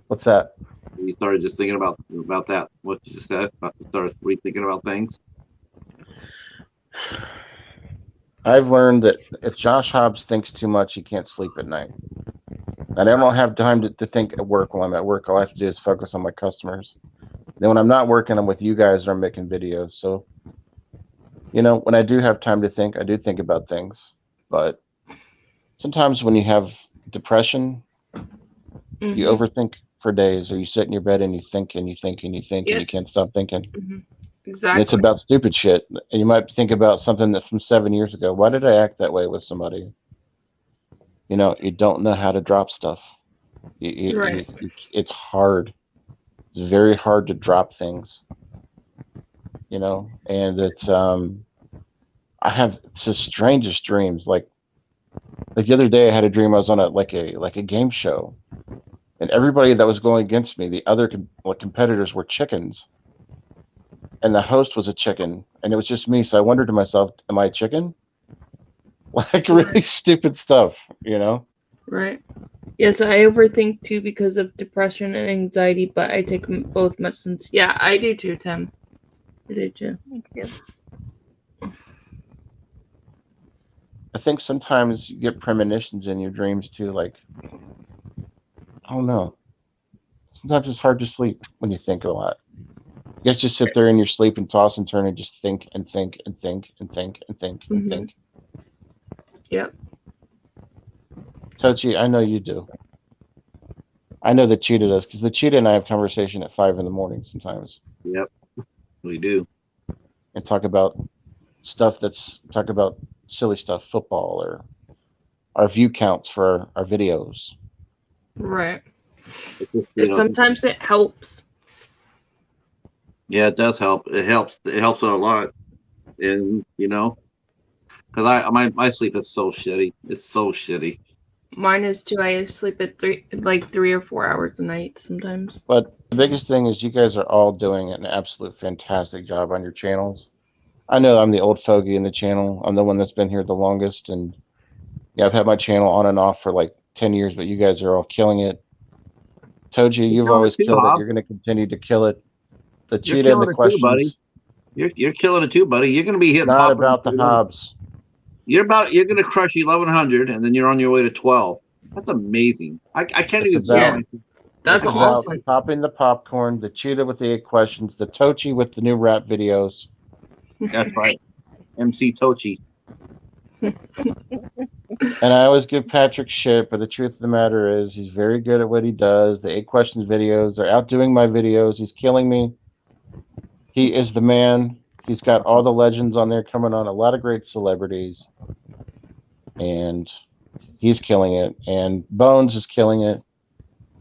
Speaker 4: What's that?
Speaker 2: You started just thinking about that. What you just said. Started rethinking about things.
Speaker 4: I've learned that if Josh Hobbs thinks too much, he can't sleep at night. And I don't have time to think at work while I'm at work. All I have to do is focus on my customers. Then when I'm not working, I'm with you guys or I'm making videos. So, when I do have time to think, I do think about things. But sometimes when you have depression, you overthink for days, or you sit in your bed and you think and you think and you think and you can't stop thinking.
Speaker 3: Exactly.
Speaker 4: And it's about stupid shit. And you might think about something that from 7 years ago. Why did I act that way with somebody? You don't know how to drop stuff.
Speaker 3: Right.
Speaker 4: It's hard. It's very hard to drop things. And it's I have the strangest dreams. Like the other day, I had a dream I was on a game show, and everybody that was going against me, the other competitors were chickens, and the host was a chicken, and it was just me. So I wondered to myself, am I a chicken? Like really stupid stuff,
Speaker 3: Right. Yes, I overthink too because of depression and anxiety, but I take both medicines. Yeah, I do too, Tim. I do too.
Speaker 1: Thank you.
Speaker 4: I think sometimes you get premonitions in your dreams too. Like, I don't know. Sometimes it's hard to sleep when you think a lot. You guys just sit there in your sleep and toss and turn and just think and think and think and think and think and think.
Speaker 3: Yep.
Speaker 4: Tochi, I know you do. I know the Cheetah does, because the Cheetah and I have conversation at 5 a.m. sometimes.
Speaker 2: Yep, we do.
Speaker 4: And talk about silly stuff, football, or our view counts for our videos.
Speaker 3: Right.
Speaker 2: Sometimes
Speaker 3: it helps.
Speaker 2: Yeah, it does help. It helps a lot. And because my sleep is so shitty. It's so shitty.
Speaker 3: Mine is too. I sleep at 3 or 4 hours a night sometimes.
Speaker 4: But the biggest thing is you guys are all doing an absolute fantastic job on your channels. I know I'm the old fogey in the channel. I'm the one that's been here the longest, and yeah, I've had my channel on and off for like 10 years, but you guys are all killing it. Toji, you've always killed it. You're going to continue to kill it. The cheetah and the questions.
Speaker 2: Too, buddy. You're killing it too, buddy. You're going to be hitting.
Speaker 4: Not about the Hobbs.
Speaker 2: You're going to crush 1100, and then you're on your way to 12. That's amazing. I can't even say.
Speaker 3: That's awesome.
Speaker 4: Popping the popcorn, the cheetah with the 8 questions, the Tochi with the new rap videos.
Speaker 2: That's right, MC Tochi.
Speaker 4: And I always give Patrick shit, but the truth of the matter is he's very good at what he does. The 8 questions videos are outdoing my videos. He's killing me. He is the man. He's got all the legends on there coming on, a lot of great celebrities. And he's killing it. And Bones is killing it.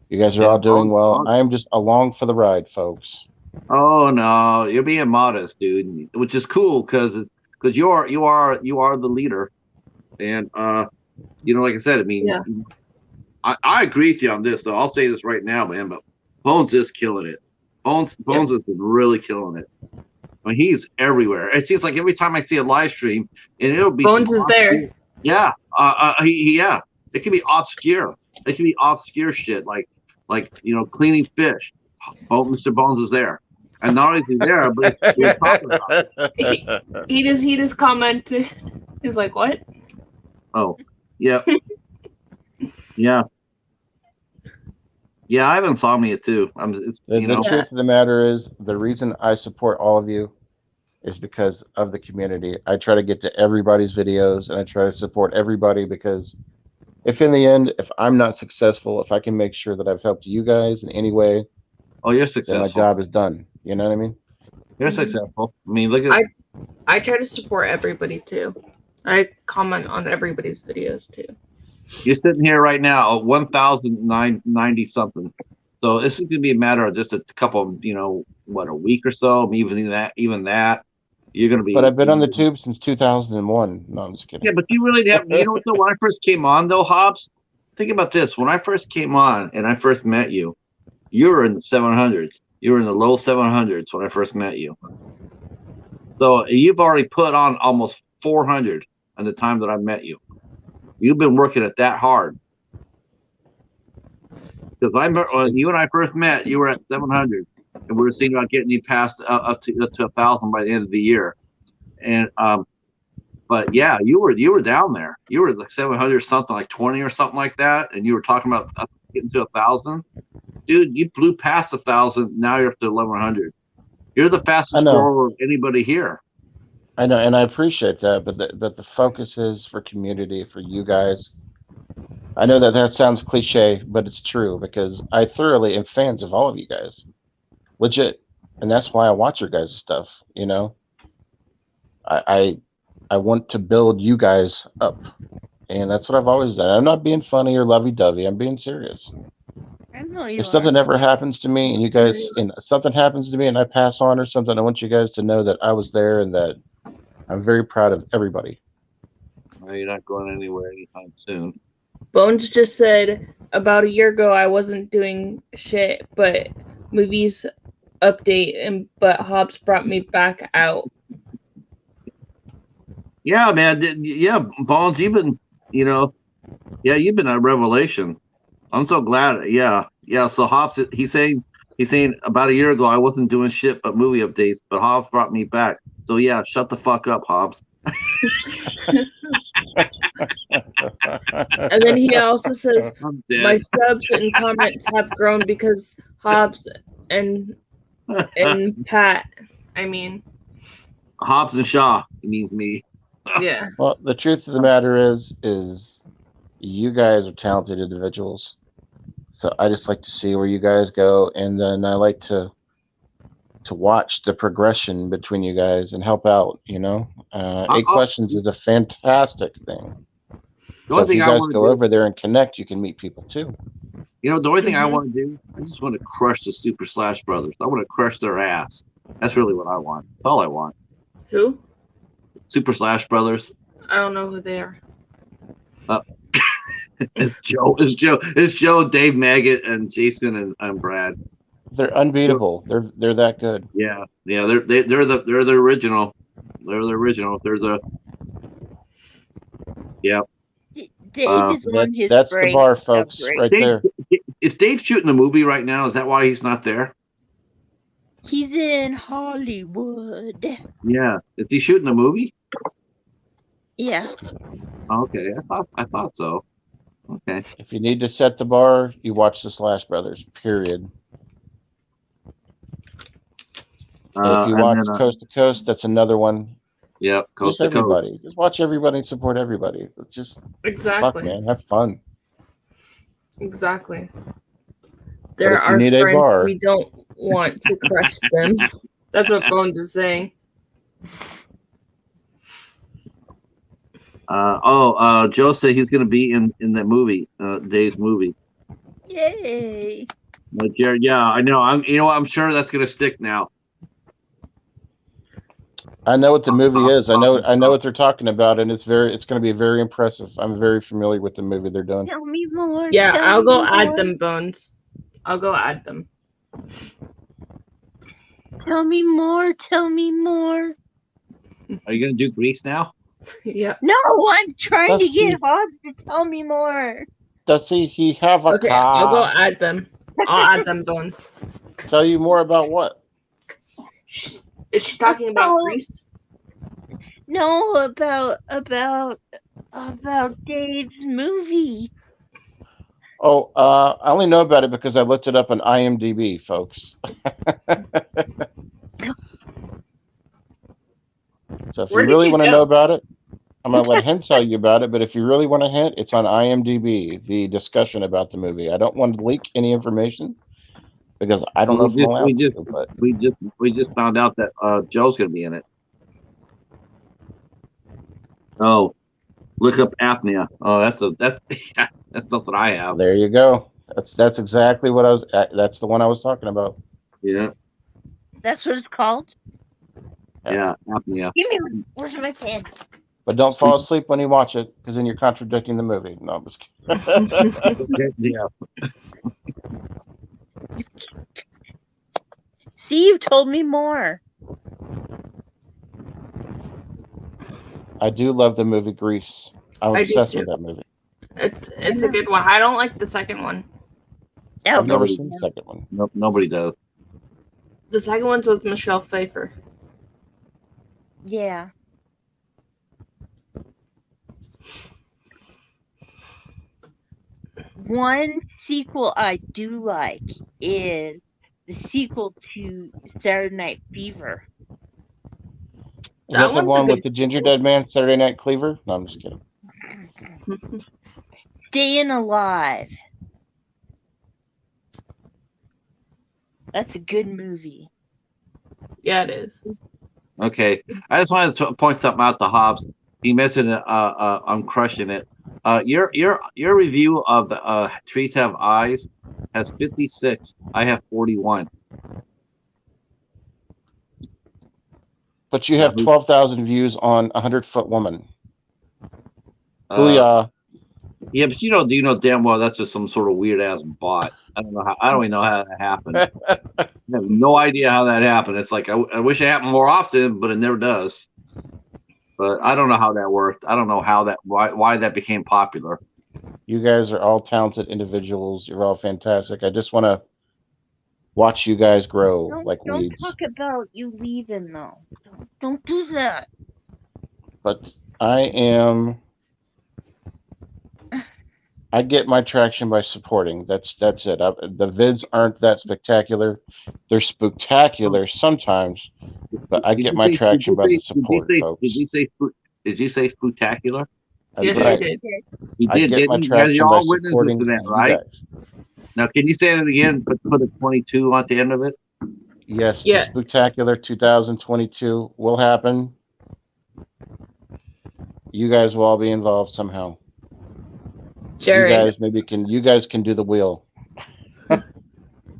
Speaker 4: You guys are all doing well. I am just along for the ride, folks.
Speaker 2: Oh no, you're being modest, dude, which is cool because you are the leader. And like I said, I mean, I agree with you on this. So I'll say this right now, man. But Bones is killing it. Bones has been really killing it. I mean, he's everywhere. It seems like every time I see a live stream, and it'll be
Speaker 3: Bones is there.
Speaker 2: Yeah, it can be obscure. It can be obscure shit like cleaning fish. Oh, Mr. Bones is there, and not only is he there, but he's talking about it.
Speaker 3: He just commented. He's like, what?
Speaker 2: Oh, yeah. Yeah, I have insomnia too.
Speaker 4: The truth of the matter is, the reason I support all of you is because of the community. I try to get to everybody's videos, and I try to support everybody because if in the end, if I'm not successful, if I can make sure that I've helped you guys in any way,
Speaker 2: you're successful.
Speaker 4: Then my job is done. You know what I mean?
Speaker 2: You're successful. I mean, look at.
Speaker 3: I try to support everybody too. I comment on everybody's videos too.
Speaker 2: You're sitting here right now, 1,990 something. So this is going to be a matter of just a couple of, a week or so, even that. You're going to be.
Speaker 4: But I've been on the tube since 2001. No, I'm just kidding.
Speaker 2: Yeah, but you really have. You know what? Though, when I first came on, though, Hobbs, think about this. When I first came on and I first met you, you were in the 700s. You were in the low 700s when I first met you. So you've already put on almost 400 in the time that I met you. You've been working it that hard. Because when you and I first met, you were at 700, and we were thinking about getting you past up to 1,000 by the end of the year. And but yeah, you were down there. You were like 700 something, like 20 or something like that, and you were talking about getting to 1,000. Dude, you blew past 1,000. Now you're up to 1,100. You're the fastest grower of anybody here.
Speaker 4: I know, and I appreciate that, but the focus is for community, for you guys. I know that sounds cliche, but it's true because I thoroughly am fans of all of you guys, legit, and that's why I watch your guys' stuff. I want to build you guys up, and that's what I've always done. I'm not being funny or lovey-dovey. I'm being serious.
Speaker 1: I know you
Speaker 4: if something ever happens to me, and you guys, and something happens to me, and I pass on or something, I want you guys to know that I was there and that I'm very proud of everybody.
Speaker 2: Well, you're not going anywhere anytime soon.
Speaker 3: Bones just said about a year ago I wasn't doing shit, but movies update, but Hobbs brought me back out.
Speaker 2: Yeah, man. Yeah, Bones, you've been, you've been a revelation. I'm so glad. Yeah. So Hobbs, he's saying about a year ago I wasn't doing shit but movie updates, but Hobbs brought me back. So yeah, shut the fuck up, Hobbs.
Speaker 3: And then he also says my subs and comments have grown because Hobbs and Pat. I mean,
Speaker 2: Hobbs and Shaw. He means me.
Speaker 3: Yeah.
Speaker 4: Well, the truth of the matter is you guys are talented individuals. So I just like to see where you guys go, and then I like to watch the progression between you guys and help out. 8 questions is a fantastic thing. So if you guys go over there and connect, you can meet people too.
Speaker 2: The only thing I want to do, I just want to crush the Super Slash Brothers. I want to crush their ass. That's really what I want. That's all I want.
Speaker 3: Who?
Speaker 2: Super Slash Brothers.
Speaker 3: I don't know who they are.
Speaker 2: It's Joe, Dave Maggot, and Jason and Brad.
Speaker 4: They're unbeatable. They're that good.
Speaker 2: Yeah. They're the original. They're the original. Yeah.
Speaker 1: Dave is on his
Speaker 4: That's
Speaker 1: break.
Speaker 4: the bar, folks, right there.
Speaker 2: Is Dave shooting a movie right now? Is that why he's not there?
Speaker 1: He's in Hollywood.
Speaker 2: Yeah. Is he shooting a movie?
Speaker 1: Yeah.
Speaker 2: Okay, I thought so. Okay.
Speaker 4: If you need to set the bar, you watch the Slash Brothers. Period. And if you watch Coast to Coast, that's another one.
Speaker 2: Yep, Coast
Speaker 4: Just
Speaker 2: to
Speaker 4: everybody.
Speaker 2: Coast.
Speaker 4: Just watch everybody and support everybody. It's just
Speaker 3: Exactly.
Speaker 4: fuck, man. Have fun.
Speaker 3: Exactly.
Speaker 4: But
Speaker 3: There
Speaker 4: if you
Speaker 3: are
Speaker 4: need a
Speaker 3: friends
Speaker 4: bar-
Speaker 3: we don't want to crush them. That's what Bones is saying.
Speaker 2: Joe said he's going to be in that movie, Dave's movie.
Speaker 1: Yay.
Speaker 2: Jared, yeah, I know. I'm sure that's going to stick now.
Speaker 4: I know what the movie is. I know what they're talking about, and it's going to be very impressive. I'm very familiar with the movie they're doing.
Speaker 1: Tell me more.
Speaker 3: Yeah,
Speaker 1: tell
Speaker 3: I'll
Speaker 1: me
Speaker 3: go
Speaker 1: more.
Speaker 3: add them, Bones. I'll go add them.
Speaker 1: Tell me more. Tell me more.
Speaker 2: Are you going to do Grease now?
Speaker 3: Yep.
Speaker 1: No, I'm trying to
Speaker 4: Let's see.
Speaker 1: get Hobbs to tell me more.
Speaker 4: Does he have a
Speaker 3: Okay,
Speaker 4: car?
Speaker 3: I'll go add them. I'll add them, Bones.
Speaker 4: Tell you more about what?
Speaker 3: Is she talking about Grease?
Speaker 1: No, about Dave's movie.
Speaker 4: Oh, I only know about it because I looked it up on IMDb, folks. So if
Speaker 3: Where
Speaker 4: you
Speaker 3: did
Speaker 4: really
Speaker 3: you
Speaker 4: want to
Speaker 3: go?
Speaker 4: know about it, I'm going to let him tell you about it. But if you really want to hint, it's on IMDb, the discussion about the movie. I don't want to leak any information because I don't know if I'm allowed to. But
Speaker 2: we just found out that Joe's going to be in it. Oh, look up apnea. Oh, that's something I have.
Speaker 4: there you go. That's exactly what I was. That's the one I was talking about.
Speaker 2: Yeah,
Speaker 1: That's what it's called.
Speaker 2: yeah, apnea.
Speaker 1: Give me. Where's my pen?
Speaker 4: But don't fall asleep when you watch it because then you're contradicting the movie. No, I'm just kidding.
Speaker 2: Yeah.
Speaker 1: See, you told me more.
Speaker 4: I do love the movie Grease. I'm
Speaker 3: I do
Speaker 4: obsessed
Speaker 3: too.
Speaker 4: with that movie.
Speaker 3: It's a good one. I don't like the second one.
Speaker 1: Oh,
Speaker 4: I've never
Speaker 2: nobody
Speaker 4: seen the second one.
Speaker 2: Nope, nobody does.
Speaker 3: The second one's with Michelle Pfeiffer.
Speaker 1: yeah. One sequel I do like is the sequel to Saturday Night Fever.
Speaker 4: Is
Speaker 3: That
Speaker 4: that the
Speaker 3: one's a
Speaker 4: one with
Speaker 3: good
Speaker 4: the ginger
Speaker 3: sequel.
Speaker 4: dead man, Saturday Night Cleaver? No, I'm just kidding.
Speaker 1: Staying Alive. That's a good movie.
Speaker 3: Yeah, it is.
Speaker 2: Okay, I just wanted to point something out to Hobbs. He mentioned I'm crushing it. Your review of the Trees Have Eyes has 56. I have 41.
Speaker 4: But you have 12,000 views on 100-Foot Woman.
Speaker 2: Uh,
Speaker 4: Booyah.
Speaker 2: yeah, but you know damn well that's just some sort of weird ass bot. I don't even know how that happened. I have no idea how that happened. It's like I wish it happened more often, but it never does. But I don't know how that worked. I don't know why that became popular.
Speaker 4: You guys are all talented individuals. You're all fantastic. I just want to watch you guys grow like
Speaker 1: Don't
Speaker 4: weeds.
Speaker 1: talk about you leaving though. Don't do that.
Speaker 4: But I get my traction by supporting. That's it. The vids aren't that spectacular. They're spectacular sometimes, but I get my traction by the support, folks.
Speaker 2: Did you say spectacular?
Speaker 4: That's
Speaker 3: Yes,
Speaker 4: right.
Speaker 3: I did.
Speaker 2: You
Speaker 4: I
Speaker 2: did,
Speaker 4: get my
Speaker 2: didn't you?
Speaker 4: traction
Speaker 2: You're
Speaker 4: by
Speaker 2: all witnesses
Speaker 4: supporting
Speaker 2: to that,
Speaker 4: you
Speaker 2: right?
Speaker 4: guys.
Speaker 2: Now, can you say that again? Put a 22 at the end of it.
Speaker 4: Yes,
Speaker 3: Yeah.
Speaker 4: the Spectacular 2022 will happen. You guys will all be involved somehow.
Speaker 3: Jared.
Speaker 4: You guys can do the wheel.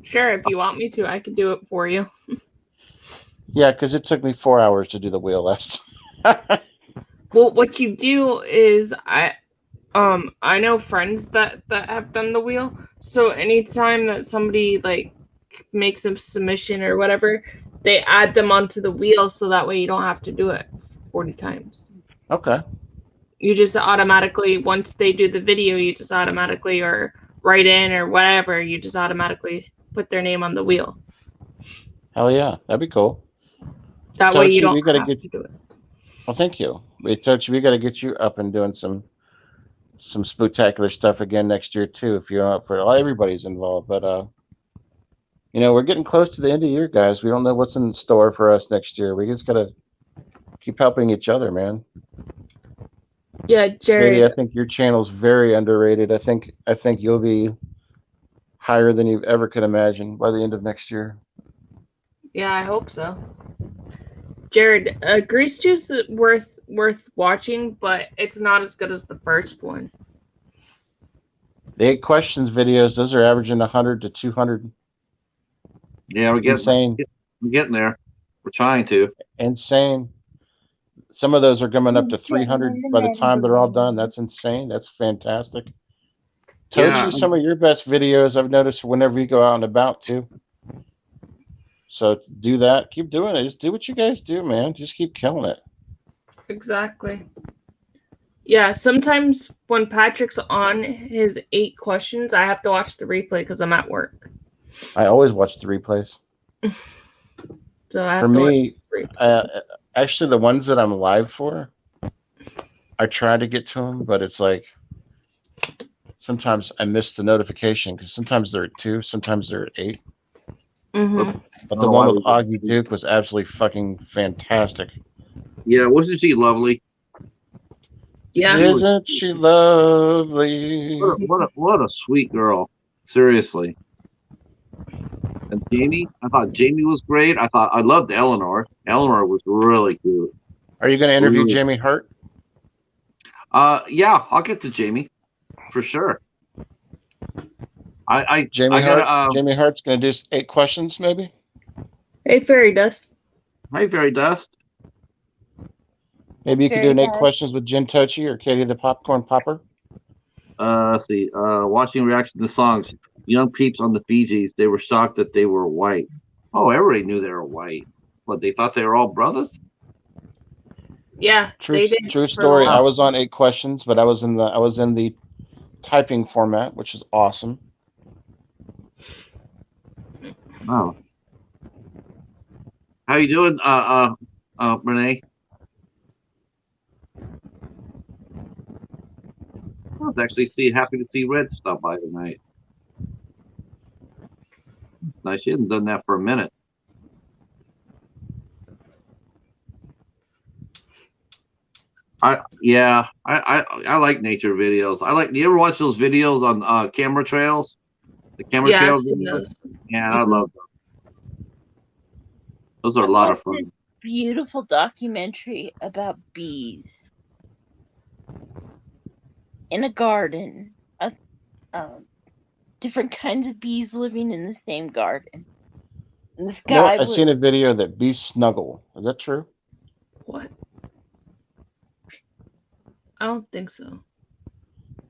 Speaker 3: Sure, if you want me to, I can do it for you.
Speaker 4: Yeah, because it took me 4 hours to do the wheel last time.
Speaker 3: Well, what you do is I know friends that have done the wheel. So anytime that somebody like makes a submission or whatever, they add them onto the wheel so that way you don't have to do it 40 times.
Speaker 4: Okay.
Speaker 3: You just automatically, once they do the video, you just automatically or write in or whatever, you just automatically put their name on the wheel.
Speaker 4: Hell yeah, that'd be cool.
Speaker 3: That way you
Speaker 4: Tochi,
Speaker 3: don't
Speaker 4: we gotta
Speaker 3: have
Speaker 4: get.
Speaker 3: to do it.
Speaker 4: Well, thank you. Tochi, we gotta get you up and doing some spectacular stuff again next year too. If you're up for it, well, everybody's involved, but we're getting close to the end of the year, guys. We don't know what's in store for us next year. We just gotta keep helping each other, man.
Speaker 3: Yeah, Jared.
Speaker 4: Katie, I think your channel's very underrated. I think you'll be higher than you ever could imagine by the end of next year.
Speaker 3: Yeah, I hope so. Jared, Grease Juice is worth watching, but it's not as good as the first one.
Speaker 4: The 8 questions videos, those are averaging 100 to 200.
Speaker 2: Yeah, we're getting there. We're trying to.
Speaker 4: Insane. Some of those are coming up to 300 by the time they're all done. That's insane. That's fantastic. Tochi, some of your best videos I've noticed whenever you go out and about too. So do that. Keep doing it. Just do what you guys do, man. Just keep killing it.
Speaker 3: Exactly. Yeah, sometimes when Patrick's on his 8 questions, I have to watch the replay because I'm at work.
Speaker 4: I always watch the replays.
Speaker 3: So I have
Speaker 4: for
Speaker 3: to
Speaker 4: me,
Speaker 3: watch the replay.
Speaker 4: Actually, the ones that I'm live for, I try to get to them, but it's like sometimes I miss the notification because sometimes they're at 2, sometimes they're at 8.
Speaker 3: Mm-hmm.
Speaker 4: But the one with Augie Duke was absolutely fucking fantastic.
Speaker 2: Yeah, wasn't she lovely?
Speaker 3: Yeah.
Speaker 4: Isn't she lovely?
Speaker 2: What a sweet girl. Seriously. And Jamie, I thought Jamie was great. I loved Eleanor. Eleanor was really cute.
Speaker 4: Are you going to interview Jamie Hart?
Speaker 2: Yeah, I'll get to Jamie for sure.
Speaker 4: Jamie Hart's going to do 8 questions, maybe.
Speaker 3: Hey, Fairy Dust.
Speaker 2: Hi, Fairy Dust.
Speaker 4: Maybe you could do an 8 questions with Jen Tochi or Katie the Popcorn Popper.
Speaker 2: Let's see. Watching reaction to songs. Young peeps on the Fijis. They were shocked that they were white. Oh, everybody knew they were white. But they thought they were all brothers?
Speaker 3: Yeah,
Speaker 4: true story. I was on 8 questions, but I was in the typing format, which is awesome.
Speaker 2: Oh. How you doing, Renee? I was actually happy to see Red stop by tonight. Nice. She hadn't done that for a minute. I like nature videos. Do you ever watch those videos on camera trails? The camera trails.
Speaker 3: I've seen those.
Speaker 2: Yeah, I love them. Those are a lot of fun.
Speaker 1: Beautiful documentary about bees in a garden. Different kinds of bees living in the same garden. And this guy
Speaker 4: I've seen a video that bees snuggle. Is that true?
Speaker 3: What? I don't think so.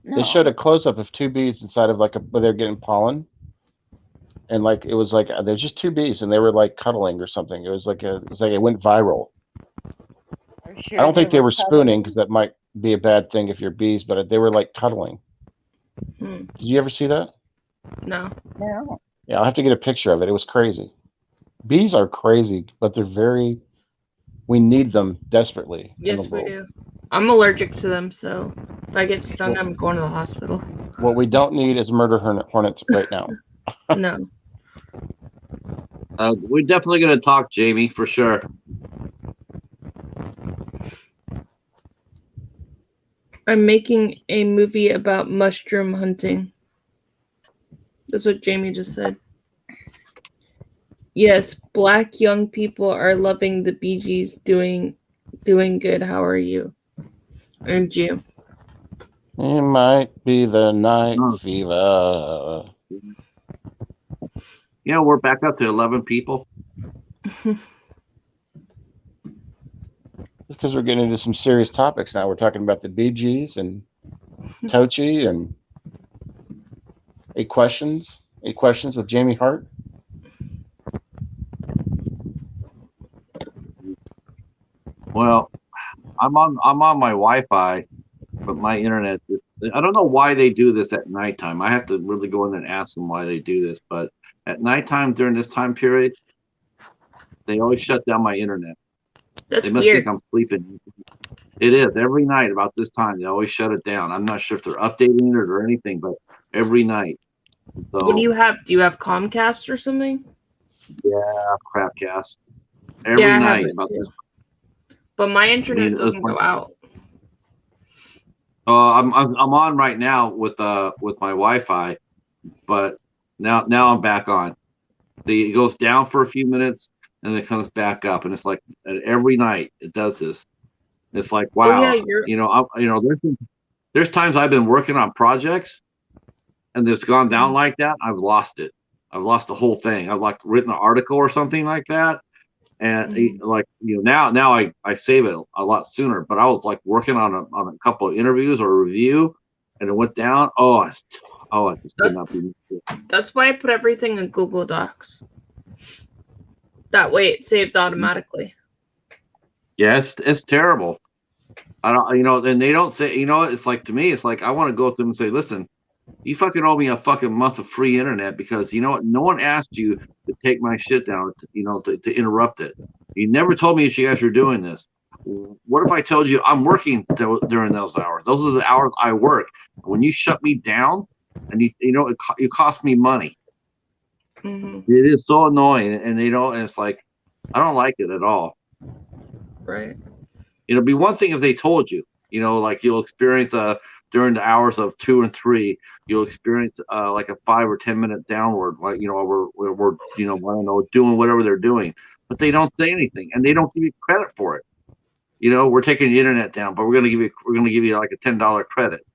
Speaker 1: No.
Speaker 4: They showed a close-up of 2 bees inside of where they're getting pollen. And it was like there's just 2 bees and they were like cuddling or something. It was like it went viral. Sure I don't think they were spooning because that might be a bad thing if you're bees, but they were like cuddling. Did you ever see that?
Speaker 3: No.
Speaker 1: No.
Speaker 4: Yeah, I'll have to get a picture of it. It was crazy. Bees are crazy, but we need them desperately.
Speaker 3: Yes, we do. I'm allergic to them, so if I get stung, I'm going to the hospital.
Speaker 4: What we don't need is murder hornets right now.
Speaker 3: No.
Speaker 2: We're definitely going to talk, Jamie, for sure.
Speaker 3: I'm making a movie about mushroom hunting. That's what Jamie just said. Yes, Black young people are loving the Bee Gees, doing good. How are you? And you?
Speaker 4: It might be the night fever.
Speaker 2: Yeah, we're back up to 11 people.
Speaker 4: It's because we're getting into some serious topics now. We're talking about the Bee Gees and Tochi and 8 questions. 8 questions with Jamie Hart.
Speaker 2: Well, I'm on my Wi-Fi, but my internet. I don't know why they do this at nighttime. I have to really go in and ask them why they do this. But at nighttime during this time period, they always shut down my internet.
Speaker 3: That's
Speaker 2: They must
Speaker 3: weird.
Speaker 2: think I'm sleeping. It is every night about this time. They always shut it down. I'm not sure if they're updating it or anything, but every night. So
Speaker 3: What do you have? Do you have Comcast or something?
Speaker 2: yeah, crapcast. Every
Speaker 3: Yeah, I have
Speaker 2: night
Speaker 3: it
Speaker 2: about
Speaker 3: too.
Speaker 2: this.
Speaker 3: But my internet
Speaker 2: it's
Speaker 3: doesn't
Speaker 2: like-
Speaker 3: go out.
Speaker 2: I'm on right now with my Wi-Fi, but now I'm back on. It goes down for a few minutes and then it comes back up, and it's like every night it does this. It's like wow,
Speaker 3: yeah,
Speaker 2: there's times I've been working on projects and it's gone down like that. I've lost it. I've lost the whole thing. I've like written an article or something like that. And like now I save it a lot sooner. But I was like working on a couple of interviews or a review, and it went down. I just could not be.
Speaker 3: That's why I put everything in Google Docs. That way it saves automatically.
Speaker 2: Yeah, it's terrible. I don't, and they don't say, it's like, to me, it's like I want to go to them and say, listen, you fucking owe me a fucking month of free internet because you know what? No one asked you to take my shit down, to interrupt it. You never told me you guys were doing this. What if I told you I'm working during those hours? Those are the hours I work. When you shut me down, and it cost me money.
Speaker 3: Mm-hmm.
Speaker 2: It is so annoying, and and it's like I don't like it at all.
Speaker 3: Right.
Speaker 2: It'll be one thing if they told you, like you'll experience during the hours of 2 and 3, you'll experience like a 5 or 10 minute downward, like we're I don't know, doing whatever they're doing, but they don't say anything and they don't give you credit for it. We're taking the internet down, but we're gonna give you like a $10 credit.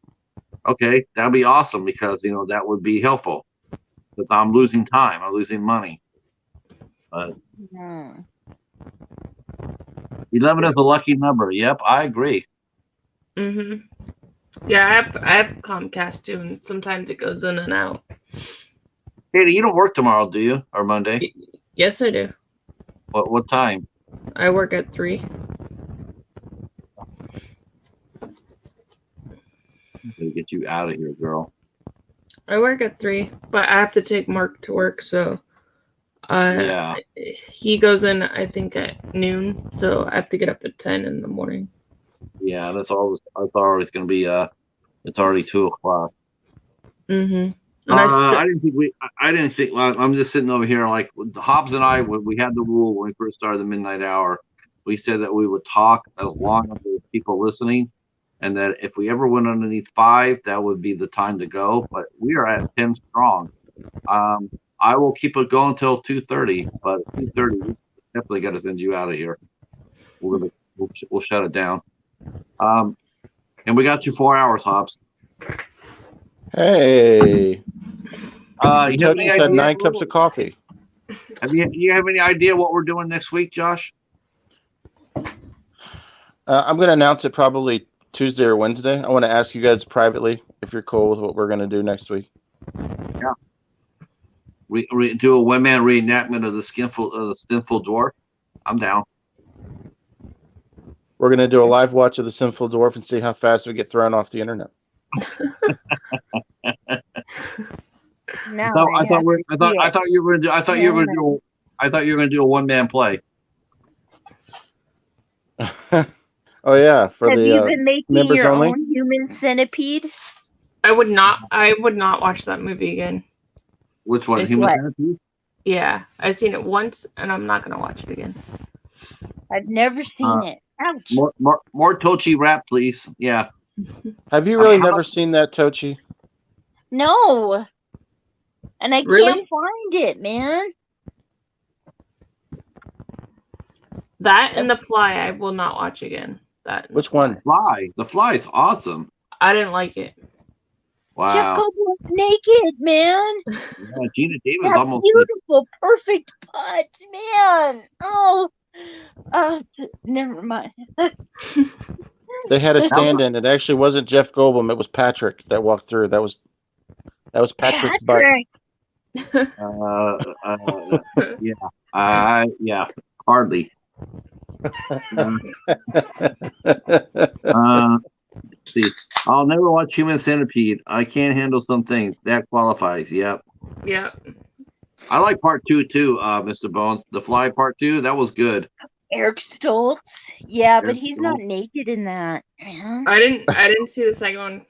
Speaker 2: Okay, that'd be awesome because that would be helpful. But I'm losing time, I'm losing money. But 11 is a lucky number. Yep, I agree.
Speaker 3: Mm-hmm. Yeah, I have Comcast too, and sometimes it goes in and out.
Speaker 2: Katie, you don't work tomorrow, do you? Or Monday?
Speaker 3: Yes, I do.
Speaker 2: What time?
Speaker 3: I work at 3.
Speaker 2: I'm gonna get you out of here, girl.
Speaker 3: I work at 3, but I have to take Mark to work, so
Speaker 2: Yeah.
Speaker 3: he goes in I think at noon, so I have to get up at 10 in the morning.
Speaker 2: Yeah, that's always gonna be it's already 2:00.
Speaker 3: Mm-hmm. And
Speaker 2: I didn't think well, I'm just sitting over here like Hobbs and I, when we had the rule when we first started the midnight hour, we said that we would talk as long as there were people listening, and that if we ever went underneath 5, that would be the time to go. But we are at 10 strong. I will keep it going until 2:30, but at 2:30, we definitely got to send you out of here. We'll shut it down. And we got you 4 hours, Hobbs.
Speaker 4: Hey.
Speaker 2: You have any idea?
Speaker 4: 9 cups of coffee.
Speaker 2: You have any idea what we're doing next week, Josh?
Speaker 4: I'm going to announce it probably Tuesday or Wednesday. I want to ask you guys privately if you're cool with what we're going to do next week.
Speaker 2: Yeah. We do a one-man reenactment of the Sinful Dwarf. I'm down.
Speaker 4: We're going to do a live watch of the Sinful Dwarf and see how fast we get thrown off the internet.
Speaker 2: I thought you were going to do a one-man play.
Speaker 4: Oh yeah, for
Speaker 1: have
Speaker 4: the
Speaker 1: you been making
Speaker 4: members
Speaker 1: your
Speaker 4: only?
Speaker 1: own human centipede?
Speaker 3: I would not watch that movie again.
Speaker 2: Which one?
Speaker 3: It's
Speaker 2: Human
Speaker 3: what?
Speaker 2: Centipede?
Speaker 3: Yeah, I've seen it once, and I'm not gonna watch it again.
Speaker 1: I've never seen it. Ouch.
Speaker 2: More Tochi rap, please. Yeah.
Speaker 4: Have you really never seen that, Tochi?
Speaker 1: No. And I
Speaker 3: Really?
Speaker 1: can't find it, man.
Speaker 3: That and The Fly, I will not watch again.
Speaker 4: Which one?
Speaker 2: The Fly is awesome.
Speaker 3: I didn't like it.
Speaker 2: Wow.
Speaker 1: Jeff Goldblum naked, man.
Speaker 2: Yeah, Gina Davis
Speaker 1: That
Speaker 2: almost.
Speaker 1: beautiful, perfect butt, man. Oh, never mind.
Speaker 4: They had a stand-in. It actually wasn't Jeff Goldblum. It was Patrick that walked through. That was Patrick's butt.
Speaker 1: Patrick.
Speaker 2: Yeah, hardly. See, I'll never watch Human Centipede. I can't handle some things. That qualifies. Yep.
Speaker 3: Yeah.
Speaker 2: I like part 2 too, Mr. Bones. The Fly part 2, that was good.
Speaker 1: Eric Stoltz. Yeah, but
Speaker 2: Eric
Speaker 1: he's
Speaker 2: Stoltz.
Speaker 1: not naked in that. Man.
Speaker 3: I didn't see the second one.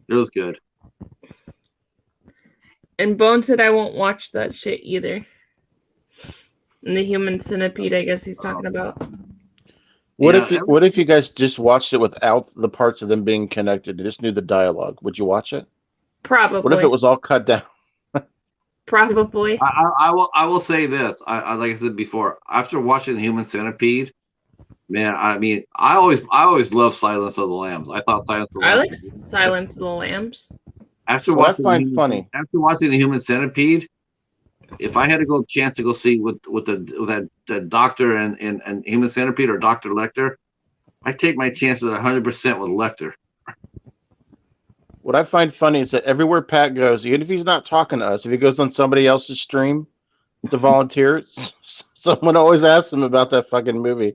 Speaker 2: It was good.
Speaker 3: And Bone said I won't watch that shit either. And the Human Centipede, I guess he's talking about.
Speaker 4: What
Speaker 2: Yeah,
Speaker 4: if you guys just watched it without the parts of them being connected? You just knew the dialogue. Would you watch it?
Speaker 3: Probably.
Speaker 4: What if it was all cut down?
Speaker 3: Probably.
Speaker 2: I will say this. I like I said before, after watching the Human Centipede, man, I mean, I always loved Silence of the Lambs. I thought Silence of the
Speaker 3: I
Speaker 2: Lambs
Speaker 3: like
Speaker 2: was good.
Speaker 3: Silence of the Lambs.
Speaker 2: After
Speaker 4: So I
Speaker 2: watching
Speaker 4: find funny.
Speaker 2: After watching the Human Centipede, if I had a chance to go see with the doctor and Human Centipede or Dr. Lecter, I take my chances 100% with Lecter.
Speaker 4: What I find funny is that everywhere Pat goes, even if he's not talking to us, if he goes on somebody else's stream to volunteer, someone always asks him about that fucking movie,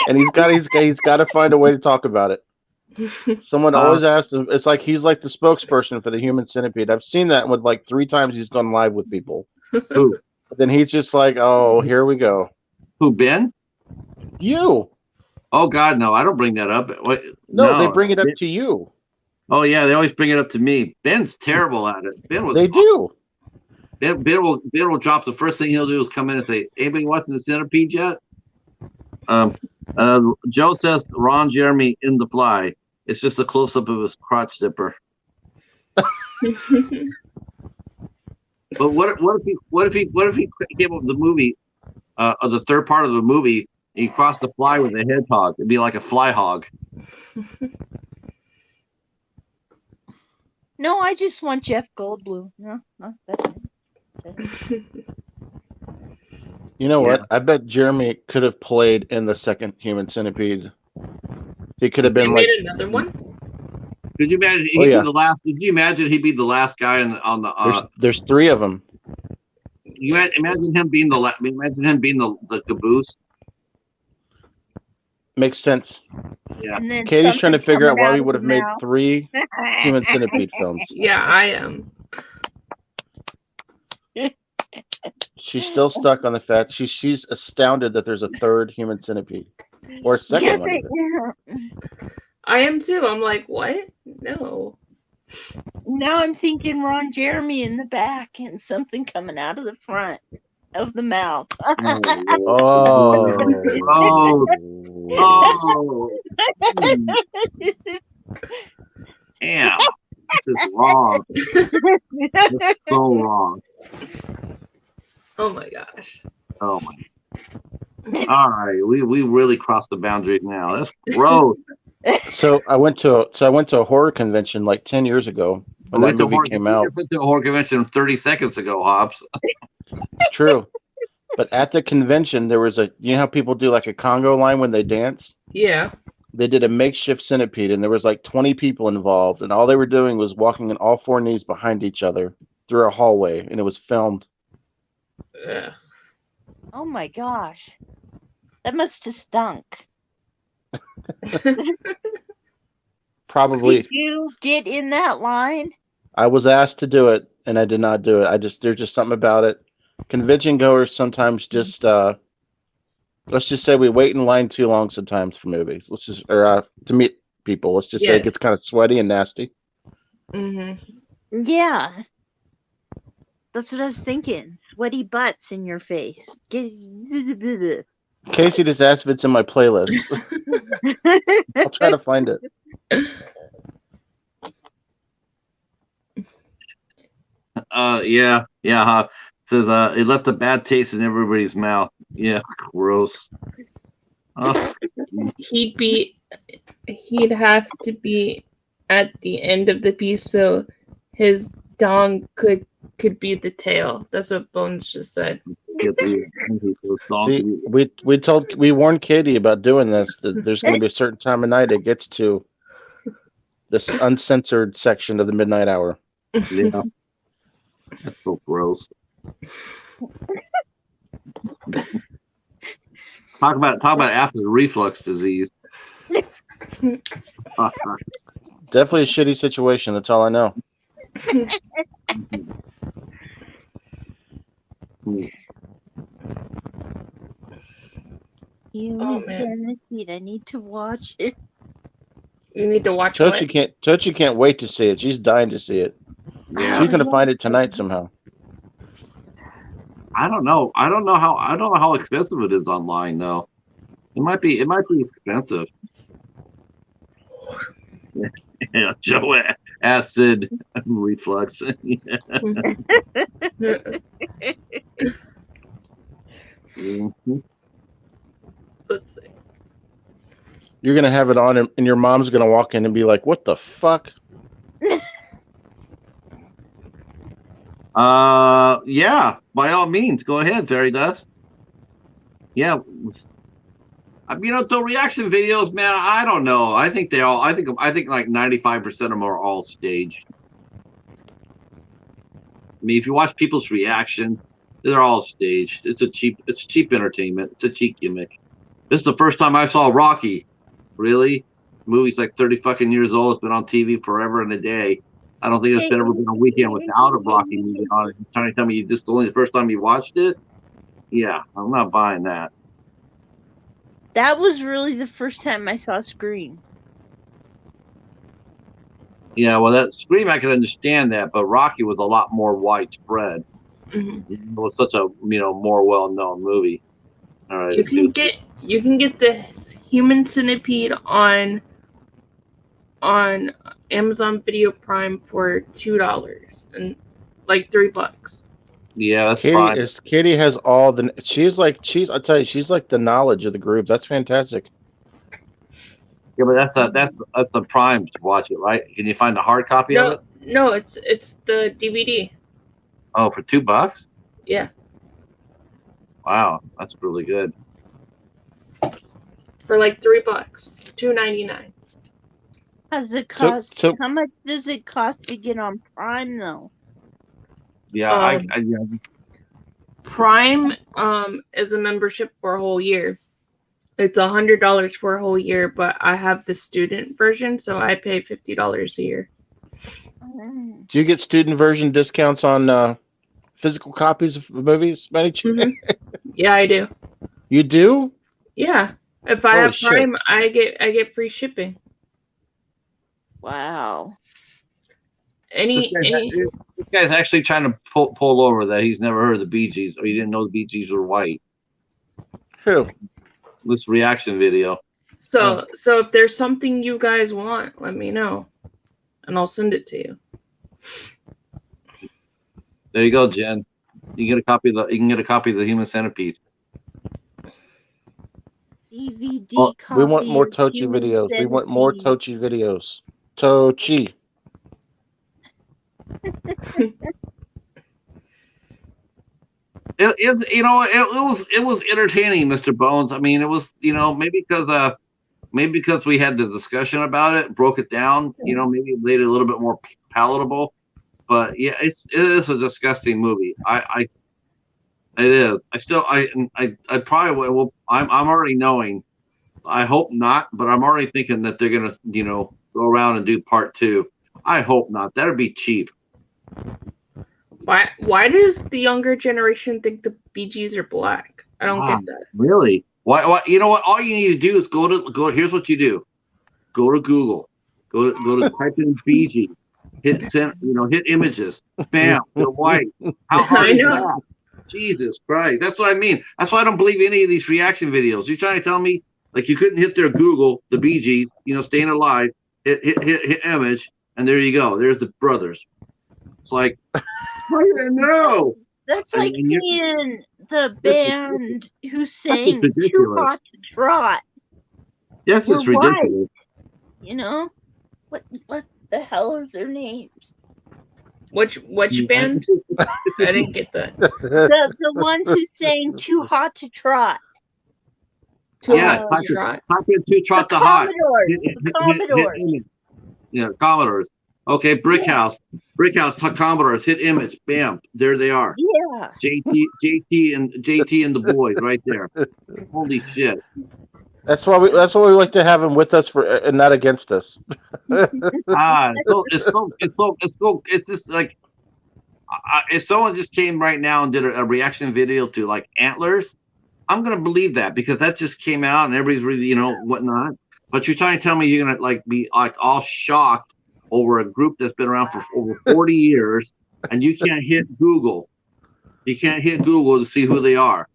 Speaker 4: and he's got to find a way to talk about it. Someone always asks him. It's like he's like the spokesperson for the Human Centipede. I've seen that with like 3 times he's gone live with people.
Speaker 2: Who?
Speaker 4: But then he's just like, "Oh, here we go."
Speaker 2: Who, Ben?
Speaker 4: You?
Speaker 2: Oh God, no! I don't bring that up. What?
Speaker 4: No, they bring it up to you.
Speaker 2: Oh yeah, they always bring it up to me. Ben's terrible at it.
Speaker 4: They do.
Speaker 2: Ben will drop. The first thing he'll do is come in and say, "Anybody watching the Centipede yet?" Joe says Ron Jeremy in The Fly. It's just a close up of his crotch zipper. But what if he came up with the movie, or the third part of the movie, and he crossed the fly with a hedgehog? It'd be like a fly hog.
Speaker 1: No, I just want Jeff Goldblum. No, that's it.
Speaker 4: You know what? I bet Jeremy could have played in the second Human Centipede. He could have been
Speaker 3: They
Speaker 4: like
Speaker 3: made another one.
Speaker 2: Could you imagine?
Speaker 4: Oh, yeah.
Speaker 2: Did you imagine he'd be the last guy on the?
Speaker 4: There's 3 of them.
Speaker 2: You imagine him being the caboose.
Speaker 4: Makes sense.
Speaker 2: Yeah.
Speaker 1: And then
Speaker 4: Katie's trying to
Speaker 1: something
Speaker 4: figure out
Speaker 1: coming
Speaker 4: why
Speaker 1: out
Speaker 4: we
Speaker 1: of
Speaker 4: would have
Speaker 1: his
Speaker 4: made
Speaker 1: mouth.
Speaker 4: 3 Human Centipede films.
Speaker 3: Yeah, I am.
Speaker 4: She's still stuck on the fact she's astounded that there's a 3rd Human Centipede or a second
Speaker 1: Yes,
Speaker 4: one. Even.
Speaker 3: I am too. I'm like, what? No.
Speaker 1: Now I'm thinking Ron Jeremy in the back and something coming out of the front of the mouth.
Speaker 4: Oh.
Speaker 2: Oh. Damn. This is wrong. This is so wrong.
Speaker 3: Oh my gosh.
Speaker 2: Oh my. All right, we really crossed the boundaries now. That's gross.
Speaker 4: So I went to a horror convention like 10 years ago when that movie came out.
Speaker 2: We went to a horror convention 30 seconds ago, Hobbs.
Speaker 4: True. But at the convention, there was you know how people do like a Congo line when they dance?
Speaker 3: Yeah.
Speaker 4: They did a makeshift centipede, and there was like 20 people involved, and all they were doing was walking on all 4 knees behind each other through a hallway, and it was filmed.
Speaker 3: Ugh.
Speaker 1: Oh my gosh. That must have stunk.
Speaker 4: Probably.
Speaker 1: Did you get in that line?
Speaker 4: I was asked to do it, and I did not do it. There's just something about it. Convention goers sometimes just let's just say we wait in line too long sometimes for movies. To meet people. Let's just say it gets kind of sweaty and nasty.
Speaker 3: Mm-hmm.
Speaker 1: Yeah. That's what I was thinking. Sweaty butts in your face.
Speaker 4: Casey just asked if it's in my playlist. I'll try to find it.
Speaker 2: Yeah. Says it left a bad taste in everybody's mouth. Yeah, gross. Oh.
Speaker 3: He'd have to be at the end of the piece so his dong could be the tail. That's what Bones just said.
Speaker 2: get the
Speaker 4: See, we warned Katie about doing this. That there's going to be a certain time of night it gets to this uncensored section of the midnight hour.
Speaker 2: Yeah, that's so gross. Talk about after reflux disease.
Speaker 4: Definitely a shitty situation. That's all I know.
Speaker 1: Human
Speaker 3: man.
Speaker 1: Centipede. I need to watch it.
Speaker 3: You need to watch
Speaker 4: Tochi can't wait to see it. She's dying to see it.
Speaker 2: Yeah.
Speaker 4: She's gonna find it tonight somehow.
Speaker 2: I don't know how expensive it is online though. It might be expensive. Yeah, Joe acid reflux. Mhm.
Speaker 3: Let's see.
Speaker 4: You're gonna have it on, and your mom's gonna walk in and be like, "What the fuck?"
Speaker 2: Yeah, by all means, go ahead, Fairy Dust. Yeah, the reaction videos, man. I don't know. I think like 95% of them are all staged. I mean, if you watch people's reaction, they're all staged. It's cheap entertainment. It's a cheap gimmick. This is the first time I saw Rocky. Really? The movie's like 30 fucking years old. It's been on TV forever and a day. I don't think there's ever been a weekend without a Rocky movie on it. You're trying to tell me this is only the first time you watched it? Yeah, I'm not buying that.
Speaker 1: That was really the first time I saw Scream.
Speaker 2: Yeah, well, that Scream, I can understand that, but Rocky was a lot more widespread.
Speaker 3: Mm-hmm.
Speaker 2: It was such a more well-known movie. All right,
Speaker 3: You can get the Human Centipede on Amazon Video Prime for $2 and like $3.
Speaker 2: Yeah, that's fine.
Speaker 4: Katie has all the. I tell you, she's like the knowledge of the group. That's fantastic.
Speaker 2: Yeah, but that's the Prime to watch it, right? Can you find a hard copy of it?
Speaker 3: No, it's the DVD.
Speaker 2: Oh, for $2?
Speaker 3: Yeah.
Speaker 2: Wow, that's really good.
Speaker 3: For like $3, $2.99.
Speaker 1: How does it cost?
Speaker 4: So-
Speaker 1: How much does it cost to get on Prime though?
Speaker 2: Yeah,
Speaker 3: Prime is a membership for a whole year. It's $100 for a whole year, but I have the student version, so I pay $50 a year.
Speaker 4: Do you get student version discounts on physical copies of movies?
Speaker 3: Mm-hmm. Yeah, I do.
Speaker 4: You do?
Speaker 3: Yeah. If I
Speaker 4: Holy
Speaker 3: have Prime, I get free shipping.
Speaker 1: Wow.
Speaker 2: This guy's actually trying to pull over that he's never heard of the Bee Gees, or he didn't know the Bee Gees were white.
Speaker 4: Who?
Speaker 2: This reaction video.
Speaker 3: So if there's something you guys want, let me know, and I'll send it to you.
Speaker 2: There you go, Jen. You can get a copy of the Human Centipede.
Speaker 1: DVD copy.
Speaker 4: We want more
Speaker 1: of
Speaker 4: Tochi
Speaker 1: Human
Speaker 4: videos. We want more
Speaker 1: Centipede.
Speaker 4: Tochi videos. Tochi.
Speaker 2: It was entertaining, Mr. Bones. I mean, it was maybe because we had the discussion about it, broke it down. Maybe it made it a little bit more palatable. But yeah, it is a disgusting movie. It is. I probably will. I'm already knowing. I hope not, but I'm already thinking that they're gonna go around and do part 2. I hope not. That'd be cheap.
Speaker 3: Why does the younger generation think the Bee Gees are black? I don't get that.
Speaker 2: Really? Why? You know what? All you need to do is go. Here's what you do. Go to Google. Go to type in Bee Gees. Hit images. Bam. They're white. How hard is that? Jesus Christ. That's what I mean. That's why I don't believe any of these reaction videos. You're trying to tell me like you couldn't hit their Google the Bee Gees, Staying Alive, hit image, and there you go. There's the brothers. It's like, I don't know.
Speaker 1: That's like seeing the band who sang Too Hot to Trot.
Speaker 2: Yes, it's ridiculous.
Speaker 1: What the hell are their names?
Speaker 3: Which band? I didn't get that.
Speaker 1: The ones who sang "Too Hot to Trot."
Speaker 3: Too
Speaker 2: Yeah,
Speaker 3: hot
Speaker 2: type
Speaker 3: to trot.
Speaker 2: in Too Trot
Speaker 1: The
Speaker 2: to Hot.
Speaker 1: Commodores.
Speaker 2: Yeah, Commodores. Okay, Brick House, Commodores. Hit image. Bam, there they are.
Speaker 1: Yeah.
Speaker 2: JT and the boys right there. Holy shit!
Speaker 4: That's why we like to have him with us for and not against us.
Speaker 2: It's just like if someone just came right now and did a reaction video to like Antlers, I'm gonna believe that because that just came out and everybody's really whatnot. But you're trying to tell me you're gonna like be like all shocked over a group that's been around for over 40 years and you can't hit Google. You can't hit Google to see who they are.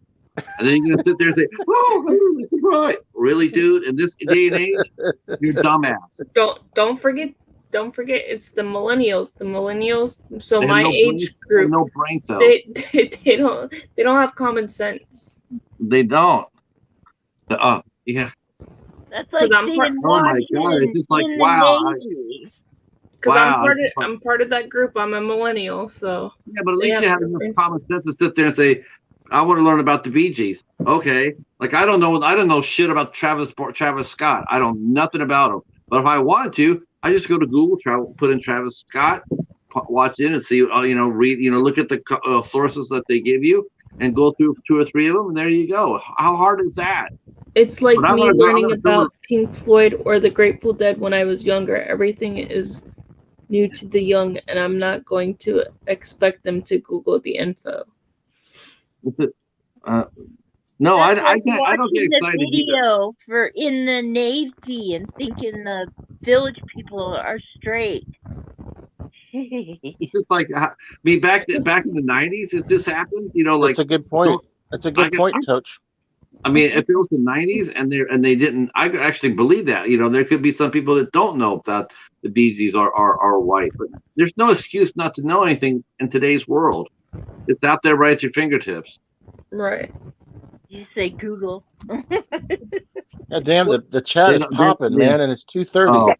Speaker 2: And then you're gonna sit there and say, "Oh, that's right, really, dude?" In this day and age, you're dumbass.
Speaker 3: Don't forget. It's the millennials. So
Speaker 2: They have
Speaker 3: my
Speaker 2: no
Speaker 3: age
Speaker 2: brain,
Speaker 3: group.
Speaker 2: no brain cells.
Speaker 3: They don't have common sense.
Speaker 2: They don't. Yeah.
Speaker 1: That's like
Speaker 3: I'm
Speaker 1: seeing
Speaker 2: Oh my God! It's just like wow.
Speaker 3: Because
Speaker 2: Wow.
Speaker 3: I'm part of that group. I'm a millennial, so
Speaker 2: Yeah, but at least you have enough common sense to sit there and say, "I want to learn about the Bee Gees." Okay, like I don't know shit about Travis Scott. I don't know nothing about him. But if I wanted to, I just go to Google, put in Travis Scott, watch it, and see, read, look at the sources that they give you, and go through 2 or 3 of them, and there you go. How hard is that?
Speaker 3: it's like me learning about Pink Floyd or the Grateful Dead when I was younger. Everything is new to the young, and I'm not going to expect them to Google the info.
Speaker 2: No, I
Speaker 1: like
Speaker 2: can't. I don't get excited.
Speaker 1: The video for in the Navy and thinking the village people are straight.
Speaker 2: It's just like back in the 90s, it just happened. Like
Speaker 4: that's a good point. That's a good point, Coach.
Speaker 2: I mean, if it was the 90s and they didn't, I could actually believe that. There could be some people that don't know that the Bee Gees are white, but there's no excuse not to know anything in today's world. It's out there right at your fingertips.
Speaker 3: Right.
Speaker 1: You say Google.
Speaker 4: Yeah, damn, the chat is popping, man, and it's 2:30.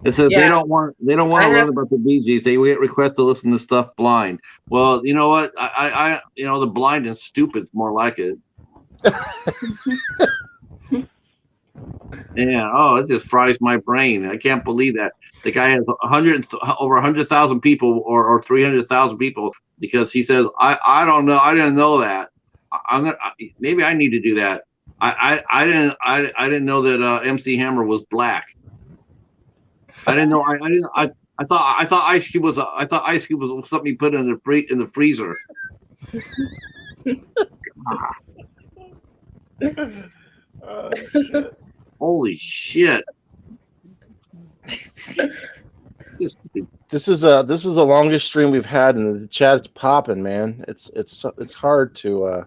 Speaker 2: It says they don't want to learn about the Bee Gees. They get requests to listen to stuff blind. Well, you know what? I the blind and stupid more like it. Yeah. Oh, it just fries my brain. I can't believe that the guy has over 100,000 people or 300,000 people because he says I don't know. I didn't know that. Maybe I need to do that. I didn't know that MC Hammer was black. I didn't know. I thought Ice Cube was something you put in the freezer.
Speaker 5: Shit.
Speaker 2: Holy shit!
Speaker 4: This is the longest stream we've had, and the chat's popping, man. It's hard to.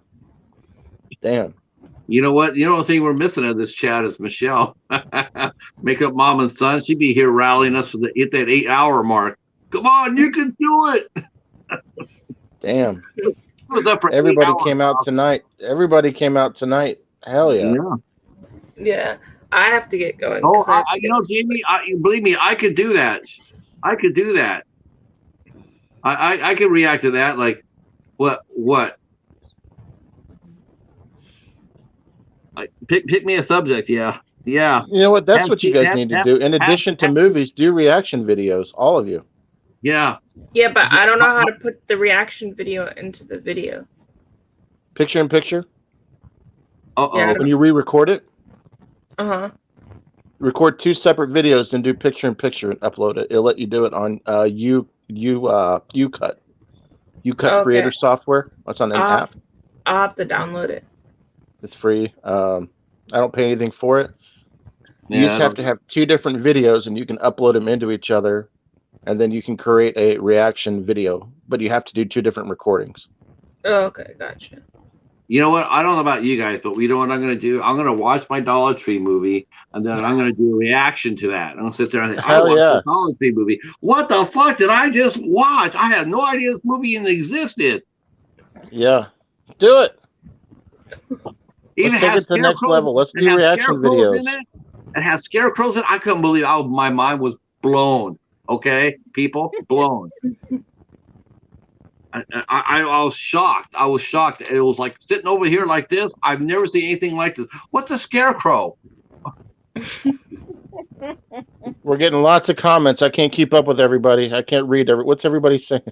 Speaker 4: Damn.
Speaker 2: You know what? The thing we're missing in this chat is Michelle. Makeup Mom and Son. She'd be here rallying us for hit that 8-hour mark. Come on, you can do it.
Speaker 4: Damn. Everybody came out tonight. Hell yeah.
Speaker 3: Yeah. I have to get going.
Speaker 2: Oh, Jamie, believe me, I could do that. I could react to that. Like, what? Like, pick me a subject. Yeah.
Speaker 4: You know what? That's what you guys need to do. In addition to movies, do reaction videos. All of you.
Speaker 2: Yeah.
Speaker 3: Yeah, but I don't know how to put the reaction video into the video.
Speaker 4: Picture in picture.
Speaker 2: Yeah.
Speaker 4: When you re-record it.
Speaker 3: Record
Speaker 4: 2 separate videos and do picture in picture and upload it. It'll let you do it on UCut. UCut Creator software. That's on an app.
Speaker 3: I'll have to download it.
Speaker 4: It's free. I don't pay anything for it. You just have to have 2 different videos, and you can upload them into each other, and then you can create a reaction video. But you have to do 2 different recordings.
Speaker 3: Oh, okay, gotcha.
Speaker 2: You know what? I don't know about you guys, but you know what I'm going to do? I'm going to watch my Dollar Tree movie, and then I'm going to do a reaction to that. I'm going to sit there and say, I watched the Dollar Tree movie. What the fuck did I just watch? I had no idea this movie even existed.
Speaker 4: Yeah. Do it.
Speaker 2: Even
Speaker 4: Let's take it to the next level. Let's do reaction videos.
Speaker 2: It has scarecrows in it. I couldn't believe it. My mind was blown. Okay, people? Blown. I was shocked. I was shocked. It was like sitting over here like this. I've never seen anything like this. What's a scarecrow?
Speaker 4: We're getting lots of comments. I can't keep up with everybody. I can't read what's everybody saying.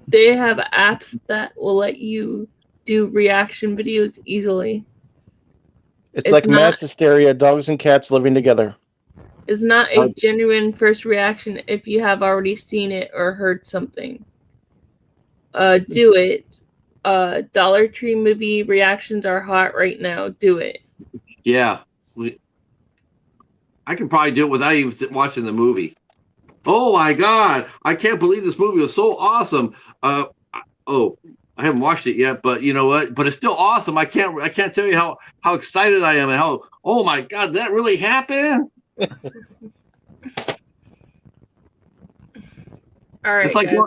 Speaker 3: They have apps that will let you do reaction videos easily.
Speaker 4: It's like mass hysteria, dogs and cats living together.
Speaker 3: It's not a genuine first reaction if you have already seen it or heard something. Do it. Dollar Tree movie reactions are hot right now. Do it.
Speaker 2: Yeah. I can probably do it without even watching the movie. Oh my God. I can't believe this movie was so awesome. I haven't watched it yet, but you know what? But it's still awesome. I can't tell you how excited I am and how, oh my God, that really happened.
Speaker 3: All right,
Speaker 2: it's like
Speaker 3: guys.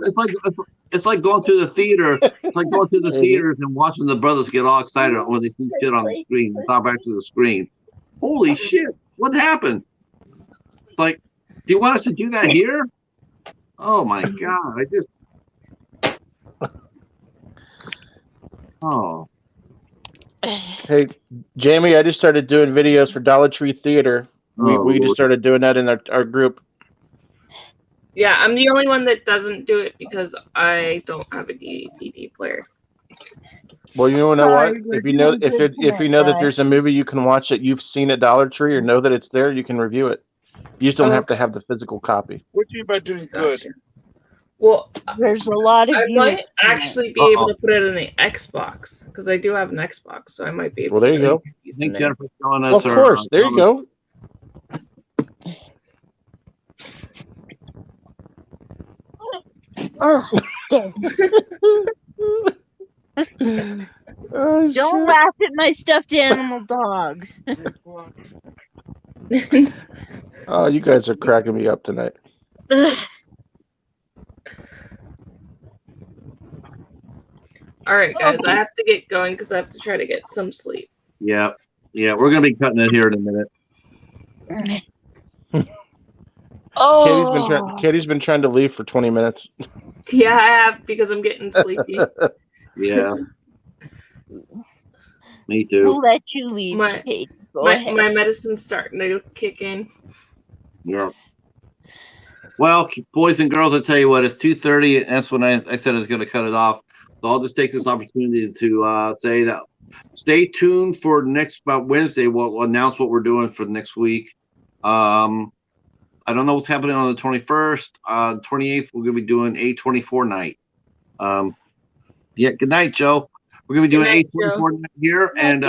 Speaker 2: it's like going to the theater. It's like going to the theaters and watching the brothers get all excited when they see shit on the screen and talk back to the screen. Holy shit! What happened? It's like, do you want us to do that here? Oh my God! Oh.
Speaker 4: Hey, Jamie, I just started doing videos for Dollar Tree Theater. We just started doing that in our group.
Speaker 3: Yeah, I'm the only one that doesn't do it because I don't have a DVD player.
Speaker 4: Well, you know what? If you know that there's a movie you can watch that you've seen at Dollar Tree or know that it's there, you can review it. You just don't have to have the physical copy.
Speaker 6: What do you mean by doing good?
Speaker 3: Well,
Speaker 1: there's a lot of.
Speaker 3: I might actually be able to put it in the Xbox because I do have an Xbox, so I might be able.
Speaker 4: Well, there you go.
Speaker 2: Thank Jennifer for showing us.
Speaker 4: Well, of course, there you go.
Speaker 1: Don't laugh at my stuffed animal dogs.
Speaker 4: Oh, you guys are cracking me up tonight.
Speaker 3: All right, guys, I have to get going because I have to try to get some sleep.
Speaker 2: Yeah, we're gonna be cutting it here in a minute.
Speaker 4: Katie's been trying to leave for 20 minutes.
Speaker 3: Yeah, I have because I'm getting sleepy.
Speaker 2: Yeah. Me too.
Speaker 1: We'll let you leave, Kate.
Speaker 3: My medicine's starting to kick in.
Speaker 2: Yeah. Well, boys and girls, I tell you what, it's 2:30, and that's when I said I was going to cut it off. So I'll just take this opportunity to say that stay tuned for about Wednesday. We'll announce what we're doing for the next week. I don't know what's happening on the 21st. 28th, we're going to be doing A24 night. Good night, Joe. We're going to be doing A24 night here. And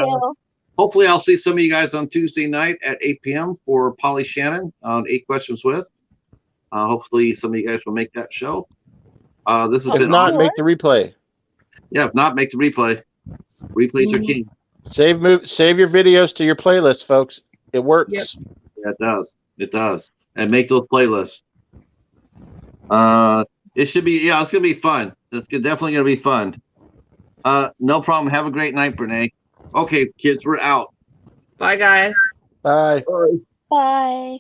Speaker 2: hopefully I'll see some of you guys on Tuesday night at 8 p.m. for Polly Shannon on 8 Questions With. Hopefully some of you guys will make that show. This has been
Speaker 4: not, make the replay.
Speaker 2: Yeah, if not, make the replay. Replays are king.
Speaker 4: Save your videos to your playlist, folks. It works.
Speaker 3: Yep.
Speaker 2: Yeah, it does. It does. And make those playlists. It should be, it's going to be fun. It's definitely going to be fun. No problem. Have a great night, Brene. Okay, kids, we're out.
Speaker 3: Bye, guys.
Speaker 4: Bye.
Speaker 1: Bye.